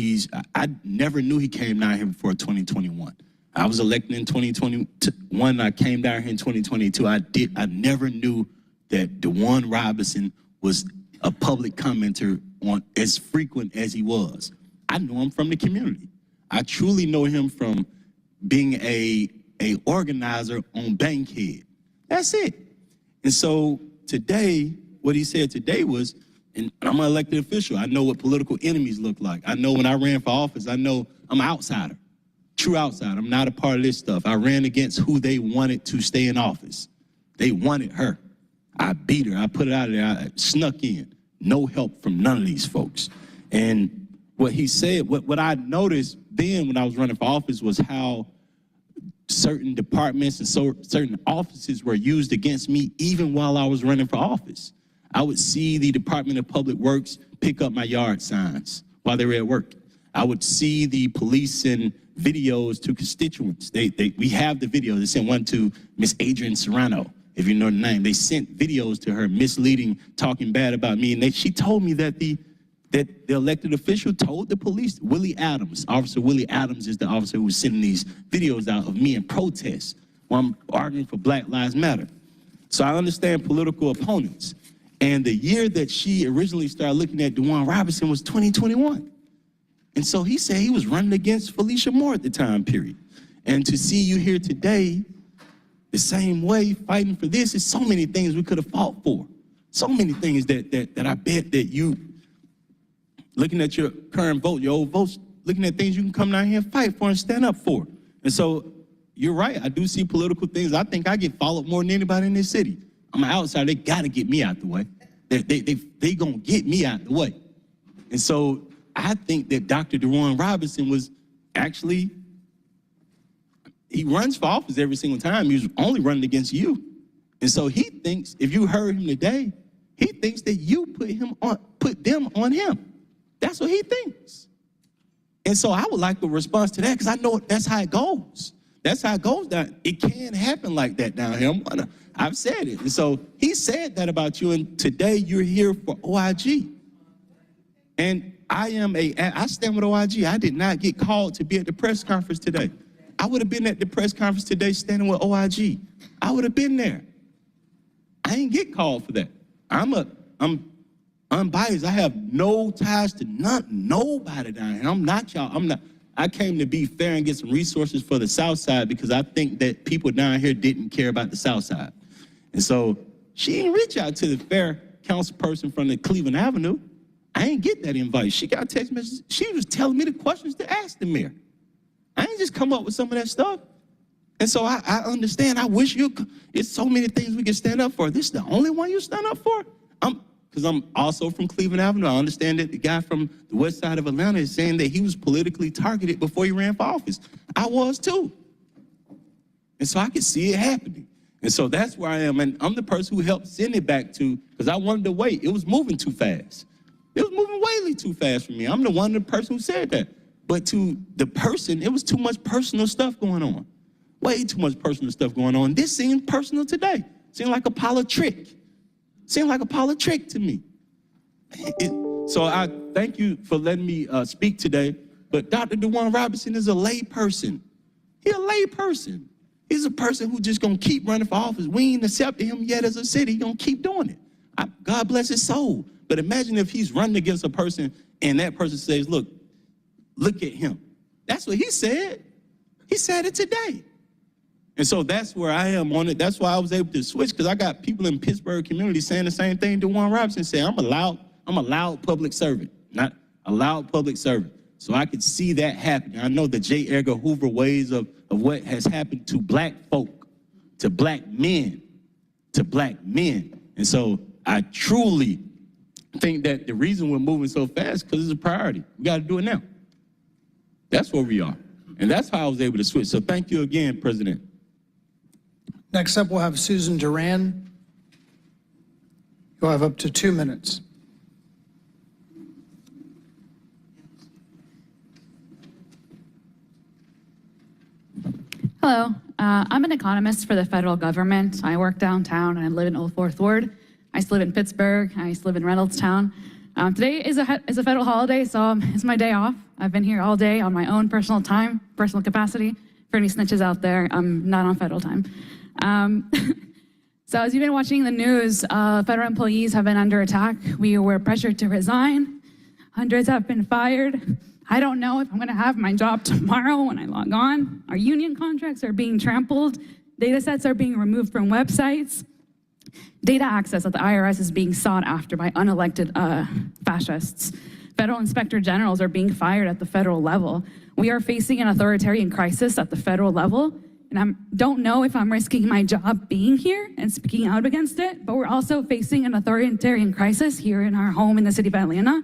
I never knew he came down here before 2021. I was elected in 2021. I came down here in 2022. I never knew that DeJuan Robinson was a public commenter on as frequent as he was. I know him from the community. I truly know him from being a organizer on Bankhead. That's it. And so today, what he said today was, and I'm an elected official. I know what political enemies look like. I know when I ran for office, I know I'm an outsider, true outsider. I'm not a part of this stuff. I ran against who they wanted to stay in office. They wanted her. I beat her. I put it out of there. I snuck in. No help from none of these folks. And what he said, what I noticed then when I was running for office was how certain departments and certain offices were used against me even while I was running for office. I would see the Department of Public Works pick up my yard signs while they were at work. I would see the police send videos to constituents. We have the video. They sent one to Miss Adrian Serrano, if you know the name. They sent videos to her misleading, talking bad about me. And she told me that the elected official told the police, Willie Adams, Officer Willie Adams is the officer who was sending these videos out of me in protest while I'm arguing for Black Lives Matter. So I understand political opponents. And the year that she originally started looking at DeJuan Robinson was 2021. And so he said he was running against Felicia Moore at the time period. And to see you here today, the same way, fighting for this, is so many things we could have fought for. So many things that I bet that you, looking at your current vote, your old votes, looking at things you can come down here and fight for and stand up for. And so you're right, I do see political things. I think I get followed more than anybody in this city. I'm an outsider, they gotta get me out the way. They gonna get me out the way. And so I think that Dr. DeJuan Robinson was actually, he runs for office every single time. He was only running against you. And so he thinks, if you heard him today, he thinks that you put them on him. That's what he thinks. And so I would like a response to that, because I know that's how it goes. That's how it goes down. It can happen like that down here. I've said it. And so he said that about you, and today you're here for OIG. And I stand with OIG. I did not get called to be at the press conference today. I would have been at the press conference today standing with OIG. I would have been there. I ain't get called for that. I'm unbiased. I have no ties to nobody down here. I'm not y'all. I came to be fair and get some resources for the South Side, because I think that people down here didn't care about the South Side. And so she didn't reach out to the fair council person from the Cleveland Avenue. I ain't get that invite. She got a text message. She was telling me the questions to ask the mayor. I ain't just come up with some of that stuff. And so I understand. I wish it's so many things we can stand up for. This is the only one you stand up for? Because I'm also from Cleveland Avenue. I understand that the guy from the west side of Atlanta is saying that he was politically targeted before he ran for office. I was too. And so I could see it happening. And so that's where I am. And I'm the person who helped send it back to, because I wanted to wait. It was moving too fast. It was moving way too fast for me. I'm the person who said that. But to the person, it was too much personal stuff going on. Way too much personal stuff going on. This seemed personal today. Seemed like a politic. Seemed like a politic to me. So I thank you for letting me speak today. But Dr. DeJuan Robinson is a lay person. He's a lay person. He's a person who's just going to keep running for office. We ain't accepted him yet as a city. He's going to keep doing it. God bless his soul. But imagine if he's running against a person and that person says, look at him. That's what he said. He said it today. And so that's where I am on it. That's why I was able to switch, because I got people in Pittsburgh community saying the same thing DeJuan Robinson said. I'm a loud public servant, not a loud public servant. So I could see that happening. I know the J. Edgar Hoover ways of what has happened to black folk, to black men, to black men. And so I truly think that the reason we're moving so fast is because it's a priority. We got to do it now. That's where we are. And that's how I was able to switch. So thank you again, President. Next up, we'll have Susan Duran. You'll have up to 2 minutes. Hello, I'm an economist for the federal government. I work downtown and I live in Old Fourth Ward. I used to live in Pittsburgh. I used to live in Reynoldstown. Today is a federal holiday, so it's my day off. I've been here all day on my own personal time, personal capacity. For any snitches out there, I'm not on federal time. So as you've been watching the news, federal employees have been under attack. We were pressured to resign. Hundreds have been fired. I don't know if I'm gonna have my job tomorrow when I log on. Our union contracts are being trampled. Data sets are being removed from websites. Data access at the IRS is being sought after by unelected fascists. Federal inspector generals are being fired at the federal level. We are facing an authoritarian crisis at the federal level, and I don't know if I'm risking my job being here and speaking out against it, but we're also facing an authoritarian crisis here in our home in the city of Atlanta.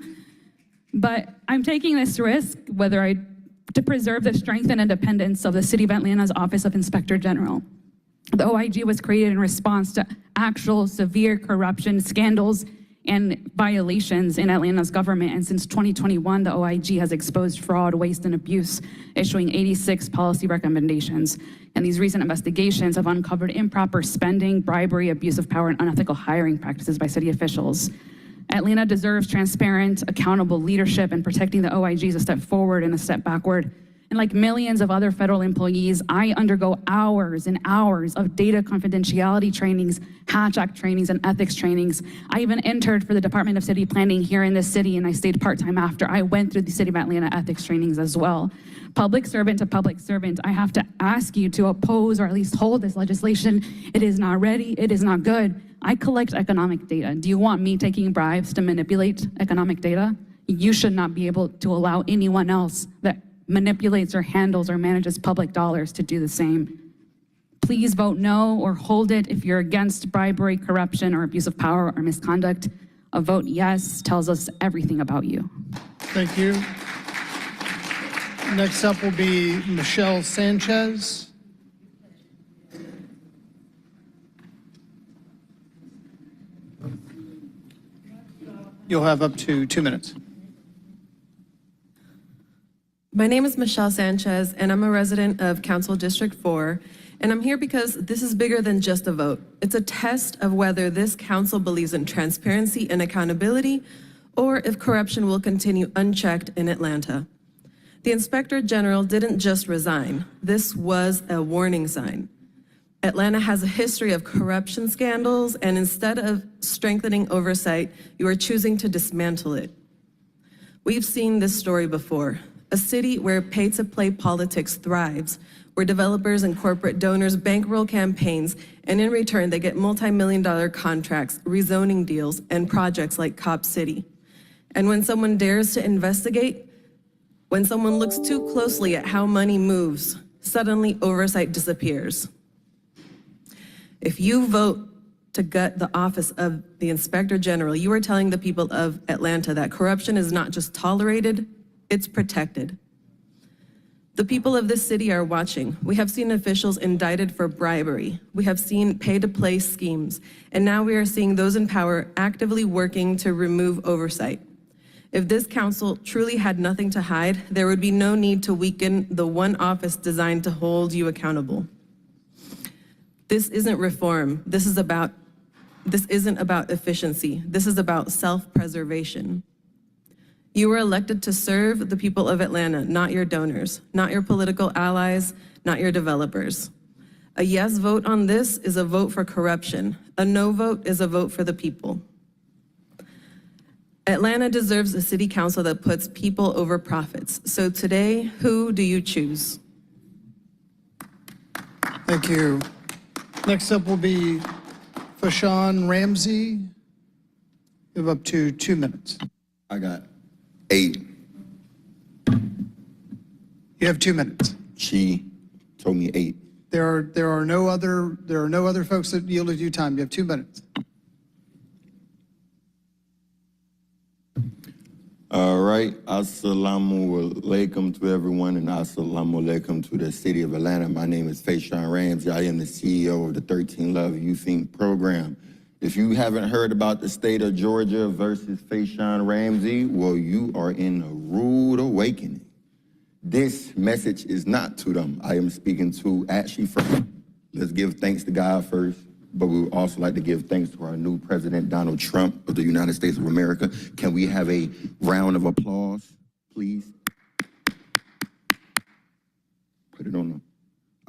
But I'm taking this risk, to preserve the strength and independence of the city of Atlanta's Office of Inspector General. The OIG was created in response to actual severe corruption scandals and violations in Atlanta's government. And since 2021, the OIG has exposed fraud, waste, and abuse, issuing 86 policy recommendations. And these recent investigations have uncovered improper spending, bribery, abuse of power, and unethical hiring practices by city officials. Atlanta deserves transparent, accountable leadership, and protecting the OIG is a step forward and a step backward. And like millions of other federal employees, I undergo hours and hours of data confidentiality trainings, Hatch Act trainings, and ethics trainings. I even entered for the Department of City Planning here in this city, and I stayed part-time after. I went through the City of Atlanta ethics trainings as well. Public servant to public servant, I have to ask you to oppose or at least hold this legislation. It is not ready, it is not good. I collect economic data. Do you want me taking bribes to manipulate economic data? You should not be able to allow anyone else that manipulates or handles or manages public dollars to do the same. Please vote no or hold it if you're against bribery, corruption, or abuse of power or misconduct. A vote yes tells us everything about you. Thank you. Next up will be Michelle Sanchez. You'll have up to 2 minutes. My name is Michelle Sanchez, and I'm a resident of Council District 4, and I'm here because this is bigger than just a vote. It's a test of whether this council believes in transparency and accountability, or if corruption will continue unchecked in Atlanta. The Inspector General didn't just resign. This was a warning sign. Atlanta has a history of corruption scandals, and instead of strengthening oversight, you are choosing to dismantle it. We've seen this story before. A city where pay-to-play politics thrives, where developers and corporate donors bankroll campaigns, and in return, they get multi-million-dollar contracts, rezoning deals, and projects like Cop City. And when someone dares to investigate, when someone looks too closely at how money moves, suddenly oversight disappears. If you vote to gut the office of the Inspector General, you are telling the people of Atlanta that corruption is not just tolerated, it's protected. The people of this city are watching. We have seen officials indicted for bribery. We have seen pay-to-play schemes. And now we are seeing those in power actively working to remove oversight. If this council truly had nothing to hide, there would be no need to weaken the one office designed to hold you accountable. This isn't reform. This isn't about efficiency. This is about self-preservation. You were elected to serve the people of Atlanta, not your donors, not your political allies, not your developers. A yes vote on this is a vote for corruption. A no vote is a vote for the people. Atlanta deserves a city council that puts people over profits. So today, who do you choose? Thank you. Next up will be Fashawn Ramsey. You have up to 2 minutes. I got 8. You have 2 minutes. She told me 8. There are no other folks that yielded you time. You have 2 minutes. All right. Assalamu alaikum to everyone, and assalamu alaikum to the city of Atlanta. My name is Fashawn Ramsey. I am the CEO of the 13 Love Youth Inc. program. If you haven't heard about the state of Georgia versus Fashawn Ramsey, well, you are in a rude awakening. This message is not to them. I am speaking to actually from, let's give thanks to God first, but we would also like to give thanks to our new president, Donald Trump of the United States of America. Can we have a round of applause, please? Put it on them.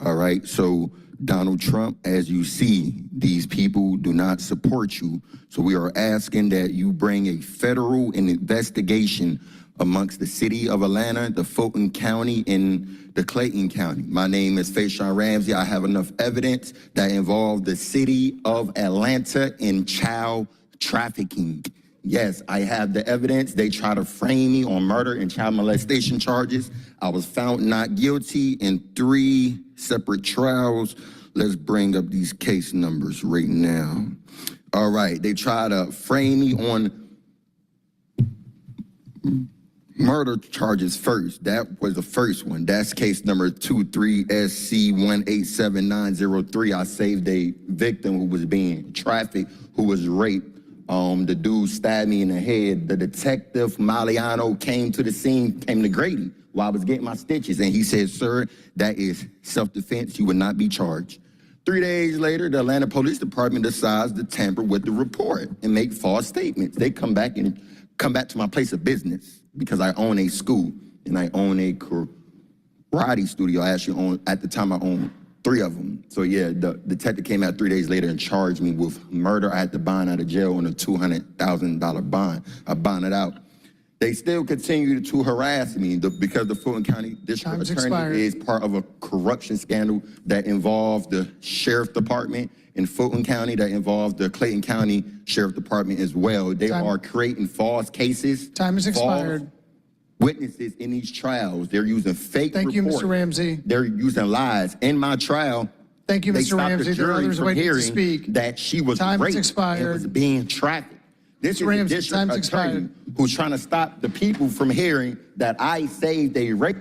All right, so Donald Trump, as you see, these people do not support you. So we are asking that you bring a federal investigation amongst the city of Atlanta, the Fulton County, and the Clayton County. My name is Fashawn Ramsey. I have enough evidence that involved the city of Atlanta in child trafficking. Yes, I have the evidence. They try to frame me on murder and child molestation charges. I was found not guilty in 3 separate trials. Let's bring up these case numbers right now. All right, they try to frame me on murder charges first. That was the first one. That's case number 23SC187903. I saved a victim who was being trafficked, who was raped. The dude stabbed me in the head. The detective, Maliano, came to the scene, came to Grady while I was getting my stitches. And he said, sir, that is self-defense. You will not be charged. 3 days later, the Atlanta Police Department decides to tamper with the report and make false statements. They come back to my place of business because I own a school and I own a karate studio. I actually own, at the time I owned 3 of them. So yeah, the detective came out 3 days later and charged me with murder. I had to bond out of jail on a $200,000 bond. I bonded out. They still continue to harass me because the Fulton County District Attorney is part of a corruption scandal that involved the Sheriff Department in Fulton County, that involved the Clayton County Sheriff Department as well. They are creating false cases. Time has expired. Witnesses in these trials. They're using fake Thank you, reports. Mr. Ramsey. They're using lies. In my trial, Thank you, they Mr. stopped Ramsey. the There are jury others from waiting to hearing speak. that she was Time has raped expired. and was being trafficked. This is a Ramsey, district time's attorney expired. who's trying to stop the people from hearing that I saved a rape.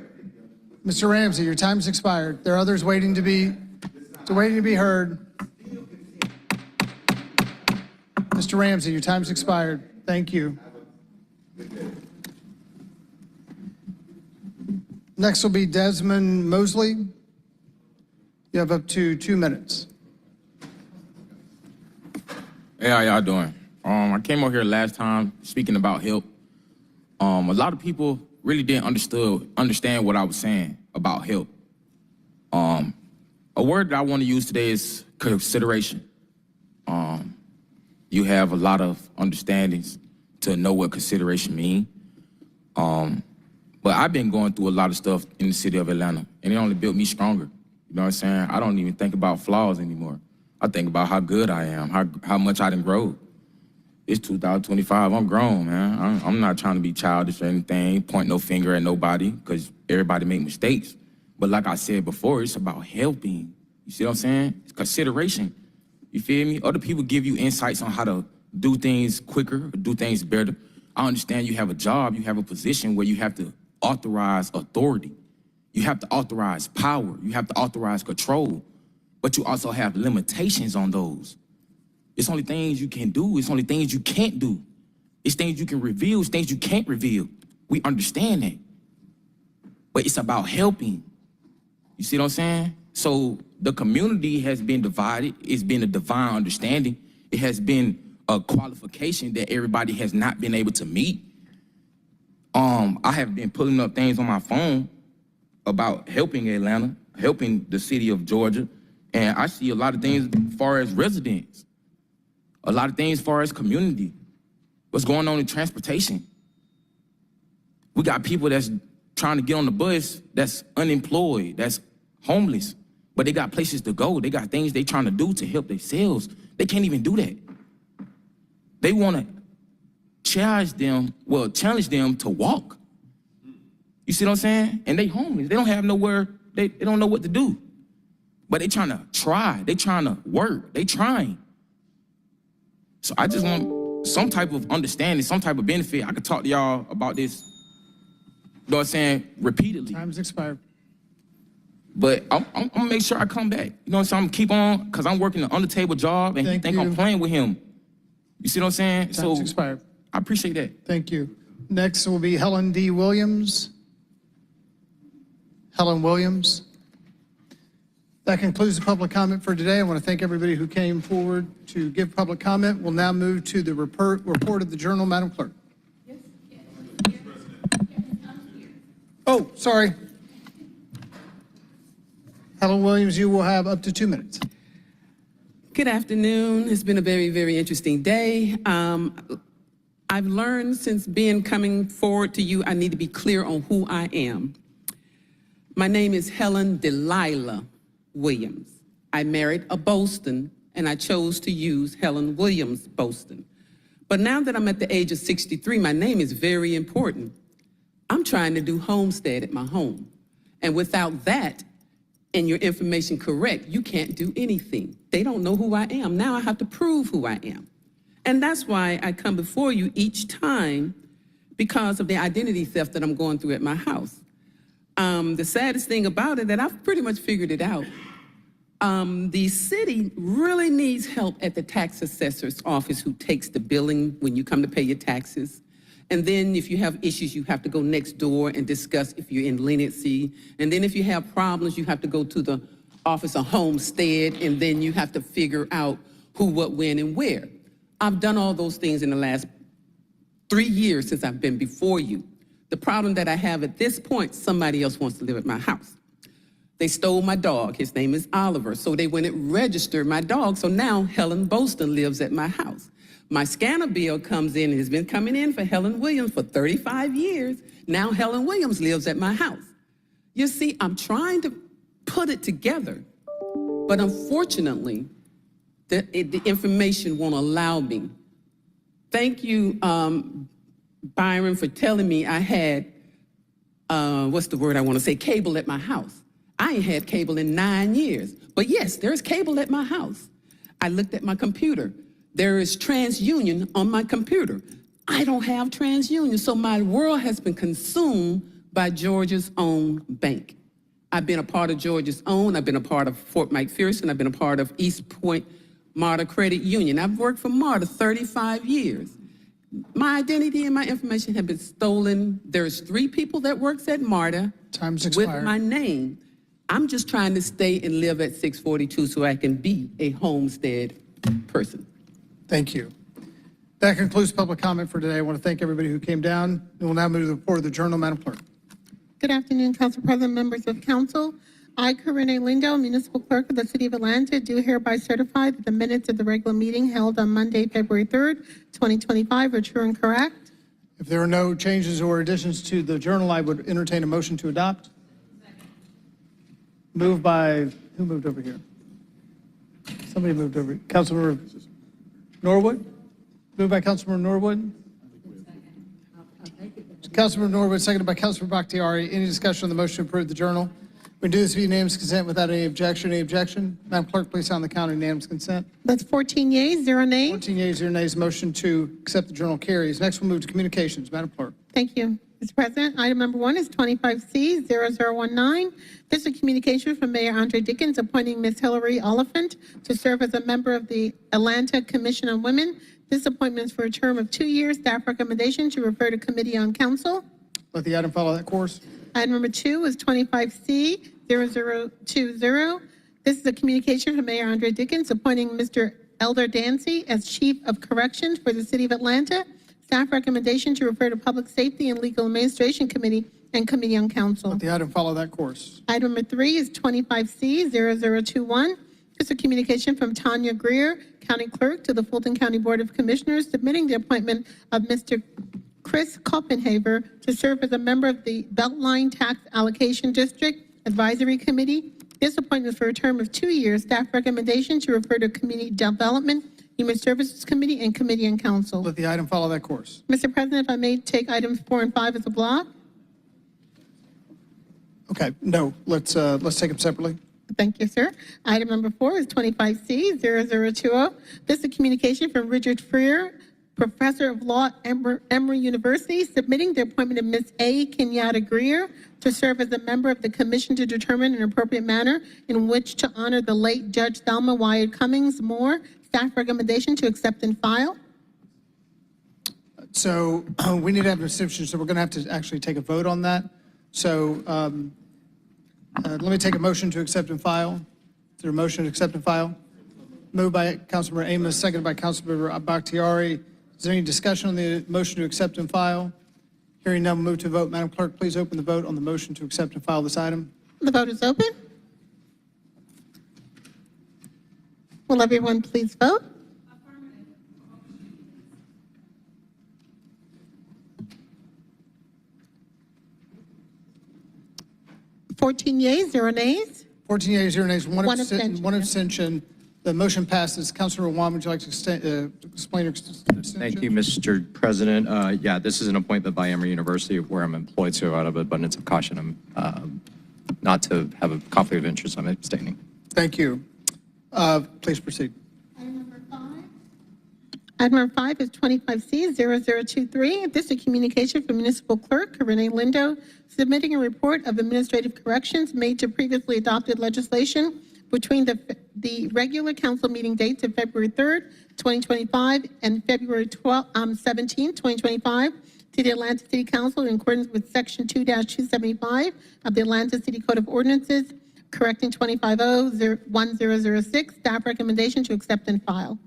Mr. Ramsey, your time's expired. There are others waiting to be heard. Mr. Ramsey, your time's expired. Thank you. Next will be Desmond Mosley. You have up to 2 minutes. Hey, how y'all doing? I came over here last time speaking about help. A lot of people really didn't understand what I was saying about help. A word that I want to use today is consideration. You have a lot of understandings to know what consideration means. But I've been going through a lot of stuff in the city of Atlanta, and it only built me stronger. You know what I'm saying? I don't even think about flaws anymore. I think about how good I am, how much I done grow. It's 2025, I'm grown, man. I'm not trying to be childish or anything, point no finger at nobody, because everybody make mistakes. But like I said before, it's about helping. You see what I'm saying? It's consideration. You feel me? Other people give you insights on how to do things quicker, do things better. I understand you have a job, you have a position where you have to authorize authority. You have to authorize power. You have to authorize control. But you also have limitations on those. It's only things you can do. It's only things you can't do. It's things you can reveal. It's things you can't reveal. We understand that. But it's about helping. You see what I'm saying? So the community has been divided. It's been a divine understanding. It has been a qualification that everybody has not been able to meet. I have been pulling up things on my phone about helping Atlanta, helping the city of Georgia, and I see a lot of things as far as residents, a lot of things as far as community, what's going on in transportation. We got people that's trying to get on the bus that's unemployed, that's homeless. but they got places to go. They got things they trying to do to help themselves. They can't even do that. They want to challenge them to walk. You see what I'm saying? And they homeless. They don't have nowhere, they don't know what to do. But they trying to try. They trying to work. They trying. So I just want some type of understanding, some type of benefit. I could talk to y'all about this, you know what I'm saying, repeatedly. Time's expired. But I'm gonna make sure I come back. You know what I'm saying? I'm gonna keep on, because I'm working an under-table job and he think I'm playing with him. You see what I'm saying? Time's expired. I appreciate that. Thank you. Next will be Helen D. Williams. Helen Williams. That concludes the public comment for today. I want to thank everybody who came forward to give public comment. We'll now move to the report of the Journal. Madam Clerk. Oh, sorry. Helen Williams, you will have up to 2 minutes. Good afternoon. It's been a very, very interesting day. I've learned since coming forward to you, I need to be clear on who I am. My name is Helen Delilah Williams. I married a Boston, and I chose to use Helen Williams Boston. But now that I'm at the age of 63, my name is very important. I'm trying to do homestead at my home. And without that, and your information correct, you can't do anything. They don't know who I am. Now I have to prove who I am. And that's why I come before you each time, because of the identity theft that I'm going through at my house. The saddest thing about it, that I've pretty much figured it out. The city really needs help at the tax assessor's office, who takes the billing when you come to pay your taxes. And then if you have issues, you have to go next door and discuss if you're in leniency. And then if you have problems, you have to go to the Office of Homestead, and then you have to figure out who, what, when, and where. I've done all those things in the last 3 years since I've been before you. The problem that I have at this point, somebody else wants to live at my house. They stole my dog. His name is Oliver. So they went and registered my dog. So now Helen Boston lives at my house. My scanner bill comes in and has been coming in for Helen Williams for 35 years. Now Helen Williams lives at my house. You see, I'm trying to put it together, but unfortunately, the information won't allow me. Thank you, Byron, for telling me I had, what's the word I want to say, cable at my house. I ain't had cable in 9 years, but yes, there's cable at my house. I looked at my computer. There is TransUnion on my computer. I don't have TransUnion, so my world has been consumed by Georgia's own bank. I've been a part of Georgia's own. I've been a part of Fort McPherson. I've been a part of East Point MARTA Credit Union. I've worked for MARTA 35 years. My identity and my information have been stolen. There's 3 people that works at MARTA with my name. I'm just trying to stay and live at 642 so I can be a homestead person. Thank you. That concludes public comment for today. I want to thank everybody who came down. And we'll now move to the report of the Journal. Madam Clerk. Good afternoon, Council President, members of Council. I, Corinne Lindo, Municipal Clerk of the City of Atlanta, do hereby certify that the minutes of the regular meeting held on Monday, February 3rd, 2025 are true and correct. If there are no changes or additions to the Journal, I would entertain a motion to adopt. Moved by, who moved over here? Somebody moved over. Councilmember Norwood? Moved by Councilmember Norwood? Councilmember Norwood, seconded by Councilmember Bakhtiari. Any discussion on the motion to approve the Journal? We do this via unanimous consent without any objection. Any objection? Madam Clerk, please sound the count on unanimous consent. That's 14 yeas, 0 nays. 14 yeas, 0 nays. Motion to accept the Journal carries. Next, we'll move to communications. Madam Clerk. Thank you, Mr. President. Item number 1 is 25C0019. This is a communication from Mayor Andre Dickens appointing Ms. Hillary Oliphant to serve as a member of the Atlanta Commission on Women. This appointment is for a term of 2 years. Staff recommendation to refer to Committee on Council. Let the item follow that course. Item number 2 is 25C0020. This is a communication from Mayor Andre Dickens appointing Mr. Elder Dancy as Chief of Corrections for the City of Atlanta. Staff recommendation to refer to Public Safety and Legal Administration Committee and Committee on Council. Let the item follow that course. Item number 3 is 25C0021. It's a communication from Tanya Greer, County Clerk, to the Fulton County Board of Commissioners, submitting the appointment of Mr. Chris Koppenhaver to serve as a member of the Beltline Tax Allocation District Advisory Committee. This appointment is for a term of 2 years. Staff recommendation to refer to Community Development, Human Services Committee, and Committee and Council. Let the item follow that course. Mr. President, if I may take items 4 and 5 as a block? Okay, no, let's take them separately. Thank you, sir. Item number 4 is 25C0020. This is a communication from Richard Freer, Professor of Law at Emory University, submitting the appointment of Ms. A. Kenyatta Greer to serve as a member of the Commission to determine an appropriate manner in which to honor the late Judge Thelma Wyatt Cummings Moore. Staff recommendation to accept and file. So we need to have an exception, so we're going to have to actually take a vote on that. So let me take a motion to accept and file. Is there a motion to accept and file? Moved by Councilmember Amos, seconded by Councilmember Bakhtiari. Is there any discussion on the motion to accept and file? Hearing none, we'll move to vote. Madam Clerk, please open the vote on the motion to accept and file this item. The vote is open. Will everyone please vote? 14 yeas, 0 nays. 14 yeas, 0 nays, one abstention. one abstention. The motion passes. Councilor Wan, would you like to explain your abstention? Thank you, Mr. President. Yeah, this is an appointment by Emory University where I'm employed, so out of abundance of caution, I'm not to have a conflict of interest, I'm abstaining. Thank you. Please proceed. Item number 5 is 25C0023. This is a communication from Municipal Clerk Renee Lindo, submitting a report of administrative corrections made to previously adopted legislation between the regular council meeting dates of February 3rd, 2025 and February 17th, 2025 to the Atlanta City Council in accordance with Section 2-275 of the Atlanta City Code of Ordinances, correcting 250-1006. Staff recommendation to accept and file.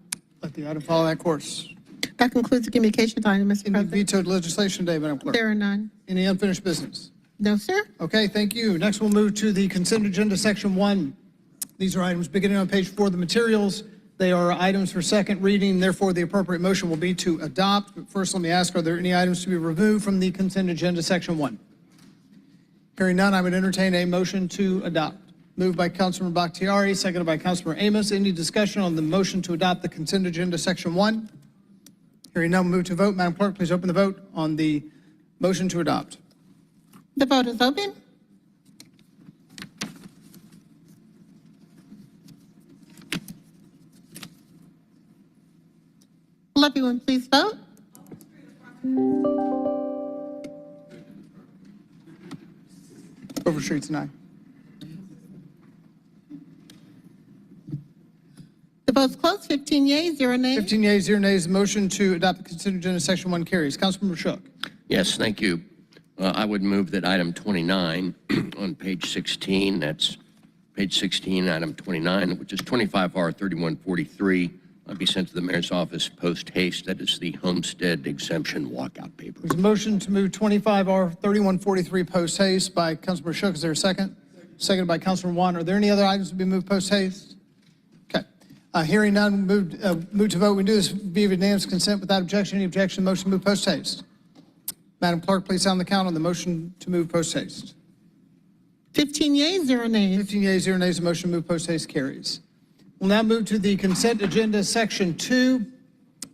Let the item follow that course. That concludes the communications item, Mr. Any President. vetoed legislation today, Madam Clerk? There are none. Any unfinished business? No, sir. Okay, thank you. Next, we'll move to the consent agenda, Section 1. These are items beginning on page 4 of the materials. They are items for second reading. Therefore, the appropriate motion will be to adopt. But first, let me ask, are there any items to be removed from the consent agenda, Section 1? Hearing none, I would entertain a motion to adopt. Moved by Councilmember Bakhtiari, seconded by Councilmember Amos. Any discussion on the motion to adopt the consent agenda, Section 1? Hearing none, we'll move to vote. Madam Clerk, please open the vote on the motion to adopt. The vote is open. Will everyone please vote? Overstreet's an aye. The vote's closed. 15 yeas, 0 nays. 15 yeas, 0 nays. The motion to adopt the consent agenda, Section 1 carries. Councilmember Shook. Yes, thank you. I would move that item 29 on page 16, that's page 16, item 29, which is 25R3143, be sent to the mayor's office post haste. That is the homestead exemption walkout paper. There's a motion to move 25R3143 post haste by Councilmember Shook. Is there a second? Seconded by Councilmember Wan. Are there any other items to be moved post haste? Okay. Hearing none, move to vote. We do this via unanimous consent without objection. Any objection? Motion to move post haste. Madam Clerk, please sound the count on the motion to move post haste. 15 yeas, 0 nays. 15 yeas, 0 nays. The motion to move post haste carries. We'll now move to the consent agenda, Section 2.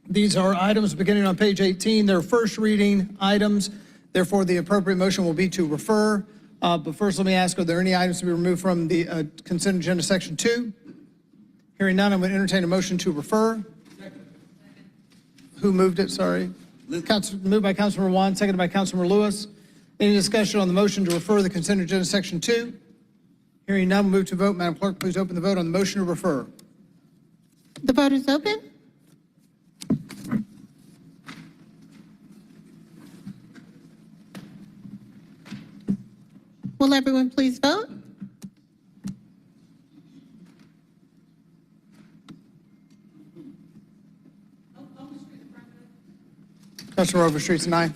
These are items beginning on page 18. They're first reading items. Therefore, the appropriate motion will be to refer. But first, let me ask, are there any items to be removed from the consent agenda, Section 2? Hearing none, I'm going to entertain a motion to refer. Who moved it? Sorry. Moved by Councilmember Wan, seconded by Councilmember Lewis. Any discussion on the motion to refer the consent agenda, Section 2? Hearing none, move to vote. Madam Clerk, please open the vote on the motion to refer. The vote is open. Will everyone please vote? Councilor Overstreet's an aye.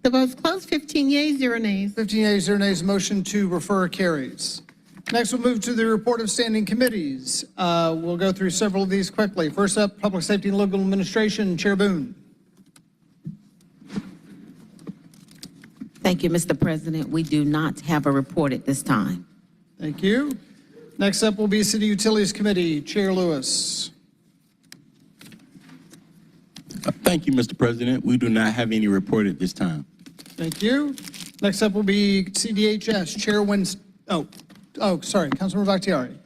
The vote's closed. 15 yeas, 0 nays. 15 yeas, 0 nays. Motion to refer carries. Next, we'll move to the report of standing committees. We'll go through several of these quickly. First up, Public Safety and Local Administration, Chair Boone. Thank you, Mr. President. We do not have a report at this time. Thank you. Next up will be City Utilities Committee. Chair Lewis. Thank you, Mr. President. We do not have any report at this time. Thank you. Next up will be CDHS. Chair Winston. Sorry, Councilmember Bakhtiari.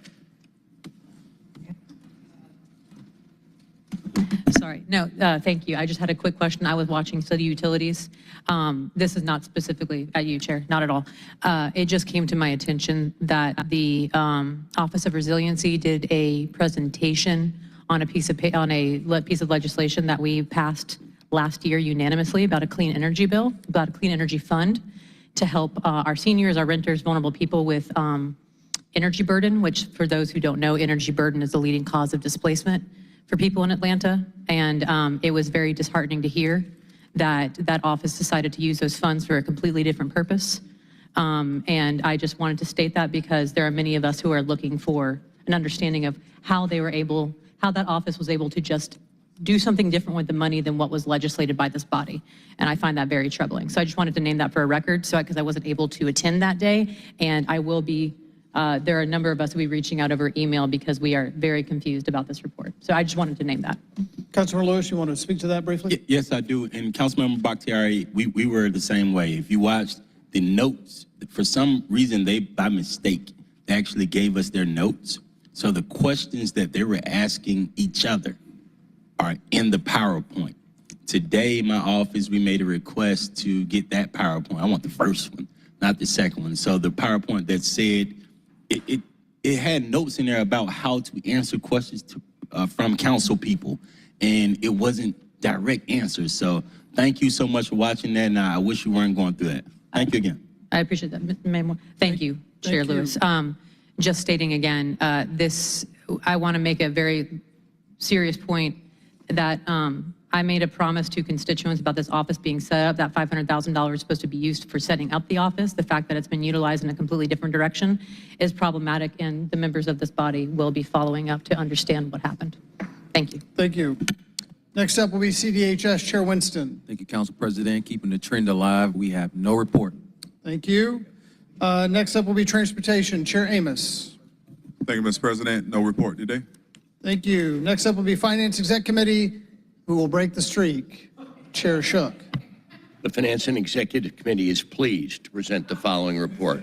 Sorry. No, thank you. I just had a quick question. I was watching City Utilities. This is not specifically at you, Chair, not at all. It just came to my attention that the Office of Resiliency did a presentation on a piece of legislation that we passed last year unanimously about a clean energy bill, about a clean energy fund to help our seniors, our renters, vulnerable people with energy burden, which for those who don't know, energy burden is the leading cause of displacement for people in Atlanta. And it was very disheartening to hear that that office decided to use those funds for a completely different purpose. And I just wanted to state that because there are many of us who are looking for an understanding of how that office was able to just do something different with the money than what was legislated by this body. And I find that very troubling. So I just wanted to name that for a record, because I wasn't able to attend that day. And I will be, there are a number of us who will be reaching out over email because we are very confused about this report. So I just wanted to name that. Councilmember Lewis, you want to speak to that briefly? Yes, I do. And Councilmember Bakhtiari, we were the same way. If you watched the notes, for some reason, they, by mistake, they actually gave us their notes. So the questions that they were asking each other are in the PowerPoint. Today, my office, we made a request to get that PowerPoint. I want the first one, not the second one. So the PowerPoint that said, it had notes in there about how to answer questions from council people, and it wasn't direct answers. So thank you so much for watching that, and I wish you weren't going through that. Thank you again. I appreciate that. Thank you, Chair Lewis. Just stating again, I want to make a very serious point that I made a promise to constituents about this office being set up. That $500,000 is supposed to be used for setting up the office. The fact that it's been utilized in a completely different direction is problematic, and the members of this body will be following up to understand what happened. Thank you. Thank you. Next up will be CDHS. Chair Winston. Thank you, Council President. Keeping the trend alive, we have no report. Thank you. Next up will be Transportation. Chair Amos. Thank you, Mr. President. No report today. Thank you. Next up will be Finance Exec Committee, who will break the streak. Chair Shook. The Finance and Executive Committee is pleased to present the following report.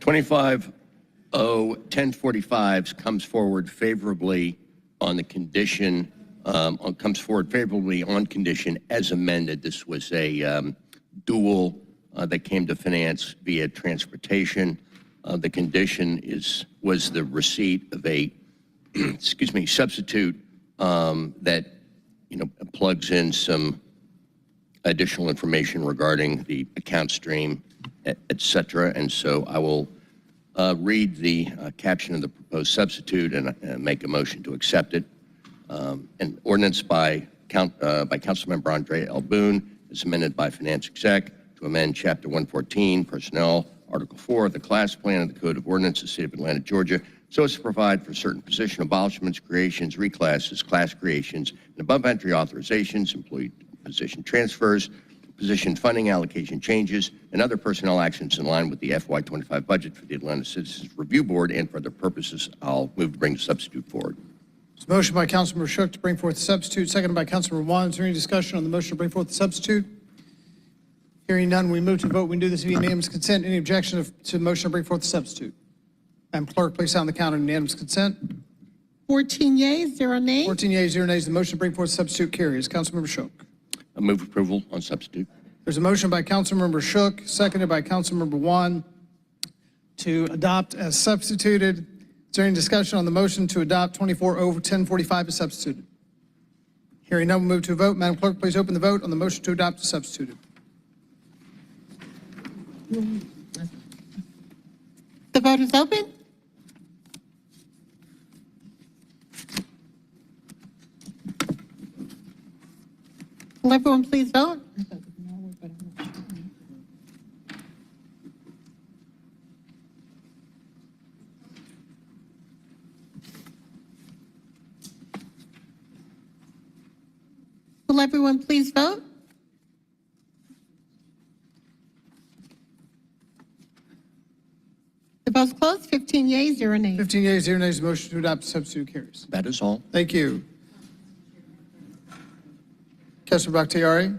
25-1045 comes forward favorably on the condition, on condition as amended. This was a dual that came to finance via transportation. The condition was the receipt of a substitute that plugs in some additional information regarding the account stream, et cetera. And so I will read the caption of the proposed substitute and make a motion to accept it. An ordinance by Councilmember Andre L. Boone is amended by Finance Exec to amend Chapter 114, Personnel, Article 4 of the Class Plan of the Code of Ordinances, City of Atlanta, Georgia, so as to provide for certain position abolishments, creations, reclasses, class creations, and above entry authorizations, employee position transfers, position funding allocation changes, and other personnel actions in line with the FY25 budget for the Atlanta Citizens Review Board, and for other purposes, I'll move to bring the substitute forward. There's a motion by Councilmember Shook to bring forth the substitute, seconded by Councilmember Wan. Is there any discussion on the motion to bring forth the substitute? Hearing none, we move to vote. We can do this via unanimous consent. Any objection to the motion to bring forth the substitute? Madam Clerk, please sound the count on unanimous consent. 14 yeas, 0 nays. 14 yeas, 0 nays. The motion to bring forth the substitute carries. Councilmember Shook. I move approval on substitute. There's a motion by Councilmember Shook, seconded by Councilmember Wan, to adopt as substituted. Is there any discussion on the motion to adopt 24-1045 as substituted? Hearing none, we'll move to a vote. Madam Clerk, please open the vote on the motion to adopt as substituted. The vote is open. Will everyone please vote? Will everyone please vote? The vote's closed. 15 yeas, 0 nays. 15 yeas, 0 nays, the motion to adopt the substitute carries. That is all. Thank you. Councilor Bakhtiari?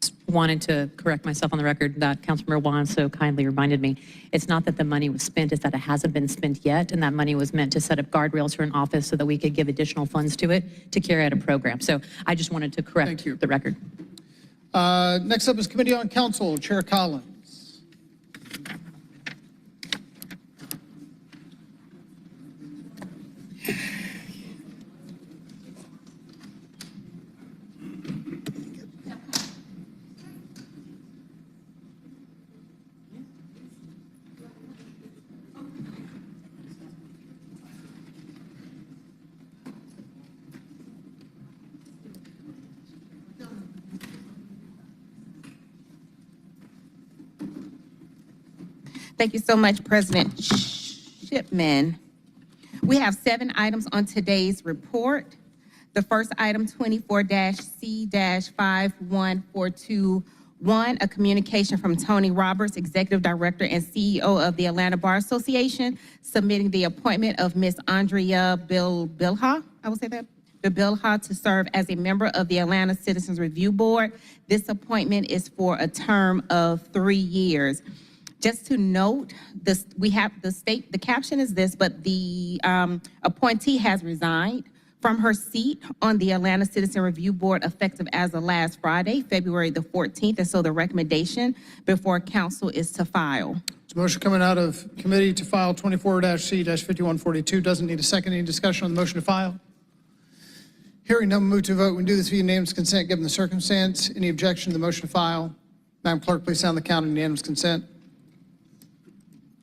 Just wanted to correct myself on the record that Councilmember Juan so kindly reminded me. It's not that the money was spent, it's that it hasn't been spent yet, and that money was meant to set up guardrails for an office so that we could give additional funds to it to carry out a program. So I just wanted to correct the record. Next up is Committee on Council, Chair Collins. Thank you so much, President Shipman. We have 7 items on today's report. The first item, 24-C-51421, a communication from Tony Roberts, Executive Director and CEO of the Atlanta Bar Association, submitting the appointment of Ms. Andrea Bilha, I will say that, Bilha, to serve as a member of the Atlanta Citizens Review Board. This appointment is for a term of 3 years. Just to note, we have the caption is this, but the appointee has resigned from her seat on the Atlanta Citizen Review Board effective as of last Friday, February the 14th, and so the recommendation before council is to file. There's a motion coming out of committee to file 24-C-5142. Doesn't need a second. Any discussion on the motion to file? Hearing none, move to vote. We can do this via unanimous consent given the circumstance. Any objection to the motion to file? Madam Clerk, please sound the count on unanimous consent.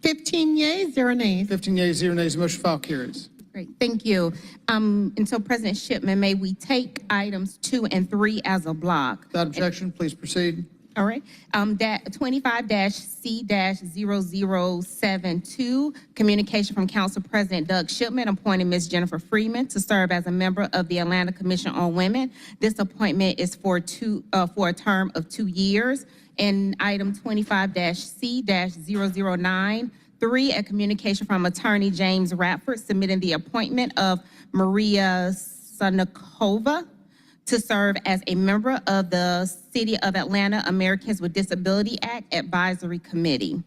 15 yeas, 0 nays. 15 yeas, 0 nays, the motion to file carries. Great, thank you. And so President Shipman, may we take items 2 and 3 as a block? Without objection, please proceed. All right. That 25-C-0072, communication from Council President Doug Shipman appointing Ms. Jennifer Freeman to serve as a member of the Atlanta Commission on Women. This appointment is for a term of 2 years. And item 25-C-0093, a communication from Attorney James Radford submitting the appointment of Maria Sanakova to serve as a member of the City of Atlanta Americans with Disability Act Advisory Committee.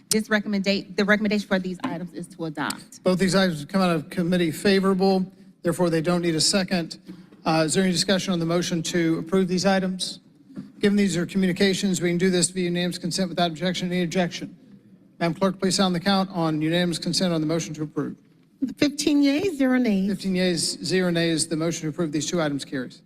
The recommendation for these items is to adopt. Both these items have come out of committee favorable, therefore they don't need a second. Is there any discussion on the motion to approve these items? Given these are communications, we can do this via unanimous consent without objection. Any objection? Madam Clerk, please sound the count on unanimous consent on the motion to approve. 15 yeas, 0 nays. 15 yeas, 0 nays. The motion to approve these 2 items carries.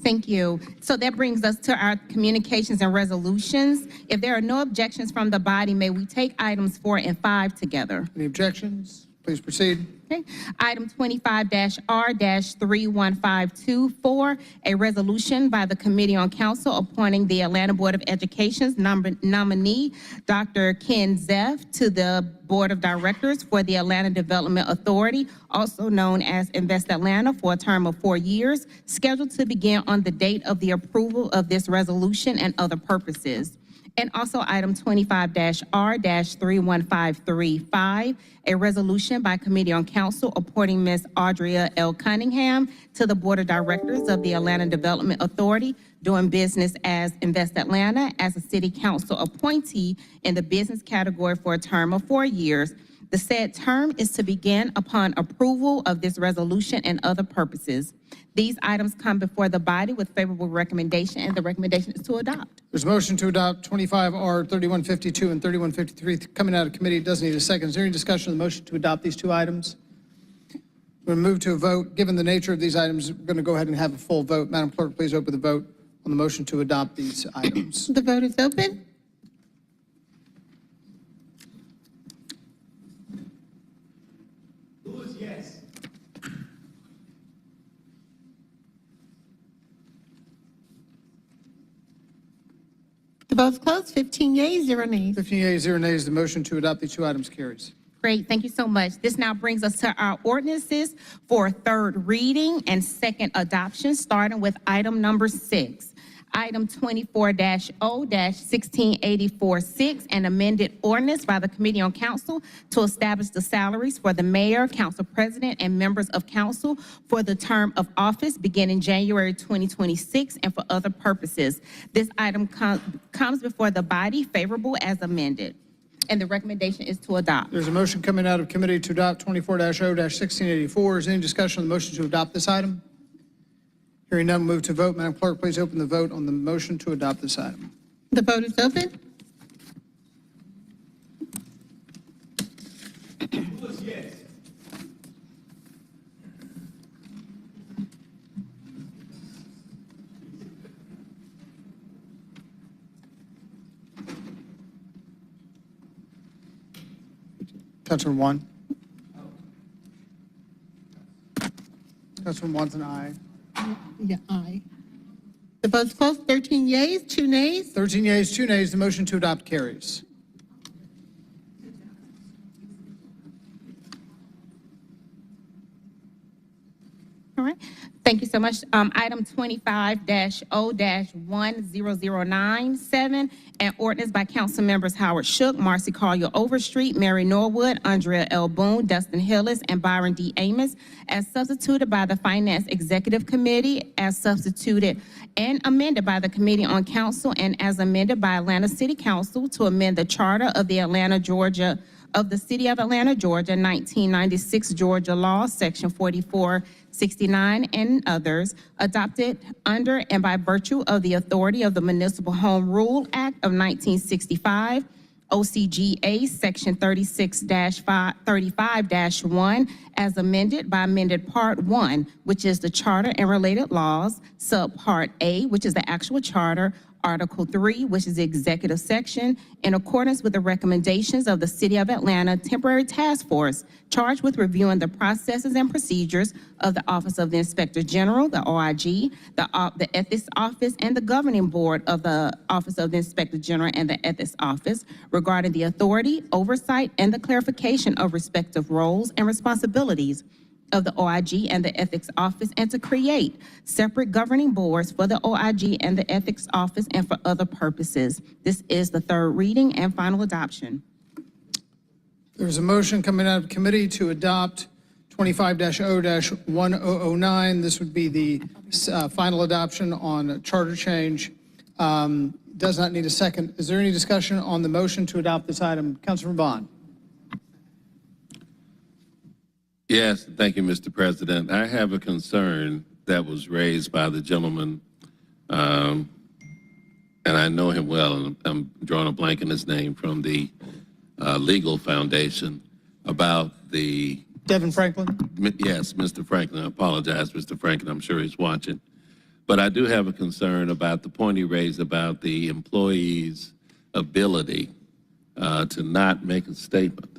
Thank you. So that brings us to our communications and resolutions. If there are no objections from the body, may we take items 4 and 5 together? Any objections? Please proceed. Okay. Item 25-R-31524, a resolution by the Committee on Council appointing the Atlanta Board of Education's nominee, Dr. Ken Zeff, to the Board of Directors for the Atlanta Development Authority, also known as Invest Atlanta, for a term of 4 years, scheduled to begin on the date of the approval of this resolution and other purposes. And also item 25-R-31535, a resolution by Committee on Council appointing Ms. Audria L. Cunningham to the Board of Directors of the Atlanta Development Authority, doing business as Invest Atlanta as a City Council appointee in the business category for a term of 4 years. The said term is to begin upon approval of this resolution and other purposes. These items come before the body with favorable recommendation, and the recommendation is to adopt. There's a motion to adopt 25-R-3152 and 3153 coming out of committee. It doesn't need a second. Is there any discussion on the motion to adopt these 2 items? We're going to move to a vote. Given the nature of these items, we're going to go ahead and have a full vote. Madam Clerk, please open the vote on the motion to adopt these items. The vote is open. Yes. The vote's closed. 15 yeas, 0 nays. 15 yeas, 0 nays. The motion to adopt these 2 items carries. Great, thank you so much. This now brings us to our ordinances for 3rd reading and 2nd adoption, starting with item number 6. Item 24-0-1684-6, an amended ordinance by the Committee on Council to establish the salaries for the mayor, council president, and members of council for the term of office beginning January 2026 and for other purposes. This item comes before the body favorable as amended, and the recommendation is to adopt. There's a motion coming out of committee to adopt 24-0-1684. Is there any discussion on the motion to adopt this item? Hearing none, move to vote. Madam Clerk, please open the vote on the motion to adopt this item. The vote is open. Councilman One. Councilman One's an aye. Yeah, aye. The vote's closed. 13 yeas, 2 nays. 13 yeas, 2 nays. The motion to adopt carries. All right. Thank you so much. Item 25-0-10097, an ordinance by council members Howard Shook, Marcy Collier Overstreet, Mary Norwood, Andrea L. Boone, Dustin Hillis, and Byron D. Amos, as substituted by the Finance Executive Committee, as substituted and amended by the Committee on Council, and as amended by Atlanta City Council to amend the charter of the City of Atlanta, Georgia, 1996 Georgia Law, Section 4469, and others, adopted under and by virtue of the authority of the Municipal Home Rule Act of 1965, OCGA, Section 36-35-1, as amended by amended Part 1, which is the Charter and related laws, Subpart A, which is the actual charter, Article 3, which is the executive section, in accordance with the recommendations of the City of Atlanta Temporary Task Force charged with reviewing the processes and procedures of the Office of the Inspector General, the OIG, the Ethics Office, and the Governing Board of the Office of the Inspector General and the Ethics Office regarding the authority, oversight, and the clarification of respective roles and responsibilities of the OIG and the Ethics Office, and to create separate governing boards for the OIG and the Ethics Office and for other purposes. This is the third reading and final adoption. There's a motion coming out of committee to adopt 25-0-1009. This would be the final adoption on charter change. Does not need a second. Is there any discussion on the motion to adopt this item? Councilman Bond. Yes, thank you, Mr. President. I have a concern that was raised by the gentleman, and I know him well, and I'm drawing a blank in his name, from the Legal Foundation about the... Devin Franklin? Yes, Mr. Franklin. I apologize, Mr. Franklin. I'm sure he's watching. But I do have a concern about the point he raised about the employee's ability to not make a statement,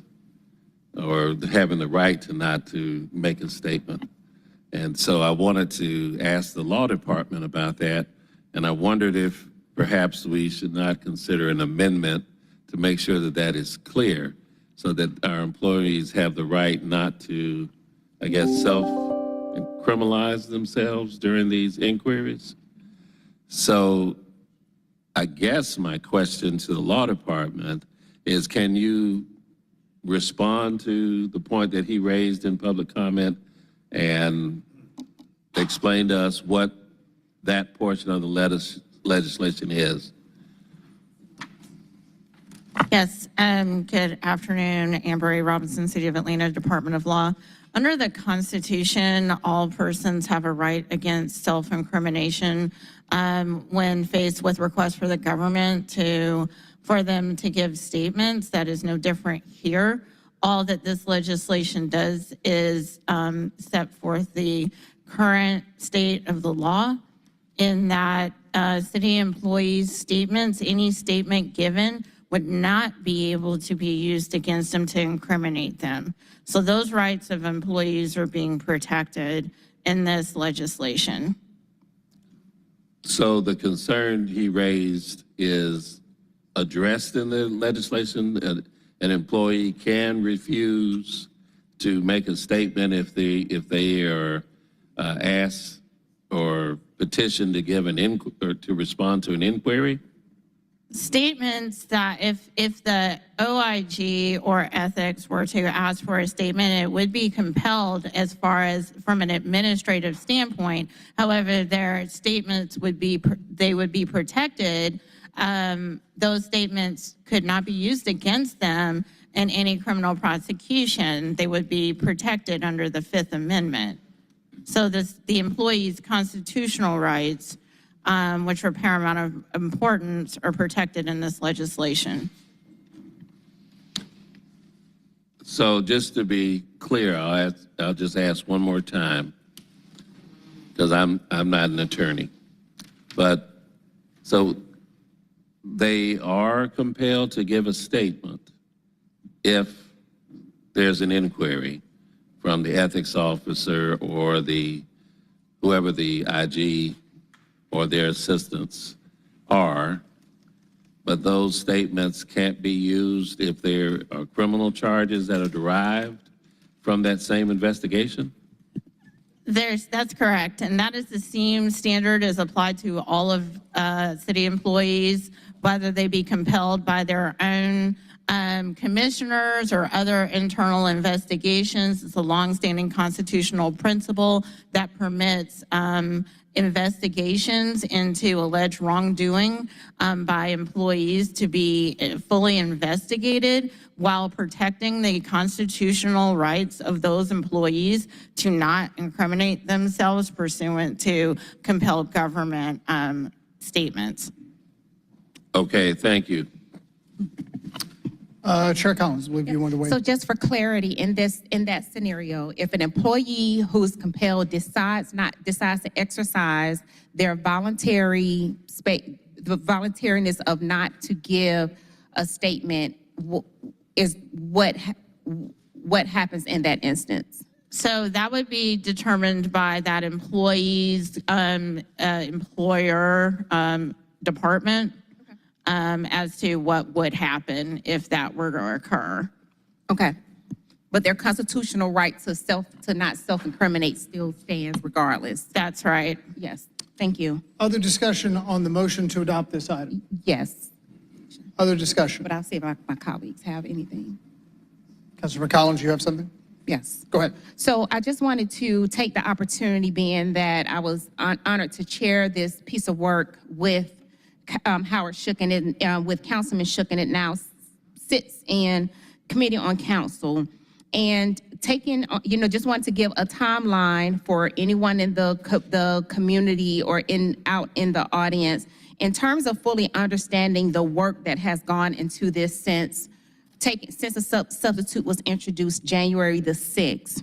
or having the right to not to make a statement. And so I wanted to ask the law department about that, and I wondered if perhaps we should not consider an amendment to make sure that that is clear, so that our employees have the right not to, I guess, self-criminalize themselves during these inquiries. So I guess my question to the law department is, can you respond to the point that he raised in public comment and explain to us what that portion of the legislation is? Yes, good afternoon. Amber A. Robinson, City of Atlanta, Department of Law. Under the Constitution, all persons have a right against self-incrimination when faced with requests for the government for them to give statements. That is no different here. All that this legislation does is set forth the current state of the law, in that city employees' statements, any statement given, would not be able to be used against them to incriminate them. So those rights of employees are being protected in this legislation. So the concern he raised is addressed in the legislation. An employee can refuse to make a statement if they are asked or petition to give or to respond to an inquiry? Statements that if the OIG or ethics were to ask for a statement, it would be compelled as far as from an administrative standpoint. However, their statements would be protected. Those statements could not be used against them in any criminal prosecution. They would be protected under the Fifth Amendment. So the employee's constitutional rights, which are paramount of importance, are protected in this legislation. So just to be clear, I'll just ask one more time, because I'm not an attorney. But so they are compelled to give a statement if there's an inquiry from the ethics officer or whoever the IG or their assistants are, but those statements can't be used if there are criminal charges that are derived from that same investigation? That's correct, and that is the same standard as applied to all of city employees, whether they be compelled by their own commissioners or other internal investigations. It's a longstanding constitutional principle that permits investigations into alleged wrongdoing by employees to be fully investigated while protecting the constitutional rights of those employees to not incriminate themselves pursuant to compelled government statements. Okay, thank you. Chair Collins, I believe you want to wait. So just for clarity, in that scenario, if an employee who's compelled decides to exercise their the voluntariness of not to give a statement, is what happens in that instance? So that would be determined by that employee's employer department. As to what would happen if that were to occur. Okay. But their constitutional right to not self-incriminate still stands regardless. That's right. Yes. Thank you. Other discussion on the motion to adopt this item? Yes. Other discussion? But I'll see if my colleagues have anything. Councilor Collins, you have something? Yes. Go ahead. So I just wanted to take the opportunity, being that I was honored to chair this piece of work with Howard Shook, and it, with Councilman Shook, and it now sits in Committee on Council. And taking, just wanted to give a timeline for anyone in the community or out in the audience in terms of fully understanding the work that has gone into this since the substitute was introduced January the 6th.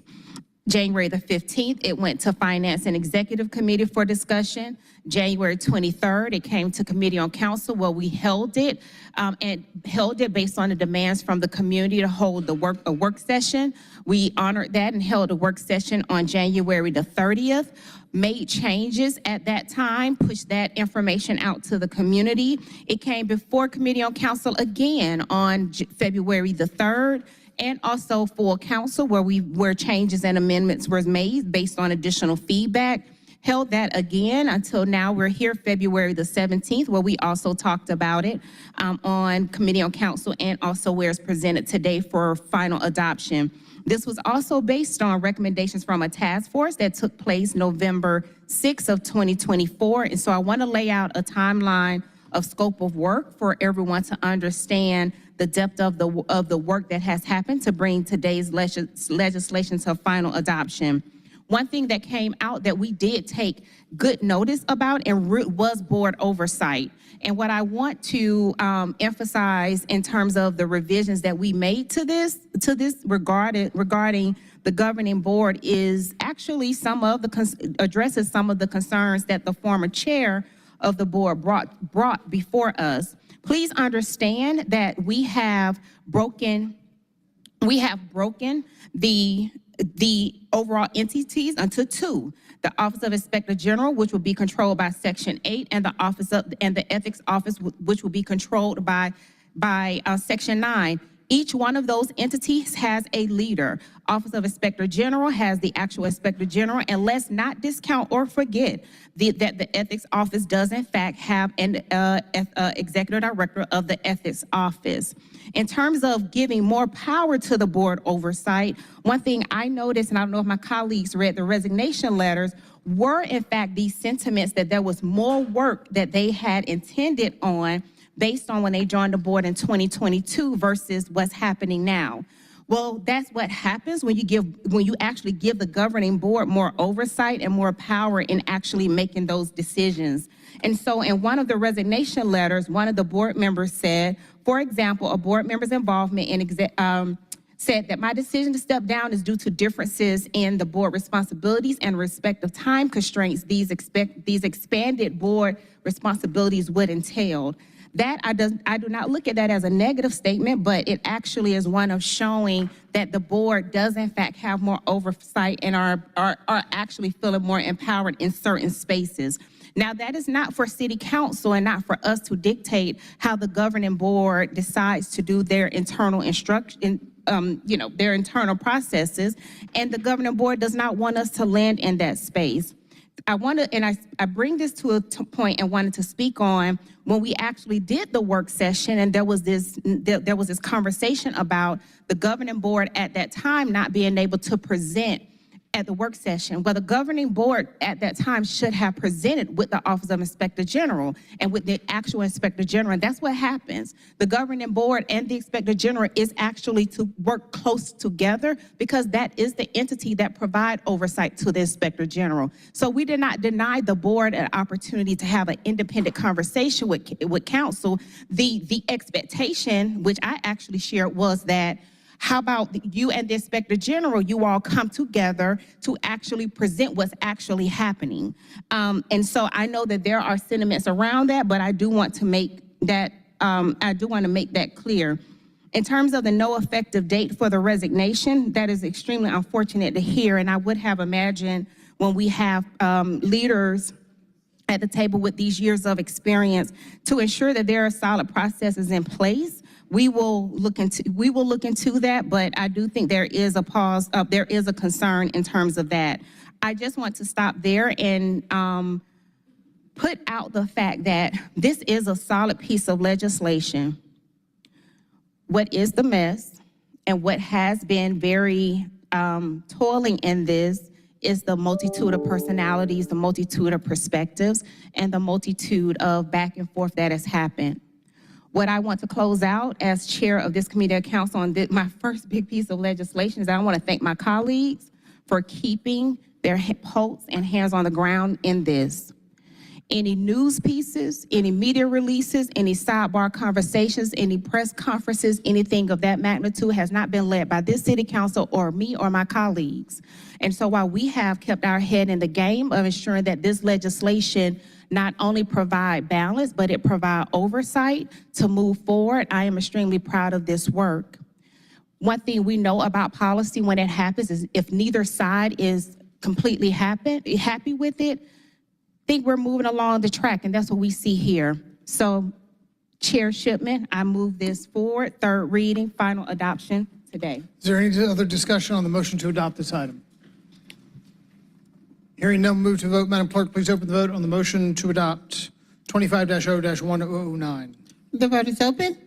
January the 15th, it went to Finance and Executive Committee for discussion. January 23rd, it came to Committee on Council, where we held it, and held it based on the demands from the community to hold a work session. We honored that and held a work session on January the 30th, made changes at that time, pushed that information out to the community. It came before Committee on Council again on February the 3rd, and also full council, where changes and amendments were made based on additional feedback. Held that again until now. We're here February the 17th, where we also talked about it on Committee on Council, and also where it's presented today for final adoption. This was also based on recommendations from a task force that took place November 6th of 2024. And so I want to lay out a timeline of scope of work for everyone to understand the depth of the work that has happened to bring today's legislation to final adoption. One thing that came out that we did take good notice about and was board oversight. And what I want to emphasize in terms of the revisions that we made to this regarding the governing board is actually addresses some of the concerns that the former chair of the board brought before us. Please understand that we have broken the overall entities into two: the Office of Inspector General, which will be controlled by Section 8, and the Ethics Office, which will be controlled by Section 9. Each one of those entities has a leader. Office of Inspector General has the actual Inspector General, and let's not discount or forget that the Ethics Office does in fact have an Executive Director of the Ethics Office. In terms of giving more power to the board oversight, one thing I noticed, and I don't know if my colleagues read the resignation letters, were in fact these sentiments that there was more work that they had intended on based on when they joined the board in 2022 versus what's happening now. Well, that's what happens when you actually give the governing board more oversight and more power in actually making those decisions. And so in one of the resignation letters, one of the board members said, for example, a board member's involvement in said that my decision to step down is due to differences in the board responsibilities and respective time constraints these expanded board responsibilities would entail. That I do not look at that as a negative statement, but it actually is one of showing that the board does in fact have more oversight and are actually feeling more empowered in certain spaces. Now, that is not for city council and not for us to dictate how the governing board decides to do their internal instruction, their internal processes, and the governing board does not want us to land in that space. I bring this to a point and wanted to speak on when we actually did the work session, and there was this conversation about the governing board at that time not being able to present at the work session. Well, the governing board at that time should have presented with the Office of Inspector General and with the actual Inspector General. And that's what happens. The governing board and the Inspector General is actually to work close together because that is the entity that provide oversight to the Inspector General. So we did not deny the board an opportunity to have an independent conversation with council. The expectation, which I actually shared, was that how about you and the Inspector General, you all come together to actually present what's actually happening. And so I know that there are sentiments around that, but I do want to make that, clear. In terms of the no effective date for the resignation, that is extremely unfortunate to hear. And I would have imagined when we have leaders at the table with these years of experience to ensure that there are solid processes in place. We will look into that, but I do think there is a pause, there is a concern in terms of that. I just want to stop there and put out the fact that this is a solid piece of legislation. What is the mess and what has been very toiling in this is the multitude of personalities, the multitude of perspectives, and the multitude of back and forth that has happened. What I want to close out as chair of this committee of council on my first big piece of legislation is I want to thank my colleagues for keeping their pulse and hands on the ground in this. Any news pieces, any media releases, any sidebar conversations, any press conferences, anything of that magnitude has not been led by this city council or me or my colleagues. And so while we have kept our head in the game of ensuring that this legislation not only provide balance, but it provide oversight to move forward, I am extremely proud of this work. One thing we know about policy when it happens is if neither side is completely happy with it, I think we're moving along the track, and that's what we see here. So, Chair Shipman, I move this forward, third reading, final adoption today. Is there any other discussion on the motion to adopt this item? Hearing none, move to vote. Madam Clerk, please open the vote on the motion to adopt 25-0-1009. The vote is open.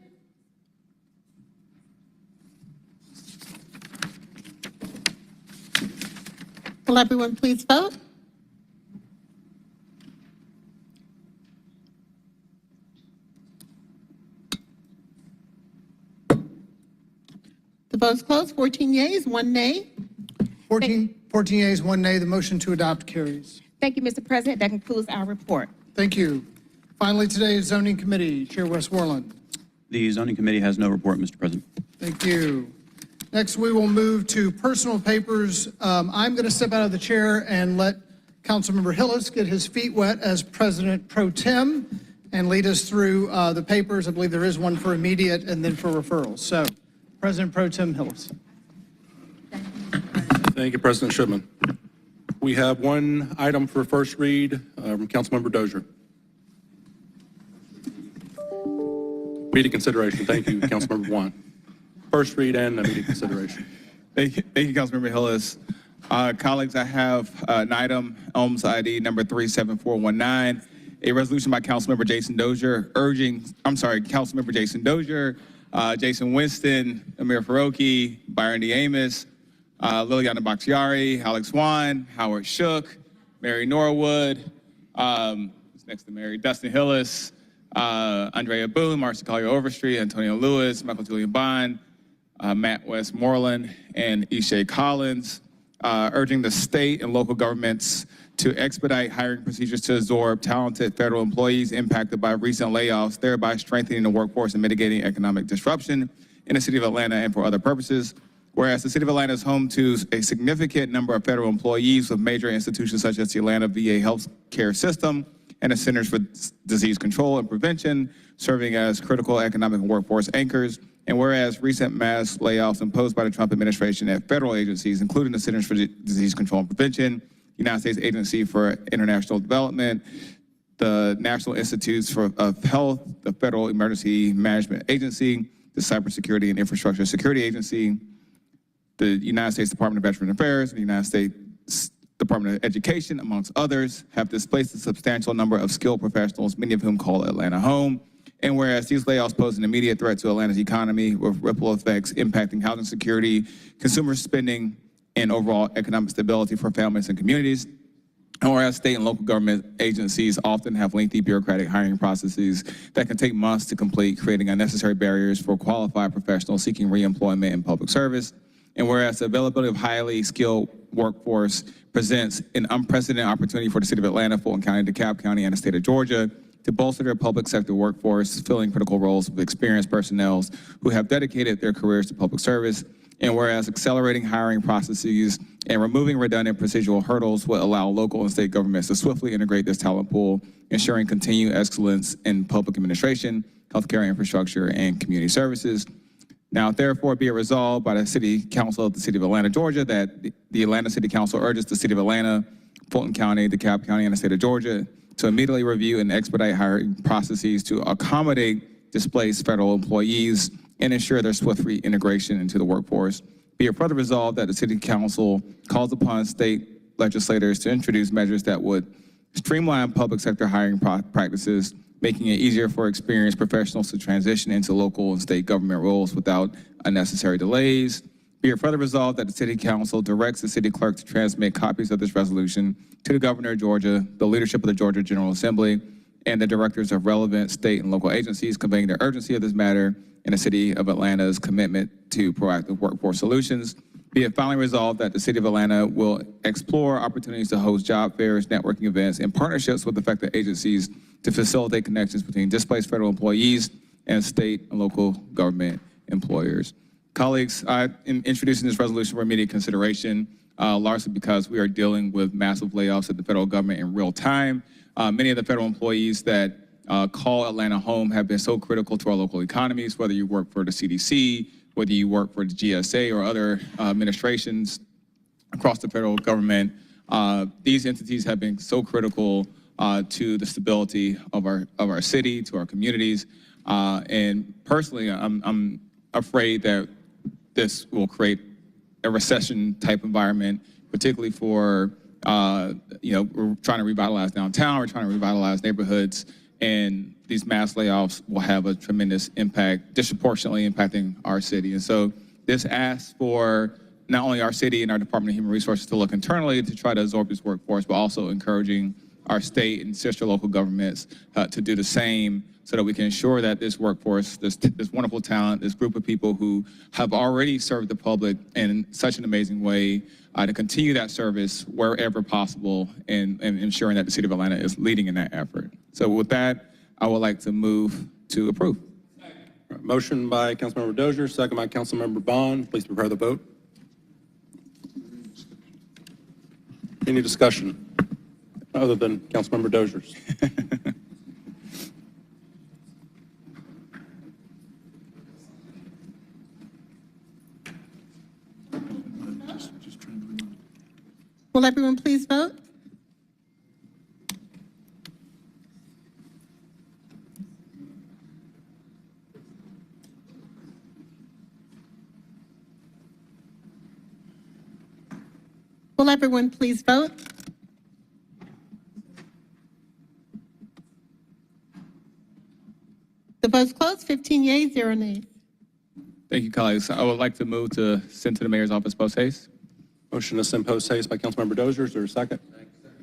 Will everyone please vote? The vote is closed. 14 yeas, 1 nay. 14 yeas, 1 nay. The motion to adopt carries. Thank you, Mr. President. That concludes our report. Thank you. Finally, today's Zoning Committee, Chair Wes Worland. The Zoning Committee has no report, Mr. President. Thank you. Next, we will move to personal papers. I'm going to step out of the chair and let Councilmember Hillis get his feet wet as President Pro Tem and lead us through the papers. I believe there is one for immediate and then for referrals. So, President Pro Tem Hillis. Thank you, President Shipman. We have one item for first read from Councilmember Dozier. Immediate consideration. Thank you, Councilmember Juan. First read and immediate consideration. Thank you, Councilmember Hillis. Colleagues, I have an item, OMS ID number 37419, a resolution by Councilmember Jason Dozier Councilmember Jason Dozier, Jason Winston, Amir Faroki, Byron D. Amos, Liliana Bakhtiari, Alex Wan, Howard Shook, Mary Norwood, who's next to Mary, Dustin Hillis, Andrea Boone, Marcia Collier Overstreet, Antonio Lewis, Michael Julian Bond, Matt Westmoreland, and Ishay Collins, urging the state and local governments to expedite hiring procedures to absorb talented federal employees impacted by recent layoffs, thereby strengthening the workforce and mitigating economic disruption in the city of Atlanta and for other purposes. Whereas the city of Atlanta is home to a significant number of federal employees with major institutions such as the Atlanta VA Health Care System and the Centers for Disease Control and Prevention, serving as critical economic and workforce anchors. And whereas recent mass layoffs imposed by the Trump administration at federal agencies, including the Centers for Disease Control and Prevention, United States Agency for International Development, the National Institutes of Health, the Federal Emergency Management Agency, the Cybersecurity and Infrastructure Security Agency, the United States Department of Veterans Affairs, and the United States Department of Education, amongst others, have displaced a substantial number of skilled professionals, many of whom call Atlanta home. And whereas these layoffs pose an immediate threat to Atlanta's economy with ripple effects impacting housing security, consumer spending, and overall economic stability for families and communities, and whereas state and local government agencies often have lengthy bureaucratic hiring processes that can take months to complete, creating unnecessary barriers for qualified professionals seeking reemployment in public service, and whereas the availability of highly skilled workforce presents an unprecedented opportunity for the city of Atlanta, Fulton County, DeKalb County, and the state of Georgia to bolster their public sector workforce, filling critical roles with experienced personnel who have dedicated their careers to public service. And whereas accelerating hiring processes and removing redundant procedural hurdles will allow local and state governments to swiftly integrate this talent pool, ensuring continued excellence in public administration, healthcare infrastructure, and community services. Now, therefore, be it resolved by the City Council of the City of Atlanta, Georgia, that the Atlanta City Council urges the City of Atlanta, Fulton County, DeKalb County, and the state of Georgia to immediately review and expedite hiring processes to accommodate displaced federal employees and ensure their swift reintegration into the workforce. Be it further resolved that the City Council calls upon state legislators to introduce measures that would streamline public sector hiring practices, making it easier for experienced professionals to transition into local and state government roles without unnecessary delays. Be it further resolved that the City Council directs the City Clerk to transmit copies of this resolution to the Governor of Georgia, the leadership of the Georgia General Assembly, and the directors of relevant state and local agencies, conveying the urgency of this matter and the City of Atlanta's commitment to proactive workforce solutions. Be it finally resolved that the City of Atlanta will explore opportunities to host job fairs, networking events, and partnerships with affected agencies to facilitate connections between displaced federal employees and state and local government employers. Colleagues, I'm introducing this resolution for immediate consideration, largely because we are dealing with massive layoffs at the federal government in real time. Many of the federal employees that call Atlanta home have been so critical to our local economies, whether you work for the CDC, whether you work for the GSA or other administrations across the federal government. These entities have been so critical to the stability of our city, to our communities. And personally, I'm afraid that this will create a recession-type environment, particularly for, we're trying to revitalize downtown, we're trying to revitalize neighborhoods, and these mass layoffs will have a tremendous impact, disproportionately impacting our city. And so this asks for not only our city and our Department of Human Resources to look internally to try to absorb this workforce, but also encouraging our state and sister local governments to do the same so that we can ensure that this workforce, this wonderful talent, this group of people who have already served the public in such an amazing way, to continue that service wherever possible and ensuring that the City of Atlanta is leading in that effort. So with that, I would like to move to approve. Motion by Councilmember Dozier, second by Councilmember Bond. Please prepare the vote. Any discussion other than Councilmember Dozier's? Will everyone please vote? Will everyone please vote? The vote's closed. 15 yeas, 0 nays. Thank you, colleagues. I would like to move to send to the mayor's office post haste. Motion to send post haste by Councilmember Dozier. Is there a second?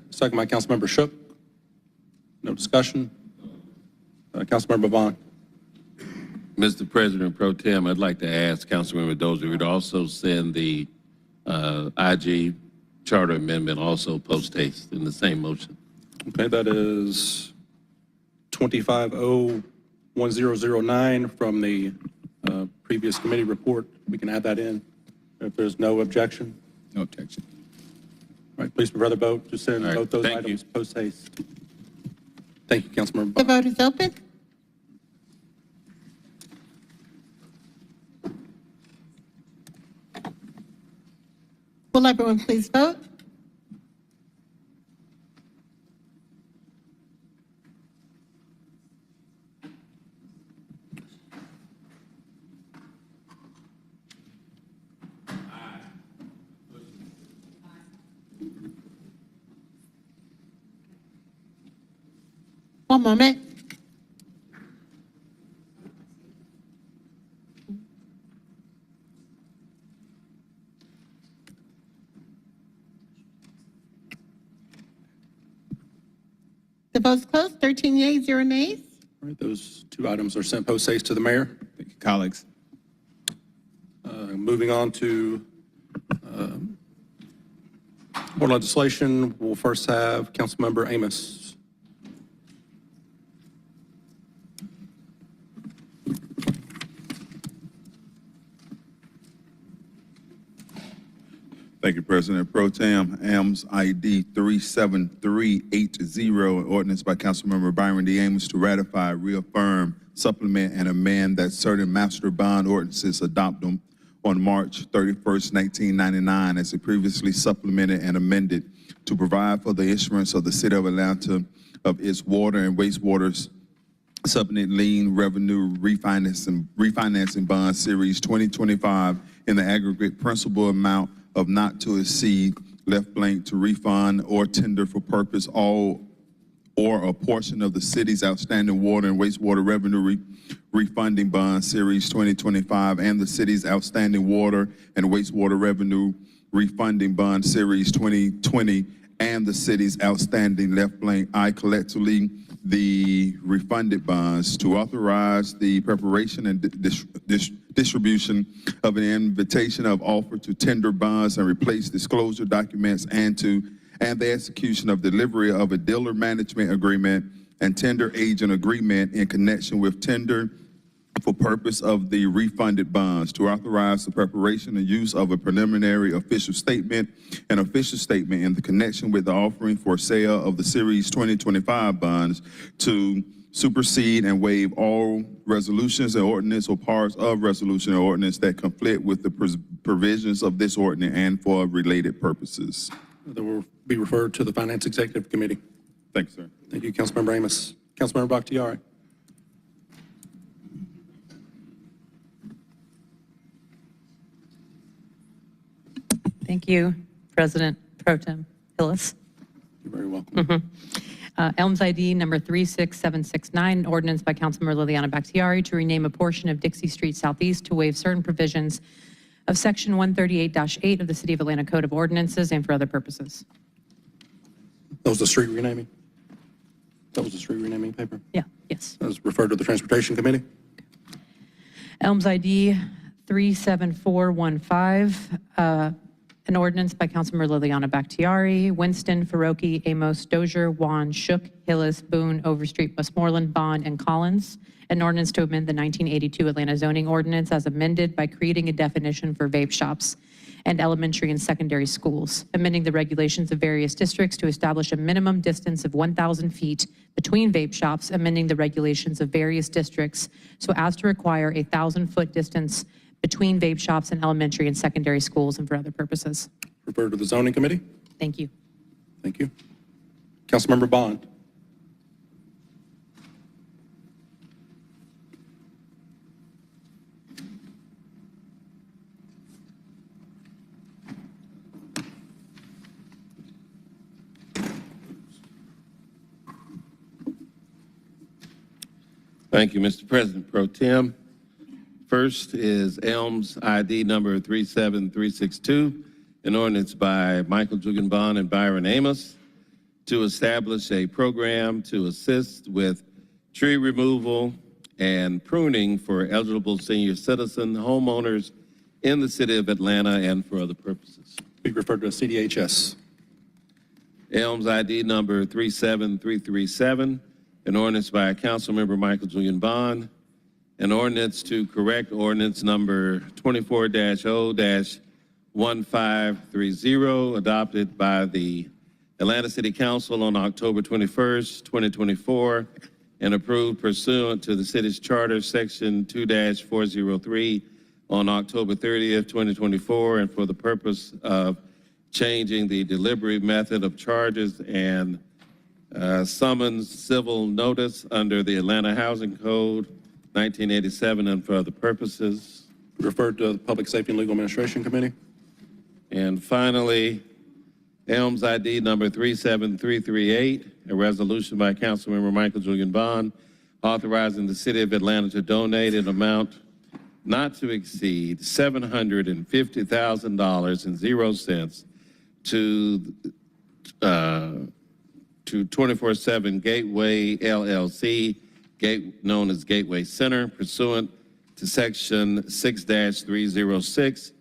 Second by Councilmember Shook. No discussion. Councilmember Vaughn. Mr. President Pro Tem, I'd like to ask Councilmember Dozier to also send the IG charter amendment also post haste in the same motion. Okay, that is 25-0-1009 from the previous committee report. We can add that in if there's no objection. No objection. All right, please prepare the vote to send All right, both those thank items post haste. Thank you, Councilmember The Vaughn. vote is open. Will everyone please vote? One moment. The vote's closed. 13 yeas, 0 nays. All right, those two items are sent post haste to the mayor. Thank you, colleagues. Moving on to board legislation, we'll first have Councilmember Amos. Thank you, President Pro Tem. AMS ID 37380, an ordinance by Councilmember Byron D. Amos to ratify, reaffirm, supplement, and amend that certain master bond ordinances adopted on March 31st, 1999, as it previously supplemented and amended to provide for the issuance of the City of Atlanta of its water and wastewater supplement lien revenue refinancing bond series 2025 in the aggregate principal amount of not to exceed left blank to refund or tender for purpose all or a portion of the city's outstanding water and wastewater revenue refunding bond series 2025 and the city's outstanding water and wastewater revenue refunding bond series 2020 and the city's outstanding left blank I collectively the refunded bonds, to authorize the preparation and distribution of an invitation of offer to tender bonds and replace disclosure documents, and the execution of delivery of a dealer management agreement and tender agent agreement in connection with tender for purpose of the refunded bonds, to authorize the preparation and use of a preliminary official statement and official statement in the connection with the offering for sale of the Series 2025 bonds, to supersede and waive all resolutions and ordinance or parts of resolution or ordinance that conflict with the provisions of this ordinance and for related purposes. That will be referred to the Finance Executive Committee. Thank you, sir. Thank you, Councilmember Amos. Councilmember Bakhtiari. Thank you, President Pro Tem Hillis. You're very welcome. Elms ID number 36769, ordinance by Councilmember Liliana Bakhtiari to rename a portion of Dixie Street Southeast to waive certain provisions of Section 138-8 of the City of Atlanta Code of Ordinances and for other purposes. That was the street renaming? That was the street renaming paper? Yeah, yes. That was referred to the Transportation Committee? Elms ID 37415, an ordinance by Councilmember Liliana Bakhtiari, Winston, Faroki, Amos, Dozier, Juan, Shook, Hillis, Boone, Overstreet, Westmoreland, Bond, and Collins. An ordinance to amend the 1982 Atlanta zoning ordinance as amended by creating a definition for vape shops and elementary and secondary schools, amending the regulations of various districts to establish a minimum distance of 1,000 feet between vape shops, amending the regulations of various districts so as to require a 1,000-foot distance between vape shops and elementary and secondary schools and for other purposes. Referred to the Zoning Committee? Thank you. Thank you. Councilmember Bond. Thank you, Mr. President Pro Tem. First is Elms ID number 37362, an ordinance by Michael Julian Bond and Byron Amos to establish a program to assist with tree removal and pruning for eligible senior citizen homeowners in the city of Atlanta and for other purposes. Be referred to CDHS. Elms ID number 37337, an ordinance by Councilmember Michael Julian Bond, an ordinance to correct ordinance number 24-0-1530 adopted by the Atlanta City Council on October 21st, 2024, and approved pursuant to the city's charter, section 2-403, on October 30th, 2024, and for the purpose of changing the delivery method of charges and summons civil notice under the Atlanta Housing Code 1987 and for other purposes. Referred to the Public Safety and Legal Administration Committee. And finally, Elms ID number 37338, a resolution by Councilmember Michael Julian Bond authorizing the city of Atlanta to donate an amount not to exceed $750,000 to 24/7 Gateway LLC, known as Gateway Center, pursuant to Section 6-306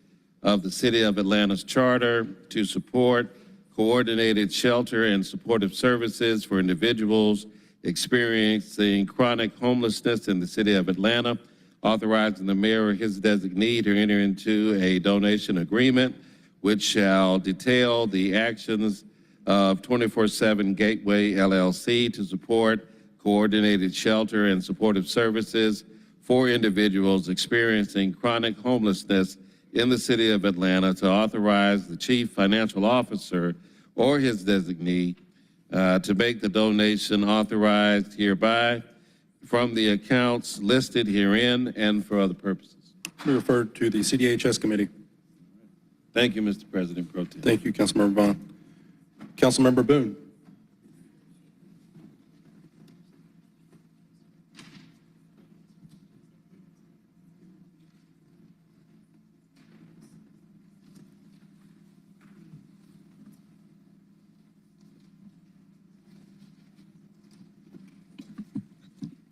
of the City of Atlanta's Charter to support coordinated shelter and supportive services for individuals experiencing chronic homelessness in the City of Atlanta, authorizing the mayor or his designee to enter into a donation agreement which shall detail the actions of 24/7 Gateway LLC to support coordinated shelter and supportive services for individuals experiencing chronic homelessness in the city of Atlanta, to authorize the chief financial officer or his designee to make the donation authorized hereby from the accounts listed herein and for other purposes. Be referred to the CDHS Committee. Thank you, Mr. President Pro Tem. Thank you, Councilmember Bond. Councilmember Boone.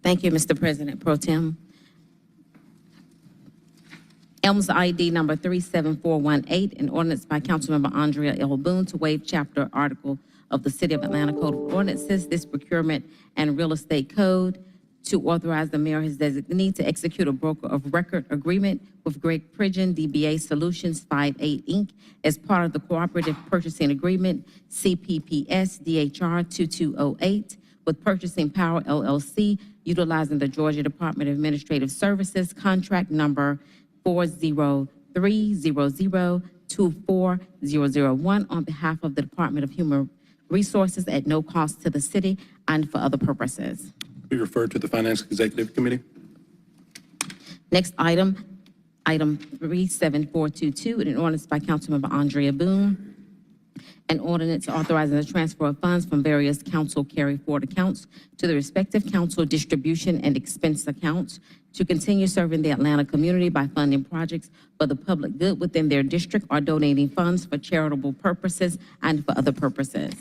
Thank you, Mr. President Pro Tem. Elms ID number 37418, an ordinance by Councilmember Andrea L. Boone to waive chapter article of the City of Atlanta Code of Ordinances, this procurement and real estate code, to authorize the mayor or his designee to execute a broker of record agreement with Greg Pridgeon, DBA Solutions 58 Inc. as part of the cooperative purchasing agreement CPPS DHR 2208 with Purchasing Power LLC, utilizing the Georgia Department of Administrative Services contract number 40300024001 on behalf of the Department of Human Resources at no cost to the city and for other purposes. Be referred to the Finance Executive Committee. Next item, item 37422, an ordinance by Councilmember Andrea Boone. An ordinance authorizing the transfer of funds from various council carry-forward accounts to the respective council distribution and expense accounts to continue serving the Atlanta community by funding projects for the public good within their district or donating funds for charitable purposes and for other purposes.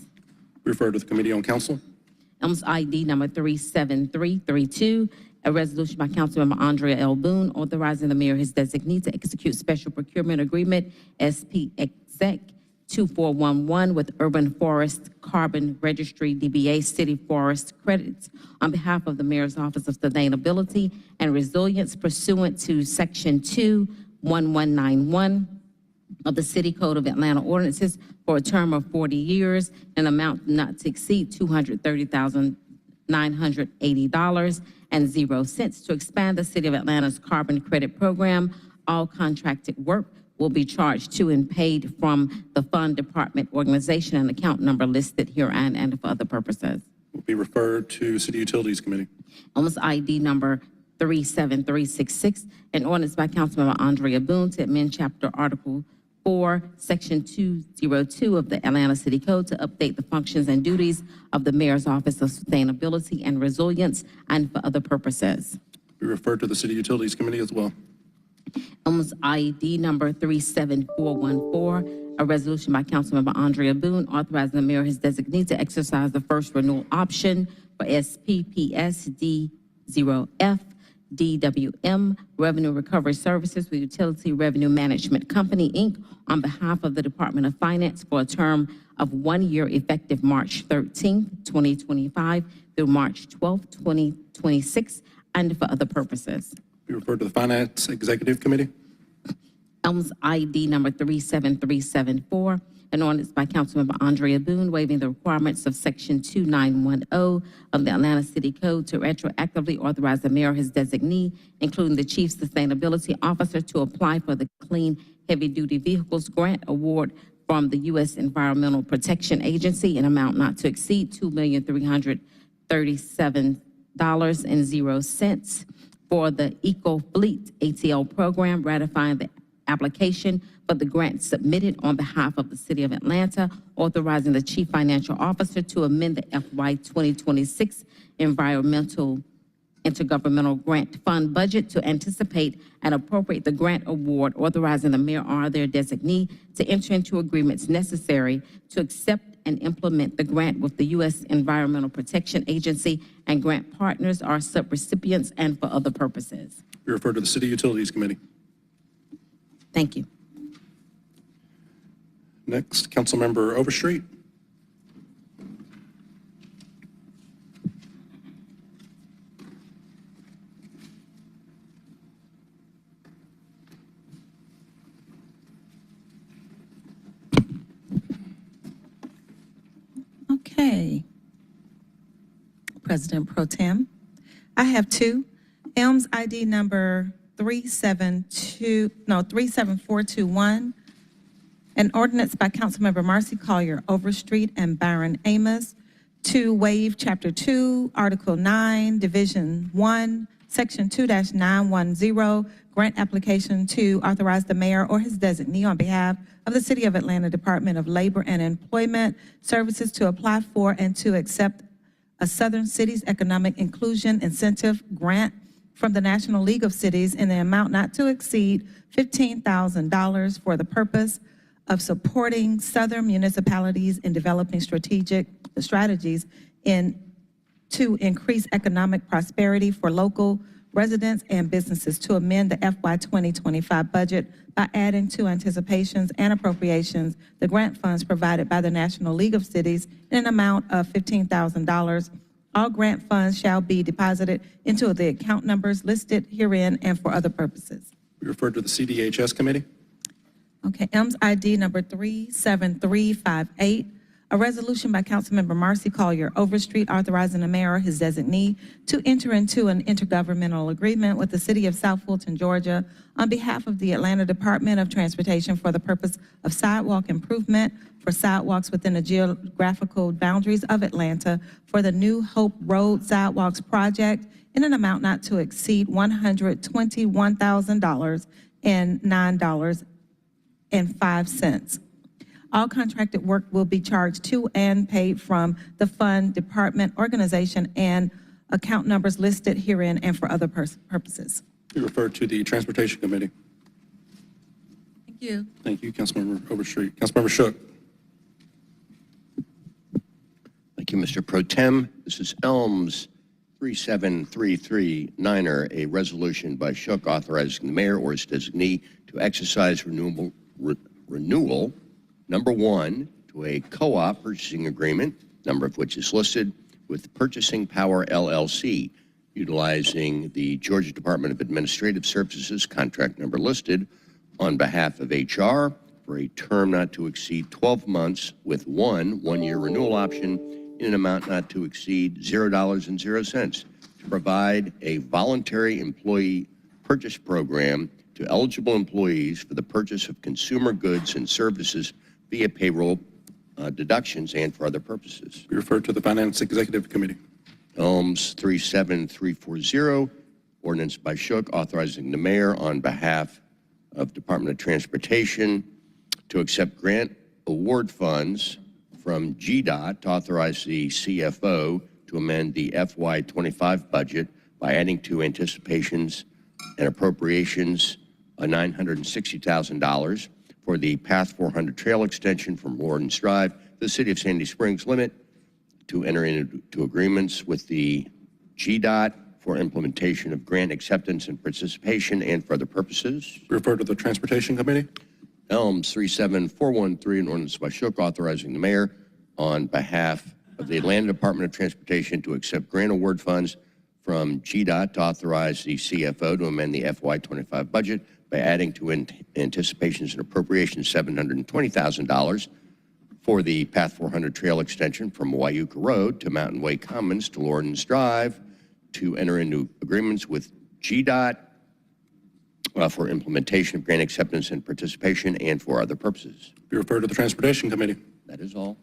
Referred to the Committee on Council. Elms ID number 37332, a resolution by Councilmember Andrea L. Boone authorizing the mayor or his designee to execute special procurement agreement SP Exec 2411 with Urban Forest Carbon Registry DBA City Forest Credits on behalf of the Mayor's Office of Sustainability and Resilience pursuant to Section 21191 of the City Code of Atlanta Ordinances for a term of 40 years, an amount not to exceed $230,980.00 to expand the City of Atlanta's carbon credit program. All contracted work will be charged to and paid from the fund department organization and account number listed herein and for other purposes. Will be referred to City Utilities Committee. Almost ID number 37366, an ordinance by Councilmember Andrea Boone to amend chapter article 4, Section 202 of the Atlanta City Code to update the functions and duties of the Mayor's Office of Sustainability and Resilience and for other purposes. Be referred to the City Utilities Committee as well. Elms ID number 37414, a resolution by Councilmember Andrea Boone authorizing the mayor his designee to exercise the first renewal option for SPPS D0F DWM Revenue Recovery Services with Utility Revenue Management Company, Inc. on behalf of the Department of Finance for a term of 1 year effective March 13th, 2025 through March 12th, 2026, and for other purposes. Be referred to the Finance Executive Committee. Elms ID number 37374, an ordinance by Councilmember Andrea Boone waiving the requirements of Section 2910 of the Atlanta City Code to retroactively authorize the mayor or his designee, including the chief sustainability officer, to apply for the Clean Heavy-Duty Vehicles Grant Award from the U.S. Environmental Protection Agency in amount not to exceed $2,337.00 for the Eco Fleet ATL program, ratifying the application for the grant submitted on behalf of the City of Atlanta, authorizing the Chief Financial Officer to amend the FY 2026 Environmental Intergovernmental Grant Fund budget to anticipate and appropriate the grant award, authorizing the mayor or their designee to enter into agreements necessary to accept and implement the grant with the U.S. Environmental Protection Agency and grant partners or subrecipients and for other purposes. Be referred to the City Utilities Committee. Thank you. Next, Councilmember Overstreet. Okay. President Pro Tem, I have two. Elms ID number 37421, an ordinance by Councilmember Marcy Collier Overstreet and Byron Amos to waive Chapter 2, Article 9, Division 1, Section 2-910, grant application to authorize the mayor or his designee on behalf of the City of Atlanta Department of Labor and Employment Services to apply for and to accept a Southern Cities Economic Inclusion Incentive Grant from the National League of Cities in the amount not to exceed $15,000 for the purpose of supporting Southern municipalities in developing strategies to increase economic prosperity for local residents and businesses, to amend the FY 2025 budget by adding to anticipations and appropriations the grant funds provided by the National League of Cities in an amount of $15,000. All grant funds shall be deposited into the account numbers listed herein and for other purposes. Be referred to the CDHS Committee. Okay, EMS ID number 37358, a resolution by Councilmember Marcy Collier Overstreet authorizing the mayor or his designee to enter into an intergovernmental agreement with the City of South Fulton, Georgia, on behalf of the Atlanta Department of Transportation for the purpose of sidewalk improvement for sidewalks within the geographical boundaries of Atlanta for the New Hope Road Sidewalks Project in an amount not to exceed $121,000 and $9.05. All contracted work will be charged to and paid from the fund, department, organization, and account numbers listed herein and for other purposes. Be referred to the Transportation Committee. Thank you. Thank you, Councilmember Overstreet. Councilmember Shook. Thank you, Mr. Pro Tem. This is Elms 37339, a resolution by Shook authorizing the mayor or his designee to exercise renewal number 1 to a co-op purchasing agreement, number of which is listed, with Purchasing Power LLC, utilizing the Georgia Department of Administrative Services contract number listed on behalf of HR for a term not to exceed 12 months with one-year renewal option in an amount not to exceed $0.00 to provide a voluntary employee purchase program to eligible employees for the purchase of consumer goods and services via payroll deductions and for other purposes. Be referred to the Finance Executive Committee. Elms 37340, ordinance by Shook authorizing the mayor on behalf of Department of Transportation to accept grant award funds from GDOT to authorize the CFO to amend the FY25 budget by adding to anticipations and appropriations $960,000 for the Path 400 trail extension from Lawrence Drive to the City of Sandy Springs limit, to enter into agreements with the GDOT for implementation of grant acceptance and participation and for other purposes. Refer to the Transportation Committee. Elms 37413, an ordinance by Shook authorizing the mayor on behalf of the Atlanta Department of Transportation to accept grant award funds from GDOT to authorize the CFO to amend the FY25 budget by adding to anticipations and appropriations $720,000 for the Path 400 trail extension from Wyuka Road to Mountain Way Commons to Lawrence Drive, to enter into agreements with GDOT for implementation of grant acceptance and participation and for other purposes. Be referred to the Transportation Committee. That is all.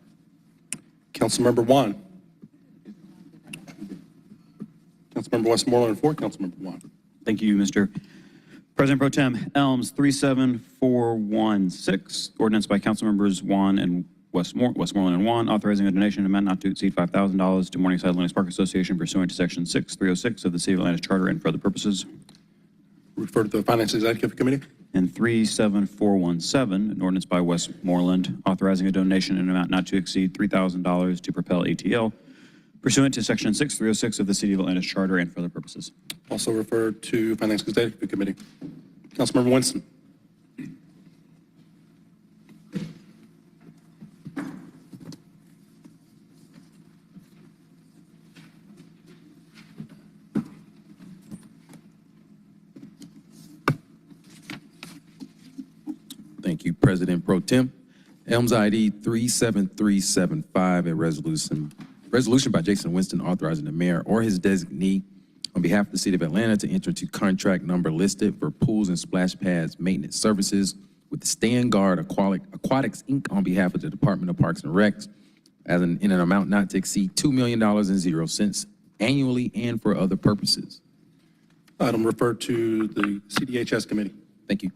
Councilmember Juan. Councilmember Westmoreland for Councilmember Juan. Thank you, Mr. President Pro Tem. Elms 37416, ordinance by Councilmembers Juan and Westmoreland and Juan, authorizing a donation amount not to exceed $5,000 to Morningside Lennox Park Association pursuant to Section 6306 of the City of Atlanta Charter and for other purposes. Refer to the Finance Executive Committee. And 37417, an ordinance by Westmoreland, authorizing a donation in an amount not to exceed $3,000 to Propel ATL pursuant to Section 6306 of the City of Atlanta's Charter and for other purposes. Also referred to Finance Executive Committee. Councilmember Winston. Thank you, President Pro Tem. Elms ID 37375, a resolution by Jason Winston authorizing the mayor or his designee on behalf of the City of Atlanta to enter into contract number listed for pools and splash pads maintenance services with Stand Guard Aquatics, Inc. on behalf of the Department of Parks and Recs in an amount not to exceed $2 million and 0 cents annually and for other purposes. Item referred to the CDHS Committee. Thank you.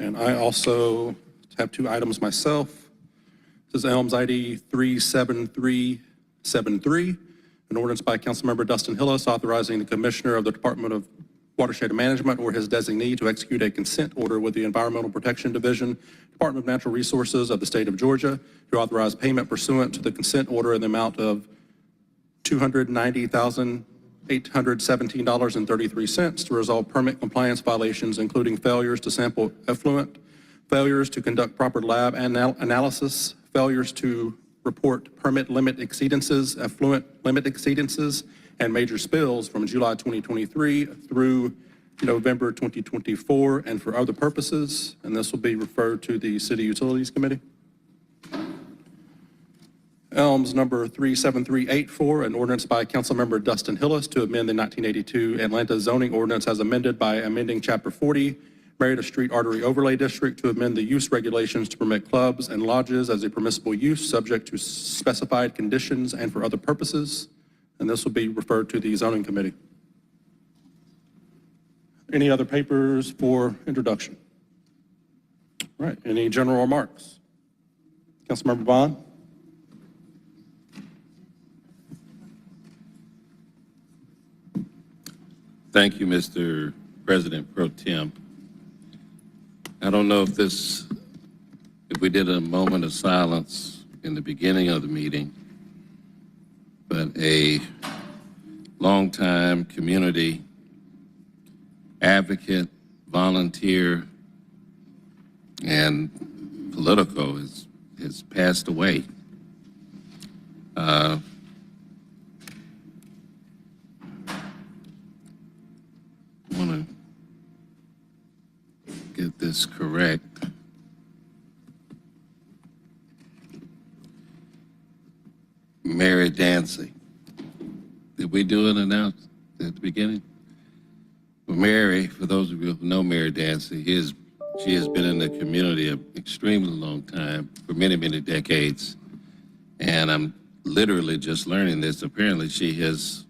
And I also have two items myself. This is Elms ID 37373, an ordinance by Councilmember Dustin Hillis authorizing the Commissioner of the Department of Watershed Management or his designee to execute a consent order with the Environmental Protection Division, Department of Natural Resources of the State of Georgia to authorize payment pursuant to the consent order in the amount of $290,817.33 to resolve permit compliance violations, including failures to sample effluent, failures to conduct proper lab analysis, failures to report permit limit exceedances, effluent limit exceedances, and major spills from July 2023 through November 2024, and for other purposes. And this will be referred to the City Utilities Committee. Elms number 37384, an ordinance by Councilmember Dustin Hillis to amend the 1982 Atlanta zoning ordinance as amended by amending Chapter 40, Marietta Street Artery Overlay District, to amend the use regulations to permit clubs and lodges as a permissible use subject to specified conditions and for other purposes. And this will be referred to the Zoning Committee. Any other papers for introduction? All right, any general remarks? Councilmember Bond? Thank you, Mr. President Pro Tem. I don't know if we did a moment of silence in the beginning of the meeting, but a longtime community advocate, volunteer, and Politico has passed away. I want to get this correct. Mary Dancy. Did we do an announcement at the beginning? Well, Mary, for those of you who know Mary Dancy, she has been in the community an extremely long time, for many, many decades. And I'm literally just learning this. Apparently, she has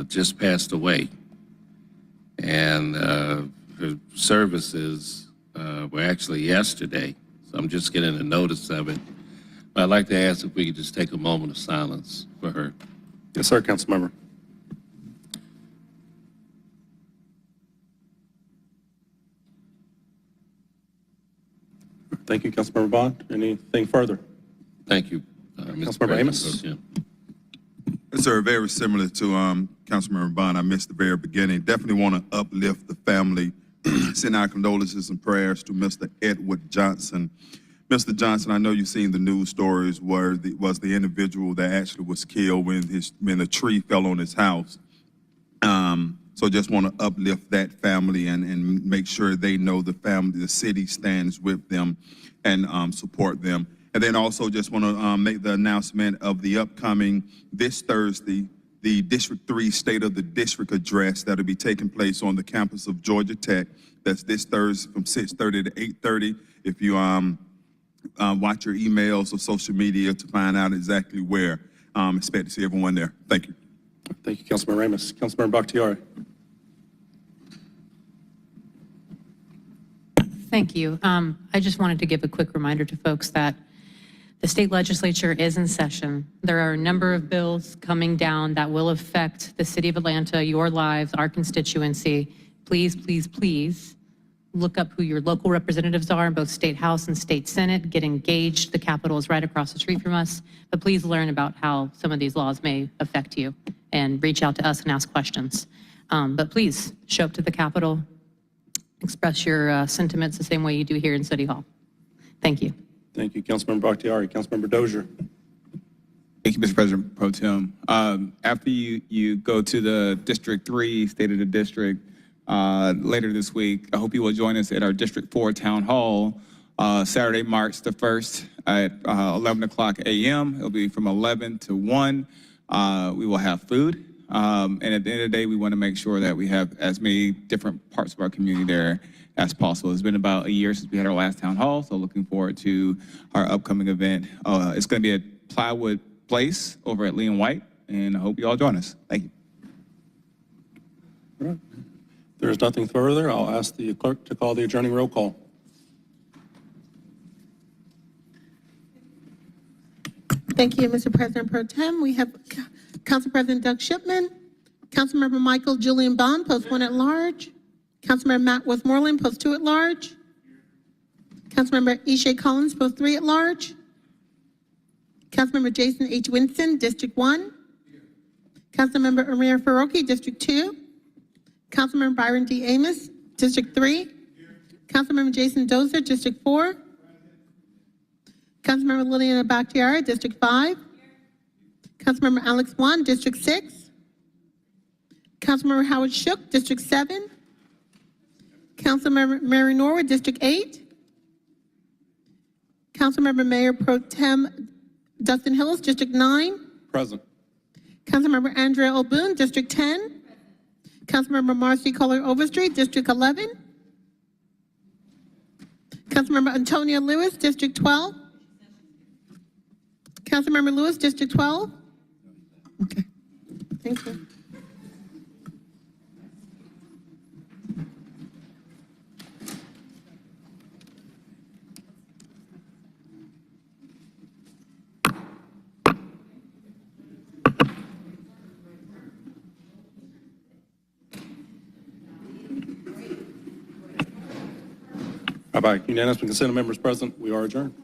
just passed away. And her services were actually yesterday. So I'm just getting a notice of it. But I'd like to ask if we could just take a moment of silence for her. Yes, sir, Councilmember. Thank you, Councilmember Bond. Anything further? Thank you, Mr. Councilmember President Amos? Pro Tem. Yes, sir, very similar to Councilmember Bond. I missed the very beginning. Definitely want to uplift the family, send our condolences and prayers to Mr. Edward Johnson. Mr. Johnson, I know you've seen the news stories where was the individual that actually was killed when a tree fell on his house. So just want to uplift that family and make sure they know the family, the city stands with them and support them. And then also just want to make the announcement of the upcoming this Thursday, the District 3 State of the District address that'll be taking place on the campus of Georgia Tech. That's this Thursday from 6:30 to 8:30. If you watch your emails or social media to find out exactly where. Expect to see everyone there. Thank you. Thank you, Councilmember Ramos. Councilmember Bakhtiari. Thank you. I just wanted to give a quick reminder to folks that the state legislature is in session. There are a number of bills coming down that will affect the city of Atlanta, your lives, our constituency. Please, please, please look up who your local representatives are in both state house and state senate. Get engaged. The Capitol is right across the street from us. But please learn about how some of these laws may affect you and reach out to us and ask questions. But please show up to the Capitol. Express your sentiments the same way you do here in City Hall. Thank you. Thank you, Councilmember Bakhtiari. Councilmember Dozier. Thank you, Mr. President Pro Tem. After you go to the District 3 State of the District later this week, I hope you will join us at our District 4 Town Hall Saturday, March the 1st at 11 o'clock a.m. It'll be from 11 to 1. We will have food. And at the end of the day, we want to make sure that we have as many different parts of our community there as possible. It's been about a year since we had our last town hall, so looking forward to our upcoming event. It's going to be at Plywood Place over at Lee and White, and I hope you all join us. Thank you. All right. If there is nothing further, I'll ask the clerk to call the adjourning roll call. Thank you, Mr. President Pro Tem. We have Council President Doug Shipman, Councilmember Michael Julian Bond, Post 1 at Large, Councilmember Matt Westmoreland, Post 2 at Large, Councilmember Ishay Collins, Post 3 at Large, Councilmember Jason H. Winston, District 1, Councilmember Amir Faroki, District 2, Councilmember Byron D. Amos, District 3, Councilmember Jason Dozier, District 4, Councilmember Liliana Bakhtiari, District 5, Councilmember Alex Wan, District 6, Councilmember Howard Shook, District 7, Councilmember Mary Norwood, District 8, Councilmember Mayor Pro Tem Dustin Hills, District 9, Present. Councilmember Andrea O'Boone, District 10, Councilmember Marcy Kohler Overstreet, District 11, Councilmember Antonia Lewis, District 12, Councilmember Lewis, District 12. Okay, thank you. By unanimous consent of members present, we are adjourned.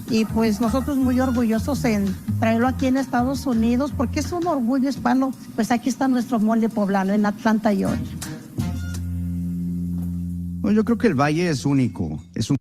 Y pues nosotros muy orgullosos en traerlo aquí en Estados Unidos porque es un orgullo hispano. Pues aquí está nuestro mole poblano en Atlanta, Georgia. Bueno, yo creo que el valle es único. Es un